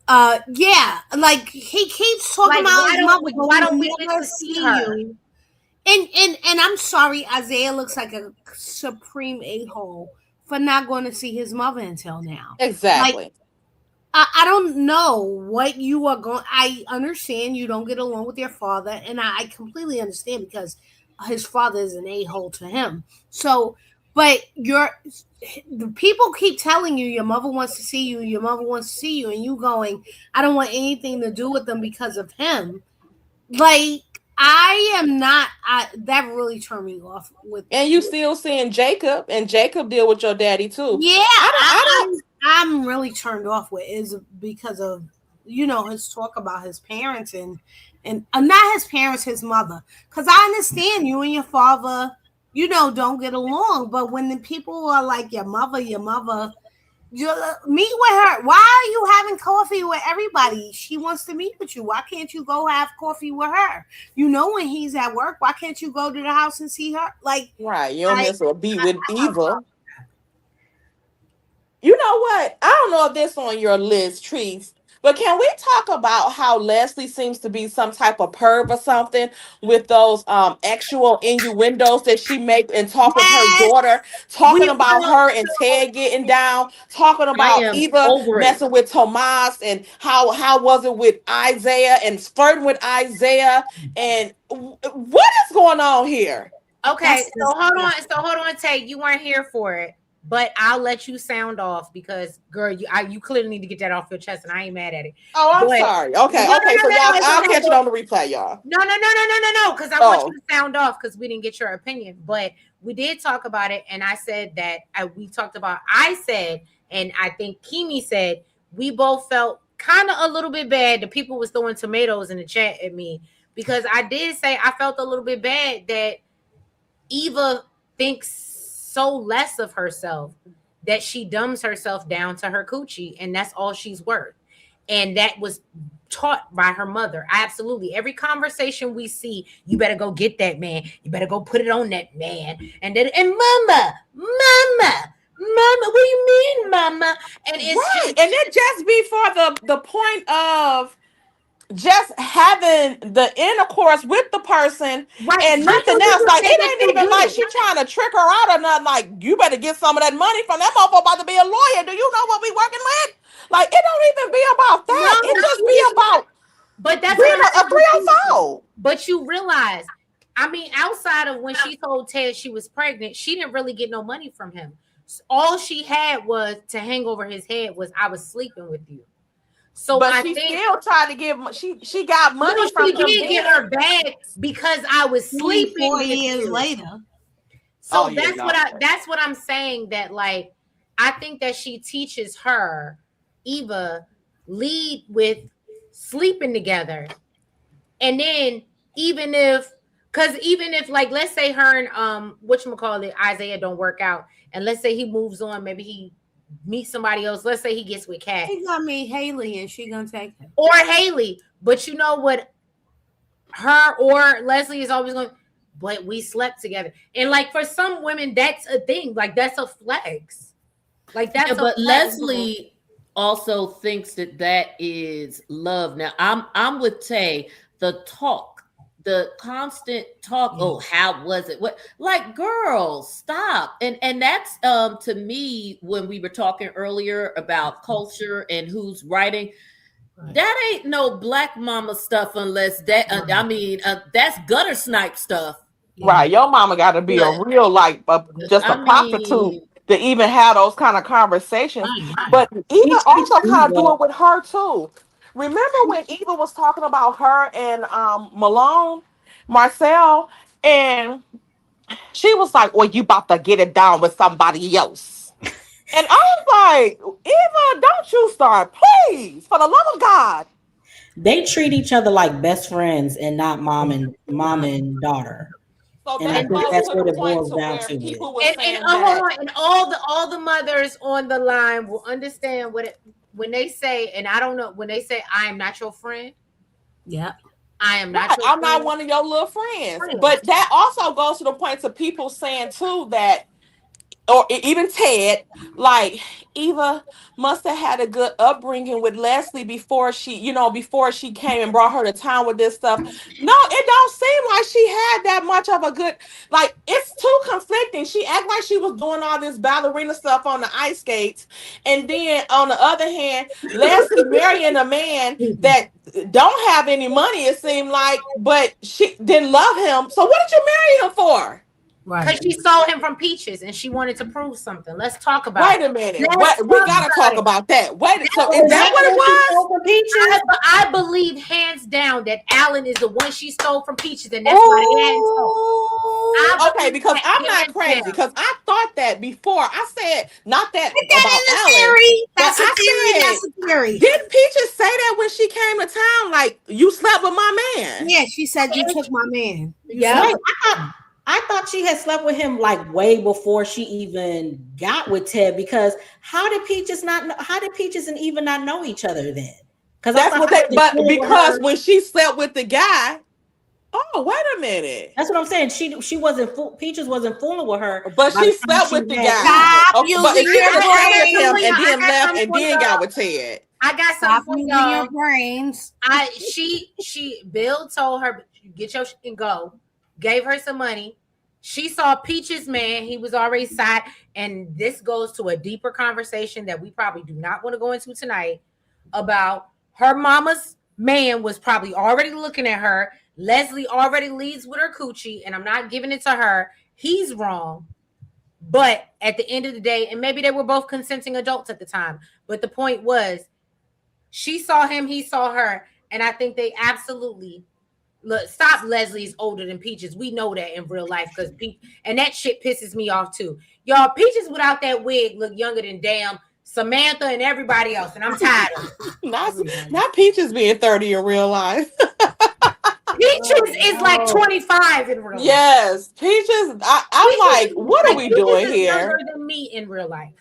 [SPEAKER 3] Yeah, like he keeps talking
[SPEAKER 1] Like,
[SPEAKER 3] about his mother.
[SPEAKER 1] why don't we
[SPEAKER 3] never
[SPEAKER 1] get to see her?
[SPEAKER 3] you. And I'm sorry, Isaiah looks like a supreme a-hole for not going to see his mother until now.
[SPEAKER 6] Exactly.
[SPEAKER 3] Like, I don't know what you are going. I understand you don't get along with your father, and I completely understand because his father is an a-hole to him. So, but the people keep telling you your mother wants to see you, your mother wants to see you, and you going, I don't want anything to do with them because of him. Like, I am not. That really turned me off.
[SPEAKER 6] And you still seeing Jacob, and Jacob deal with your daddy too.
[SPEAKER 3] Yeah, I'm really turned off with is because of his talk about his parents and not his parents, his mother. Because I understand you and your father, don't get along, but when the people are like your mother, you meet with her. Why are you having coffee with everybody? She wants to meet with you. Why can't you go have coffee with her? When he's at work, why can't you go to the house and see her? Like,
[SPEAKER 6] right, you don't miss or be with Eva. You know what? I don't know if this on your list, Trees, but can we talk about how Leslie seems to be some type of perv or something with those actual innuendos that she make and talk with her daughter, talking about her and Ted getting down, talking about
[SPEAKER 5] am
[SPEAKER 6] Eva
[SPEAKER 5] over it.
[SPEAKER 6] messing with Tomas and how was it with Isaiah and flirting with Isaiah and what is going on here?
[SPEAKER 1] Okay, so hold on, Tay. You weren't here for it, but I'll let you sound off because, girl, you clearly need to get that off your chest, and I ain't mad at it.
[SPEAKER 6] Oh, I'm sorry. Okay,
[SPEAKER 1] No,
[SPEAKER 6] okay. So y'all, I'll
[SPEAKER 1] okay.
[SPEAKER 6] catch it on the replay, y'all.
[SPEAKER 1] No, because I want you to sound off because we didn't get your opinion, but we did talk about it, and I said that I said, and I think Kimi said we both felt kind of a little bit bad. The people was throwing tomatoes in the chat at me because I did say I felt a little bit bad that Eva thinks so less of herself that she dumbs herself down to her coochie, and that's all she's worth. And that was taught by her mother. Absolutely. Every conversation we see, you better go get that man. You better go put it on that man. And then, and mama, what do you mean, mama? And it's
[SPEAKER 6] Right.
[SPEAKER 1] just,
[SPEAKER 6] And it just be for the point of just having the intercourse with the person
[SPEAKER 1] right.
[SPEAKER 6] and
[SPEAKER 1] But
[SPEAKER 6] nothing
[SPEAKER 1] you
[SPEAKER 6] else.
[SPEAKER 1] people
[SPEAKER 6] Like
[SPEAKER 1] say
[SPEAKER 6] it
[SPEAKER 1] that
[SPEAKER 6] ain't
[SPEAKER 1] you
[SPEAKER 6] even like
[SPEAKER 1] do.
[SPEAKER 6] she trying to trick her out or nothing. Like you better get some of that money from that motherfucker about to be a lawyer. Do you know what we working with? Like it don't even be about
[SPEAKER 1] No,
[SPEAKER 6] that. It just be about
[SPEAKER 1] but that's what
[SPEAKER 6] being
[SPEAKER 1] I'm
[SPEAKER 6] a
[SPEAKER 1] saying.
[SPEAKER 6] 304.
[SPEAKER 1] But you realize, I mean, outside of when she told Ted she was pregnant, she didn't really get no money from him. All she had was to hang over his head was I was sleeping with you. So
[SPEAKER 6] But
[SPEAKER 1] I
[SPEAKER 6] she
[SPEAKER 1] think
[SPEAKER 6] still tried to give. She got
[SPEAKER 1] no,
[SPEAKER 6] money
[SPEAKER 1] she
[SPEAKER 6] from him.
[SPEAKER 1] did get her bag because I was sleeping
[SPEAKER 3] 24
[SPEAKER 1] with
[SPEAKER 3] years
[SPEAKER 1] you.
[SPEAKER 3] later.
[SPEAKER 6] Oh,
[SPEAKER 1] So
[SPEAKER 6] yeah,
[SPEAKER 1] that's what I'm saying, that like I think that she teaches her Eva lead with sleeping together. And then even if like let's say her and whatchamacallit Isaiah don't work out, and let's say he moves on, maybe he meets somebody else. Let's say he gets with Kat
[SPEAKER 3] He gonna meet Haley and she gonna take him.
[SPEAKER 1] or Haley. But you know what? Her or Leslie is always going, but we slept together. And like for some women, that's a thing. Like that's a flex. Like that's
[SPEAKER 5] Yeah,
[SPEAKER 1] a
[SPEAKER 5] but
[SPEAKER 1] flex.
[SPEAKER 5] Leslie also thinks that that is love. Now, I'm with Tay. The talk, the constant talk. Oh, how was it? What? Like, girls, stop. And that's to me when we were talking earlier about culture and who's writing. That ain't no black mama stuff unless that. I mean, that's gutter snipe stuff.
[SPEAKER 6] Right. Your mama got to be a
[SPEAKER 5] But
[SPEAKER 6] real like just a
[SPEAKER 5] I
[SPEAKER 6] prostitute
[SPEAKER 5] mean,
[SPEAKER 6] to even have those kind of conversations.
[SPEAKER 3] Right.
[SPEAKER 6] But even
[SPEAKER 2] She
[SPEAKER 6] also
[SPEAKER 2] treats
[SPEAKER 6] kind of do
[SPEAKER 2] Eva.
[SPEAKER 6] it with her too. Remember when Eva was talking about her and Malone, Marcel, and she was like, "Well, you about to get it down with somebody else." And I was like, "Eva, don't you start, please, for the love of God."
[SPEAKER 2] They treat each other like best friends and not mom and daughter.
[SPEAKER 6] So
[SPEAKER 2] And I
[SPEAKER 6] that
[SPEAKER 1] And
[SPEAKER 2] think
[SPEAKER 6] goes
[SPEAKER 2] that's
[SPEAKER 6] to
[SPEAKER 2] what
[SPEAKER 6] the
[SPEAKER 2] it
[SPEAKER 6] point
[SPEAKER 2] boils
[SPEAKER 6] to
[SPEAKER 2] down
[SPEAKER 6] where
[SPEAKER 2] to. It.
[SPEAKER 6] people were
[SPEAKER 1] and
[SPEAKER 6] saying
[SPEAKER 1] hold
[SPEAKER 6] that.
[SPEAKER 1] on, and all the mothers on the line will understand what it when they say, and I don't know when they say, "I am not your friend."
[SPEAKER 3] Yep.
[SPEAKER 1] I am not
[SPEAKER 6] Right,
[SPEAKER 1] your
[SPEAKER 6] I'm not
[SPEAKER 1] friend.
[SPEAKER 6] one of your little friends. But that also goes to the point to people saying too that or even Ted, like Eva must have had a good upbringing with Leslie before before she came and brought her to town with this stuff. No, it don't seem like she had that much of a good, like it's too conflicting. She act like she was doing all this ballerina stuff on the ice skates, and then on the other hand, Leslie marrying a man that don't have any money, it seemed like, but she didn't love him. So what did you marry him for?
[SPEAKER 1] Because
[SPEAKER 3] Right.
[SPEAKER 1] she saw him from Peaches and she wanted to prove something. Let's talk about
[SPEAKER 6] Wait
[SPEAKER 1] it.
[SPEAKER 6] a minute.
[SPEAKER 1] Let's
[SPEAKER 6] What we
[SPEAKER 1] talk
[SPEAKER 6] gotta
[SPEAKER 1] about
[SPEAKER 6] talk
[SPEAKER 1] it.
[SPEAKER 6] about that. Wait, so
[SPEAKER 2] Oh,
[SPEAKER 6] is
[SPEAKER 2] is
[SPEAKER 6] that
[SPEAKER 2] that
[SPEAKER 6] what it
[SPEAKER 2] who she
[SPEAKER 6] was?
[SPEAKER 2] stole from Peaches?
[SPEAKER 1] I believe hands down that Alan is the one she stole from Peaches, and that's why they had it so.
[SPEAKER 3] Oh,
[SPEAKER 1] I
[SPEAKER 6] Okay,
[SPEAKER 1] believe
[SPEAKER 6] because
[SPEAKER 1] that
[SPEAKER 6] I'm not
[SPEAKER 1] hands
[SPEAKER 6] crazy.
[SPEAKER 1] down.
[SPEAKER 6] Because I thought that before. I said not that
[SPEAKER 3] that
[SPEAKER 6] about
[SPEAKER 3] is a
[SPEAKER 6] Alan,
[SPEAKER 3] theory.
[SPEAKER 6] but
[SPEAKER 3] That's a
[SPEAKER 6] I
[SPEAKER 3] theory.
[SPEAKER 6] said,
[SPEAKER 3] That's a theory.
[SPEAKER 6] didn't Peaches say that when she came to town? Like you slept with my man.
[SPEAKER 3] Yeah, she said you took my man. You
[SPEAKER 1] Yeah.
[SPEAKER 3] slept
[SPEAKER 2] Wait, I thought she had slept with him like way before she even got with Ted. Because how did Peaches not? How did Peaches and Eva not know each other then? Because I
[SPEAKER 6] That's
[SPEAKER 2] thought
[SPEAKER 6] what
[SPEAKER 2] he
[SPEAKER 6] they.
[SPEAKER 2] was
[SPEAKER 6] But
[SPEAKER 2] fooling with
[SPEAKER 6] because
[SPEAKER 2] her.
[SPEAKER 6] when she slept with the guy, oh wait a minute.
[SPEAKER 2] That's what I'm saying. She wasn't Peaches wasn't fooling with her
[SPEAKER 6] But
[SPEAKER 2] by the
[SPEAKER 6] she
[SPEAKER 2] time
[SPEAKER 6] slept
[SPEAKER 2] she
[SPEAKER 6] with the
[SPEAKER 2] met
[SPEAKER 6] guy.
[SPEAKER 2] Eva.
[SPEAKER 3] Stop
[SPEAKER 6] Okay, but if
[SPEAKER 3] using
[SPEAKER 6] she
[SPEAKER 3] your
[SPEAKER 6] could have
[SPEAKER 1] I
[SPEAKER 6] slept
[SPEAKER 1] got
[SPEAKER 6] with
[SPEAKER 1] something
[SPEAKER 6] him
[SPEAKER 1] for
[SPEAKER 3] brain.
[SPEAKER 1] y'all.
[SPEAKER 6] and
[SPEAKER 1] I
[SPEAKER 6] then
[SPEAKER 1] got
[SPEAKER 6] left
[SPEAKER 1] something
[SPEAKER 6] and
[SPEAKER 1] for
[SPEAKER 6] then got
[SPEAKER 1] y'all.
[SPEAKER 6] with Ted.
[SPEAKER 1] I got
[SPEAKER 3] Stop
[SPEAKER 1] something for
[SPEAKER 3] using your
[SPEAKER 1] y'all.
[SPEAKER 3] brains.
[SPEAKER 1] Bill told her, get your shit and go. Gave her some money. She saw Peaches man. He was already side. And this goes to a deeper conversation that we probably do not want to go into tonight about her mama's man was probably already looking at her. Leslie already leads with her coochie, and I'm not giving it to her. He's wrong. But at the end of the day, and maybe they were both consenting adults at the time, but the point was she saw him, he saw her, and I think they absolutely look. Stop. Leslie's older than Peaches. We know that in real life because and that shit pisses me off too. Y'all, Peaches without that wig look younger than damn Samantha and everybody else, and I'm tired of it.
[SPEAKER 6] Not Peaches being 30 in real life.
[SPEAKER 1] Peaches is like 25 in real life.
[SPEAKER 6] Yes, Peaches. I'm like, what are we
[SPEAKER 1] Peaches
[SPEAKER 6] doing
[SPEAKER 1] is younger
[SPEAKER 6] here?
[SPEAKER 1] than me in real life.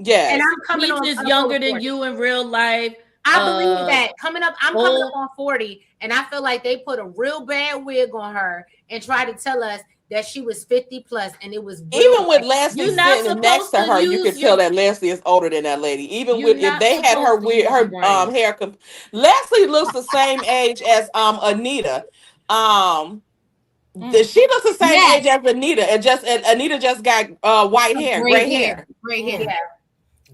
[SPEAKER 1] And
[SPEAKER 6] Yes.
[SPEAKER 1] I'm coming
[SPEAKER 5] Peach
[SPEAKER 1] on
[SPEAKER 5] is
[SPEAKER 1] up
[SPEAKER 5] younger
[SPEAKER 1] on
[SPEAKER 5] than
[SPEAKER 1] 40.
[SPEAKER 5] you in real life.
[SPEAKER 1] I believe that. I'm coming
[SPEAKER 5] old-
[SPEAKER 1] up on 40, and I feel like they put a real bad wig on her and tried to tell us that she was 50 plus, and it was real
[SPEAKER 6] Even with
[SPEAKER 1] bad.
[SPEAKER 6] Leslie
[SPEAKER 5] You're not
[SPEAKER 6] sitting next
[SPEAKER 5] supposed
[SPEAKER 6] to
[SPEAKER 5] to
[SPEAKER 6] her, you
[SPEAKER 5] use
[SPEAKER 6] could tell
[SPEAKER 5] your.
[SPEAKER 6] that Leslie is older than that lady. Even
[SPEAKER 5] You're
[SPEAKER 6] with if
[SPEAKER 5] not
[SPEAKER 6] they had her
[SPEAKER 5] supposed to
[SPEAKER 6] weird
[SPEAKER 5] use your brain.
[SPEAKER 6] hair, Leslie looks the same age as Anita. Um, she looks the same
[SPEAKER 3] Yes.
[SPEAKER 6] age as Anita, and Anita just got white hair,
[SPEAKER 3] Gray
[SPEAKER 6] gray
[SPEAKER 3] hair.
[SPEAKER 6] hair.
[SPEAKER 3] Gray hair.
[SPEAKER 1] Yeah.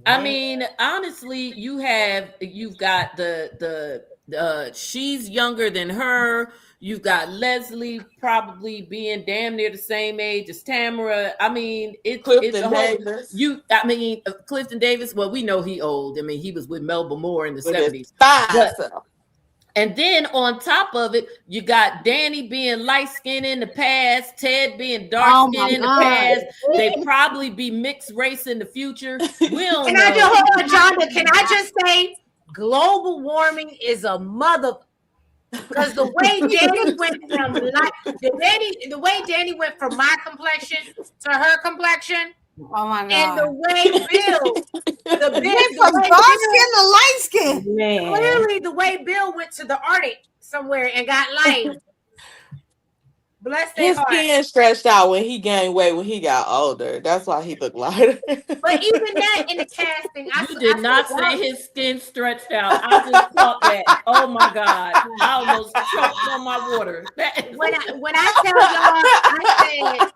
[SPEAKER 5] I mean, honestly, you've got she's younger than her. You've got Leslie probably being damn near the same age as Tamara. I mean, it's a
[SPEAKER 6] Clifton
[SPEAKER 5] whole
[SPEAKER 6] Davis
[SPEAKER 5] Clifton Davis. Well, we know he old. I mean, he was with Melba Moore in the
[SPEAKER 6] with his
[SPEAKER 5] 70s.
[SPEAKER 6] thighs.
[SPEAKER 5] And then on top of it, you got Danny being light skinned in the past, Ted being dark
[SPEAKER 3] Oh
[SPEAKER 5] skinned
[SPEAKER 3] my
[SPEAKER 5] in the
[SPEAKER 3] God.
[SPEAKER 5] past. They probably be mixed race in the future. We don't
[SPEAKER 1] Can I just
[SPEAKER 5] know.
[SPEAKER 1] hold on, Jonda? Can I just say global warming is a mother? Because the way Danny went from the way Danny went from my complexion to her complexion,
[SPEAKER 3] Oh my God.
[SPEAKER 1] and the way Bill, the
[SPEAKER 3] Went from
[SPEAKER 1] way
[SPEAKER 3] dark
[SPEAKER 1] Bill,
[SPEAKER 3] skin to light skin.
[SPEAKER 2] Man.
[SPEAKER 1] clearly the way Bill went to the Arctic somewhere and got light. Bless their
[SPEAKER 6] His
[SPEAKER 1] heart.
[SPEAKER 6] skin stretched out when he gained weight when he got older. That's why he looked lighter.
[SPEAKER 1] But even that in the casting,
[SPEAKER 5] You did not say his skin stretched out. I just thought that. Oh my God. I almost choked on my water.
[SPEAKER 1] when I tell y'all,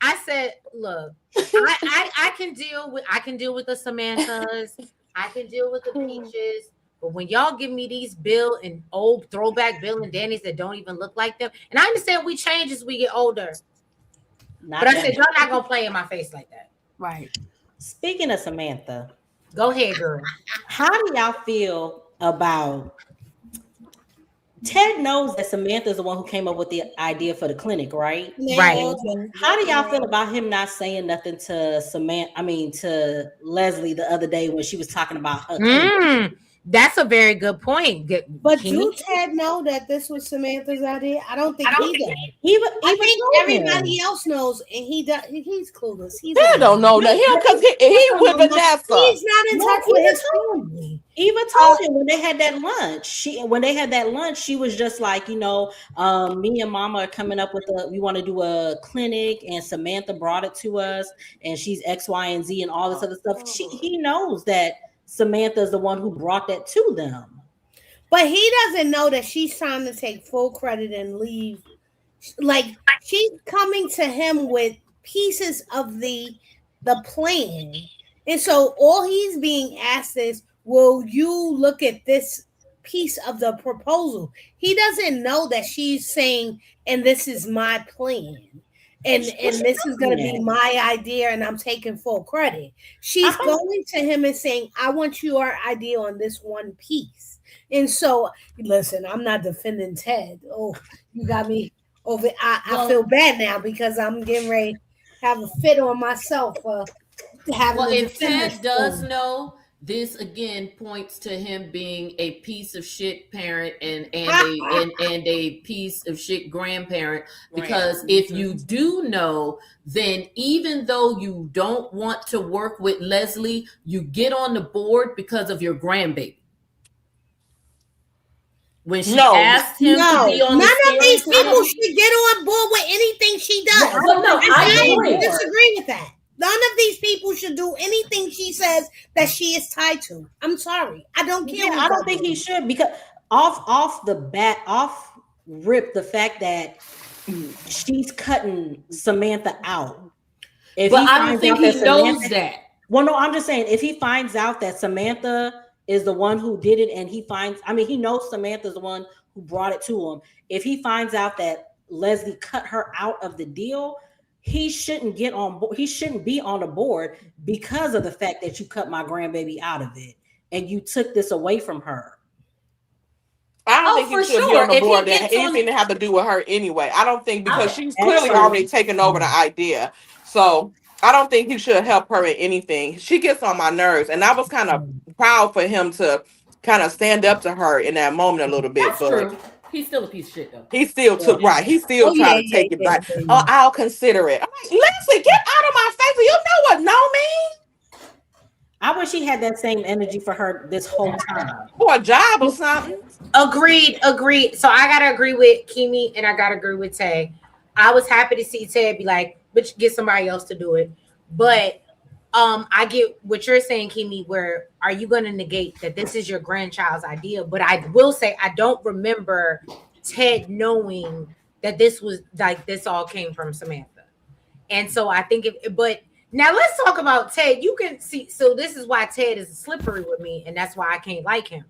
[SPEAKER 1] I said, look, I can deal with the Samanthas, I can deal with the Peaches, but when y'all give me these Bill and old throwback Bill and Danny's that don't even look like them, and I understand we change as we get older, but I said y'all not gonna play in my face like that.
[SPEAKER 3] Right.
[SPEAKER 2] Speaking of Samantha,
[SPEAKER 1] Go ahead, girl.
[SPEAKER 2] how do y'all feel about Ted knows that Samantha's the one who came up with the idea for the clinic, right?
[SPEAKER 1] Right.
[SPEAKER 2] How do y'all feel about him not saying nothing to to Leslie the other day when she was talking about her clinic?
[SPEAKER 1] That's a very good point.
[SPEAKER 3] But do Ted know that this was Samantha's idea? I don't think he does. I think everybody else knows, and he does. He's clueless.
[SPEAKER 6] Ted don't know that because he with Vanessa.
[SPEAKER 3] He's not in touch with his family.
[SPEAKER 2] Eva told him when they had that lunch. She was just like, me and Mama are coming up with we want to do a clinic, and Samantha brought it to us, and she's X, Y, and Z, and all this other stuff. He knows that Samantha is the one who brought that to them.
[SPEAKER 3] But he doesn't know that she's trying to take full credit and leave. Like, she's coming to him with pieces of the plan. And so all he's being asked is, will you look at this piece of the proposal? He doesn't know that she's saying, and this is my plan. And this is going to be my idea, and I'm taking full credit. She's going to him and saying, I want your idea on this one piece. And so, listen, I'm not defending Ted. Oh, you got me over. I feel bad now because I'm getting ready to have a fit on myself.
[SPEAKER 5] If Ted does know, this again points to him being a piece of shit parent and a piece of shit grandparent. Because if you do know, then even though you don't want to work with Leslie, you get on the board because of your grandbaby. When she asked him to be on
[SPEAKER 3] none of these people should get on board with anything she does. I disagree with that. None of these people should do anything she says that she is tied to. I'm sorry. I don't care.
[SPEAKER 2] I don't think he should, because off rip, the fact that she's cutting Samantha out.
[SPEAKER 5] But I don't think he knows that.
[SPEAKER 2] Well, no, I'm just saying, if he finds out that Samantha is the one who did it, and he knows Samantha's the one who brought it to him. If he finds out that Leslie cut her out of the deal, he shouldn't get on board. He shouldn't be on the board because of the fact that you cut my grandbaby out of it and you took this away from her.
[SPEAKER 6] I don't think he should be on the board that anything to have to do with her anyway. I don't think, because she's clearly already taken over the idea. So I don't think he should help her in anything. She gets on my nerves, and I was kind of proud for him to kind of stand up to her in that moment a little bit.
[SPEAKER 5] That's true. He's still a piece of shit, though.
[SPEAKER 6] He still took He's still trying to take it back. Oh, I'll consider it. I'm like, Leslie, get out of my face. You know what no means?
[SPEAKER 2] she had that same energy for her this whole time.
[SPEAKER 6] For a job or something.
[SPEAKER 1] Agreed. So I gotta agree with Kimi and I gotta agree with Tay. I was happy to see Ted be like, but get somebody else to do it. But I get what you're saying, Kimi, where are you gonna negate that this is your grandchild's idea? But I will say I don't remember Ted knowing that this was like this all came from Samantha. And so I think but now let's talk about Ted. You can see, so this is why Ted is slippery with me, and that's why I can't like him.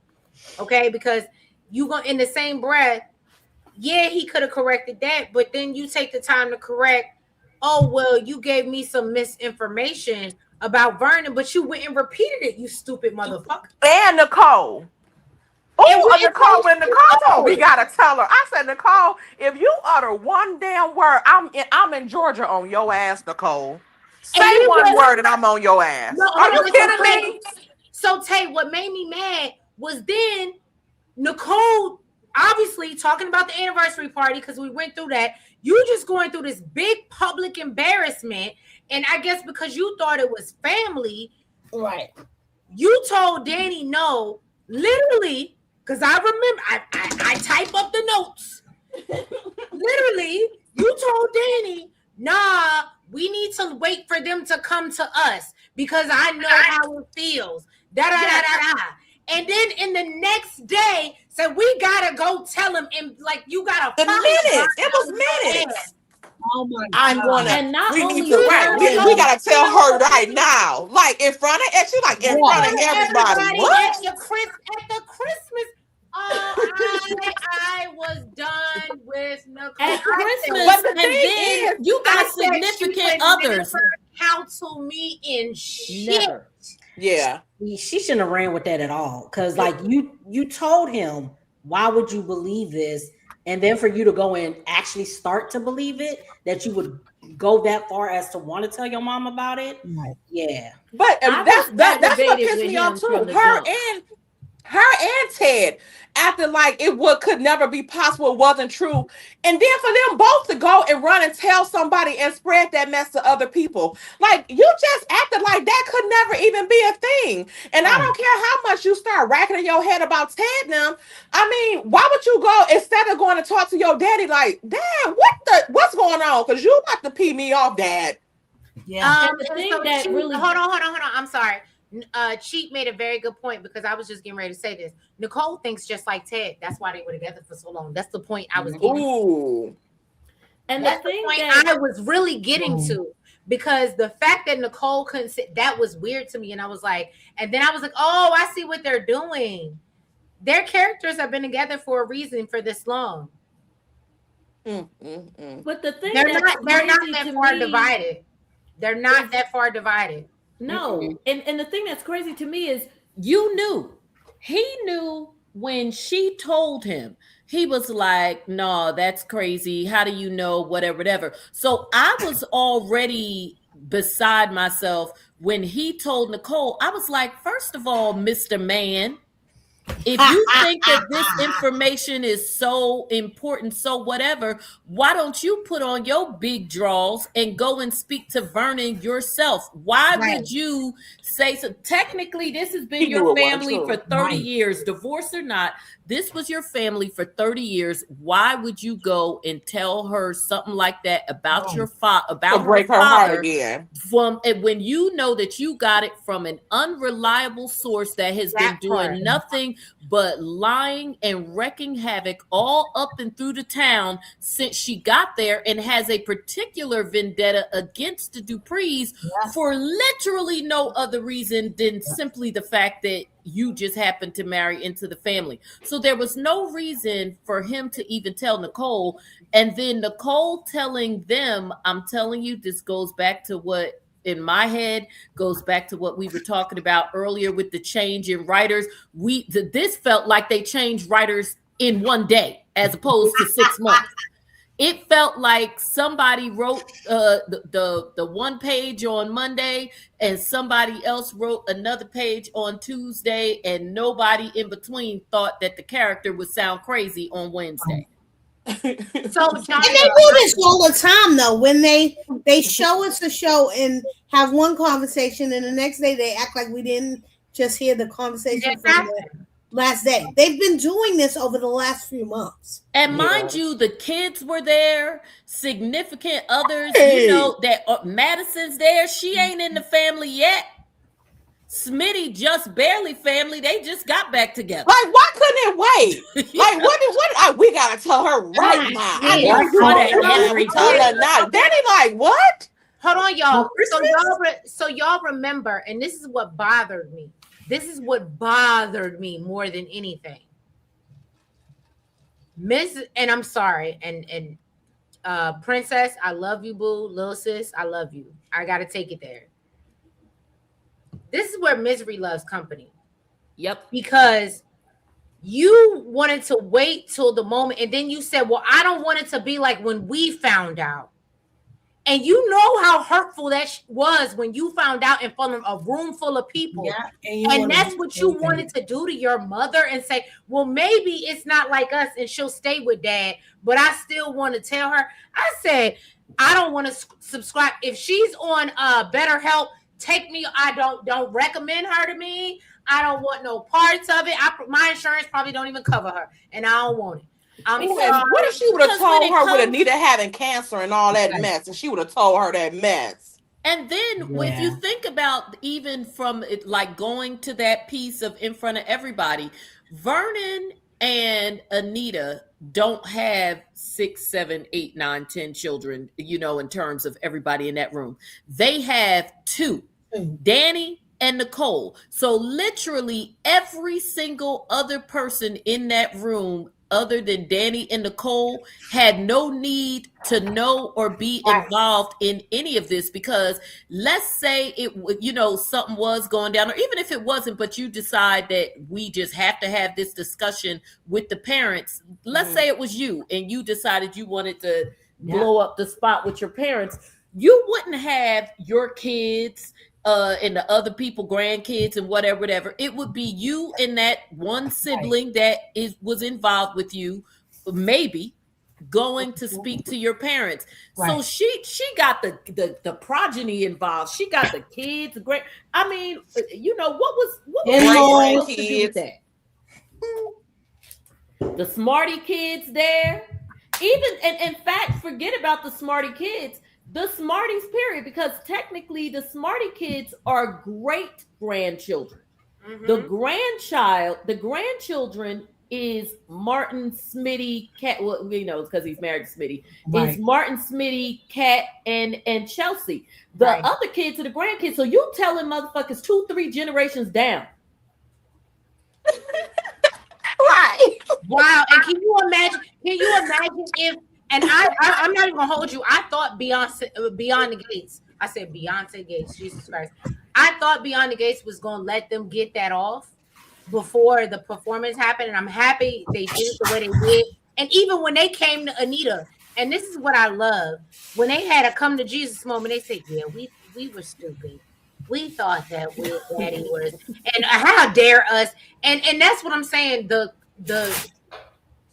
[SPEAKER 1] Okay, because you go in the same breath, yeah, he could have corrected that, but then you take the time to correct, oh well, you gave me some misinformation about Vernon, but you went and repeated it, you stupid motherfucker.
[SPEAKER 6] And Nicole. Oh, Nicole, when Nicole told me, we gotta tell her. I said, Nicole, if you utter one damn word, I'm in Georgia on your ass, Nicole. Say one word and I'm on your ass.
[SPEAKER 1] No,
[SPEAKER 6] are you kidding me?
[SPEAKER 1] So Tay, what made me mad was then Nicole obviously talking about the anniversary party because we went through that. You just going through this big public embarrassment, and I guess because you thought it was family,
[SPEAKER 3] Right.
[SPEAKER 1] you told Danny no, literally, because I remember I type up the notes. Literally, you told Danny, nah, we need to wait for them to come to us because I know how it feels. Da da da da da. And then in the next day, said we gotta go tell him, and like you gotta.
[SPEAKER 6] The minutes. It was minutes.
[SPEAKER 3] Oh my God.
[SPEAKER 2] I'm gonna.
[SPEAKER 5] And not
[SPEAKER 6] We
[SPEAKER 5] only
[SPEAKER 6] need to
[SPEAKER 5] that,
[SPEAKER 6] we gotta tell her right now, like in front of, and she like in front of everybody. What?
[SPEAKER 1] At the Christmas. I was done with Nicole.
[SPEAKER 5] at Christmas,
[SPEAKER 6] But the
[SPEAKER 5] and
[SPEAKER 6] thing
[SPEAKER 5] then
[SPEAKER 6] is,
[SPEAKER 5] you got
[SPEAKER 1] I said she
[SPEAKER 5] significant
[SPEAKER 1] would
[SPEAKER 5] others.
[SPEAKER 1] never counsel me in shit.
[SPEAKER 5] Never.
[SPEAKER 6] Yeah.
[SPEAKER 2] She shouldn't have ran with that at all. Because like you told him, why would you believe this? And then for you to go and actually start to believe it, that you would go that far as to want to tell your mom about it.
[SPEAKER 3] Right.
[SPEAKER 2] Yeah.
[SPEAKER 6] But that's what
[SPEAKER 5] aggravated
[SPEAKER 6] pissed
[SPEAKER 5] with
[SPEAKER 6] me
[SPEAKER 5] him
[SPEAKER 6] off too.
[SPEAKER 5] from the
[SPEAKER 6] Her
[SPEAKER 5] jump.
[SPEAKER 6] and Ted acted like it could never be possible, it wasn't true. And then for them both to go and run and tell somebody and spread that mess to other people. Like you just acted like that could never even be a thing. And I don't care how much you start racking in your head about Ted and them. I mean, why would you go instead of going to talk to your daddy like, Dad, what's going on? Because you about to pee me off, Dad.
[SPEAKER 3] Yeah.
[SPEAKER 5] And the thing that really-
[SPEAKER 1] hold on. I'm sorry. Cheat made a very good point because I was just getting ready to say this. Nicole thinks just like Ted. That's why they were together for so long. That's the point I was getting.
[SPEAKER 6] Ooh.
[SPEAKER 5] And
[SPEAKER 1] That's
[SPEAKER 5] the
[SPEAKER 1] the
[SPEAKER 5] thing
[SPEAKER 1] point
[SPEAKER 5] that
[SPEAKER 1] I was really getting to, because the fact that Nicole couldn't sit, that was weird to me. And I was like, and then I was like, oh, I see what they're doing. Their characters have been together for a reason for this long.
[SPEAKER 5] but the thing
[SPEAKER 1] They're
[SPEAKER 5] that's
[SPEAKER 1] not
[SPEAKER 5] crazy
[SPEAKER 1] that
[SPEAKER 5] to
[SPEAKER 1] far
[SPEAKER 5] me-
[SPEAKER 1] divided. They're not that far divided.
[SPEAKER 5] No. And the thing that's crazy to me is you knew. He knew when she told him. He was like, no, that's crazy. How do you know? Whatever. So I was already beside myself when he told Nicole. I was like, first of all, Mr. Man, if you think that this information is so important, so whatever, why don't you put on your big draws and go and speak to Vernon yourself? Why would you say so? Technically, this has been your family for 30 years, divorce or not. This was your family for 30 years. Why would you go and tell her something like that about your father, about
[SPEAKER 6] break her heart again?
[SPEAKER 5] From when you know that you got it from an unreliable source that has been doing nothing but lying and wrecking havoc all up and through the town since she got there, and has a particular vendetta against the Duprees for literally no other reason than simply the fact that you just happened to marry into the family. So there was no reason for him to even tell Nicole. And then Nicole telling them, I'm telling you, this goes back to what in my head goes back to what we were talking about earlier with the change in writers. This felt like they changed writers in one day as opposed to 6 months. It felt like somebody wrote the one page on Monday and somebody else wrote another page on Tuesday, and nobody in between thought that the character would sound crazy on Wednesday.
[SPEAKER 1] So
[SPEAKER 3] And
[SPEAKER 1] Joshua,
[SPEAKER 3] they do this all the time, though. When they show us a show and have one conversation, and the next day they act like we didn't just hear the conversation
[SPEAKER 1] that
[SPEAKER 3] from the
[SPEAKER 1] happened.
[SPEAKER 3] last day. They've been doing this over the last few months.
[SPEAKER 5] And mind
[SPEAKER 2] Yeah.
[SPEAKER 5] you, the kids were there, significant others,
[SPEAKER 6] Hey.
[SPEAKER 5] that Madison's there. She ain't in the family yet. Smitty just barely family. They just got back together.
[SPEAKER 6] Like, why couldn't it wait? Like, we gotta tell her right now. I
[SPEAKER 1] Yeah.
[SPEAKER 6] know
[SPEAKER 2] Why
[SPEAKER 6] you
[SPEAKER 2] call
[SPEAKER 6] want
[SPEAKER 2] her
[SPEAKER 6] to
[SPEAKER 2] every
[SPEAKER 6] tell her
[SPEAKER 2] time?
[SPEAKER 6] now. Danny, like, what?
[SPEAKER 1] Hold on, y'all.
[SPEAKER 2] On Christmas?
[SPEAKER 1] So y'all remember, and this is what bothered me. This is what bothered me more than anything. And I'm sorry, and Princess, I love you, boo. Little sis, I love you. I gotta take it there. This is where misery loves company.
[SPEAKER 5] Yep.
[SPEAKER 1] Because you wanted to wait till the moment, and then you said, well, I don't want it to be like when we found out. And you know how hurtful that was when you found out in front of a room full of people.
[SPEAKER 3] Yeah,
[SPEAKER 1] and that's what you wanted to do to your mother and say, well, maybe it's not like us and she'll stay with dad, but I still want to tell her. I said, I don't want to subscribe. If she's on BetterHelp, take me. I don't recommend her to me. I don't want no parts of it. My insurance probably don't even cover her, and I don't want it. I'm sorry.
[SPEAKER 6] What if she would have
[SPEAKER 5] Because
[SPEAKER 6] told
[SPEAKER 5] when it
[SPEAKER 6] her with
[SPEAKER 5] comes-
[SPEAKER 6] Anita having cancer and all that mess, and she would have told her that mess?
[SPEAKER 5] And then if you think about even from it, like going to that piece of in front of everybody, Vernon and Anita don't have 6, 7, 8, 9, 10 children, in terms of everybody in that room. They have 2, Danny and Nicole. So literally every single other person in that room other than Danny and Nicole had no need to know or be involved in any of this, because let's say it something was going down, or even if it wasn't, but you decide that we just have to have this discussion with the parents. Let's say it was you and you decided you wanted to blow up the spot with your parents. You wouldn't have your kids and the other people, grandkids and whatever. It would be you and that one sibling that was involved with you, maybe going to speak to your parents. So she got the progeny involved. She got the kids, great. I mean, what was supposed to do with that? The smarty kids there. Even and in fact, forget about the smarty kids. The Smarties, period, because technically the Smarty kids are great grandchildren. Mm-hmm. The grandchildren is Martin, Smitty, Cat. Well, because he's married to Smitty. Is Martin, Smitty, Cat, and Chelsea. The other kids are the grandkids. So you telling motherfuckers 2, 3 generations down.
[SPEAKER 1] Right. Wow. And can you imagine if? And I'm not even gonna hold you. I thought Beyond the Gates. I said Beyonce Gates. Jesus Christ. I thought Beyond the Gates was gonna let them get that off before the performance happened, and I'm happy they did it the way they did. And even when they came to Anita, and this is what I love, when they had a come to Jesus moment, they said, "Yeah, we were stupid. We thought that Daddy was, and how dare us?" And that's what I'm saying. The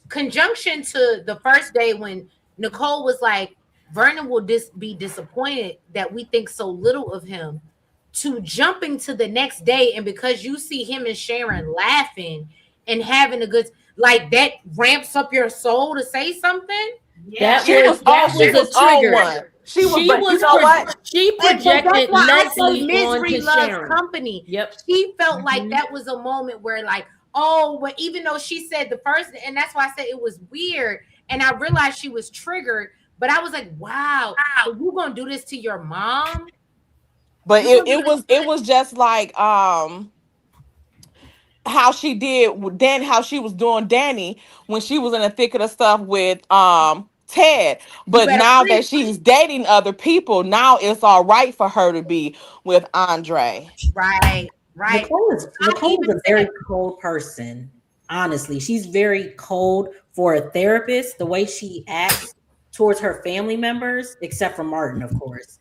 [SPEAKER 1] conjunction to the first day when Nicole was like, Vernon will be disappointed that we think so little of him, to jumping to the next day, and because you see him and Sharon laughing and having a good, like, that ramps up your soul to say something.
[SPEAKER 5] Yeah, that was a trigger. She projected Leslie
[SPEAKER 1] misery loves
[SPEAKER 5] Sharon.
[SPEAKER 1] company.
[SPEAKER 5] Yep.
[SPEAKER 1] She felt like that was a moment where, like, oh, but even though she said the first, and that's why I said it was weird, and I realized she was triggered, but I was like, wow, so you gonna do this to your mom?
[SPEAKER 6] But it was just like how she did then, how she was doing Danny when she was in the thick of the stuff with Ted. But now that she's dating other people, now it's all right for her to be with Andre.
[SPEAKER 1] Right.
[SPEAKER 2] Nicole is a very cold person. Honestly, she's very cold for a therapist. The way she acts towards her family members, except for Martin, of course.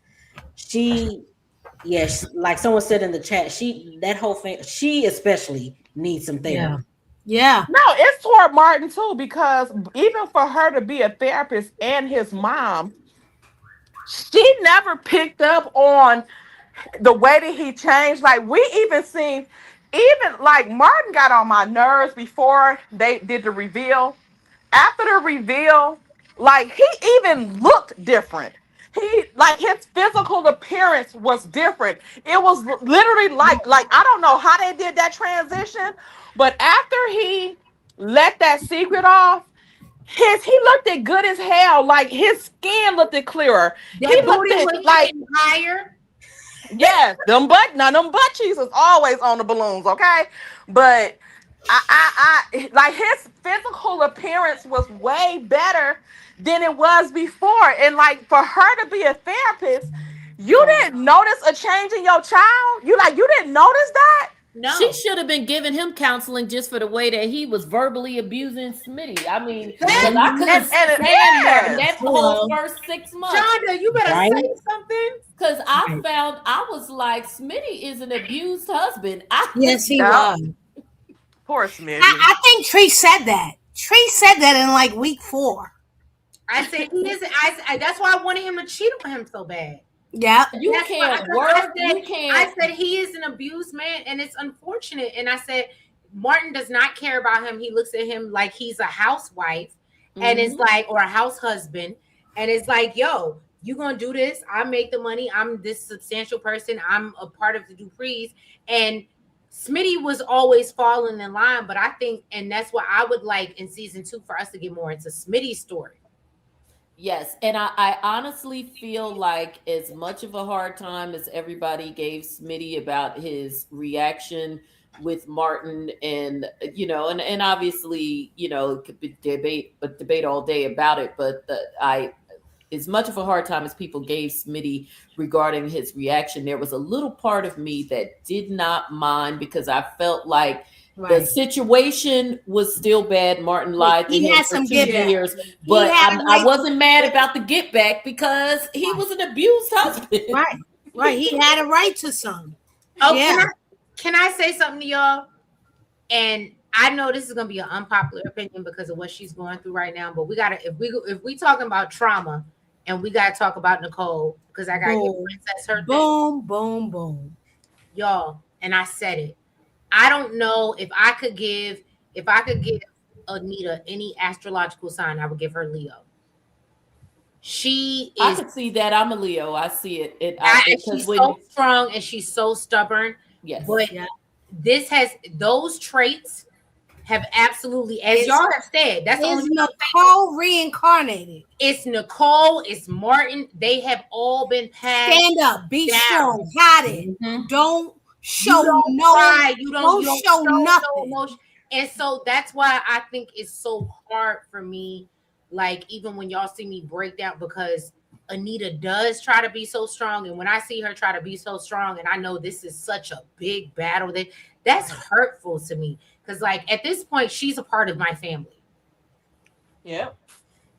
[SPEAKER 2] Like someone said in the chat, she especially needs some therapy.
[SPEAKER 3] Yeah.
[SPEAKER 6] No, it's toward Martin too, because even for her to be a therapist and his mom, she never picked up on the way that he changed. Like we even seen, even like Martin got on my nerves before they did the reveal. After the reveal, like he even looked different. He like his physical appearance was different. It was literally like I don't know how they did that transition, but after he let that secret off, he looked at good as hell. Like his skin looked at clearer. He
[SPEAKER 1] That
[SPEAKER 6] looked
[SPEAKER 1] booty
[SPEAKER 6] at
[SPEAKER 1] was
[SPEAKER 6] like
[SPEAKER 1] getting higher.
[SPEAKER 6] yes, them butt cheeks is always on the balloons, okay? But I like his physical appearance was way better than it was before. And like for her to be a therapist, you didn't notice a change in your child? You didn't notice that?
[SPEAKER 5] She
[SPEAKER 1] No.
[SPEAKER 5] should have been giving him counseling just for the way that he was verbally abusing Smitty. I mean, because
[SPEAKER 1] That,
[SPEAKER 5] I couldn't
[SPEAKER 6] And
[SPEAKER 5] stand Martin
[SPEAKER 6] yes.
[SPEAKER 5] that whole
[SPEAKER 3] Hello.
[SPEAKER 5] first 6 months.
[SPEAKER 1] Shonda, you better
[SPEAKER 2] Right?
[SPEAKER 1] say something.
[SPEAKER 5] Because I was like, Smitty is an abused husband.
[SPEAKER 3] Yes, he
[SPEAKER 6] Yeah.
[SPEAKER 3] was.
[SPEAKER 6] Poor
[SPEAKER 3] I,
[SPEAKER 6] Smitty.
[SPEAKER 3] I think Tree said that. Tree said that in like week 4.
[SPEAKER 1] I said he is. That's why I wanted him to cheat on him so bad.
[SPEAKER 3] Yeah.
[SPEAKER 5] You
[SPEAKER 1] That's why
[SPEAKER 5] can't
[SPEAKER 1] I
[SPEAKER 5] work.
[SPEAKER 1] said
[SPEAKER 5] You
[SPEAKER 1] I
[SPEAKER 5] can't.
[SPEAKER 1] said he is an abused man, and it's unfortunate. And I said Martin does not care about him. He looks at him like he's a housewife, and it's
[SPEAKER 5] Mhm.
[SPEAKER 1] like, or a house husband, and it's like, yo, you gonna do this? I make the money. I'm this substantial person. I'm a part of the Duprees, and Smitty was always falling in line. But I think, and that's what I would like in season 2 for us to get more into Smitty's story.
[SPEAKER 5] Yes, and I honestly feel like as much of a hard time as everybody gave Smitty about his reaction with Martin, and and obviously, it could be debate all day about it, but I as much of a hard time as people gave Smitty regarding his reaction, there was a little part of me that did not mind because I felt like the
[SPEAKER 3] Right.
[SPEAKER 5] situation was still bad. Martin lied to
[SPEAKER 3] He
[SPEAKER 5] him
[SPEAKER 3] had
[SPEAKER 5] for
[SPEAKER 3] some
[SPEAKER 5] two
[SPEAKER 3] get back.
[SPEAKER 5] years,
[SPEAKER 3] He
[SPEAKER 5] but
[SPEAKER 3] had a
[SPEAKER 5] I
[SPEAKER 3] right
[SPEAKER 5] wasn't mad about the get back because he was an abused husband.
[SPEAKER 3] right. Right. He had a right to some.
[SPEAKER 1] Oh,
[SPEAKER 3] Yeah.
[SPEAKER 1] can I say something to y'all? And I know this is gonna be an unpopular opinion because of what she's going through right now. But we gotta, if we talking about trauma, and we gotta talk about Nicole because I gotta give
[SPEAKER 3] Boom.
[SPEAKER 1] Princess her thing,
[SPEAKER 3] Boom. Boom. Boom.
[SPEAKER 1] y'all. And I said it. I don't know if I could give Anita any astrological sign, I would give her Leo. She
[SPEAKER 5] I
[SPEAKER 1] is,
[SPEAKER 5] could see that. I'm a Leo. I see it. Because
[SPEAKER 1] she's
[SPEAKER 5] when
[SPEAKER 1] so strong and she's so stubborn.
[SPEAKER 5] yes,
[SPEAKER 1] But
[SPEAKER 3] Yeah.
[SPEAKER 1] this has those traits have absolutely, as y'all have said, that's the
[SPEAKER 3] Is
[SPEAKER 1] only
[SPEAKER 3] Nicole reincarnated?
[SPEAKER 1] it's Nicole, it's Martin. They have all been passed.
[SPEAKER 3] Stand up, be
[SPEAKER 1] down.
[SPEAKER 3] strong, hide it.
[SPEAKER 5] Mhm.
[SPEAKER 3] Don't
[SPEAKER 1] You
[SPEAKER 3] show
[SPEAKER 1] don't
[SPEAKER 3] no.
[SPEAKER 1] cry, you don't
[SPEAKER 3] show
[SPEAKER 1] no
[SPEAKER 3] nothing.
[SPEAKER 1] emotion. And so that's why I think it's so hard for me, like even when y'all see me break down, because Anita does try to be so strong. And when I see her try to be so strong, and I know this is such a big battle, that's hurtful to me. Because like at this point, she's a part of my family.
[SPEAKER 6] Yep.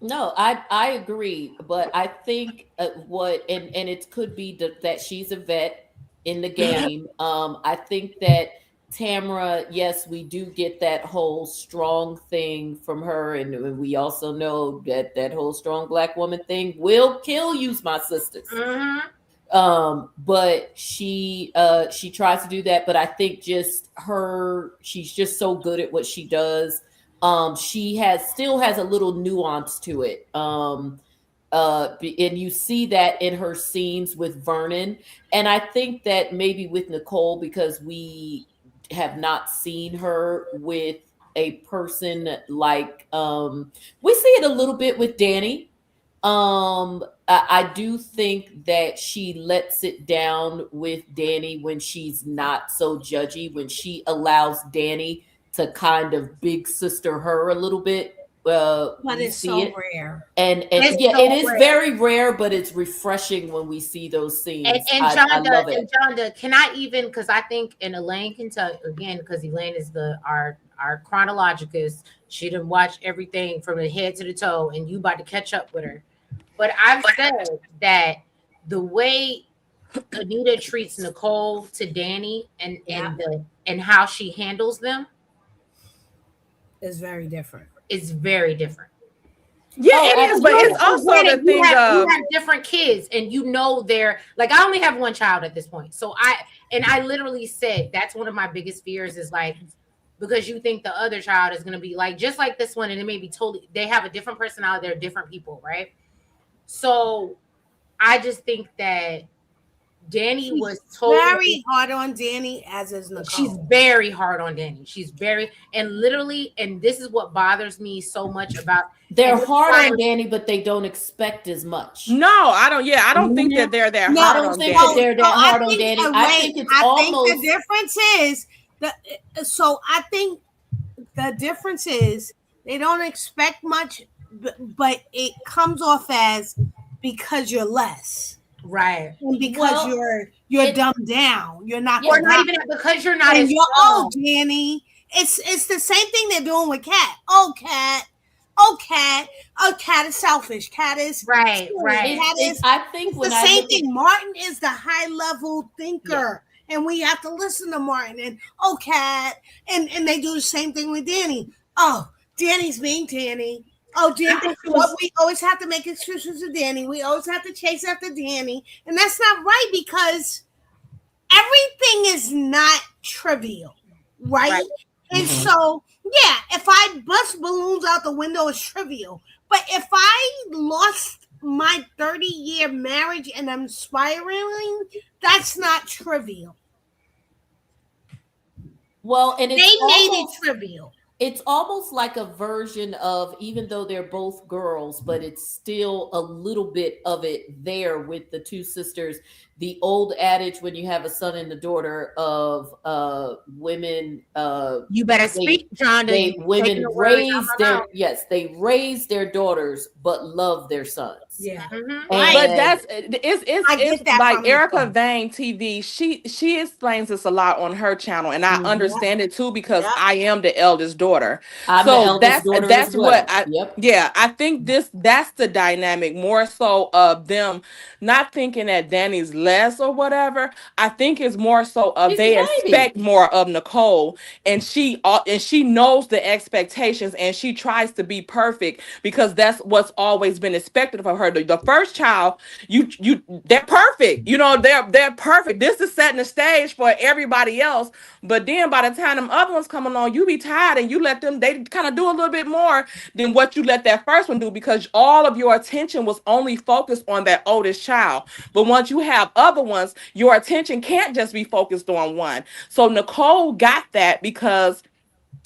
[SPEAKER 5] No, I agree, but I think what and it could be that she's a vet in the game. I think that Tamara, yes, we do get that whole strong thing from her, and we also know that that whole strong black woman thing will kill you, my sisters.
[SPEAKER 1] Mhm.
[SPEAKER 5] But she tries to do that, but I think just she's just so good at what she does. She still has a little nuance to it. And you see that in her scenes with Vernon. And I think that maybe with Nicole, because we have not seen her with a person like we see it a little bit with Danny. I do think that she lets it down with Danny when she's not so judgy, when she allows Danny to kind of big sister her a little bit.
[SPEAKER 3] But
[SPEAKER 5] We
[SPEAKER 3] it's
[SPEAKER 5] see
[SPEAKER 3] so
[SPEAKER 5] it.
[SPEAKER 3] rare.
[SPEAKER 5] And
[SPEAKER 1] It's
[SPEAKER 5] yeah,
[SPEAKER 1] so
[SPEAKER 5] it is
[SPEAKER 1] rare.
[SPEAKER 5] very rare, but it's refreshing when we see those scenes.
[SPEAKER 1] And
[SPEAKER 5] I love it.
[SPEAKER 1] Jonda, can I even, because I think, and Elaine can tell again, because Elaine is our chronologicus. She didn't watch everything from the head to the toe, and you about to catch up with her. But I've said that the way Anita treats Nicole to Danny, and how she handles them,
[SPEAKER 3] is very different.
[SPEAKER 1] It's very different.
[SPEAKER 6] Yeah,
[SPEAKER 5] Oh,
[SPEAKER 6] it is, but
[SPEAKER 1] You,
[SPEAKER 6] it's
[SPEAKER 5] absolutely.
[SPEAKER 6] also the
[SPEAKER 1] granted,
[SPEAKER 6] thing
[SPEAKER 1] you
[SPEAKER 6] of
[SPEAKER 1] have different kids, and you know they're like, I only have one child at this point, so I literally said that's one of my biggest fears is like, because you think the other child is gonna be like just like this one, and it may be totally, they have a different personality, they're different people, right? So I just think that Danny
[SPEAKER 3] She's
[SPEAKER 1] was totally,
[SPEAKER 3] very hard on Danny, as is
[SPEAKER 1] she's
[SPEAKER 3] Nicole.
[SPEAKER 1] very hard on Danny. She's very, and literally, and this is what bothers me so much about,
[SPEAKER 5] They're
[SPEAKER 1] and this is
[SPEAKER 5] hard
[SPEAKER 1] why,
[SPEAKER 5] on Danny, but they don't expect as much.
[SPEAKER 6] no, I don't. Yeah, I don't think
[SPEAKER 1] Mhm.
[SPEAKER 6] that they're that
[SPEAKER 3] No,
[SPEAKER 5] I
[SPEAKER 6] hard
[SPEAKER 5] don't
[SPEAKER 6] on
[SPEAKER 5] think that
[SPEAKER 3] so
[SPEAKER 6] Danny.
[SPEAKER 5] they're
[SPEAKER 3] so
[SPEAKER 5] that
[SPEAKER 3] I
[SPEAKER 5] hard on
[SPEAKER 3] think
[SPEAKER 5] Danny. I
[SPEAKER 3] wait,
[SPEAKER 5] think it's
[SPEAKER 3] I think the
[SPEAKER 5] almost
[SPEAKER 3] difference is I think the difference is they don't expect much, but it comes off as because you're less
[SPEAKER 1] right.
[SPEAKER 3] and because
[SPEAKER 5] well.
[SPEAKER 3] you're
[SPEAKER 5] It
[SPEAKER 3] dumbed down. You're not
[SPEAKER 1] Or
[SPEAKER 3] the
[SPEAKER 5] yeah.
[SPEAKER 1] not
[SPEAKER 3] guy,
[SPEAKER 1] even because you're not
[SPEAKER 3] and
[SPEAKER 1] as
[SPEAKER 3] you're
[SPEAKER 1] strong.
[SPEAKER 3] Danny. It's the same thing they're doing with Cat. Oh, Cat. Oh, Cat. Oh, Cat is selfish. Cat is
[SPEAKER 1] Right,
[SPEAKER 3] silly.
[SPEAKER 1] right.
[SPEAKER 5] It's
[SPEAKER 3] Cat
[SPEAKER 5] it.
[SPEAKER 3] is.
[SPEAKER 5] I think
[SPEAKER 3] It's the
[SPEAKER 5] when I
[SPEAKER 3] same
[SPEAKER 5] look at
[SPEAKER 3] thing. Martin is the high level
[SPEAKER 5] yeah,
[SPEAKER 3] thinker, and we have to listen to Martin. And oh, Cat, and they do the same thing with Danny. Oh, Danny's being Danny. Oh,
[SPEAKER 1] I
[SPEAKER 3] Danny.
[SPEAKER 1] think it
[SPEAKER 3] But
[SPEAKER 1] was
[SPEAKER 3] we always have to make excuses to Danny. We always have to chase after Danny, and that's not right because everything is not trivial,
[SPEAKER 1] right.
[SPEAKER 3] right? And
[SPEAKER 2] Mhm.
[SPEAKER 3] so, yeah, if I bust balloons out the window, it's trivial. But if I lost my 30-year marriage and I'm spiraling, that's not trivial.
[SPEAKER 5] well, and
[SPEAKER 3] They made it trivial.
[SPEAKER 5] it's almost like a version of, even though they're both girls, but it's still a little bit of it there with the two sisters. The old adage, when you have a son and a daughter, of women
[SPEAKER 1] You better
[SPEAKER 5] they
[SPEAKER 1] speak, Jonda. You taking
[SPEAKER 5] women
[SPEAKER 1] the words out
[SPEAKER 5] raise
[SPEAKER 1] my
[SPEAKER 5] their,
[SPEAKER 1] mouth.
[SPEAKER 5] yes, they raise their daughters but love their sons.
[SPEAKER 3] Yeah.
[SPEAKER 1] Mm-hmm.
[SPEAKER 3] Right.
[SPEAKER 6] But
[SPEAKER 5] And
[SPEAKER 6] that's it's
[SPEAKER 3] I
[SPEAKER 6] it's
[SPEAKER 3] get that
[SPEAKER 6] like
[SPEAKER 3] from
[SPEAKER 6] Erica
[SPEAKER 3] Nicole.
[SPEAKER 6] Vane TV. She explains this a lot on her channel, and I
[SPEAKER 5] mhm,
[SPEAKER 3] Yep.
[SPEAKER 6] understand it too because
[SPEAKER 3] Yep.
[SPEAKER 6] I am the eldest daughter.
[SPEAKER 5] I'm the
[SPEAKER 6] So
[SPEAKER 5] eldest daughter as
[SPEAKER 6] that's what
[SPEAKER 5] well.
[SPEAKER 6] I
[SPEAKER 5] Yep.
[SPEAKER 6] yeah, I think that's the dynamic more so of them not thinking that Danny's less or whatever. I think it's more so of
[SPEAKER 5] She's the
[SPEAKER 6] they
[SPEAKER 5] baby.
[SPEAKER 6] expect more of Nicole, and she knows the expectations, and she tries to be perfect because that's what's always been expected of her. The first child, you they're perfect. You know, they're perfect. This is setting the stage for everybody else. But then by the time them other ones come along, you be tired and you let them, they kind of do a little bit more than what you let that first one do because all of your attention was only focused on that oldest child. But once you have other ones, your attention can't just be focused on one. So Nicole got that because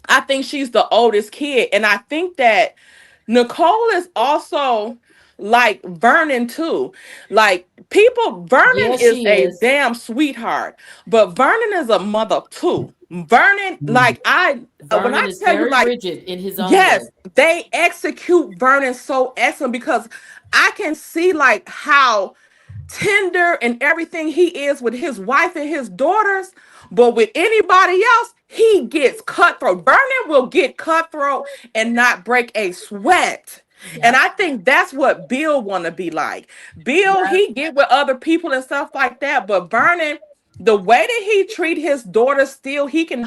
[SPEAKER 6] I think she's the oldest kid. And I think that Nicole is also like Vernon too. Like people, Vernon
[SPEAKER 5] Yeah,
[SPEAKER 6] is
[SPEAKER 5] she
[SPEAKER 6] a
[SPEAKER 5] is.
[SPEAKER 6] damn sweetheart, but Vernon is a mother too. Vernon, like when
[SPEAKER 5] Vernon
[SPEAKER 6] I
[SPEAKER 5] is
[SPEAKER 6] tell you,
[SPEAKER 5] very
[SPEAKER 6] like,
[SPEAKER 5] rigid in his own way.
[SPEAKER 6] yes, they execute Vernon so excellent because I can see like how tender and everything he is with his wife and his daughters, but with anybody else, he gets cutthroat. Vernon will get cutthroat and not break a sweat. And
[SPEAKER 1] Yep.
[SPEAKER 6] I think that's what Bill want to be like. Bill,
[SPEAKER 1] Yep.
[SPEAKER 6] he get with other people and stuff like that, but Vernon, the way that he treat his daughter, still he can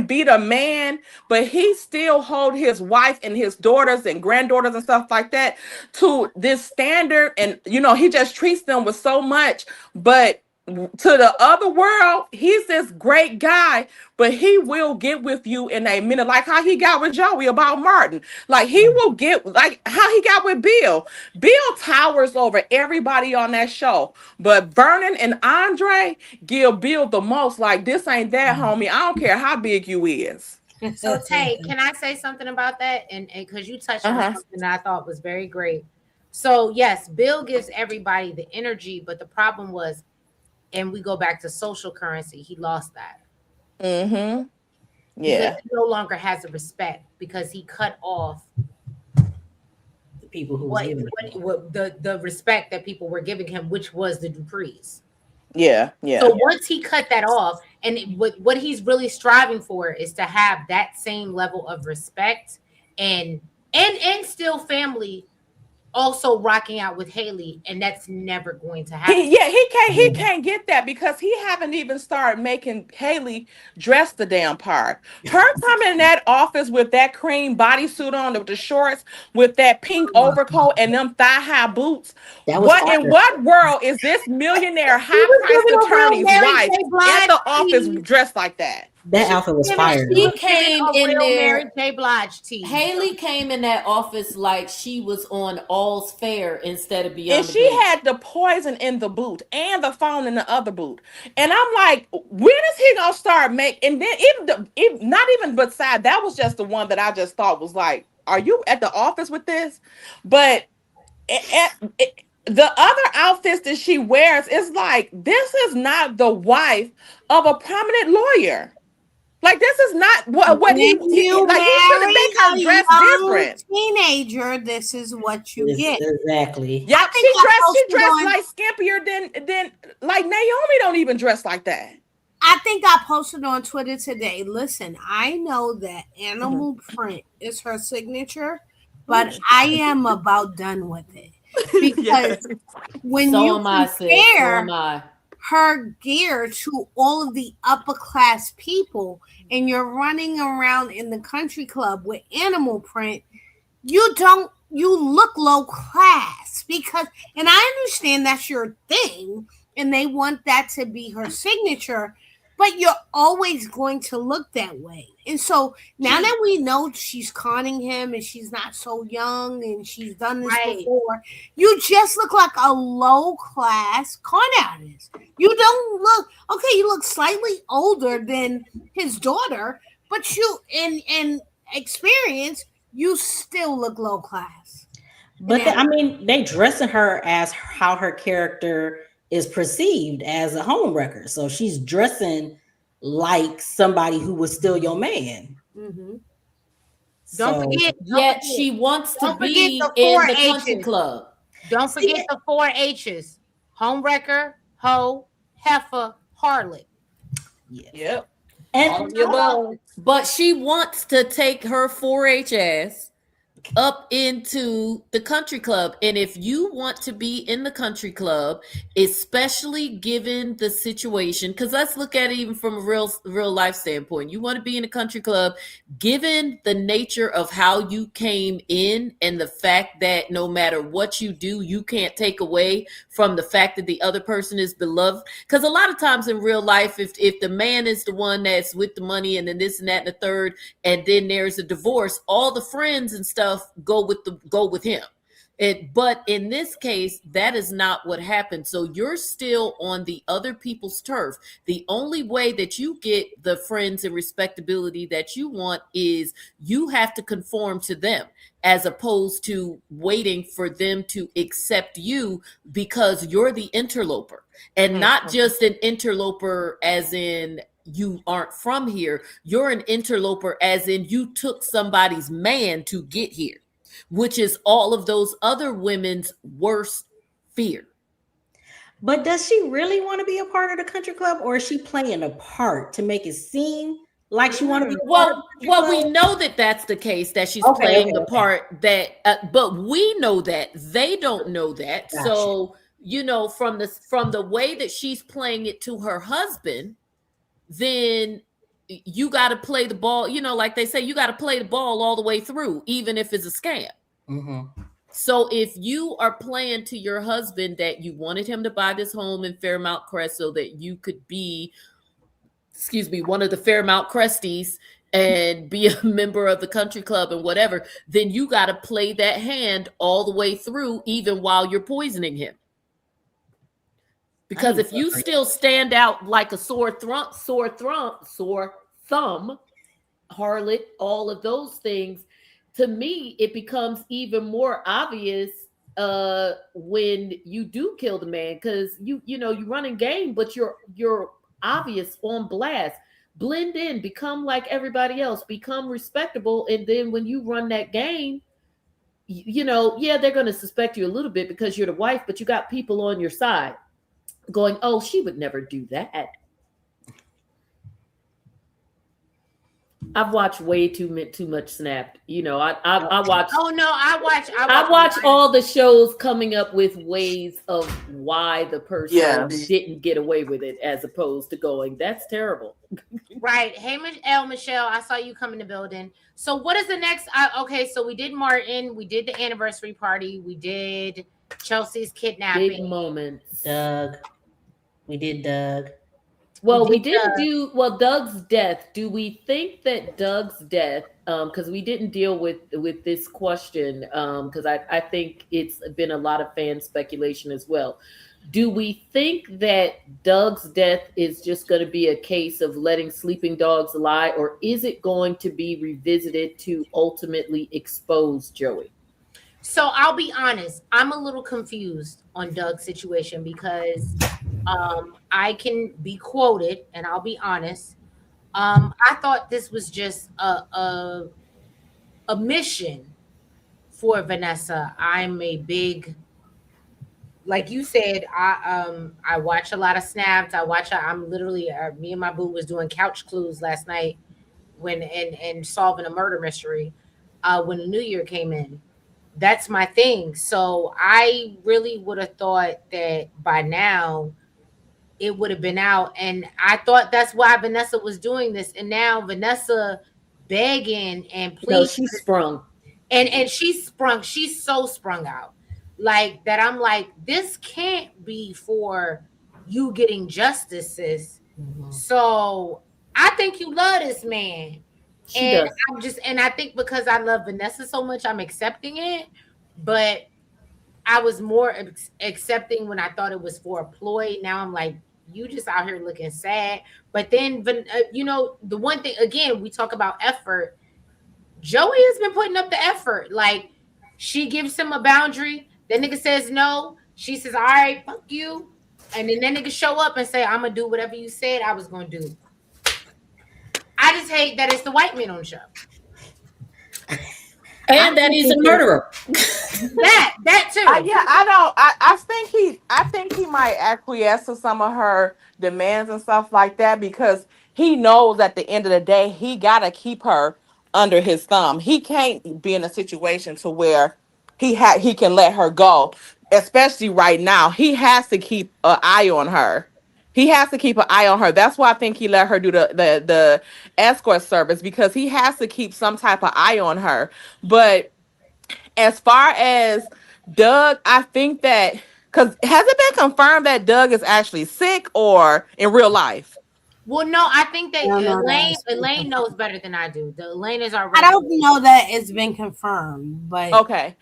[SPEAKER 6] beat a man, but he still hold his wife and his daughters and granddaughters and stuff like that to this standard. And he just treats them with so much. But to the other world, he's this great guy, but he will get with you in a minute, like how he got with Joey about Martin. Like he will get, like how he got with Bill. Bill towers over everybody on that show, but Vernon and Andre give Bill the most. Like, this ain't that, homie. I don't care how big you is.
[SPEAKER 1] So Tay, can I say something about that? And because you touched on
[SPEAKER 6] Uh-huh.
[SPEAKER 1] something that I thought was very great. So yes, Bill gives everybody the energy, but the problem was, and we go back to social currency, he lost that
[SPEAKER 6] Mm-hmm.
[SPEAKER 1] because
[SPEAKER 6] Yeah.
[SPEAKER 1] he no longer has a respect because he cut off
[SPEAKER 2] The people who was giving it.
[SPEAKER 1] what the respect that people were giving him, which was the Duprees.
[SPEAKER 6] Yeah. Yeah.
[SPEAKER 1] So once he cut that off, and what he's really striving for is to have that same level of respect and still family also rocking out with Haley, and that's never going to happen.
[SPEAKER 6] He can't get that because he haven't even started making Haley dress the damn part. Her coming in that office with that cream bodysuit on with the shorts, with that pink overcoat and them thigh-high boots.
[SPEAKER 2] That was
[SPEAKER 6] What in
[SPEAKER 2] fire.
[SPEAKER 6] what world is this millionaire
[SPEAKER 1] He was
[SPEAKER 6] high-priced
[SPEAKER 1] giving a real
[SPEAKER 6] attorney's
[SPEAKER 1] Mary
[SPEAKER 6] wife
[SPEAKER 1] J.
[SPEAKER 6] in
[SPEAKER 1] Blige
[SPEAKER 6] the office
[SPEAKER 1] tease.
[SPEAKER 6] dressed like that?
[SPEAKER 2] That outfit was fire.
[SPEAKER 1] She
[SPEAKER 2] Though.
[SPEAKER 5] came
[SPEAKER 1] a
[SPEAKER 5] in
[SPEAKER 1] real
[SPEAKER 5] there.
[SPEAKER 1] Mary J. Blige tease.
[SPEAKER 5] Haley came in that office like she was on All's Fair instead of
[SPEAKER 6] And
[SPEAKER 5] Beyond the
[SPEAKER 6] she
[SPEAKER 5] Gate.
[SPEAKER 6] had the poison in the boot and the phone in the other boot. And I'm like, when is he gonna start making? And then not even beside that was just the one that I just thought was like, are you at the office with this? But the other outfits that she wears is like, this is not the wife of a prominent lawyer. Like, this is not what
[SPEAKER 3] When
[SPEAKER 6] he
[SPEAKER 3] you
[SPEAKER 6] like. He should have
[SPEAKER 3] marry
[SPEAKER 6] make her
[SPEAKER 3] a
[SPEAKER 6] dress
[SPEAKER 3] young
[SPEAKER 6] different.
[SPEAKER 3] teenager, this is what you get.
[SPEAKER 2] Exactly.
[SPEAKER 6] Yeah,
[SPEAKER 3] I
[SPEAKER 6] she
[SPEAKER 3] think I
[SPEAKER 6] dressed
[SPEAKER 3] posted on-
[SPEAKER 6] like skimpier than like Naomi don't even dress like that.
[SPEAKER 3] I think I posted on Twitter today. Listen, I know that animal print is her signature, but I am about done with it because
[SPEAKER 6] Yes.
[SPEAKER 3] when
[SPEAKER 5] So
[SPEAKER 3] you
[SPEAKER 5] am I, sis. So
[SPEAKER 3] compare
[SPEAKER 5] am I.
[SPEAKER 3] her gear to all of the upper class people, and you're running around in the country club with animal print, you look low class because, and I understand that's your thing and they want that to be her signature, but you're always going to look that way. And so now that we know she's conning him and she's not so young and she's done this before, you just look like a low class con artist. You don't look okay, you look slightly older than his daughter, but you in experience you still look low class.
[SPEAKER 2] But they dressing her as how her character is perceived as a homewrecker. So she's dressing like somebody who was still your man.
[SPEAKER 3] Mm-hmm.
[SPEAKER 1] Don't forget.
[SPEAKER 5] Yet she wants to
[SPEAKER 1] Don't forget
[SPEAKER 5] be
[SPEAKER 1] the
[SPEAKER 5] in
[SPEAKER 1] 4
[SPEAKER 5] the country
[SPEAKER 1] H's.
[SPEAKER 5] club.
[SPEAKER 1] Don't forget the 4 H's: homewrecker, hoe, heifer, harlot.
[SPEAKER 6] Yep.
[SPEAKER 2] And
[SPEAKER 5] but she wants to take her 4-H ass up into the country club. And if you want to be in the country club, especially given the situation, because let's look at it even from a real life standpoint, you want to be in a country club given the nature of how you came in and the fact that no matter what you do, you can't take away from the fact that the other person is beloved. Because a lot of times in real life, if the man is the one that's with the money and then this and that and the third, and then there's a divorce, all the friends and stuff go with him. But in this case, that is not what happened. So you're still on the other people's turf. The only way that you get the friends and respectability that you want is you have to conform to them, as opposed to waiting for them to accept you because you're the interloper, and not just an interloper as in you aren't from here. You're an interloper as in you took somebody's man to get here, which is all of those other women's worst fear.
[SPEAKER 2] But does she really want to be a part of the country club, or is she playing a part to make it seem like she want to be a part of the country club?
[SPEAKER 5] We know that that's the case, that she's playing the part that, but we know that they don't know that. Gotcha. So, from the way that she's playing it to her husband, then you got to play the ball, like they say, you got to play the ball all the way through, even if it's a scam.
[SPEAKER 2] Mm-hmm.
[SPEAKER 5] So if you are playing to your husband that you wanted him to buy this home in Fairmount Crest so that you could be, one of the Fairmount Cresties and be a member of the country club and whatever, then you got to play that hand all the way through, even while you're poisoning him. Because if you still stand out like a sore thumb, harlot, all of those things, to me, it becomes even more obvious when you do kill the man, because you running game, but you're obvious on blast. Blend in, become like everybody else, become respectable, and then when you run that game, they're going to suspect you a little bit because you're the wife, but you got people on your side going, oh, she would never do that. I've watched way too much Snapped. You know, I watch
[SPEAKER 1] Oh no,
[SPEAKER 5] I watch all the shows coming up with ways of why the person
[SPEAKER 6] Yes.
[SPEAKER 5] didn't get away with it, as opposed to going, "That's terrible."
[SPEAKER 1] Right. Hey, Michelle, I saw you come in the building. So what is the next? Okay, so we did Martin, we did the anniversary party, we did Chelsea's
[SPEAKER 5] Big
[SPEAKER 1] kidnapping.
[SPEAKER 5] moments.
[SPEAKER 2] Doug. We did Doug.
[SPEAKER 1] We
[SPEAKER 5] Well, we
[SPEAKER 1] did
[SPEAKER 5] didn't do Doug's death. Do we think that Doug's death? Because we didn't deal with this question. Because I think it's been a lot of fan speculation as well. Do we think that Doug's death is just going to be a case of letting sleeping dogs lie, or is it going to be revisited to ultimately expose Joey?
[SPEAKER 1] So I'll be honest, I'm a little confused on Doug's situation because I can be quoted, and I'll be honest. I thought this was just a mission for Vanessa. I'm a big, like you said, I watch a lot of snaps. I'm literally me and my boo was doing couch clues last night when and solving a murder mystery when the new year came in. That's my thing. So I really would have thought that by now it would have been out. And I thought that's why Vanessa was doing this. And now Vanessa begging and
[SPEAKER 5] No,
[SPEAKER 1] pleading,
[SPEAKER 5] she sprung.
[SPEAKER 1] and she's so sprung out. Like that, I'm like, this can't be for you getting justice, sis.
[SPEAKER 3] Mhm.
[SPEAKER 1] So I think you love this man.
[SPEAKER 5] She
[SPEAKER 1] And
[SPEAKER 5] does.
[SPEAKER 1] and I think because I love Vanessa so much, I'm accepting it. But I was more accepting when I thought it was for a ploy. Now I'm like, you just out here looking sad. But then, the one thing again, we talk about effort. Joey has been putting up the effort. Like she gives him a boundary. That nigga says no. She says, "All right, fuck you." And then that nigga show up and say, "I'm gonna do whatever you said I was gonna do." I just hate that it's the white men on the show.
[SPEAKER 5] And that he's a murderer.
[SPEAKER 1] That too.
[SPEAKER 6] Yeah, I don't. I think he might acquiesce to some of her demands and stuff like that because he knows at the end of the day he gotta keep her under his thumb. He can't be in a situation to where he can let her go, especially right now. He has to keep an eye on her. He has to keep an eye on her. That's why I think he let her do the escort service because he has to keep some type of eye on her. But as far as Doug, I think that because has it been confirmed that Doug is actually sick or in real life?
[SPEAKER 1] Well, no, I think
[SPEAKER 3] I
[SPEAKER 1] that
[SPEAKER 3] don't know that
[SPEAKER 1] Elaine
[SPEAKER 3] it's been
[SPEAKER 1] Elaine knows
[SPEAKER 3] confirmed.
[SPEAKER 1] better than I do. The Elaine is our
[SPEAKER 3] I don't
[SPEAKER 1] resident.
[SPEAKER 3] know that it's been confirmed, but
[SPEAKER 6] Okay.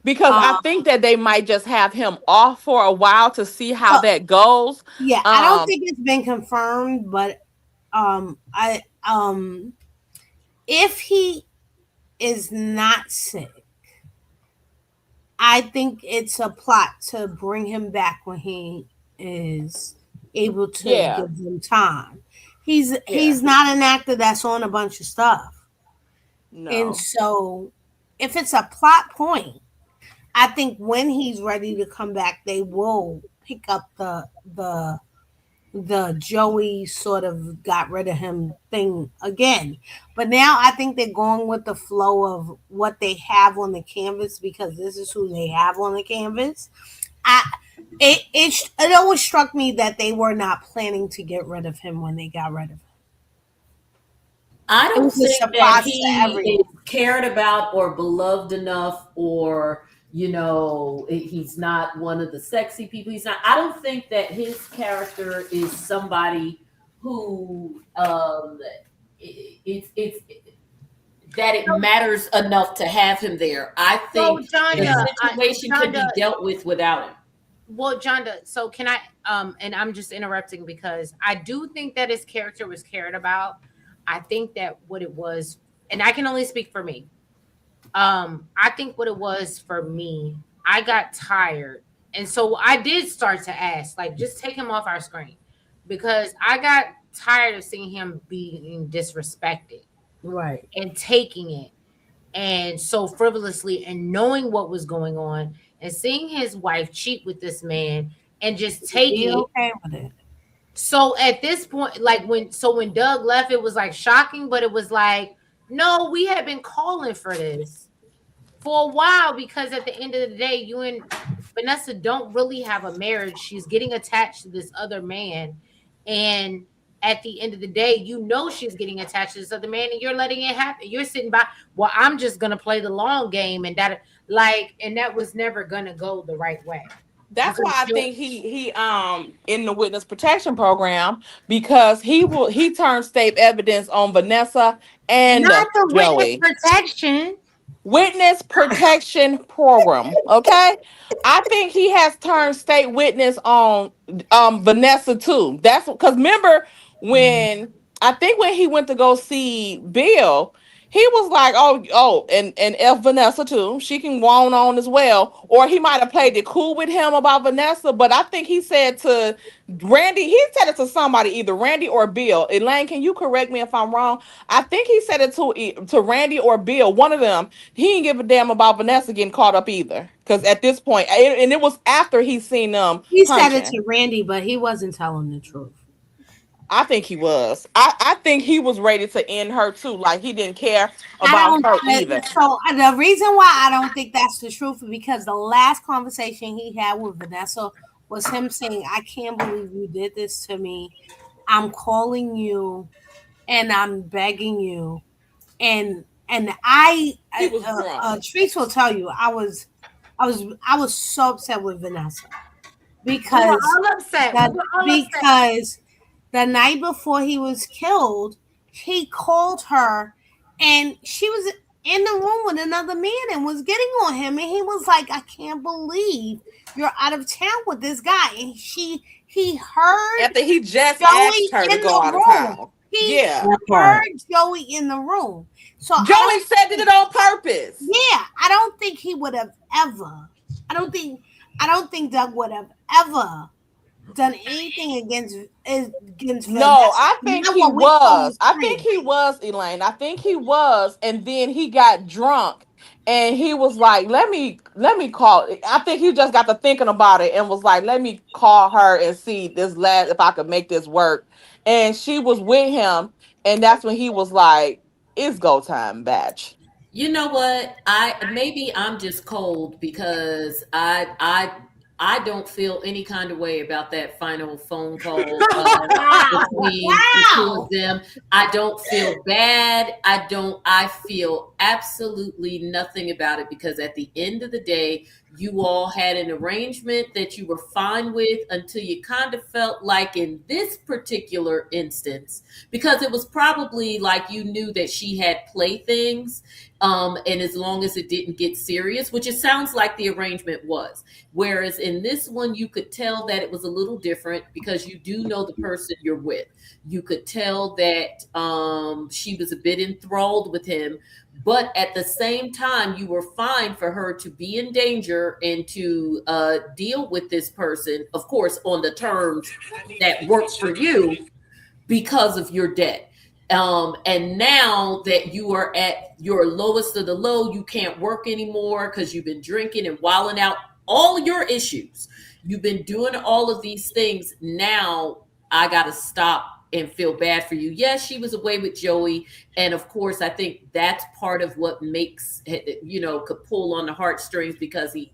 [SPEAKER 6] Because I
[SPEAKER 3] um,
[SPEAKER 6] think that they might just have him off for a while to see how
[SPEAKER 3] so
[SPEAKER 6] that goes.
[SPEAKER 3] yeah, I don't
[SPEAKER 6] Um,
[SPEAKER 3] think it's been confirmed, but I if he is not sick, I think it's a plot to bring him back when he is able to
[SPEAKER 6] yeah,
[SPEAKER 3] give them time. He's
[SPEAKER 6] yeah,
[SPEAKER 3] he's not an actor that's on a bunch of stuff. And
[SPEAKER 6] no,
[SPEAKER 3] so if it's a plot point, I think when he's ready to come back, they will pick up the Joey sort of got rid of him thing again. But now I think they're going with the flow of what they have on the canvas because this is who they have on the canvas. I it always struck me that they were not planning to get rid of him when they got rid of him.
[SPEAKER 5] I
[SPEAKER 3] It
[SPEAKER 5] don't
[SPEAKER 3] was a
[SPEAKER 5] think that
[SPEAKER 3] surprise to
[SPEAKER 5] he
[SPEAKER 3] everyone.
[SPEAKER 5] is cared about or beloved enough, or he's not one of the sexy people. He's not. I don't think that his character is somebody who it's that it matters enough to have him there. I
[SPEAKER 1] So
[SPEAKER 5] think the
[SPEAKER 1] Jonda,
[SPEAKER 5] situation could be dealt with without him.
[SPEAKER 1] well, Jonda, so can I and I'm just interrupting because I do think that his character was cared about. I think that what it was, and I can only speak for me. I think what it was for me, I got tired. And so I did start to ask, like, just take him off our screen because I got tired of seeing him being disrespected
[SPEAKER 3] Right.
[SPEAKER 1] and taking it and so frivolously and knowing what was going on and seeing his wife cheat with this man and just take
[SPEAKER 3] Be
[SPEAKER 1] it.
[SPEAKER 3] okay with it.
[SPEAKER 1] So at this point, like when Doug left, it was like shocking, but it was like, no, we had been calling for this for a while, because at the end of the day, you and Vanessa don't really have a marriage. She's getting attached to this other man, and at the end of the day, you know she's getting attached to this other man, and you're letting it happen. You're sitting by, well, I'm just gonna play the long game, and that was never gonna go the right way.
[SPEAKER 6] That's
[SPEAKER 1] Because
[SPEAKER 6] why I think he in the witness protection program, because he turned state evidence on Vanessa
[SPEAKER 1] not
[SPEAKER 6] and
[SPEAKER 1] the witness
[SPEAKER 6] Joey.
[SPEAKER 1] protection.
[SPEAKER 6] Witness protection program. Okay, I think he has turned state witness on Vanessa too. That's because remember when I think when he went to go see Bill, he was like, oh, and F Vanessa too. She can go on as well. Or he might have played it cool with him about Vanessa, but I think he said to Randy, he said it to somebody, either Randy or Bill. Elaine, can you correct me if I'm wrong? I think he said it to Randy or Bill, one of them. He didn't give a damn about Vanessa getting caught up either. Because at this point, and it was after he seen them
[SPEAKER 3] He said it
[SPEAKER 6] punching.
[SPEAKER 3] to Randy, but he wasn't telling the truth.
[SPEAKER 6] I think he was. I think he was ready to end her too. Like he didn't care
[SPEAKER 3] I
[SPEAKER 6] about
[SPEAKER 3] don't.
[SPEAKER 6] her either.
[SPEAKER 3] So the reason why I don't think that's the truth is because the last conversation he had with Vanessa was him saying, "I can't believe you did this to me. I'm calling you and I'm begging you." And
[SPEAKER 6] He was drunk.
[SPEAKER 3] Treese will tell you, I was so upset with Vanessa
[SPEAKER 1] We were
[SPEAKER 3] because
[SPEAKER 1] all upset. We
[SPEAKER 3] that
[SPEAKER 1] were all upset.
[SPEAKER 3] because the night before he was killed, he called her and she was in the room with another man and was getting on him. And he was like, I can't believe you're out of town with this guy. And he heard
[SPEAKER 6] After he just
[SPEAKER 3] Joey
[SPEAKER 6] asked her to
[SPEAKER 3] in
[SPEAKER 6] go
[SPEAKER 3] the
[SPEAKER 6] out of
[SPEAKER 3] room.
[SPEAKER 6] town.
[SPEAKER 3] He
[SPEAKER 6] Yeah.
[SPEAKER 2] That
[SPEAKER 3] heard
[SPEAKER 2] part.
[SPEAKER 3] Joey in the room. So
[SPEAKER 6] Joey said it on purpose.
[SPEAKER 3] yeah, I don't think he would have ever. I don't think. I don't think Doug would have ever done anything against
[SPEAKER 6] No,
[SPEAKER 3] Vanessa.
[SPEAKER 6] I think
[SPEAKER 3] Not
[SPEAKER 6] he
[SPEAKER 3] what we call
[SPEAKER 6] was. I think
[SPEAKER 3] friends.
[SPEAKER 6] he was, Elaine. I think he was. And then he got drunk and he was like, let me call. I think he just got to thinking about it and was like, let me call her and see this last if I could make this work. And she was with him. And that's when he was like, it's go time, batch.
[SPEAKER 5] You know what? I maybe I'm just cold because I don't feel any kind of way about that final phone call
[SPEAKER 3] Wow!
[SPEAKER 5] between the two of
[SPEAKER 3] Wow!
[SPEAKER 5] them. I don't feel bad. I feel absolutely nothing about it because at the end of the day, you all had an arrangement that you were fine with until you kind of felt like in this particular instance, because it was probably like you knew that she had playthings, and as long as it didn't get serious, which it sounds like the arrangement was. Whereas in this one, you could tell that it was a little different because you do know the person you're with. You could tell that she was a bit enthralled with him, but at the same time, you were fine for her to be in danger and to deal with this person, of course, on the terms that works for you because of your debt. And now that you are at your lowest of the low, you can't work anymore because you've been drinking and wilding out all your issues. You've been doing all of these things. Now I got to stop and feel bad for you. Yes, she was away with Joey. And of course, I think that's part of what makes, could pull on the heartstrings because he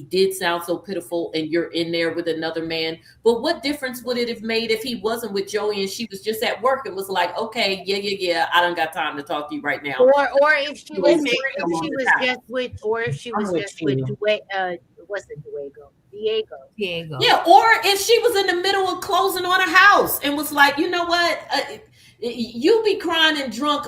[SPEAKER 5] did sound so pitiful and you're in there with another man. But what difference would it have made if he wasn't with Joey and she was just at work and was like, okay, yeah, I don't got time to talk to you right now.
[SPEAKER 1] Or if she was,
[SPEAKER 2] Listen, come on.
[SPEAKER 1] or if she
[SPEAKER 2] I'm
[SPEAKER 1] was
[SPEAKER 2] with
[SPEAKER 1] just with
[SPEAKER 2] you.
[SPEAKER 1] what's it, Diego.
[SPEAKER 3] Diego.
[SPEAKER 5] Yeah, or if she was in the middle of closing on a house and was like, you know what? You be crying and drunk.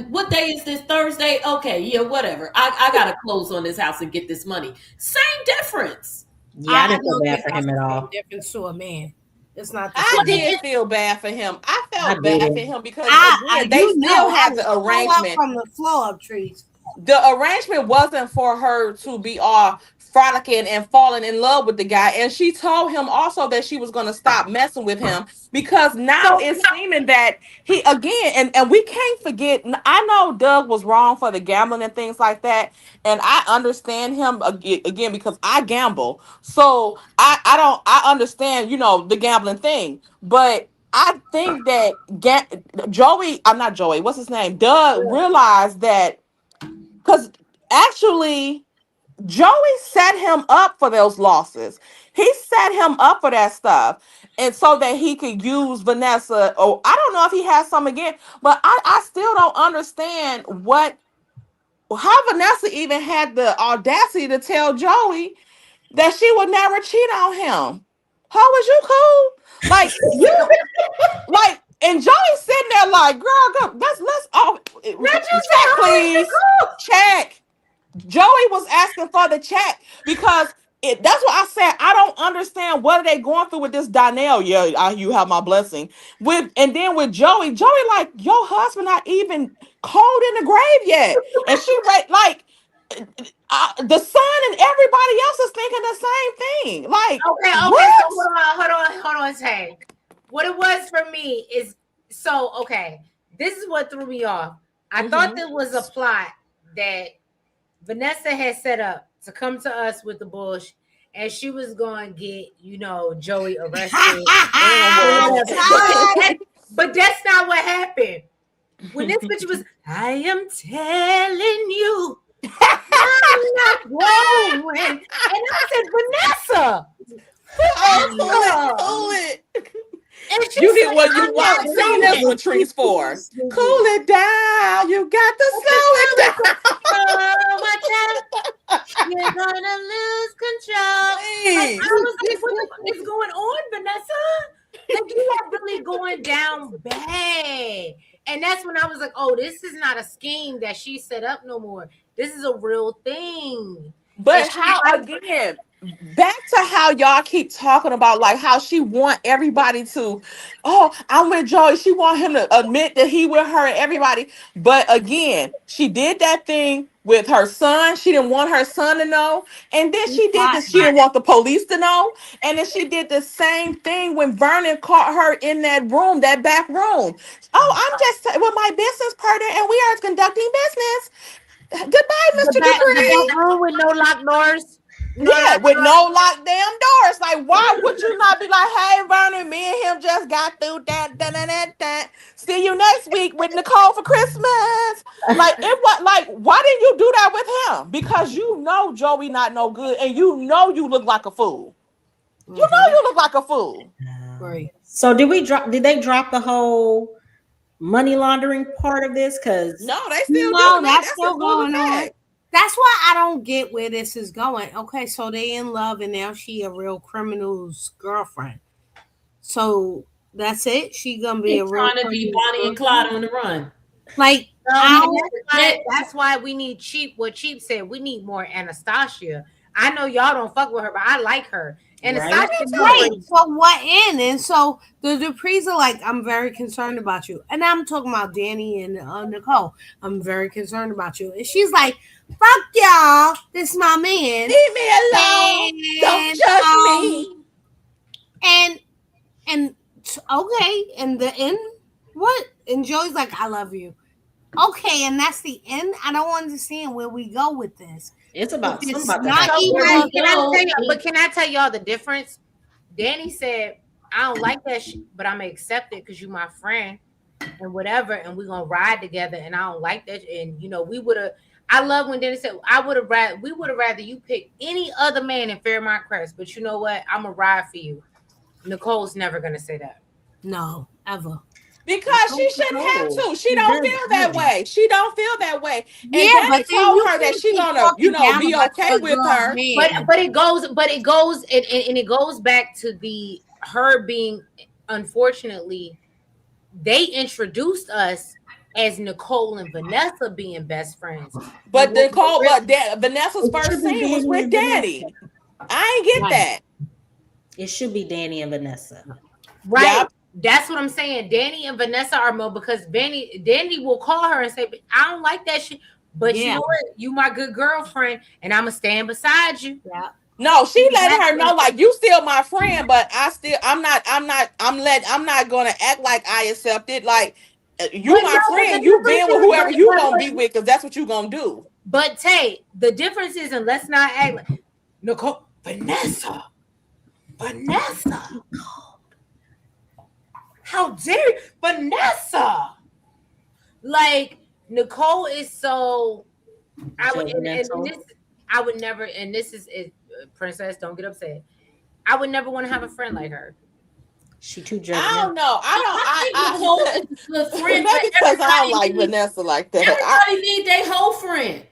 [SPEAKER 5] What day is this? Thursday? Okay, yeah, whatever. I got to close on this house and get this money. Same difference.
[SPEAKER 2] Yeah, I didn't feel
[SPEAKER 3] don't
[SPEAKER 2] bad
[SPEAKER 3] think
[SPEAKER 2] for
[SPEAKER 3] that's
[SPEAKER 2] him at
[SPEAKER 3] the same
[SPEAKER 2] all.
[SPEAKER 3] difference to a man. It's not the
[SPEAKER 6] I
[SPEAKER 3] same.
[SPEAKER 6] did feel bad for him. I
[SPEAKER 2] I
[SPEAKER 6] felt bad for
[SPEAKER 2] did.
[SPEAKER 6] him because
[SPEAKER 3] I
[SPEAKER 6] again, they
[SPEAKER 3] you
[SPEAKER 6] still
[SPEAKER 3] know I
[SPEAKER 6] had
[SPEAKER 3] was
[SPEAKER 6] the
[SPEAKER 3] all up
[SPEAKER 6] arrangement.
[SPEAKER 3] from the floor of trees.
[SPEAKER 6] The arrangement wasn't for her to be all frolicking and falling in love with the guy. And she told him also that she was going to stop messing with him because now
[SPEAKER 1] So
[SPEAKER 6] it's seeming that he again, and we can't forget. I know Doug was wrong for the gambling and things like that, and I understand him again because I gamble. So I understand the gambling thing, but I think that Joey, I'm not Joey, what's his name? Doug realized that because actually Joey set him up for those losses. He set him up for that stuff. And so that he could use Vanessa. Oh, I don't know if he has some again, but I still don't understand how Vanessa even had the audacity to tell Joey that she would never cheat on him. How was you cool? Like you like and Joey's sitting there like, girl, go, let's oh
[SPEAKER 1] Not you say,
[SPEAKER 6] check,
[SPEAKER 1] "Oh, it's
[SPEAKER 6] please.
[SPEAKER 1] cool."
[SPEAKER 6] Check. Joey was asking for the check because that's what I said. I don't understand what are they going through with this Donnell. Yeah, you have my blessing. And then with Joey like your husband not even cold in the grave yet, and she like the son and everybody else is thinking the same thing. Like
[SPEAKER 1] Okay, so
[SPEAKER 6] what?
[SPEAKER 1] hold on, Tank. What it was for me is okay. This is what threw me off. I thought there was a plot that Vanessa had set up to come to us with the bullshit, and she was going to get, Joey arrested. But that's not what happened. When this bitch was, I am telling you, I'm not going. And I said, Vanessa.
[SPEAKER 6] Cool it.
[SPEAKER 1] And she
[SPEAKER 6] You
[SPEAKER 1] said,
[SPEAKER 6] did what you want. Sing this one, Trees, for. Cool it down. You got to slow it down.
[SPEAKER 1] You're gonna lose control. Like, I was like, what the fuck is going on, Vanessa? Like, you are really going down bad. And that's when I was like, oh, this is not a scheme that she set up no more. This is a real thing.
[SPEAKER 6] But how, again, back to how y'all keep talking about like how she want everybody to, oh, I'm with Joey. She want him to admit that he with her and everybody. But again, she did that thing with her son. She didn't want her son to know. And then she did this. She didn't want the police to know. And then she did the same thing when Vernon caught her in that room, that back room. Oh, I'm just with my business partner and we are conducting business. Goodbye, Mr. Dupree.
[SPEAKER 1] The room with no locked doors.
[SPEAKER 6] Yeah, with no locked damn doors. Like, why would you not be like, hey, Vernon, me and him just got through that. See you next week with Nicole for Christmas. Like, why didn't you do that with him? Because you know Joey not no good, and you know you look like a fool. You know you look like a fool.
[SPEAKER 3] Right.
[SPEAKER 2] So did they drop the whole money laundering part of this? Because
[SPEAKER 6] no, they still doing that.
[SPEAKER 3] That's still going on. That's why I don't get where this is going. Okay, so they in love and now she a real criminal's girlfriend. So that's it. She gonna be a real
[SPEAKER 5] trying to be Bonnie and Clyde on the run.
[SPEAKER 3] Like
[SPEAKER 1] that's why we need Cheap. What Cheap said, we need more Anastasia. I know y'all don't fuck with her, but I like her. Anastasia,
[SPEAKER 3] right? So what in? And so the Duprees are like, I'm very concerned about you, and I'm talking about Danny and Nicole. I'm very concerned about you, and she's like, fuck y'all. This is my man.
[SPEAKER 6] Leave me alone. Don't judge me.
[SPEAKER 3] And okay, and the end. What? And Joey's like, I love you. Okay, and that's the end. I don't understand where we go with this.
[SPEAKER 2] It's about
[SPEAKER 1] Can I tell y'all the difference? Danny said, I don't like that shit, but I'm gonna accept it because you my friend and whatever, and we're gonna ride together. And I don't like that. And we would have. I love when Danny said, we would have rather you pick any other man in Fairmont Crest, but you know what? I'm gonna ride for you. Nicole's never gonna say that.
[SPEAKER 3] No, ever.
[SPEAKER 6] Because she shouldn't have to. She don't feel that way. She don't feel that way. And
[SPEAKER 3] yeah,
[SPEAKER 6] Danny told her that she's gonna, be okay with her.
[SPEAKER 1] But it goes back to her being, unfortunately, they introduced us as Nicole and Vanessa being best friends.
[SPEAKER 6] But Vanessa's first scene was with Danny. I ain't get that.
[SPEAKER 2] It should be Danny and Vanessa.
[SPEAKER 1] Right. Yep. That's what I'm saying. Danny and Vanessa are more because Danny will call her and say, I don't like that shit. But you know what? You my good girlfriend, and I'm gonna stand beside you.
[SPEAKER 3] Yeah.
[SPEAKER 6] No, she let her know, like, you still my friend, but I'm not gonna act like I accept it. Like, you my friend, you been with whoever you gonna be with, because that's what you gonna do.
[SPEAKER 1] But Tay, the difference is, and let's not act like Nicole, Vanessa. How dare you, Vanessa? Like Nicole is so. I would and this I would never. And this is it, Princess. Don't get upset. I would never want to have a friend like her.
[SPEAKER 2] She too
[SPEAKER 6] I
[SPEAKER 2] judgmental.
[SPEAKER 6] don't know.
[SPEAKER 5] I think Nicole is a good friend, but
[SPEAKER 6] maybe because I don't like
[SPEAKER 5] needs,
[SPEAKER 6] Vanessa like that.
[SPEAKER 5] everybody need their whole friend.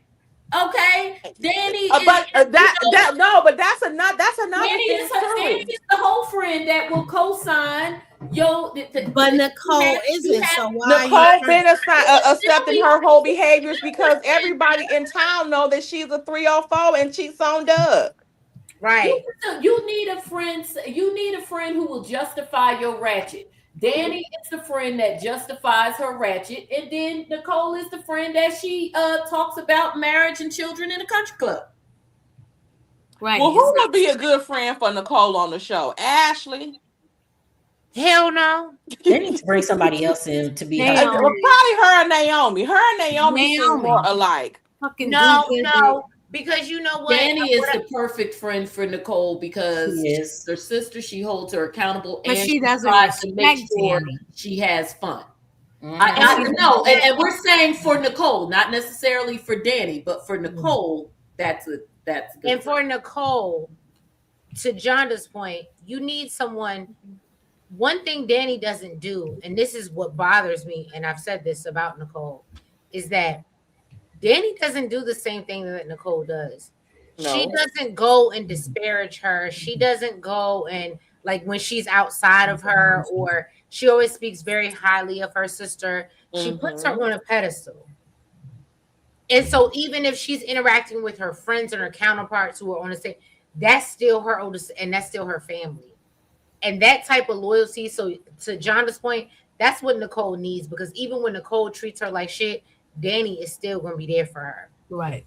[SPEAKER 5] Okay, Danny.
[SPEAKER 6] But that's another
[SPEAKER 5] Danny
[SPEAKER 6] thing
[SPEAKER 5] is,
[SPEAKER 6] too.
[SPEAKER 5] Danny is the whole friend that will co-sign your.
[SPEAKER 3] But Nicole isn't. So why
[SPEAKER 6] Nicole been accepting her whole behaviors because everybody in town know that she's a 304 and cheats on Doug.
[SPEAKER 1] Right.
[SPEAKER 5] You need a friend. You need a friend who will justify your ratchet. Danny is the friend that justifies her ratchet, and then Nicole is the friend that she talks about marriage and children in a country club.
[SPEAKER 3] Right.
[SPEAKER 6] Well, who would be a good friend for Nicole on the show? Ashley?
[SPEAKER 1] Hell no.
[SPEAKER 2] They need to bring somebody else in to be her.
[SPEAKER 6] Probably her and Naomi. Her and Naomi seem more alike.
[SPEAKER 3] Fucking
[SPEAKER 1] no. Because you know what?
[SPEAKER 5] Danny is the perfect friend for Nicole because
[SPEAKER 2] She
[SPEAKER 5] she's her sister. She holds her accountable,
[SPEAKER 3] But
[SPEAKER 5] and
[SPEAKER 3] she doesn't
[SPEAKER 5] tries to make
[SPEAKER 3] respect
[SPEAKER 5] sure
[SPEAKER 3] Danny.
[SPEAKER 5] she has fun.
[SPEAKER 2] Mhm.
[SPEAKER 5] I know, and we're saying for Nicole, not necessarily for Danny, but for Nicole, that's good.
[SPEAKER 1] And for Nicole, to Jonda's point, you need someone. One thing Danny doesn't do, and this is what bothers me, and I've said this about Nicole, is that Danny doesn't do the same thing that Nicole does. No. She doesn't go and disparage her. She doesn't go and like when she's outside of her, or she always speaks very highly of her sister. She puts her on a pedestal. And so even if she's interacting with her friends and her counterparts who are on the same, that's still her oldest, and that's still her family. And that type of loyalty. So to Jonda's point, that's what Nicole needs, because even when Nicole treats her like shit, Danny is still going to be there for her.
[SPEAKER 3] Right.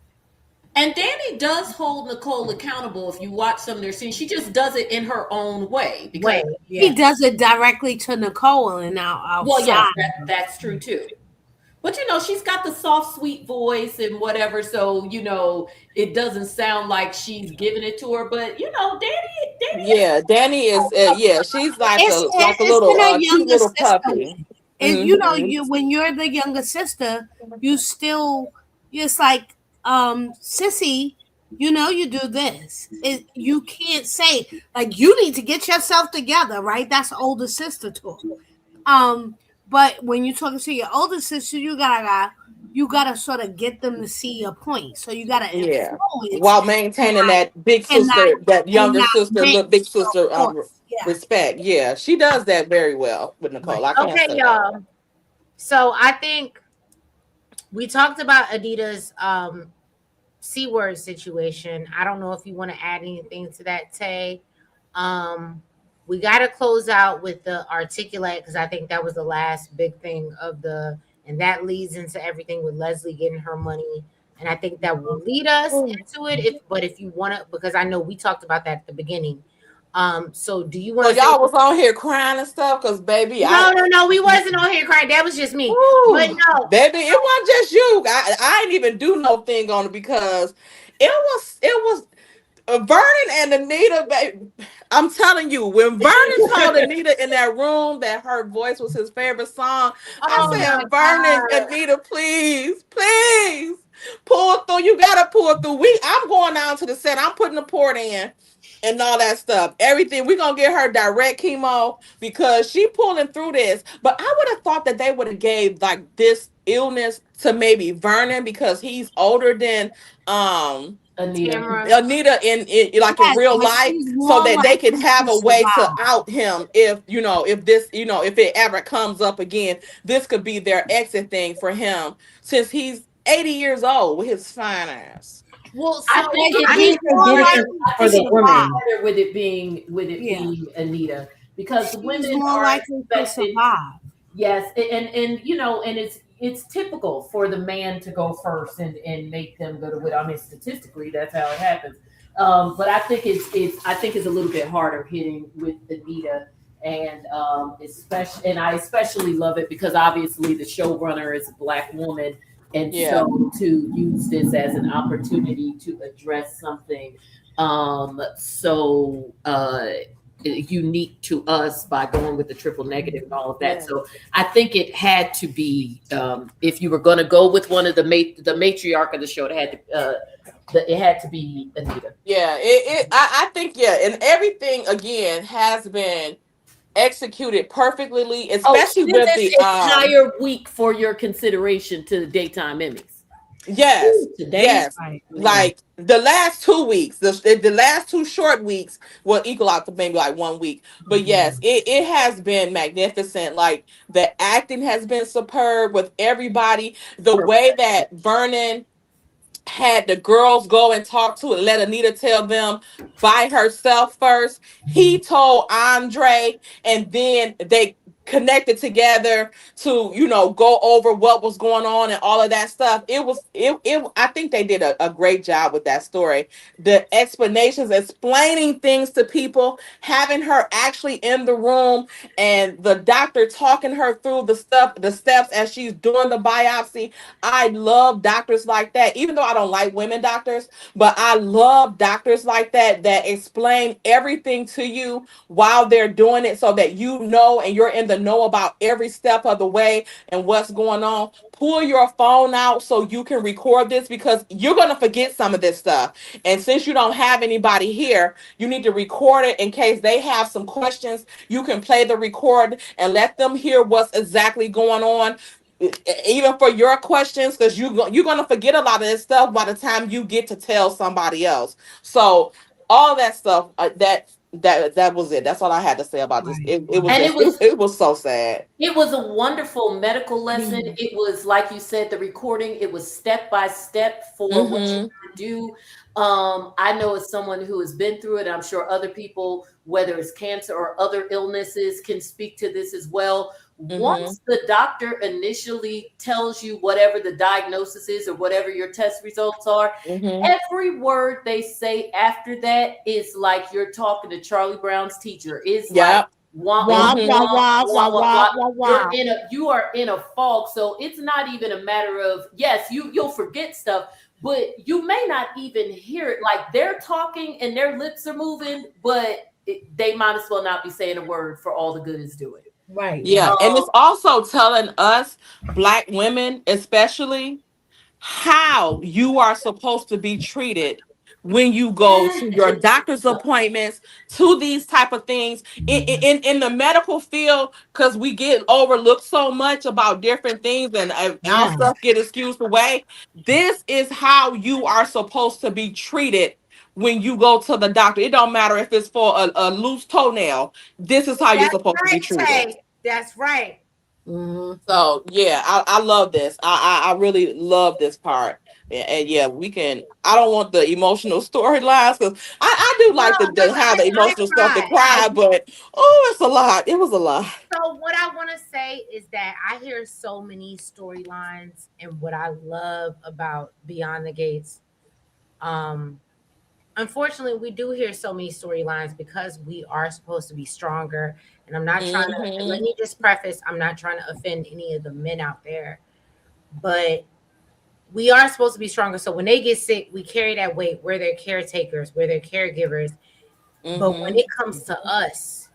[SPEAKER 5] And Danny does hold Nicole accountable. If you watch some of their scenes, she just does it in her own way. Because
[SPEAKER 3] he does it directly to Nicole and outside.
[SPEAKER 5] Well, yeah, that's true too. But you know, she's got the soft, sweet voice and whatever, so you know it doesn't sound like she's giving it to her. But you know, Danny.
[SPEAKER 6] Yeah, Danny is. She's like a little cute little puppy.
[SPEAKER 3] And you know, when you're the younger sister, you still, it's like, sissy, you know, you do this. You can't say like you need to get yourself together, right? That's older sister talk. But when you're talking to your older sister, you gotta sort of get them to see your point. So you gotta influence
[SPEAKER 6] while maintaining that big sister, that younger sister, big sister respect. Yeah, she does that very well with Nicole. I can't say
[SPEAKER 1] y'all.
[SPEAKER 6] that.
[SPEAKER 1] So I think we talked about Anita's C-word situation. I don't know if you want to add anything to that, Tay. We got to close out with the articulate, because I think that was the last big thing and that leads into everything with Leslie getting her money. And I think that will lead us into it. But if you want to, because I know we talked about that at the beginning. So do you want to?
[SPEAKER 6] Y'all was on here crying and stuff, because baby,
[SPEAKER 1] no, we wasn't on here crying. That was just me.
[SPEAKER 6] Ooh,
[SPEAKER 1] but no,
[SPEAKER 6] baby, it wasn't just you. I didn't even do no thing on it, because it was Vernon and Anita, baby. I'm telling you, when Vernon told Anita in that room that her voice was his favorite song, I said, Vernon, Anita, please pull through. You gotta pull through. I'm going down to the set. I'm putting the port in and all that stuff. Everything. We're gonna get her direct chemo because she pulling through this. But I would have thought that they would have gave like this illness to maybe Vernon, because he's older than Anita in like in real life, so that they can have a way to out him if if it ever comes up again. This could be their exit thing for him, since he's 80 years old with his fine ass.
[SPEAKER 1] Well, so
[SPEAKER 5] I think
[SPEAKER 2] for the women
[SPEAKER 5] with it being Anita, because the women
[SPEAKER 3] more likely to survive.
[SPEAKER 5] Yes, and you know, and it's typical for the man to go first and make them go to widow. I mean, statistically, that's how it happens. But I think it's a little bit harder hitting with Anita, and I especially love it because obviously the showrunner is a Black woman, and so to use this as an opportunity to address something so unique to us by going with the triple negative and all of that.
[SPEAKER 6] Yeah.
[SPEAKER 5] So I think it had to be, if you were going to go with one of the matriarch of the show, it had to be Anita.
[SPEAKER 6] Yeah, I think, yeah, and everything again has been executed perfectly,
[SPEAKER 5] Oh,
[SPEAKER 6] especially
[SPEAKER 5] spend
[SPEAKER 6] with
[SPEAKER 5] this
[SPEAKER 6] the
[SPEAKER 5] entire week for your consideration to the daytime Emmys.
[SPEAKER 6] yes,
[SPEAKER 2] Today's
[SPEAKER 6] yes.
[SPEAKER 3] Right.
[SPEAKER 6] Like the last 2 weeks, the last two short weeks will equal out to maybe like 1 week. But yes, it has been magnificent. Like the acting has been superb with everybody. The way that Vernon had the girls go and talk to and let Anita tell them by herself first. He told Andre, and then they connected together to, go over what was going on and all of that stuff. It I think they did a great job with that story. The explanations, explaining things to people, having her actually in the room, and the doctor talking her through the steps as she's doing the biopsy. I love doctors like that, even though I don't like women doctors, but I love doctors like that explain everything to you while they're doing it so that you know and you're in the know about every step of the way and what's going on. Pull your phone out so you can record this because you're going to forget some of this stuff. And since you don't have anybody here, you need to record it in case they have some questions. You can play the record and let them hear what's exactly going on, even for your questions, because you're gonna forget a lot of this stuff by the time you get to tell somebody else. So all that stuff, that was it. That's all I had to say about this.
[SPEAKER 3] Right.
[SPEAKER 6] It was
[SPEAKER 5] And
[SPEAKER 6] just it was so sad.
[SPEAKER 5] it was a wonderful medical lesson. It was, like you said, the recording, it was step by step for what you
[SPEAKER 6] Mm-hmm.
[SPEAKER 5] want to do. I know as someone who has been through it, I'm sure other people, whether it's cancer or other illnesses, can speak to this as well.
[SPEAKER 6] Mm-hmm.
[SPEAKER 5] Once the doctor initially tells you whatever the diagnosis is or whatever your test results are,
[SPEAKER 6] Mm-hmm.
[SPEAKER 5] every word they say after that is like you're talking to Charlie Brown's teacher. It's like
[SPEAKER 6] Yep.
[SPEAKER 5] wah
[SPEAKER 3] Wah,
[SPEAKER 5] wah
[SPEAKER 6] Mm-hmm.
[SPEAKER 3] wah,
[SPEAKER 5] wah
[SPEAKER 3] wah,
[SPEAKER 5] wah
[SPEAKER 3] wah,
[SPEAKER 5] wah
[SPEAKER 3] wah,
[SPEAKER 5] wah.
[SPEAKER 3] wah, wah.
[SPEAKER 5] You are in a fog, so it's not even a matter of, yes, you'll forget stuff, but you may not even hear it. Like they're talking and their lips are moving, but they might as well not be saying a word for all the good it's doing.
[SPEAKER 3] Right,
[SPEAKER 6] Yeah,
[SPEAKER 3] right.
[SPEAKER 6] and
[SPEAKER 5] Um,
[SPEAKER 6] it's also telling us black women especially how you are supposed to be treated when you go to your doctor's appointments, to these type of things in the medical field, because we get overlooked so much about different things, and our
[SPEAKER 3] Yeah.
[SPEAKER 6] stuff get excused away. This is how you are supposed to be treated when you go to the doctor. It don't matter if it's for a loose toenail. This is how you're
[SPEAKER 1] That's
[SPEAKER 6] supposed to be
[SPEAKER 1] right,
[SPEAKER 6] treated.
[SPEAKER 1] Tay. That's right.
[SPEAKER 3] Mm-hmm.
[SPEAKER 6] So yeah, I love this. I really love this part. And yeah, we can. I don't want the emotional storylines because I do
[SPEAKER 1] No,
[SPEAKER 6] like to have the
[SPEAKER 1] I
[SPEAKER 6] emotional stuff to
[SPEAKER 1] cried. I
[SPEAKER 6] cry, but oh, it's a lot. It was a lot.
[SPEAKER 1] So what I want to say is that I hear so many storylines, and what I love about Beyond the Gates, um, unfortunately, we do hear so many storylines because we are supposed to be stronger. And I'm not trying to, let
[SPEAKER 6] Hmm.
[SPEAKER 1] me just preface, I'm not trying to offend any of the men out there, but we are supposed to be stronger. So when they get sick, we carry that weight. We're their caretakers, we're their caregivers. But when
[SPEAKER 6] Hmm.
[SPEAKER 1] it comes to us,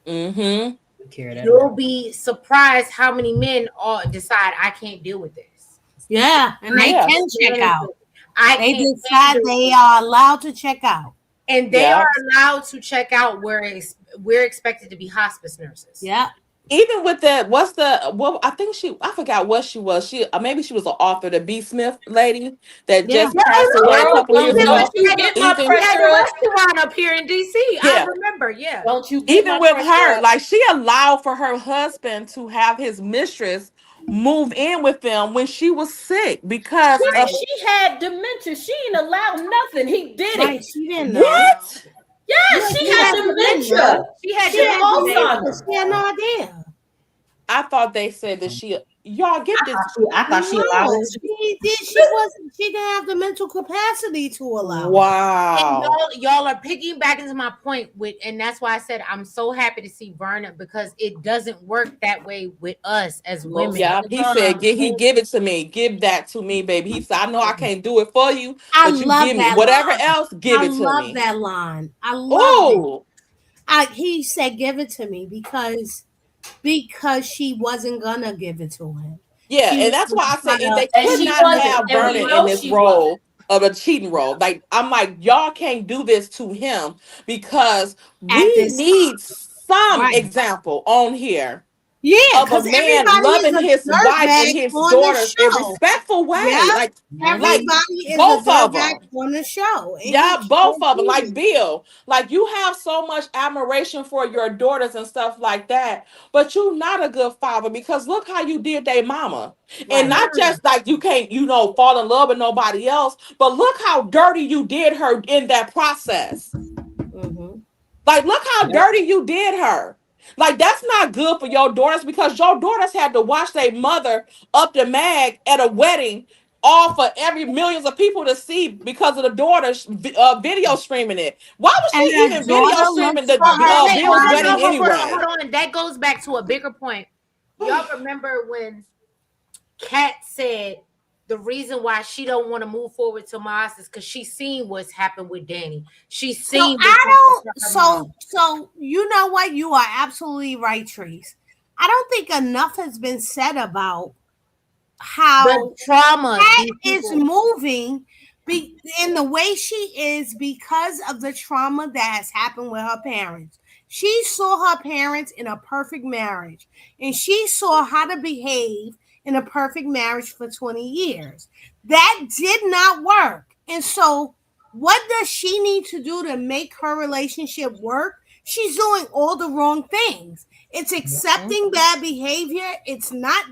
[SPEAKER 6] Hmm.
[SPEAKER 2] We carry that
[SPEAKER 1] you'll
[SPEAKER 2] around.
[SPEAKER 1] be surprised how many men all decide I can't deal with this.
[SPEAKER 3] Yeah, and they
[SPEAKER 1] I
[SPEAKER 6] Yeah.
[SPEAKER 3] can
[SPEAKER 1] can't
[SPEAKER 3] check out.
[SPEAKER 1] handle it. I
[SPEAKER 3] They
[SPEAKER 1] can't
[SPEAKER 3] decide
[SPEAKER 1] handle
[SPEAKER 3] they
[SPEAKER 1] it.
[SPEAKER 3] are allowed to check out.
[SPEAKER 1] And they are
[SPEAKER 6] Yeah.
[SPEAKER 1] allowed to check out where we're expected to be hospice nurses.
[SPEAKER 3] Yeah.
[SPEAKER 6] Even with that, what's the well? I think I forgot what she was. She maybe she was an author, the B. Smith lady that
[SPEAKER 3] Yeah.
[SPEAKER 6] just passed away a
[SPEAKER 5] girl,
[SPEAKER 6] couple years
[SPEAKER 5] don't
[SPEAKER 6] ago.
[SPEAKER 5] you get my
[SPEAKER 6] Even
[SPEAKER 1] She had
[SPEAKER 5] pressure
[SPEAKER 1] a
[SPEAKER 5] up.
[SPEAKER 1] restaurant up here in DC. I
[SPEAKER 6] yeah,
[SPEAKER 1] remember, yeah.
[SPEAKER 5] Don't you get
[SPEAKER 6] even
[SPEAKER 5] my
[SPEAKER 6] with
[SPEAKER 5] pressure
[SPEAKER 6] her,
[SPEAKER 5] up.
[SPEAKER 6] like she allowed for her husband to have his mistress move in with them when she was sick because
[SPEAKER 5] She
[SPEAKER 6] of
[SPEAKER 1] Right.
[SPEAKER 5] she had dementia. She ain't allowed nothing. He did
[SPEAKER 3] Right.
[SPEAKER 5] it.
[SPEAKER 3] She didn't know.
[SPEAKER 6] what?
[SPEAKER 5] Yeah,
[SPEAKER 3] Yeah,
[SPEAKER 5] she
[SPEAKER 3] she
[SPEAKER 5] had
[SPEAKER 3] had dementia.
[SPEAKER 5] dementia.
[SPEAKER 1] She had
[SPEAKER 5] She
[SPEAKER 3] She
[SPEAKER 5] had
[SPEAKER 3] had
[SPEAKER 1] dementia, baby.
[SPEAKER 3] dementia.
[SPEAKER 5] Alzheimer's.
[SPEAKER 3] She had no idea.
[SPEAKER 6] I thought they said that she y'all get this.
[SPEAKER 2] I thought she allowed
[SPEAKER 3] No,
[SPEAKER 2] us.
[SPEAKER 3] she did. She wasn't. She didn't have the mental capacity to allow it.
[SPEAKER 1] And
[SPEAKER 6] Wow.
[SPEAKER 1] y'all are picking back into my point with, and that's why I said I'm so happy to see Verna, because it doesn't work that way with us as
[SPEAKER 5] Most
[SPEAKER 1] women.
[SPEAKER 5] of
[SPEAKER 6] Yeah,
[SPEAKER 5] the
[SPEAKER 6] he said,
[SPEAKER 5] time.
[SPEAKER 6] give it to me. Give that to me, baby. He said, I know I can't do it for you,
[SPEAKER 3] I
[SPEAKER 6] but you
[SPEAKER 3] love
[SPEAKER 6] give me
[SPEAKER 3] that
[SPEAKER 6] whatever
[SPEAKER 3] line.
[SPEAKER 6] else, give
[SPEAKER 3] I
[SPEAKER 6] it to
[SPEAKER 3] love
[SPEAKER 6] me.
[SPEAKER 3] that line. I loved it.
[SPEAKER 6] Oh,
[SPEAKER 3] He said, "Give it to me," because she wasn't gonna give it to him.
[SPEAKER 6] Yeah,
[SPEAKER 3] She
[SPEAKER 6] and
[SPEAKER 3] was
[SPEAKER 6] that's
[SPEAKER 3] gonna
[SPEAKER 6] why I
[SPEAKER 3] try
[SPEAKER 6] said
[SPEAKER 3] to
[SPEAKER 6] they
[SPEAKER 5] And
[SPEAKER 6] could
[SPEAKER 5] she
[SPEAKER 6] not
[SPEAKER 5] wasn't.
[SPEAKER 6] have
[SPEAKER 5] And we
[SPEAKER 6] Vernon in
[SPEAKER 5] know
[SPEAKER 6] this
[SPEAKER 5] she wasn't.
[SPEAKER 6] role of a cheating role. Like I'm like, y'all can't do this to him because
[SPEAKER 3] at
[SPEAKER 6] we
[SPEAKER 3] this
[SPEAKER 6] need some
[SPEAKER 3] right.
[SPEAKER 6] example on here
[SPEAKER 3] Yeah,
[SPEAKER 6] of a
[SPEAKER 3] because
[SPEAKER 6] man
[SPEAKER 3] everybody is
[SPEAKER 6] loving
[SPEAKER 3] a
[SPEAKER 6] his wife and
[SPEAKER 3] dirtbag
[SPEAKER 6] his
[SPEAKER 3] on the
[SPEAKER 6] daughters in
[SPEAKER 3] show.
[SPEAKER 6] respectful
[SPEAKER 3] Yeah,
[SPEAKER 6] way. Like
[SPEAKER 3] everybody is a
[SPEAKER 6] both of
[SPEAKER 3] dirtbag
[SPEAKER 6] them.
[SPEAKER 3] on the show, and he
[SPEAKER 6] Yeah, both
[SPEAKER 3] can't
[SPEAKER 6] of them.
[SPEAKER 3] do
[SPEAKER 6] Like
[SPEAKER 3] it.
[SPEAKER 6] Bill, like you have so much admiration for your daughters and stuff like that, but you not a good father because look how you did their mama. And
[SPEAKER 1] Right.
[SPEAKER 6] not just like you can't, fall in love with nobody else, but look how dirty you did her in that process.
[SPEAKER 3] Mm-hmm.
[SPEAKER 6] Like, look how
[SPEAKER 2] Yep.
[SPEAKER 6] dirty you did her. Like, that's not good for your daughters because your daughters had to watch their mother up the mag at a wedding, all for every millions of people to see because of the daughter's video streaming it. Why was
[SPEAKER 3] And
[SPEAKER 6] she
[SPEAKER 3] the
[SPEAKER 6] even video
[SPEAKER 3] daughter
[SPEAKER 6] streaming
[SPEAKER 3] looks
[SPEAKER 6] the
[SPEAKER 3] for her
[SPEAKER 1] Wait,
[SPEAKER 6] Bill's
[SPEAKER 1] hold
[SPEAKER 6] wedding
[SPEAKER 1] on,
[SPEAKER 3] father.
[SPEAKER 6] anyway?
[SPEAKER 1] hold on. That goes back to a bigger point. Y'all remember when Kat said the reason why she don't want to move forward to Mars is because she's seen what's happened with Danny. She's
[SPEAKER 3] So
[SPEAKER 1] seen what
[SPEAKER 3] I
[SPEAKER 1] happened to
[SPEAKER 3] don't.
[SPEAKER 1] her mom.
[SPEAKER 3] So you know what? You are absolutely right, Trees. I don't think enough has been said about
[SPEAKER 1] The
[SPEAKER 3] how
[SPEAKER 1] trauma
[SPEAKER 3] Kat
[SPEAKER 1] these
[SPEAKER 3] is
[SPEAKER 1] people.
[SPEAKER 3] moving in the way she is because of the trauma that has happened with her parents. She saw her parents in a perfect marriage, and she saw how to behave in a perfect marriage for 20 years. That did not work. And so, what does she need to do to make her relationship work? She's doing all the wrong things. It's accepting bad behavior. It's not.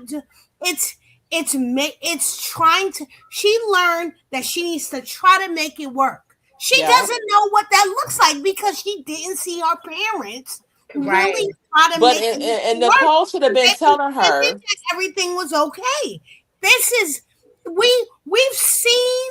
[SPEAKER 3] It's it's trying to. She learned that she needs to try to make it work. She
[SPEAKER 6] Yeah.
[SPEAKER 3] doesn't know what that looks like because she didn't see her parents
[SPEAKER 1] Right.
[SPEAKER 3] really try to
[SPEAKER 6] But
[SPEAKER 3] make it
[SPEAKER 6] and
[SPEAKER 3] work.
[SPEAKER 6] Nicole should have been
[SPEAKER 3] They
[SPEAKER 6] telling
[SPEAKER 3] pretended
[SPEAKER 6] her,
[SPEAKER 3] that everything was okay. This is we've seen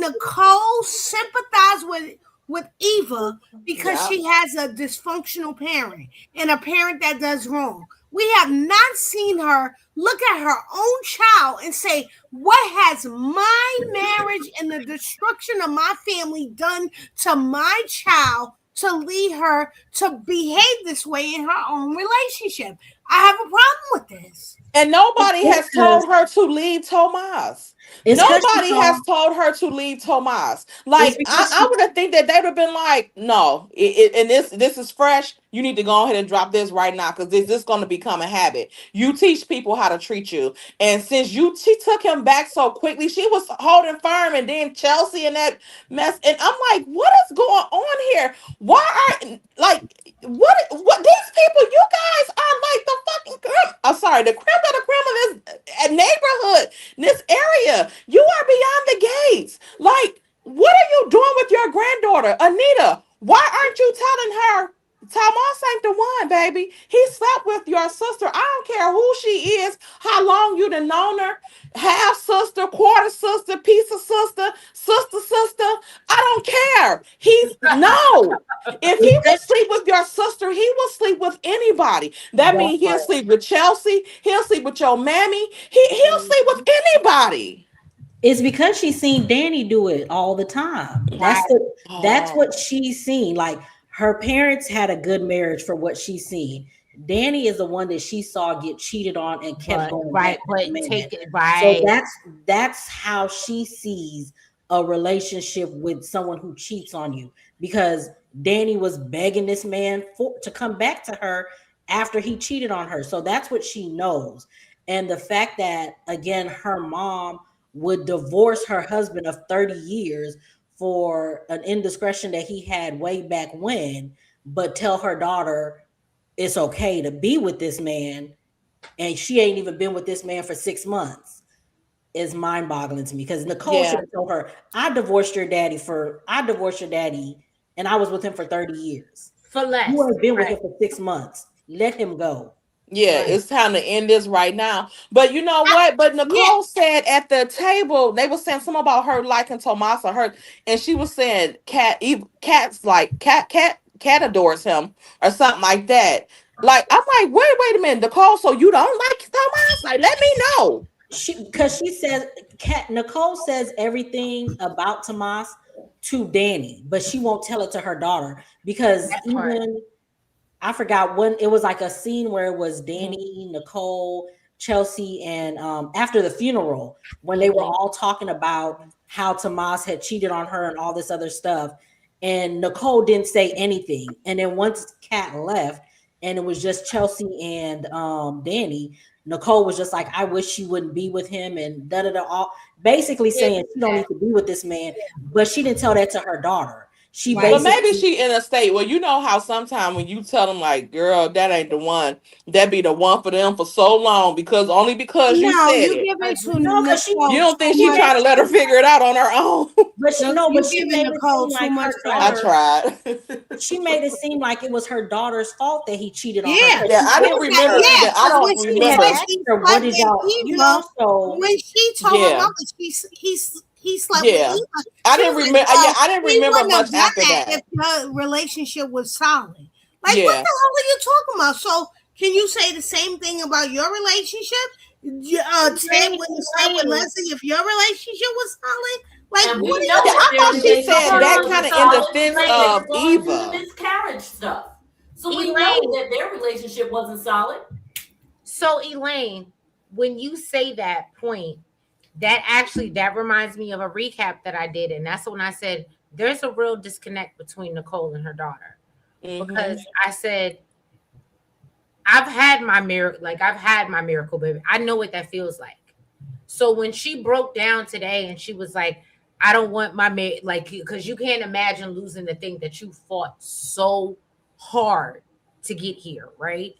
[SPEAKER 3] Nicole sympathize with Eva because
[SPEAKER 6] yeah,
[SPEAKER 3] she has a dysfunctional parent and a parent that does wrong. We have not seen her look at her own child and say, "What has my marriage and the destruction of my family done to my child to lead her to behave this way in her own relationship?" I have a problem with this.
[SPEAKER 6] and nobody
[SPEAKER 2] It's
[SPEAKER 6] has
[SPEAKER 2] because
[SPEAKER 6] told her to leave Tomas.
[SPEAKER 2] she
[SPEAKER 6] Nobody
[SPEAKER 2] saw.
[SPEAKER 6] has told her to leave Tomas.
[SPEAKER 2] It's
[SPEAKER 6] Like
[SPEAKER 2] because
[SPEAKER 6] I would have think that they would have been like, no, and this is fresh. You need to go ahead and drop this right now because this is going to become a habit. You teach people how to treat you, and since she took him back so quickly, she was holding firm, and then Chelsea and that mess, and I'm like, what is going on here? Why are what these people? You guys are like the fucking creme. I'm sorry, the creme of the creme of this neighborhood, this area. You are beyond the gates. Like, what are you doing with your granddaughter, Anita? Why aren't you telling her? Thomas ain't the one, baby. He slept with your sister. I don't care who she is, how long you done known her, half sister, quarter sister, piece of sister, sister. I don't care. He's no. If he
[SPEAKER 2] it's
[SPEAKER 6] will
[SPEAKER 2] because
[SPEAKER 6] sleep with your sister, he will sleep with anybody. That
[SPEAKER 1] That
[SPEAKER 6] means he'll
[SPEAKER 1] part.
[SPEAKER 6] sleep with Chelsea. He'll sleep with your mammy. He'll sleep with anybody.
[SPEAKER 2] it's because she's seen Danny do it all the time.
[SPEAKER 1] Right.
[SPEAKER 2] That's
[SPEAKER 6] Oh,
[SPEAKER 2] what she's seen. Like her parents had a good marriage for what she's seen. Danny is the one that she saw get cheated on and kept
[SPEAKER 1] But
[SPEAKER 2] going back
[SPEAKER 1] right,
[SPEAKER 2] to the
[SPEAKER 1] but
[SPEAKER 2] man.
[SPEAKER 1] take it
[SPEAKER 2] So
[SPEAKER 1] right.
[SPEAKER 2] that's how she sees a relationship with someone who cheats on you because Danny was begging this man to come back to her after he cheated on her. So that's what she knows. And the fact that again her mom would divorce her husband of 30 years for an indiscretion that he had way back when, but tell her daughter it's okay to be with this man and she ain't even been with this man for 6 months is mind-boggling to me because Nicole should
[SPEAKER 6] yeah.
[SPEAKER 2] have told her, I divorced your daddy and I was with him for 30 years.
[SPEAKER 1] For
[SPEAKER 2] You
[SPEAKER 1] less.
[SPEAKER 2] ain't been with
[SPEAKER 1] Right.
[SPEAKER 2] him for 6 months. Let him go.
[SPEAKER 6] Yeah,
[SPEAKER 1] Right.
[SPEAKER 6] it's time to end this right now. But you know what? But
[SPEAKER 3] Yeah,
[SPEAKER 6] Nicole said at the table, they were saying something about her liking Tomasa, her, and she was saying cat's like cat adores him or something like that. Like I'm like, wait a minute, Nicole. So you don't like Tomas? Like, let me know.
[SPEAKER 2] She because she says Nicole says everything about Tomas to Danny, but she won't tell it to her daughter because
[SPEAKER 1] That part.
[SPEAKER 2] even I forgot when it was like a scene where it was
[SPEAKER 1] Mhm.
[SPEAKER 2] Danny, Nicole, Chelsea, and after the funeral when they were
[SPEAKER 1] Mhm.
[SPEAKER 2] all talking about how Tomas had cheated on her and all this other stuff, and Nicole didn't say anything. And then once Kat left, and it was just Chelsea and Danny, Nicole was just like, "I wish she wouldn't be with him," and da da da. All basically
[SPEAKER 1] Yeah,
[SPEAKER 2] saying she don't need to be with this man, but she didn't tell that to her daughter. She
[SPEAKER 1] right.
[SPEAKER 6] But maybe
[SPEAKER 2] basically
[SPEAKER 6] she in a state. Well, you know how sometimes when you tell them like, "Girl, that ain't the one," that be the one for them for so long only because you
[SPEAKER 3] No,
[SPEAKER 6] said
[SPEAKER 3] you
[SPEAKER 6] it.
[SPEAKER 3] give it to
[SPEAKER 2] no, because she
[SPEAKER 6] You
[SPEAKER 3] Nicole
[SPEAKER 6] don't
[SPEAKER 3] too
[SPEAKER 6] think she
[SPEAKER 3] much.
[SPEAKER 6] trying to let her figure it out on her own?
[SPEAKER 2] But she no, but
[SPEAKER 3] You
[SPEAKER 2] she
[SPEAKER 3] giving
[SPEAKER 2] made it
[SPEAKER 3] Nicole
[SPEAKER 2] seem
[SPEAKER 3] too
[SPEAKER 2] like
[SPEAKER 3] much
[SPEAKER 2] her
[SPEAKER 6] I
[SPEAKER 3] credit.
[SPEAKER 2] daughter.
[SPEAKER 6] tried.
[SPEAKER 2] She made it seem like it was her daughter's fault that he cheated on her
[SPEAKER 3] Yeah,
[SPEAKER 2] because
[SPEAKER 6] Yeah,
[SPEAKER 2] she
[SPEAKER 6] I didn't
[SPEAKER 2] asked
[SPEAKER 6] remember
[SPEAKER 2] her.
[SPEAKER 3] yeah,
[SPEAKER 6] either. I
[SPEAKER 3] because when
[SPEAKER 6] don't
[SPEAKER 3] she
[SPEAKER 2] She had
[SPEAKER 3] said
[SPEAKER 6] remember.
[SPEAKER 2] asked
[SPEAKER 3] she
[SPEAKER 2] her, "What
[SPEAKER 3] slept
[SPEAKER 2] did
[SPEAKER 3] with
[SPEAKER 2] y'all?"
[SPEAKER 3] Eva,
[SPEAKER 2] So
[SPEAKER 3] when she told her
[SPEAKER 6] Yeah,
[SPEAKER 3] mother he slept with
[SPEAKER 6] yeah.
[SPEAKER 3] Eva,
[SPEAKER 6] I
[SPEAKER 3] she
[SPEAKER 6] didn't
[SPEAKER 3] was like,
[SPEAKER 6] remember. Yeah,
[SPEAKER 3] "Well,
[SPEAKER 6] I didn't
[SPEAKER 3] he
[SPEAKER 6] remember
[SPEAKER 3] wouldn't have
[SPEAKER 6] much
[SPEAKER 3] done
[SPEAKER 6] after
[SPEAKER 3] that
[SPEAKER 6] that.
[SPEAKER 3] if the relationship was solid." Like, what
[SPEAKER 6] Yeah,
[SPEAKER 3] the hell are you talking about? So, can you say the same thing about your relationship? Ted
[SPEAKER 1] Elaine,
[SPEAKER 3] wouldn't have slept with
[SPEAKER 1] Elaine.
[SPEAKER 3] Leslie if your relationship was solid. Like,
[SPEAKER 5] And
[SPEAKER 3] what
[SPEAKER 5] we
[SPEAKER 3] are you
[SPEAKER 5] know
[SPEAKER 6] yeah.
[SPEAKER 5] that
[SPEAKER 6] I
[SPEAKER 5] their
[SPEAKER 6] thought
[SPEAKER 3] talking
[SPEAKER 6] she
[SPEAKER 3] about?
[SPEAKER 5] relationship
[SPEAKER 6] said
[SPEAKER 1] Hold
[SPEAKER 6] that
[SPEAKER 1] on,
[SPEAKER 6] kind
[SPEAKER 5] wasn't
[SPEAKER 6] of in
[SPEAKER 1] so
[SPEAKER 5] solid
[SPEAKER 6] defense
[SPEAKER 5] because they
[SPEAKER 1] Elaine,
[SPEAKER 5] were
[SPEAKER 6] of
[SPEAKER 5] going through the
[SPEAKER 6] Eva.
[SPEAKER 5] miscarriage stuff. So we know
[SPEAKER 1] Elaine.
[SPEAKER 5] that their relationship wasn't solid.
[SPEAKER 1] So Elaine, when you say that point, that actually that reminds me of a recap that I did, and that's when I said there's a real disconnect between Nicole and her daughter
[SPEAKER 6] Hmm.
[SPEAKER 1] because I said I've had my miracle baby. I know what that feels like. So when she broke down today and she was like, I don't want like because you can't imagine losing the thing that you fought so hard to get here, right?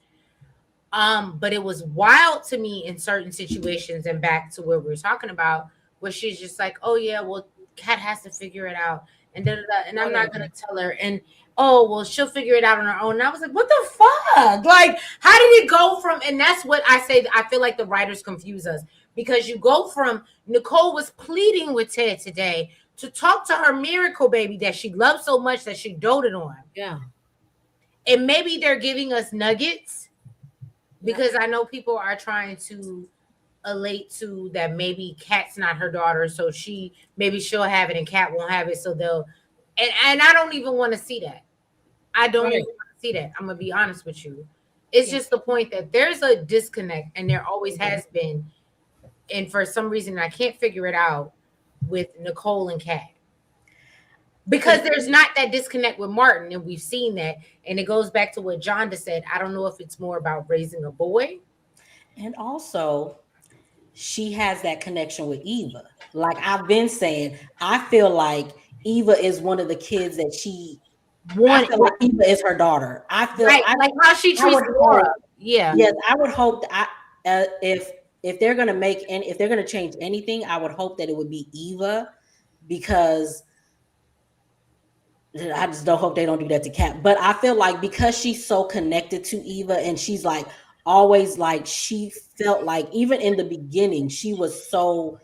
[SPEAKER 1] But it was wild to me in certain situations and back to where we were talking about, where she's just like, oh yeah, well, Kat has to figure it out, and da, da, da, and I'm not gonna tell her, and oh well, she'll figure it out on her own. And I was like, what the fuck? Like, how did it go from? And that's what I say. I feel like the writers confuse us because you go from Nicole was pleading with Ted today to talk to her miracle baby that she loved so much that she doted on,
[SPEAKER 3] Yeah.
[SPEAKER 1] and maybe they're giving us nuggets because I know people are trying to elate to that maybe Kat's not her daughter, so she'll have it and Kat won't have it, so they'll and I don't even want to see that. I don't
[SPEAKER 3] Right.
[SPEAKER 1] even want to see that. I'm gonna be honest with you. It's
[SPEAKER 3] Yeah.
[SPEAKER 1] just the point that there's a disconnect, and there always has been, and for some reason I can't figure it out with Nicole and Kat because there's not that disconnect with Martin, and we've seen that, and it goes back to what John just said. I don't know if it's more about raising a boy.
[SPEAKER 2] and also she has that connection with Eva. Like I've been saying, I feel like Eva is one of the kids that I
[SPEAKER 1] One,
[SPEAKER 2] feel like Eva is her daughter.
[SPEAKER 1] right, like how she
[SPEAKER 2] I
[SPEAKER 1] treats
[SPEAKER 2] would
[SPEAKER 1] Laura.
[SPEAKER 2] hope,
[SPEAKER 1] Yeah.
[SPEAKER 2] yes, I would hope that if they're gonna if they're gonna change anything, I would hope that it would be Eva because I just don't hope they don't do that to Kat. But I feel like because she's so connected to Eva and she's like always like she felt like even in the beginning she was so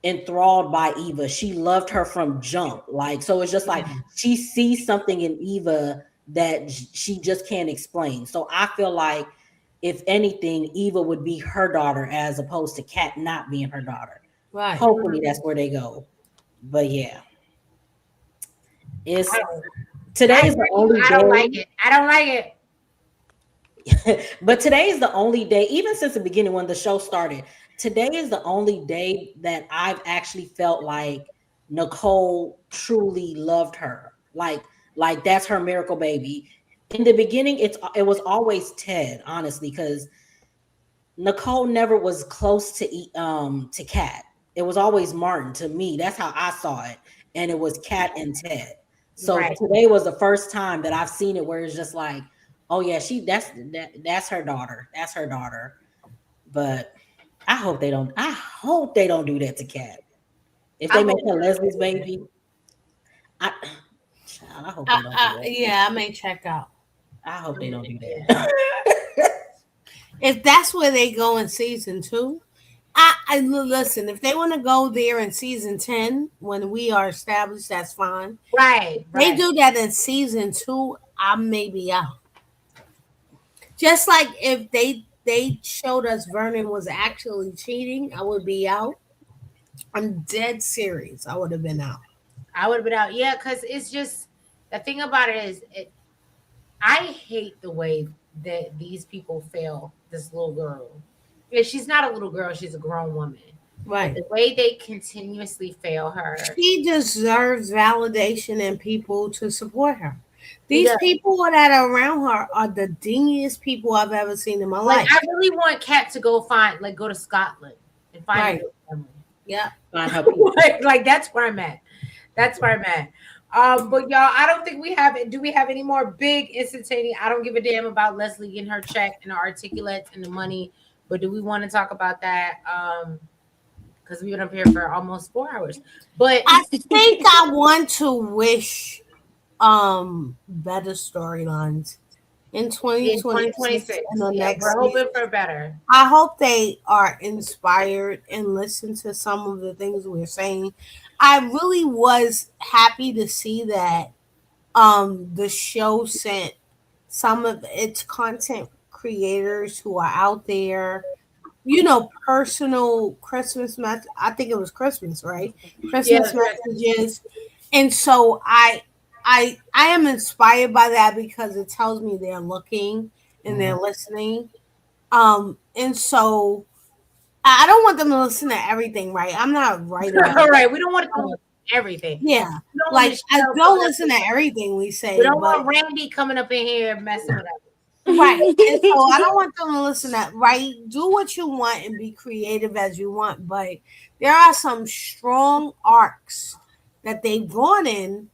[SPEAKER 2] enthralled by Eva. She loved her from jump. Like so it's just like she sees something in Eva that she just can't explain. So I feel like if anything, Eva would be her daughter as opposed to Kat not being her daughter.
[SPEAKER 3] Right.
[SPEAKER 2] Hopefully that's where they go. But yeah,
[SPEAKER 1] I
[SPEAKER 2] it's
[SPEAKER 1] don't, I
[SPEAKER 2] today is the
[SPEAKER 1] hear you.
[SPEAKER 2] only
[SPEAKER 1] I don't like
[SPEAKER 2] day.
[SPEAKER 1] it. I don't like it.
[SPEAKER 2] But today is the only day, even since the beginning when the show started, today is the only day that I've actually felt like Nicole truly loved her. Like that's her miracle baby. In the beginning, it was always Ted, honestly, because Nicole never was close to Kat. It was always Martin to me. That's how I saw it. And it was Kat and Ted. So
[SPEAKER 1] Right.
[SPEAKER 2] today was the first time that I've seen it where it's just like, oh yeah, that's her daughter. That's her daughter. But I hope they don't do that to Kat. If
[SPEAKER 1] I
[SPEAKER 2] they make
[SPEAKER 1] hope.
[SPEAKER 2] her Leslie's baby, I child, I hope they don't do that.
[SPEAKER 3] Yeah, I may check out.
[SPEAKER 2] I hope they don't do
[SPEAKER 1] Yeah.
[SPEAKER 2] that.
[SPEAKER 3] If that's where they go in season two, listen. If they want to go there in season 10, when we are established, that's fine.
[SPEAKER 1] Right.
[SPEAKER 3] They
[SPEAKER 1] Right.
[SPEAKER 3] do that in season two, I may be out. Just like if they showed us Vernon was actually cheating, I would be out. I'm dead serious. I would have been out.
[SPEAKER 1] I would have been out. Yeah, because it's just the thing about it is, I hate the way that these people fail this little girl. Yeah, she's not a little girl; she's a grown woman. But
[SPEAKER 3] Right.
[SPEAKER 1] the way they continuously fail her,
[SPEAKER 3] She deserves validation and people to support her.
[SPEAKER 1] she
[SPEAKER 3] These
[SPEAKER 1] does.
[SPEAKER 3] people that are around her are the dingiest people I've ever seen in my
[SPEAKER 1] Like
[SPEAKER 3] life.
[SPEAKER 1] I really want Kat to go to Scotland and find a
[SPEAKER 3] Right.
[SPEAKER 1] new family.
[SPEAKER 3] Yeah.
[SPEAKER 2] Find her people.
[SPEAKER 1] Like that's where I'm at. That's where I'm at. But y'all, I don't think we have. Do we have any more big instantaneous? I don't give a damn about Leslie getting her check and the articulates and the money. But do we want to talk about that? Because we've been up here for almost 4 hours. But
[SPEAKER 3] I think I want to wish better storylines in
[SPEAKER 1] in
[SPEAKER 3] 2026
[SPEAKER 1] 2026,
[SPEAKER 3] and the
[SPEAKER 1] yeah,
[SPEAKER 3] next
[SPEAKER 1] we're
[SPEAKER 3] year.
[SPEAKER 1] hoping for better.
[SPEAKER 3] I hope they are inspired and listen to some of the things we're saying. I really was happy to see that the show sent some of its content creators who are out there, personal Christmas mess. I think it was Christmas, right?
[SPEAKER 1] Yeah,
[SPEAKER 3] Christmas messages. And so I am inspired by that because it tells me they're looking and they're listening. And so I don't want them to listen to everything, right? I'm not right about
[SPEAKER 1] all
[SPEAKER 3] it.
[SPEAKER 1] right. We don't want to
[SPEAKER 3] Um,
[SPEAKER 1] do everything.
[SPEAKER 3] yeah.
[SPEAKER 1] We don't want
[SPEAKER 3] Like I
[SPEAKER 1] Michelle
[SPEAKER 3] don't
[SPEAKER 1] coming up
[SPEAKER 3] listen to everything we
[SPEAKER 1] We
[SPEAKER 3] say,
[SPEAKER 1] don't
[SPEAKER 3] but
[SPEAKER 1] want Randy coming up in here messing with us.
[SPEAKER 3] right. And so I don't want them to listen to right. Do what you want and be creative as you want. But there are some strong arcs that they've gone in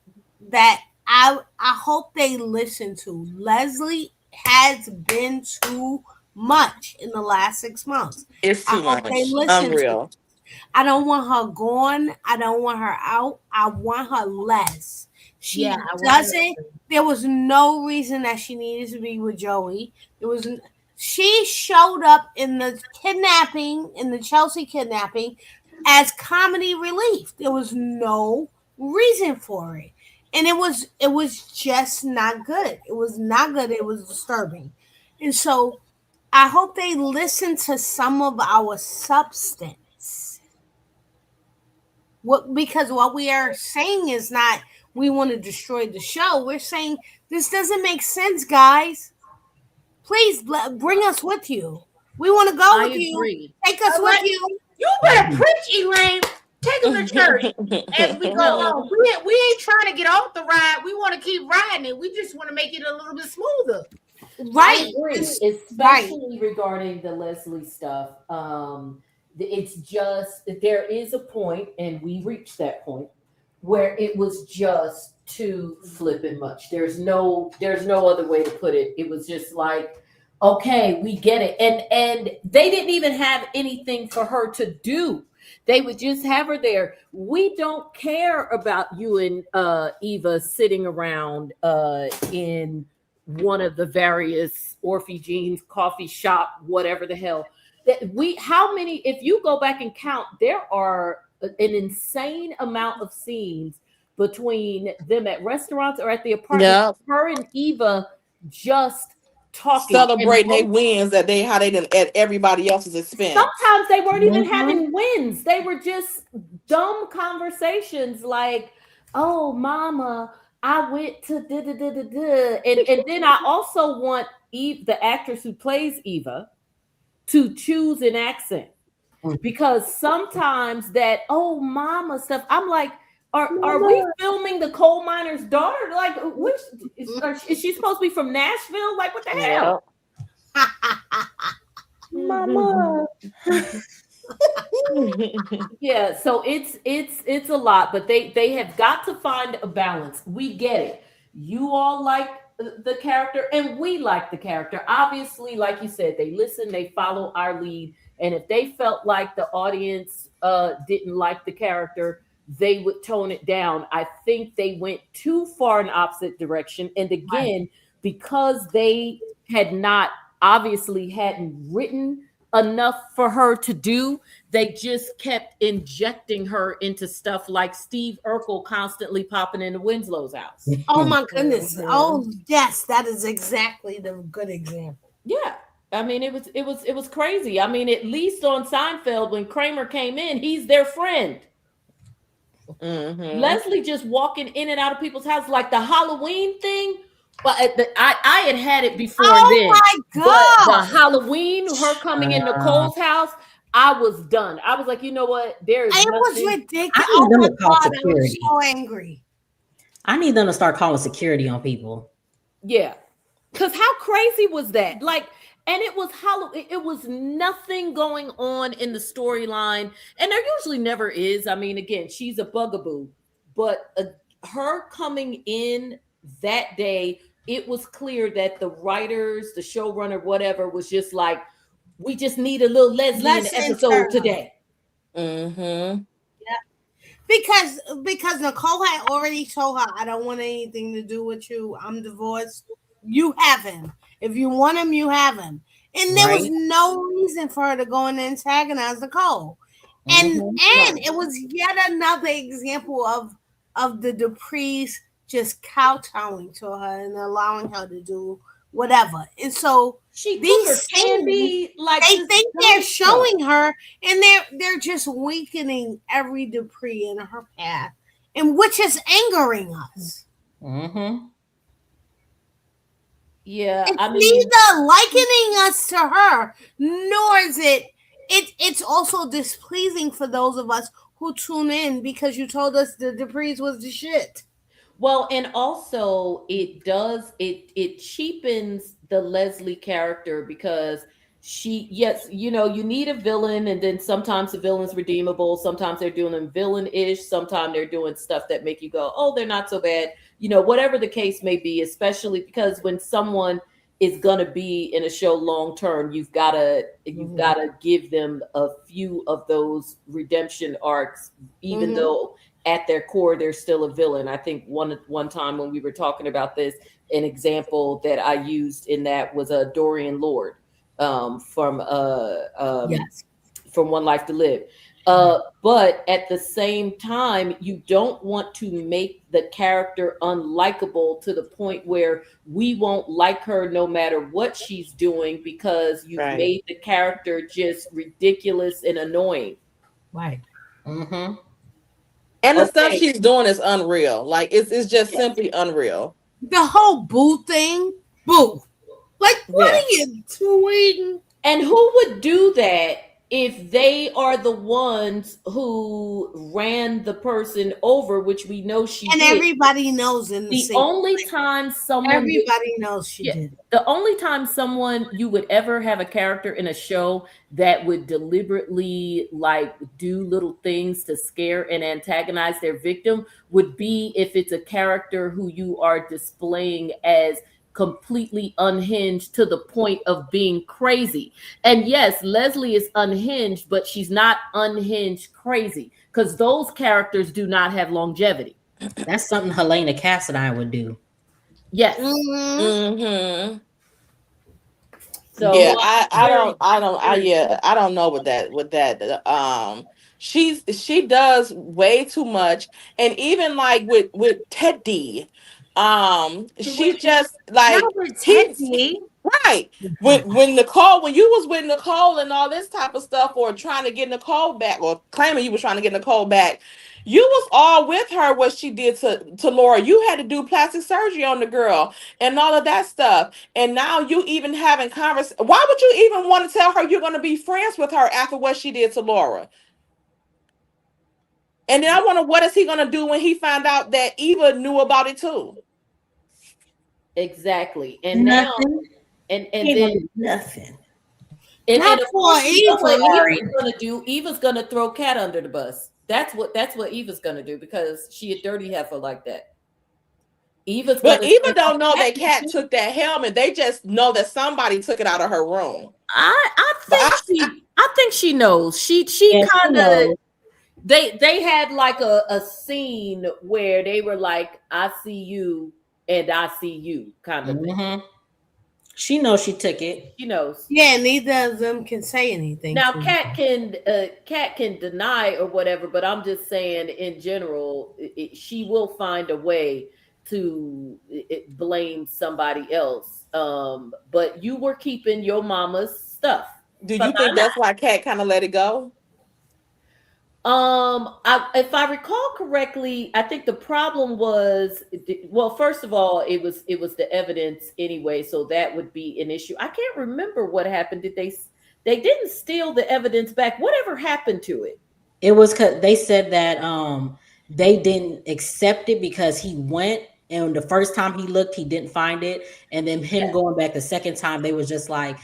[SPEAKER 3] that I hope they listen to. Leslie has been too much in the last 6 months.
[SPEAKER 6] It's
[SPEAKER 3] I
[SPEAKER 6] too
[SPEAKER 3] hope they
[SPEAKER 6] much.
[SPEAKER 3] listen to.
[SPEAKER 6] Unreal.
[SPEAKER 3] I don't want her gone. I don't want her out. I want her less.
[SPEAKER 1] Yeah,
[SPEAKER 3] She
[SPEAKER 1] I want
[SPEAKER 3] doesn't. There was no reason that she needed to be with Joey. There was. She showed up in the kidnapping, in the Chelsea kidnapping, as comedy relief. There was no reason for it, and it was just not good. It was not good. It was disturbing, and so I hope they listen to some of our substance. Because what we are saying is not we want to destroy the show. We're saying this doesn't make sense, guys. Please bring us with you. We want to go
[SPEAKER 5] I
[SPEAKER 3] with you.
[SPEAKER 5] agree.
[SPEAKER 3] Take us
[SPEAKER 1] All
[SPEAKER 3] with
[SPEAKER 1] right.
[SPEAKER 3] you.
[SPEAKER 1] You better preach, Elaine. Take them to church as we go
[SPEAKER 5] No,
[SPEAKER 1] on. We ain't trying to get off the ride. We want to keep riding it. We just want to make it a little bit smoother.
[SPEAKER 5] I
[SPEAKER 3] Right.
[SPEAKER 5] agree,
[SPEAKER 3] Right.
[SPEAKER 5] especially regarding the Leslie stuff. It's just there is a point, and we reached that point where it was just too flipping much. There's no other way to put it. It was just like, okay, we get it, and they didn't even have anything for her to do. They would just have her there. We don't care about you and Eva sitting around in one of the various Orphe Jeans coffee shop, whatever the hell. That we how many, if you go back and count, there are an insane amount of scenes between them at restaurants or at the apartment,
[SPEAKER 6] Yeah.
[SPEAKER 5] her and Eva just talking. And
[SPEAKER 6] Celebrating their wins that they how they didn't at everybody else's expense.
[SPEAKER 5] sometimes they weren't even
[SPEAKER 3] Mhm.
[SPEAKER 5] having wins. They were just dumb conversations like, "Oh, mama, I went to da da da da da," and then I also want Eve, the actress who plays Eva, to choose an accent because sometimes that "oh, mama" stuff. I'm like. Are we filming the coal miner's daughter? Like, which is she supposed to be from Nashville? Like, what the
[SPEAKER 6] Yeah.
[SPEAKER 5] hell? Mama. Yeah, so it's a lot, but they have got to find a balance. We get it. You all like the character and we like the character. Obviously, like you said, they listen, they follow our lead, and if they felt like the audience didn't like the character, they would tone it down. I think they went too far in opposite direction, and again, because they had not obviously hadn't written enough for her to do, they just kept injecting her into stuff like Steve Urkel constantly popping into Winslow's house.
[SPEAKER 3] Oh my goodness.
[SPEAKER 1] Mhm.
[SPEAKER 3] Oh yes, that is exactly the good example.
[SPEAKER 5] Yeah. I mean, it was crazy. I mean, at least on Seinfeld, when Kramer came in, he's their friend.
[SPEAKER 6] Mm-hmm.
[SPEAKER 5] Leslie just walking in and out of people's houses, like the Halloween thing. But I had it before
[SPEAKER 3] Oh
[SPEAKER 5] then.
[SPEAKER 3] my
[SPEAKER 5] But the
[SPEAKER 3] God.
[SPEAKER 5] Halloween, her coming in Nicole's house, I was done. I was like, you know what? There is
[SPEAKER 3] It was
[SPEAKER 5] nothing.
[SPEAKER 3] ridiculous.
[SPEAKER 2] I need
[SPEAKER 3] Oh
[SPEAKER 2] them
[SPEAKER 3] my
[SPEAKER 2] to call
[SPEAKER 3] God, I was
[SPEAKER 2] security.
[SPEAKER 3] so angry.
[SPEAKER 2] I need them to start calling security on people.
[SPEAKER 5] Yeah. Because how crazy was that? Like, and it was Halloween. It was nothing going on in the storyline. And there usually never is. I mean, again, she's a bugaboo. But her coming in that day, it was clear that the writers, the showrunner, whatever, was just like, we just need a little Leslie in
[SPEAKER 3] Let's
[SPEAKER 5] the episode
[SPEAKER 3] insert her.
[SPEAKER 5] today.
[SPEAKER 6] Mm-hmm.
[SPEAKER 3] Because Nicole had already told her, I don't want anything to do with you. I'm divorced. You have him. If you want him, you have him. And there was
[SPEAKER 2] Right?
[SPEAKER 3] no reason for her to go and antagonize Nicole. And
[SPEAKER 2] Mm-hmm.
[SPEAKER 3] and it was yet another example of the Duprees just kowtowing to her and allowing her to do whatever. And so
[SPEAKER 5] She took
[SPEAKER 3] these
[SPEAKER 5] her
[SPEAKER 3] scenes,
[SPEAKER 5] candy like
[SPEAKER 3] they
[SPEAKER 5] this
[SPEAKER 3] think
[SPEAKER 5] dumb
[SPEAKER 3] they're
[SPEAKER 5] stuff.
[SPEAKER 3] showing her, and they're just weakening every Dupree in her path, and which is angering us.
[SPEAKER 2] Mm-hmm.
[SPEAKER 5] Yeah,
[SPEAKER 3] It's
[SPEAKER 5] I mean,
[SPEAKER 3] neither likening us to her, nor is it's also displeasing for those of us who tune in because you told us the Duprees was the shit.
[SPEAKER 5] well, and also it cheapens the Leslie character because she, yes, you know, you need a villain, and then sometimes the villain's redeemable, sometimes they're doing them villain-ish, sometimes they're doing stuff that make you go, oh, they're not so bad, you know, whatever the case may be, especially because when someone is gonna be in a show long term, you've gotta give them a few of those redemption arcs, even
[SPEAKER 3] Mhm.
[SPEAKER 5] though at their core they're still a villain. I think one time when we were talking about this, an example that I used in that was a Dorian Lord, um, from uh, um,
[SPEAKER 3] Yes.
[SPEAKER 5] from One Life to Live. But at the same time, you don't want to make the character unlikable to the point where we won't like her no matter what she's doing because you've
[SPEAKER 6] Right.
[SPEAKER 5] made the character just ridiculous and annoying.
[SPEAKER 3] Right.
[SPEAKER 2] Mm-hmm.
[SPEAKER 6] And the stuff
[SPEAKER 5] Okay.
[SPEAKER 6] she's doing is unreal. Like it's just
[SPEAKER 5] Yes.
[SPEAKER 6] simply unreal.
[SPEAKER 3] The whole boo thing, boo. Like, what
[SPEAKER 6] Yeah.
[SPEAKER 3] are you doing?
[SPEAKER 5] And who would do that if they are the ones who ran the person over, which we know she
[SPEAKER 3] And
[SPEAKER 5] did?
[SPEAKER 3] everybody knows in the
[SPEAKER 5] The
[SPEAKER 3] same.
[SPEAKER 5] only time someone would,
[SPEAKER 3] Everybody knows she
[SPEAKER 5] yeah,
[SPEAKER 3] did it.
[SPEAKER 5] the only time someone you would ever have a character in a show that would deliberately like do little things to scare and antagonize their victim would be if it's a character who you are displaying as completely unhinged to the point of being crazy. And yes, Leslie is unhinged, but she's not unhinged crazy because those characters do not have longevity.
[SPEAKER 2] That's something Helena Cassadine would do.
[SPEAKER 5] Yes.
[SPEAKER 3] Mm-hmm.
[SPEAKER 6] Mm-hmm.
[SPEAKER 5] So
[SPEAKER 6] Yeah,
[SPEAKER 2] Mm-hmm.
[SPEAKER 5] very
[SPEAKER 6] I don't know with that. She does way too much, and even like with Teddy, she just
[SPEAKER 3] Not
[SPEAKER 6] like
[SPEAKER 3] with
[SPEAKER 6] he's
[SPEAKER 3] Teddy.
[SPEAKER 6] right. When Nicole, when you was with Nicole and all this type of stuff, or trying to get Nicole back, or claiming you was trying to get Nicole back, you was all with her. What she did to Laura, you had to do plastic surgery on the girl and all of that stuff. And now you even having convers. Why would you even want to tell her you're going to be friends with her after what she did to Laura? And then I wonder what is he going to do when he found out that Eva knew about it too.
[SPEAKER 5] exactly. And now
[SPEAKER 2] Nothing.
[SPEAKER 5] and
[SPEAKER 2] Ain't gonna
[SPEAKER 5] then
[SPEAKER 2] do nothing.
[SPEAKER 5] and
[SPEAKER 3] Not
[SPEAKER 5] of
[SPEAKER 3] for
[SPEAKER 5] course you know what
[SPEAKER 3] Eva.
[SPEAKER 2] Sorry.
[SPEAKER 5] Eva's gonna do. Eva's gonna throw Cat under the bus. That's what Eva's gonna do because she a dirty heifer like that. Eva's
[SPEAKER 6] But
[SPEAKER 5] gonna
[SPEAKER 6] Eva
[SPEAKER 5] say,
[SPEAKER 6] don't know
[SPEAKER 5] "Cat,
[SPEAKER 6] that Cat took that helmet. They just know that somebody took it out of her room.
[SPEAKER 5] I
[SPEAKER 6] But
[SPEAKER 5] think she knows. She
[SPEAKER 2] Yeah, she
[SPEAKER 5] kind of
[SPEAKER 2] knows.
[SPEAKER 5] they had like a scene where they were like, I see you and I see you kind of thing.
[SPEAKER 2] Mm-hmm. She knows she took it.
[SPEAKER 5] She knows.
[SPEAKER 3] Yeah, neither of them can say anything.
[SPEAKER 5] Now,
[SPEAKER 3] to
[SPEAKER 5] Cat can deny or whatever, but I'm just saying in general, she will find a way to blame somebody else. But you were keeping your mama's stuff.
[SPEAKER 6] do you think that's why Cat kind of let it go?
[SPEAKER 5] If I recall correctly, I think the problem was, well, first of all, it was the evidence anyway, so that would be an issue. I can't remember what happened. They didn't steal the evidence back? Whatever happened to it?
[SPEAKER 2] It was cause they said that they didn't accept it because he went and the first time he looked he didn't find it, and then him
[SPEAKER 5] Yeah,
[SPEAKER 2] going back the second time they was just like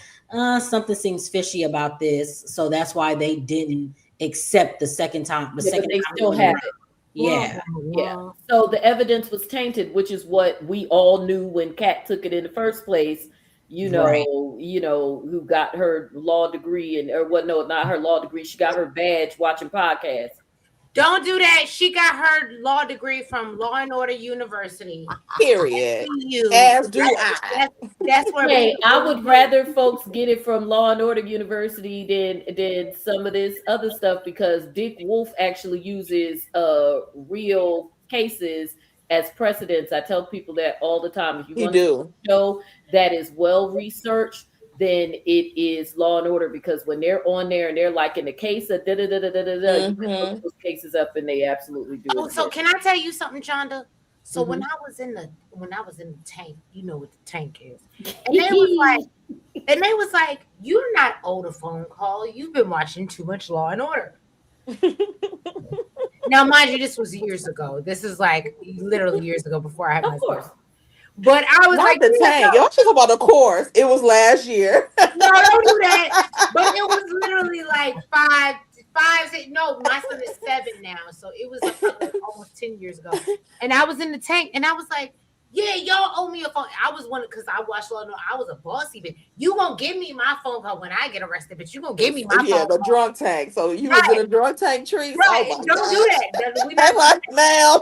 [SPEAKER 2] something seems fishy about this, so that's why they didn't accept the
[SPEAKER 5] yeah, but
[SPEAKER 2] second
[SPEAKER 5] they
[SPEAKER 2] time he
[SPEAKER 5] still
[SPEAKER 2] went
[SPEAKER 5] have
[SPEAKER 2] around.
[SPEAKER 5] it.
[SPEAKER 3] Wah,
[SPEAKER 2] Yeah.
[SPEAKER 5] Yeah.
[SPEAKER 3] wah, wah.
[SPEAKER 5] So the evidence was tainted, which is what we all knew when Kat took it in the first place.
[SPEAKER 2] Right.
[SPEAKER 5] Who got her law degree and or what? No, not her law degree. She got her badge watching podcasts.
[SPEAKER 1] Don't do that. She got her law degree from Law and Order University.
[SPEAKER 6] Period.
[SPEAKER 1] You.
[SPEAKER 6] As do I.
[SPEAKER 1] That's where
[SPEAKER 5] Hey,
[SPEAKER 1] people
[SPEAKER 5] I
[SPEAKER 1] really
[SPEAKER 5] would
[SPEAKER 1] do.
[SPEAKER 5] rather folks get it from Law and Order University than some of this other stuff because Dick Wolf actually uses real cases as precedents. I tell people that all the time. If you
[SPEAKER 6] He
[SPEAKER 5] want to see
[SPEAKER 6] do.
[SPEAKER 5] a show that is well researched, then it is Law and Order because when they're on there and they're like in the case of da da da da da da, you can look
[SPEAKER 6] Mm-hmm.
[SPEAKER 5] those cases up and they absolutely do
[SPEAKER 1] Oh, so
[SPEAKER 5] exist.
[SPEAKER 1] can I tell you something, Chonda? So
[SPEAKER 5] Hmm.
[SPEAKER 1] when I was in the tank, you know what the tank is. And they was like, you're not owed a phone call. You've been watching too much Law and Order. Now, mind you, this was years ago. This is like literally years ago before I had
[SPEAKER 5] Of
[SPEAKER 1] my son.
[SPEAKER 5] course.
[SPEAKER 1] But I was
[SPEAKER 6] Not
[SPEAKER 1] like,
[SPEAKER 6] the
[SPEAKER 1] yeah,
[SPEAKER 6] tank.
[SPEAKER 1] no,
[SPEAKER 6] Y'all should talk about the course. It was last year.
[SPEAKER 1] no, don't do that. But it was literally like no, my son is 7 now. So it was like almost 10 years ago. And I was in the tank and I was like, yeah, y'all owe me a phone. I was one because I watched Law and Order. I was a bossy bitch. You gonna give me my phone call when I get arrested, but you gonna give me my
[SPEAKER 6] Yeah,
[SPEAKER 1] phone
[SPEAKER 6] the
[SPEAKER 1] call.
[SPEAKER 6] drunk tank. So you was in
[SPEAKER 1] Right,
[SPEAKER 6] a drunk tank, Trees. Oh
[SPEAKER 1] right.
[SPEAKER 6] my
[SPEAKER 1] Don't do
[SPEAKER 6] gosh.
[SPEAKER 1] that. We not
[SPEAKER 6] I'm
[SPEAKER 1] doing
[SPEAKER 6] like, ma'am.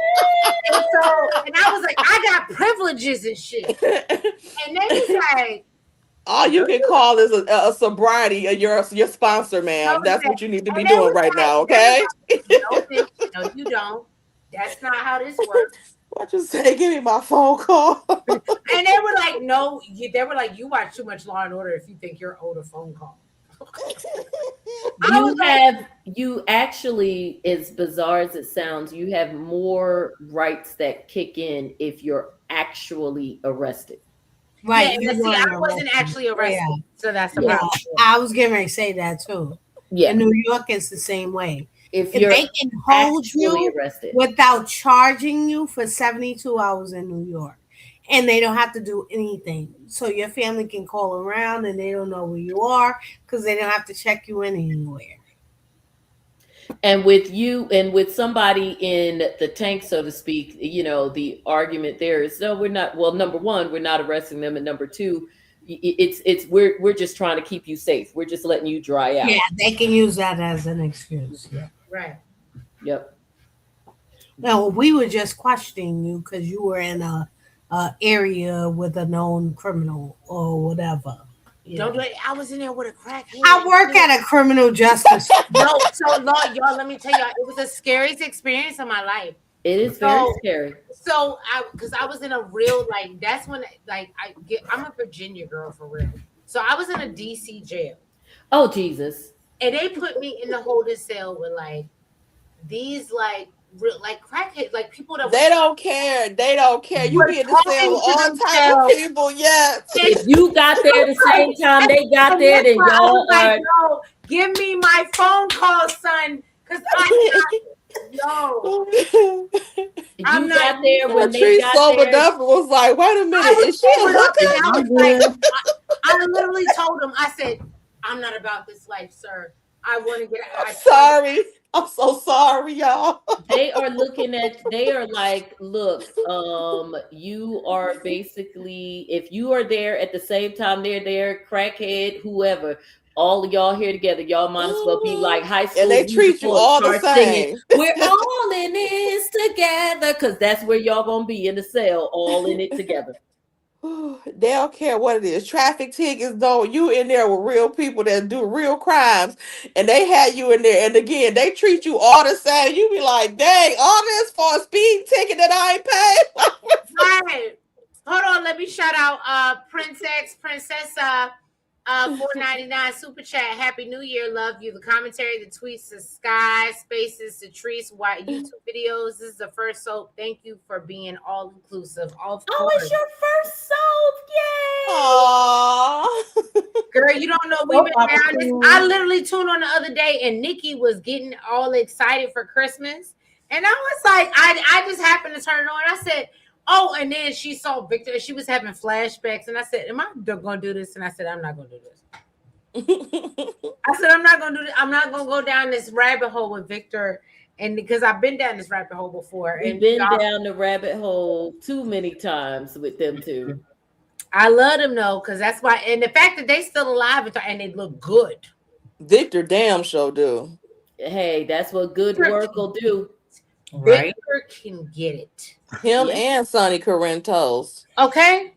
[SPEAKER 1] and I was like, I got privileges and shit. And they was like,
[SPEAKER 6] All you
[SPEAKER 1] no,
[SPEAKER 6] can call is a sobriety, your sponsor,
[SPEAKER 1] no,
[SPEAKER 6] ma'am. That's what you need to be
[SPEAKER 1] and they
[SPEAKER 6] doing
[SPEAKER 1] was
[SPEAKER 6] right now,
[SPEAKER 1] they was
[SPEAKER 6] okay?
[SPEAKER 1] like, no, bitch, no, you don't. That's not how this works.
[SPEAKER 6] What you say? Give me my phone call.
[SPEAKER 1] And they were like, no, they were like, you watch too much Law and Order if you think you're owed a phone call. I was like,
[SPEAKER 5] You actually, as bizarre as it sounds, you have more rights that kick in if you're actually arrested.
[SPEAKER 1] yeah,
[SPEAKER 3] Right, you
[SPEAKER 1] and see, I
[SPEAKER 3] weren't
[SPEAKER 1] wasn't
[SPEAKER 3] arrested.
[SPEAKER 1] actually
[SPEAKER 3] Yeah,
[SPEAKER 1] arrested, so that's the
[SPEAKER 5] Yeah.
[SPEAKER 3] yeah.
[SPEAKER 1] problem.
[SPEAKER 3] I was getting ready to say that too.
[SPEAKER 5] Yeah.
[SPEAKER 3] In New York, it's the same way.
[SPEAKER 5] If
[SPEAKER 3] If
[SPEAKER 5] you're
[SPEAKER 3] they can hold
[SPEAKER 5] actually
[SPEAKER 3] you
[SPEAKER 5] arrested.
[SPEAKER 3] without charging you for 72 hours in New York, and they don't have to do anything. So your family can call around and they don't know where you are because they don't have to check you in anywhere.
[SPEAKER 5] And with you and with somebody in the tank, so to speak, the argument there is no, we're not. Well, number one, we're not arresting them, and number two, it's we're just trying to keep you safe. We're just letting you dry out.
[SPEAKER 3] Yeah, they can use that as an excuse. Yeah.
[SPEAKER 1] Right.
[SPEAKER 5] Yep.
[SPEAKER 3] No, we were just questioning you because you were in a area with a known criminal or whatever.
[SPEAKER 1] Don't do it. I was in there with a crackhead.
[SPEAKER 3] I work at a criminal justice.
[SPEAKER 1] No, so Lord, y'all, let me tell y'all, it was the scariest experience of my life.
[SPEAKER 5] It is very
[SPEAKER 1] So,
[SPEAKER 5] scary.
[SPEAKER 1] because I was in a real that's when I'm a Virginia girl for real. So I was in a DC jail,
[SPEAKER 5] Oh Jesus.
[SPEAKER 1] and they put me in the holding cell with like these real crackhead people that
[SPEAKER 6] They don't care. They don't care. You
[SPEAKER 1] were
[SPEAKER 6] be in the cell
[SPEAKER 1] talking
[SPEAKER 6] with
[SPEAKER 1] to
[SPEAKER 6] all type of
[SPEAKER 1] themselves.
[SPEAKER 6] people. Yes.
[SPEAKER 5] If you got there the same time they got
[SPEAKER 1] And
[SPEAKER 5] there,
[SPEAKER 1] that's
[SPEAKER 5] then
[SPEAKER 1] why I
[SPEAKER 5] y'all
[SPEAKER 1] was like,
[SPEAKER 5] are.
[SPEAKER 1] yo, give me my phone call, son, because yo, I'm
[SPEAKER 5] You
[SPEAKER 1] not
[SPEAKER 5] got there when they
[SPEAKER 6] Tree
[SPEAKER 5] got
[SPEAKER 6] sobered
[SPEAKER 5] there.
[SPEAKER 6] up and was like, wait a
[SPEAKER 1] I
[SPEAKER 6] minute,
[SPEAKER 1] was
[SPEAKER 6] is she a
[SPEAKER 1] sobered up and
[SPEAKER 6] hooker?
[SPEAKER 1] I
[SPEAKER 3] I'm
[SPEAKER 1] was like,
[SPEAKER 3] good.
[SPEAKER 1] I literally told him, I said, I'm not about this life, sir. I want to get out.
[SPEAKER 6] I'm sorry. I'm so sorry, y'all.
[SPEAKER 5] They are looking at. They are like, look, you are basically, if you are there at the same time they're there, crackhead, whoever, all of y'all here together, y'all might as well be like High
[SPEAKER 6] And
[SPEAKER 5] School
[SPEAKER 6] they treat you
[SPEAKER 5] Musical and
[SPEAKER 6] all the
[SPEAKER 5] start singing.
[SPEAKER 6] same.
[SPEAKER 5] We're all in this together, because that's where y'all gonna be in the cell, all in it together.
[SPEAKER 6] They don't care what it is. Traffic tickets, though, you in there with real people that do real crimes, and they had you in there. And again, they treat you all the same. You be like, dang, all this for a speed ticket that I ain't paid.
[SPEAKER 1] Right. Hold on, let me shout out Princess. $4.99 super chat. Happy New Year. Love you. The commentary, the tweets, the sky, spaces, the trees, white YouTube videos. This is the first soap. Thank you for being all inclusive. Of
[SPEAKER 5] Oh,
[SPEAKER 1] course.
[SPEAKER 5] it's your first soap. Yay.
[SPEAKER 6] Aww.
[SPEAKER 1] Girl, you don't know we've been down this. I literally tuned on the other day and Nikki was getting all excited for Christmas. And I was like, I just happened to turn it on. I said, oh, and then she saw Victor. She was having flashbacks. And I said, am I going to do this? And I said, I'm not going to do this. I said, I'm not going to do this. I'm not going to go down this rabbit hole with Victor. And because I've been down this rabbit hole before.
[SPEAKER 5] We've been down the rabbit hole too many times with them too.
[SPEAKER 1] I love them though, because that's why. And the fact that they still alive and they look good.
[SPEAKER 6] Victor damn sure do.
[SPEAKER 5] Hey, that's what good work will do.
[SPEAKER 1] Right? Victor can get it.
[SPEAKER 6] Him and Sonny Corinthos.
[SPEAKER 1] Okay.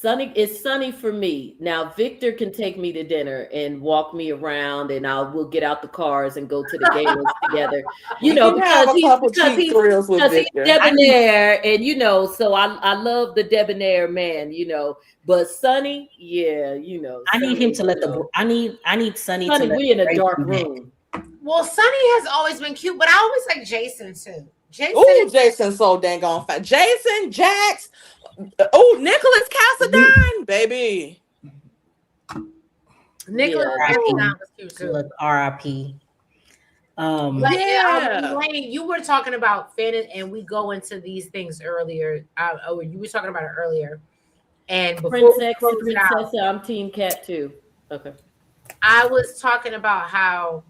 [SPEAKER 5] It's Sunny for me. Now Victor can take me to dinner and walk me around, and we'll get out the cars and go to the games together. You know, because he's debonair, and you know, so I love the debonair man. You know, but Sunny, yeah, you know,
[SPEAKER 2] I need him to let I need Sunny to let
[SPEAKER 5] we in a dark room.
[SPEAKER 1] Well, Sunny has always been cute, but I always like Jason too.
[SPEAKER 6] Jason's so dang on fine. Jason, Jax. Oh, Nicholas Cassadine, baby.
[SPEAKER 1] Nicholas Cassadine was cute too.
[SPEAKER 2] R.I.P.
[SPEAKER 1] Lane, you were talking about fantasy, and we go into these things earlier. You were talking about it earlier. And before
[SPEAKER 5] Princess, I'm Team Cat too. Okay.
[SPEAKER 1] I was talking about how,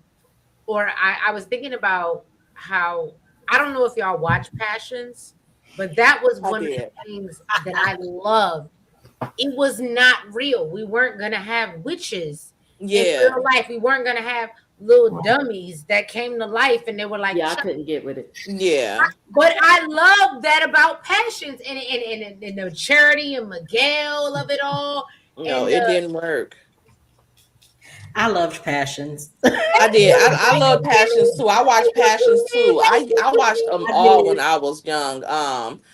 [SPEAKER 1] or I was thinking about how, I don't know if y'all watch Passions, but that was one of the things that I loved. It was not real. We weren't going to have witches in real life. We weren't going to have little dummies that came to life and they were like,
[SPEAKER 5] I couldn't get with it.
[SPEAKER 6] Yeah.
[SPEAKER 1] But I love that about Passions and the Charity and Miguel of it all.
[SPEAKER 6] No, it didn't work.
[SPEAKER 2] I loved Passions.
[SPEAKER 6] I did. I love Passions too. I watched Passions too. I watched them all when I was young.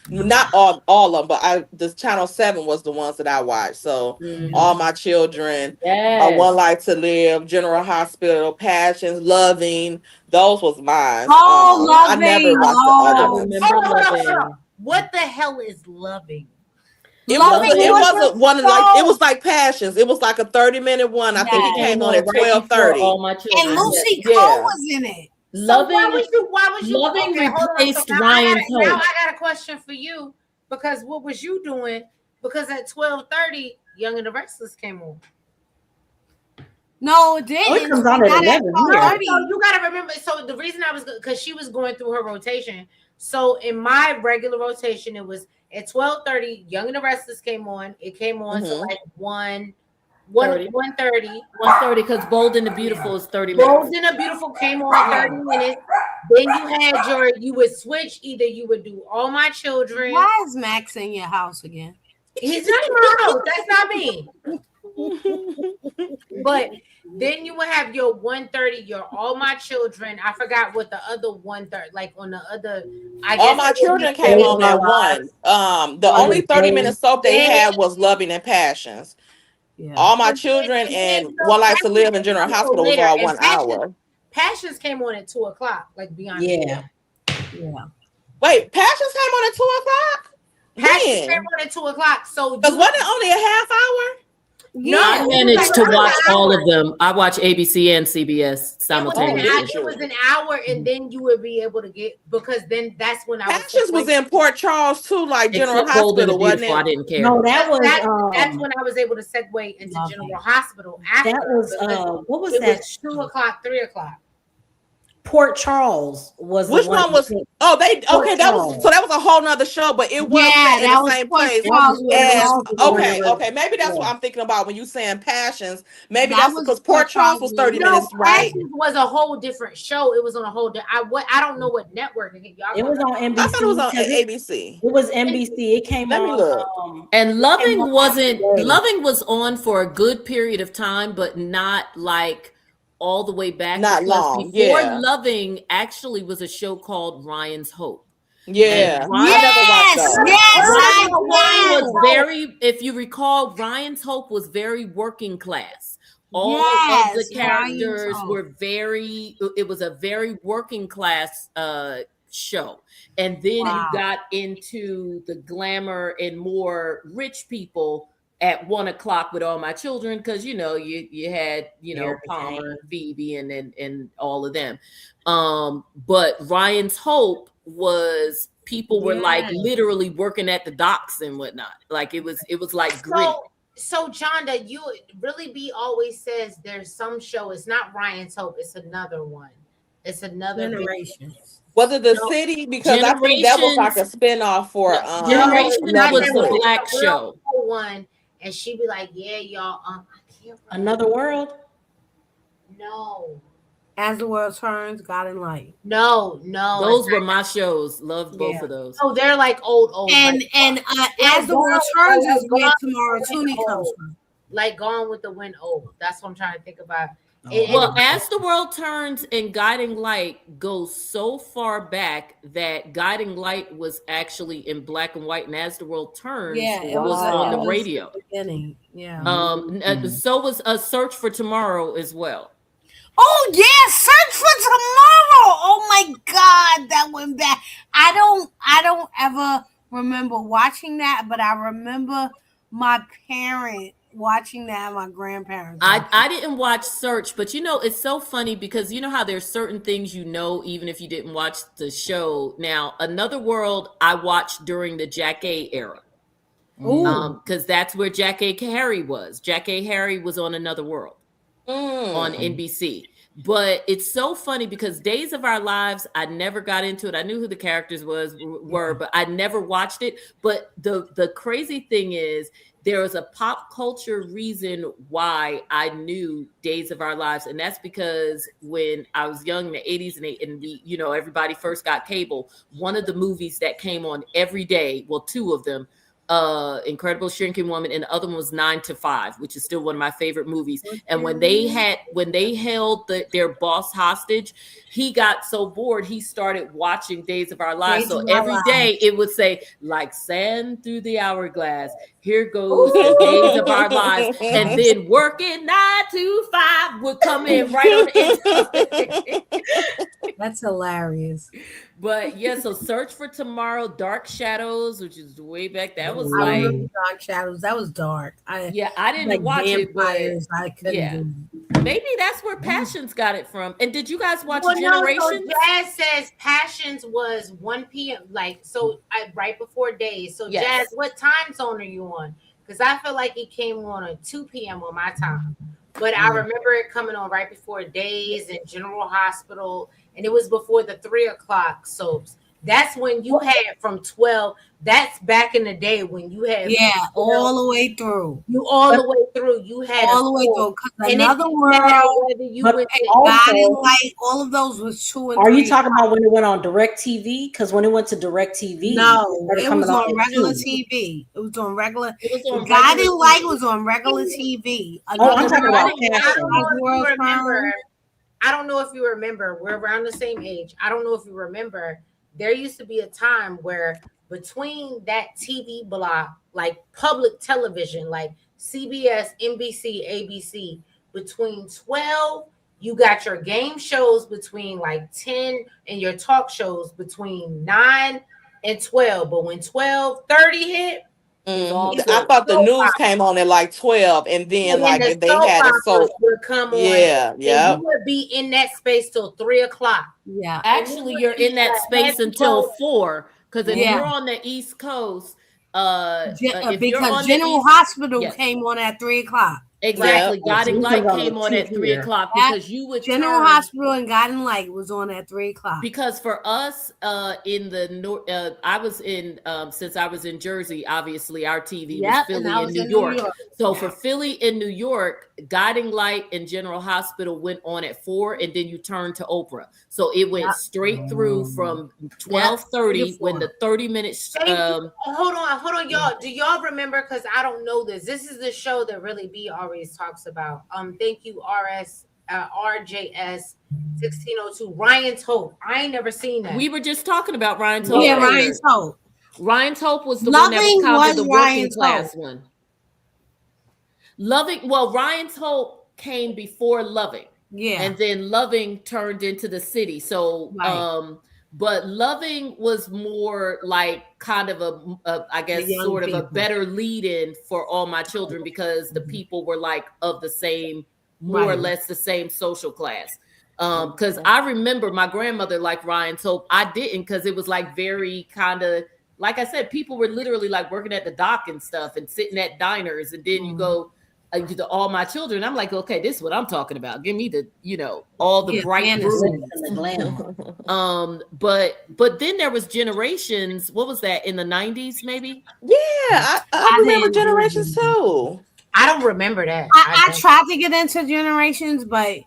[SPEAKER 6] Not all of them, but the Channel 7 was the ones that I watched. So All My Children, One Life to Live, General Hospital, Passions, Loving. Those was mine.
[SPEAKER 3] Loving.
[SPEAKER 6] I never watched the other ones.
[SPEAKER 1] What the hell is Loving?
[SPEAKER 6] It wasn't one of it was like Passions. It was like a 30-minute one. I think it came on at 12:30.
[SPEAKER 3] And Lucy Cole was in it.
[SPEAKER 5] Loving.
[SPEAKER 1] So why was you
[SPEAKER 5] Loving replaced Ryan's Hope.
[SPEAKER 1] Now I got a question for you, because what was you doing? Because at 12:30, Young and the Restless came on.
[SPEAKER 3] No, it didn't.
[SPEAKER 2] It comes on at 11.
[SPEAKER 1] So you got to remember. So the reason I was, because she was going through her rotation. So in my regular rotation, it was at 12:30. Young and the Restless came on. It came on so like 1:30.
[SPEAKER 5] 1:30, because Bold and the Beautiful is 30 minutes.
[SPEAKER 1] Bold and the Beautiful came on 30 minutes. Then you would switch. Either you would do All My Children.
[SPEAKER 3] Why is Max in your house again?
[SPEAKER 1] He's not in my house. That's not me. But then you would have your 1:30, your All My Children. I forgot what the other 1:30, like on the other.
[SPEAKER 6] All My Children came on at 1. The only 30-minute soap they had was Loving and Passions. Yeah. All My Children and One Life to Live in General Hospital was all 1 hour.
[SPEAKER 1] Passions came on at 2:00, like beyond.
[SPEAKER 2] Yeah.
[SPEAKER 6] Wait, Passions came on at 2:00?
[SPEAKER 1] Passions came on at 2:00. So
[SPEAKER 6] wasn't it only a half hour?
[SPEAKER 1] No,
[SPEAKER 5] I managed to watch all of them. I watch ABC and CBS simultaneously.
[SPEAKER 1] It was an hour, and then you would be able to get, because then that's when
[SPEAKER 6] Passions was in Port Charles too, like General Hospital, wasn't it?
[SPEAKER 5] I didn't care.
[SPEAKER 2] No, that's
[SPEAKER 1] when I was able to segue into General Hospital. After,
[SPEAKER 2] that was what was
[SPEAKER 1] it
[SPEAKER 2] that?
[SPEAKER 1] Was 2:00, 3:00.
[SPEAKER 2] Port Charles was.
[SPEAKER 6] Which one was? Oh, that was a whole nother show, but it was in the same place. Okay, maybe that's what I'm thinking about when you saying Passions. Maybe that's because Port Charles was 30 minutes, right?
[SPEAKER 1] Passions was a whole different show. It was on a whole. I don't know what network it
[SPEAKER 2] was on NBC.
[SPEAKER 6] I thought it was on ABC.
[SPEAKER 2] It was NBC. It came on.
[SPEAKER 5] And Loving was on for a good period of time, but not like all the way back.
[SPEAKER 6] Not long.
[SPEAKER 5] Before Loving actually was a show called Ryan's Hope.
[SPEAKER 6] Yeah, I never watched
[SPEAKER 3] Yes,
[SPEAKER 6] those.
[SPEAKER 3] yes, I
[SPEAKER 5] Ryan's Hope was
[SPEAKER 3] do.
[SPEAKER 5] very, if you recall, Ryan's Hope was very working class. All of the
[SPEAKER 3] Yes, Ryan's
[SPEAKER 5] characters
[SPEAKER 3] Hope.
[SPEAKER 5] were very, it was a very working class show. And then you
[SPEAKER 3] Wow.
[SPEAKER 5] got into the glamour and more rich people at 1 o'clock with All My Children, because you had
[SPEAKER 2] Erica
[SPEAKER 5] Palmer
[SPEAKER 2] Kane.
[SPEAKER 5] and Phoebe and all of them. But Ryan's Hope was people were like
[SPEAKER 3] Yes.
[SPEAKER 5] literally working at the docks and whatnot. Like it was like gritty.
[SPEAKER 1] So Jonda, you really be always says there's some show. It's not Ryan's Hope. It's another one. It's another big-
[SPEAKER 3] Generations.
[SPEAKER 6] Was it the
[SPEAKER 1] No,
[SPEAKER 6] city? Because I think that was like a spinoff for
[SPEAKER 5] Generations
[SPEAKER 1] not
[SPEAKER 5] was
[SPEAKER 1] that
[SPEAKER 5] the
[SPEAKER 1] one.
[SPEAKER 5] black
[SPEAKER 1] It's a real
[SPEAKER 5] show.
[SPEAKER 1] cool one, and she'd be like, "Yeah, y'all. I can't remember.
[SPEAKER 2] Another World.
[SPEAKER 1] No,
[SPEAKER 3] As the World Turns, God and Light.
[SPEAKER 1] no.
[SPEAKER 5] Those were my shows. Loved both
[SPEAKER 3] Yeah.
[SPEAKER 5] of those.
[SPEAKER 1] Oh, they're like old.
[SPEAKER 3] And As the World Turns is where Tomorrow Tooney comes from.
[SPEAKER 1] Like Gone with the Wind. Old. That's what I'm trying to think about.
[SPEAKER 5] Well, As the World Turns and Guiding Light go so far back that Guiding Light was actually in black and white, and As the World Turns was on the radio.
[SPEAKER 3] Beginning. Yeah.
[SPEAKER 5] So was A Search for Tomorrow as well.
[SPEAKER 3] Oh yeah, Search for Tomorrow. Oh my God, that went back. I don't ever remember watching that, but I remember my parent watching that, my grandparents.
[SPEAKER 5] I didn't watch Search, but it's so funny because you know how there's certain things even if you didn't watch the show. Now, Another World I watched during the Jack A era. Because that's where Jack A. Harry was. Jack A. Harry was on Another World on NBC. But it's so funny because Days of Our Lives, I never got into it. I knew who the characters were, but I never watched it. But the crazy thing is, there was a pop culture reason why I knew Days of Our Lives, and that's because when I was young in the 80s and we, everybody first got cable, one of the movies that came on every day, well, two of them, Incredible Shrinking Woman, and the other one was 9 to 5, which is still one of my favorite movies. And when they held their boss hostage, he got so bored he started watching Days of Our Lives. So every day it would say, like sand through the hourglass, here goes the Days of Our Lives, and then Working 9 to 5 would come in right on the end.
[SPEAKER 3] That's hilarious.
[SPEAKER 5] But yeah, so Search for Tomorrow, Dark Shadows, which is way back. That was
[SPEAKER 3] I
[SPEAKER 5] like
[SPEAKER 3] remember Dark Shadows. That was dark. I didn't
[SPEAKER 5] like watch vampires,
[SPEAKER 3] it, but I couldn't do
[SPEAKER 5] it. Maybe that's where Passions got it from. And did you guys watch
[SPEAKER 1] Generations?
[SPEAKER 5] Generations?
[SPEAKER 1] No, so Jazz says Passions was 1 p.m. Right before Days. So
[SPEAKER 5] Yes.
[SPEAKER 1] Jazz, what time zone are you on? Because I feel like it came on at 2 p.m. on my time. But I remember it coming on right before Days and General Hospital, and it was before the 3 o'clock soaps. That's when you had from 12. That's back in the day when you had
[SPEAKER 3] all the way through.
[SPEAKER 1] You all the way through. You had
[SPEAKER 3] all the way through. Because
[SPEAKER 1] and
[SPEAKER 3] Another World, God and Light, all of those was 2 and 3.
[SPEAKER 2] Are you talking about when it went on Direct TV? Because when it went to Direct TV,
[SPEAKER 3] no, it was on regular TV. It was on regular. God and Light was on regular TV.
[SPEAKER 2] I'm talking about
[SPEAKER 1] I don't know if you remember. We're around the same age. I don't know if you remember. There used to be a time where between that TV block, like public television, like CBS, NBC, ABC, between 12, you got your game shows between like 10 and your talk shows between 9 and 12. But when 12:30 hit,
[SPEAKER 6] I thought the news came on at like 12, and then like if they had a soap
[SPEAKER 1] would come on.
[SPEAKER 6] Yeah.
[SPEAKER 1] You would be in that space till 3 o'clock.
[SPEAKER 3] Yeah.
[SPEAKER 5] Actually, you're in that space until 4. Because if you're on the East Coast,
[SPEAKER 3] because General Hospital came on at 3 o'clock.
[SPEAKER 5] Exactly. Guiding Light came on at 3 o'clock because you would
[SPEAKER 3] General Hospital and Guiding Light was on at 3 o'clock.
[SPEAKER 5] Because for us in the north, I was in since I was in Jersey, obviously our TV was Philly and New York. So for Philly and New York, Guiding Light and General Hospital went on at 4, and then you turned to Oprah. So it went straight through from 12:30 when the 30 minutes.
[SPEAKER 1] Hold on, y'all. Do y'all remember? Because I don't know this. This is the show that really B always talks about. Thank you, RS RJS 1602. Ryan's Hope. I ain't never seen that.
[SPEAKER 5] We were just talking about Ryan Tope.
[SPEAKER 3] Yeah, Ryan's Hope.
[SPEAKER 5] Ryan Tope was the one that was kind of the working
[SPEAKER 3] Ryan's
[SPEAKER 5] class
[SPEAKER 3] Hope.
[SPEAKER 5] one. Loving, well, Ryan's Hope came before Loving.
[SPEAKER 3] Yeah.
[SPEAKER 5] And then Loving turned into the city. So but Loving was more like kind of a I guess sort of a better lead-in for All My Children, because the people were like of the same, more or less the same social class. Because I remember my grandmother liked Ryan Tope. I didn't, because it was like very kind of, like I said, people were literally like working at the dock and stuff and sitting at diners, and then you go to All My Children. I'm like, okay, this is what I'm talking about. Give me the, all the bright rooms
[SPEAKER 2] and the glamour.
[SPEAKER 5] But then there was Generations. What was that, in the 90s maybe?
[SPEAKER 6] Yeah, I remember Generations too.
[SPEAKER 1] I don't remember that.
[SPEAKER 3] I tried to get into Generations, but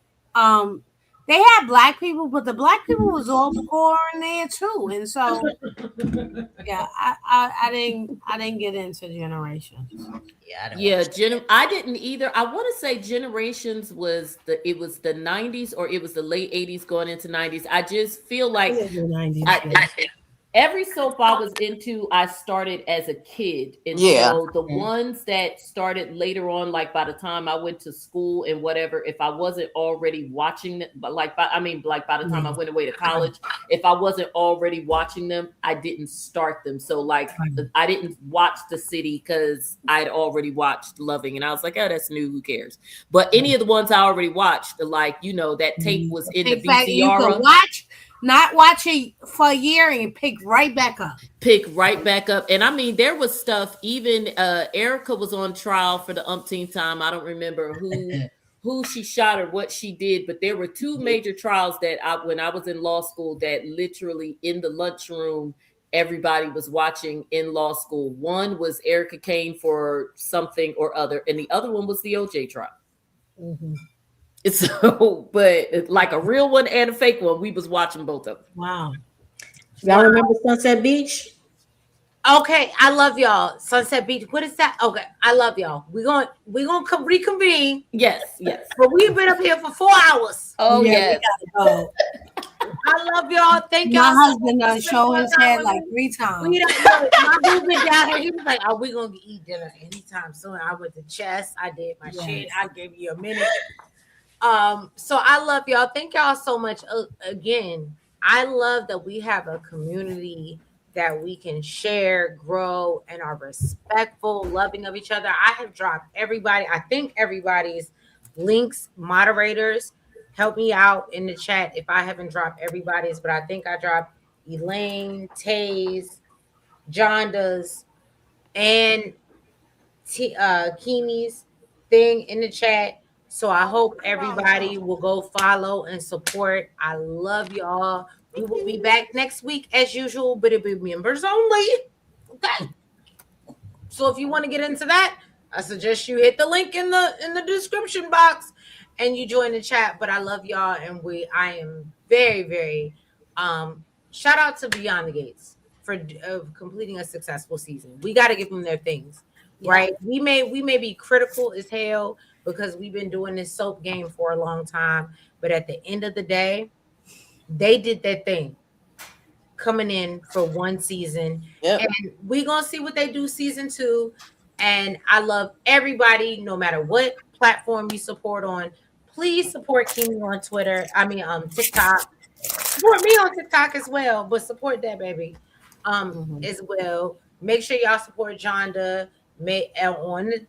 [SPEAKER 3] they had black people, but the black people was all poor in there too, and so yeah, I didn't get into Generations.
[SPEAKER 5] I didn't either. I want to say Generations was the 90s, or it was the late 80s going into 90s. I just feel like every soap I was into, I started as a kid. And so the ones that started later on, like by the time I went to school and whatever, if I wasn't already watching them, by the time I went away to college, if I wasn't already watching them, I didn't start them. So like I didn't watch The City because I'd already watched Loving, and I was like, oh, that's new, who cares? But any of the ones I already watched, like, that tape was in the VCR.
[SPEAKER 3] You could not watch it for a year and pick right back up.
[SPEAKER 5] And I mean, there was stuff, even Erica was on trial for the umpteenth time. I don't remember who she shot or what she did, but there were two major trials that when I was in law school, that literally in the lunchroom, everybody was watching in law school. One was Erica Kane for something or other, and the other one was the OJ trial. So, but like a real one and a fake one, we was watching both of them.
[SPEAKER 3] Wow.
[SPEAKER 2] Y'all remember Sunset Beach?
[SPEAKER 1] Okay, I love y'all. Sunset Beach. What is that? Okay, I love y'all. We're gonna reconvene.
[SPEAKER 5] Yes.
[SPEAKER 1] But we've been up here for 4 hours.
[SPEAKER 5] Oh yes.
[SPEAKER 3] Go.
[SPEAKER 1] I love y'all. Thank y'all.
[SPEAKER 3] My husband done show his head like 3 times.
[SPEAKER 1] My movement down here, he was like, "Are we gonna eat dinner anytime soon?" I went to chess. I did my shit. I gave you a minute. So I love y'all. Thank y'all so much. Again, I love that we have a community that we can share, grow, and are respectful, loving of each other. I have dropped everybody. I think everybody's links, moderators, help me out in the chat if I haven't dropped everybody's, but I think I dropped Elaine, Taze, Jonda's, and Keeny's thing in the chat. So I hope everybody will go follow and support. I love y'all. We will be back next week as usual, but it'll be members only. Okay. So if you want to get into that, I suggest you hit the link in the description box and you join the chat. But I love y'all, and I am very, very shout out to Beyond the Gates for completing a successful season. We got to give them their things, right? We may be critical as hell, because we've been doing this soap game for a long time. But at the end of the day, they did their thing coming in for one season. Yep. And we're going to see what they do season 2. And I love everybody, no matter what platform you support on. Please support Kimi on TikTok. Support me on TikTok as well, but support that baby as well. Make sure y'all support Jonda on the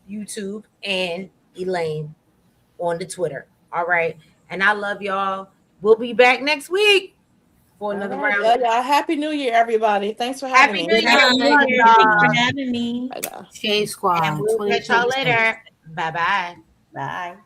[SPEAKER 1] YouTube and Elaine on the Twitter. All right. And I love y'all. We'll be back next week for another round.
[SPEAKER 6] Love y'all. Happy New Year, everybody. Thanks for having me.
[SPEAKER 2] Thanks for having me.
[SPEAKER 3] Shade Squad.
[SPEAKER 1] And we'll catch y'all later. Bye-bye.
[SPEAKER 2] Bye.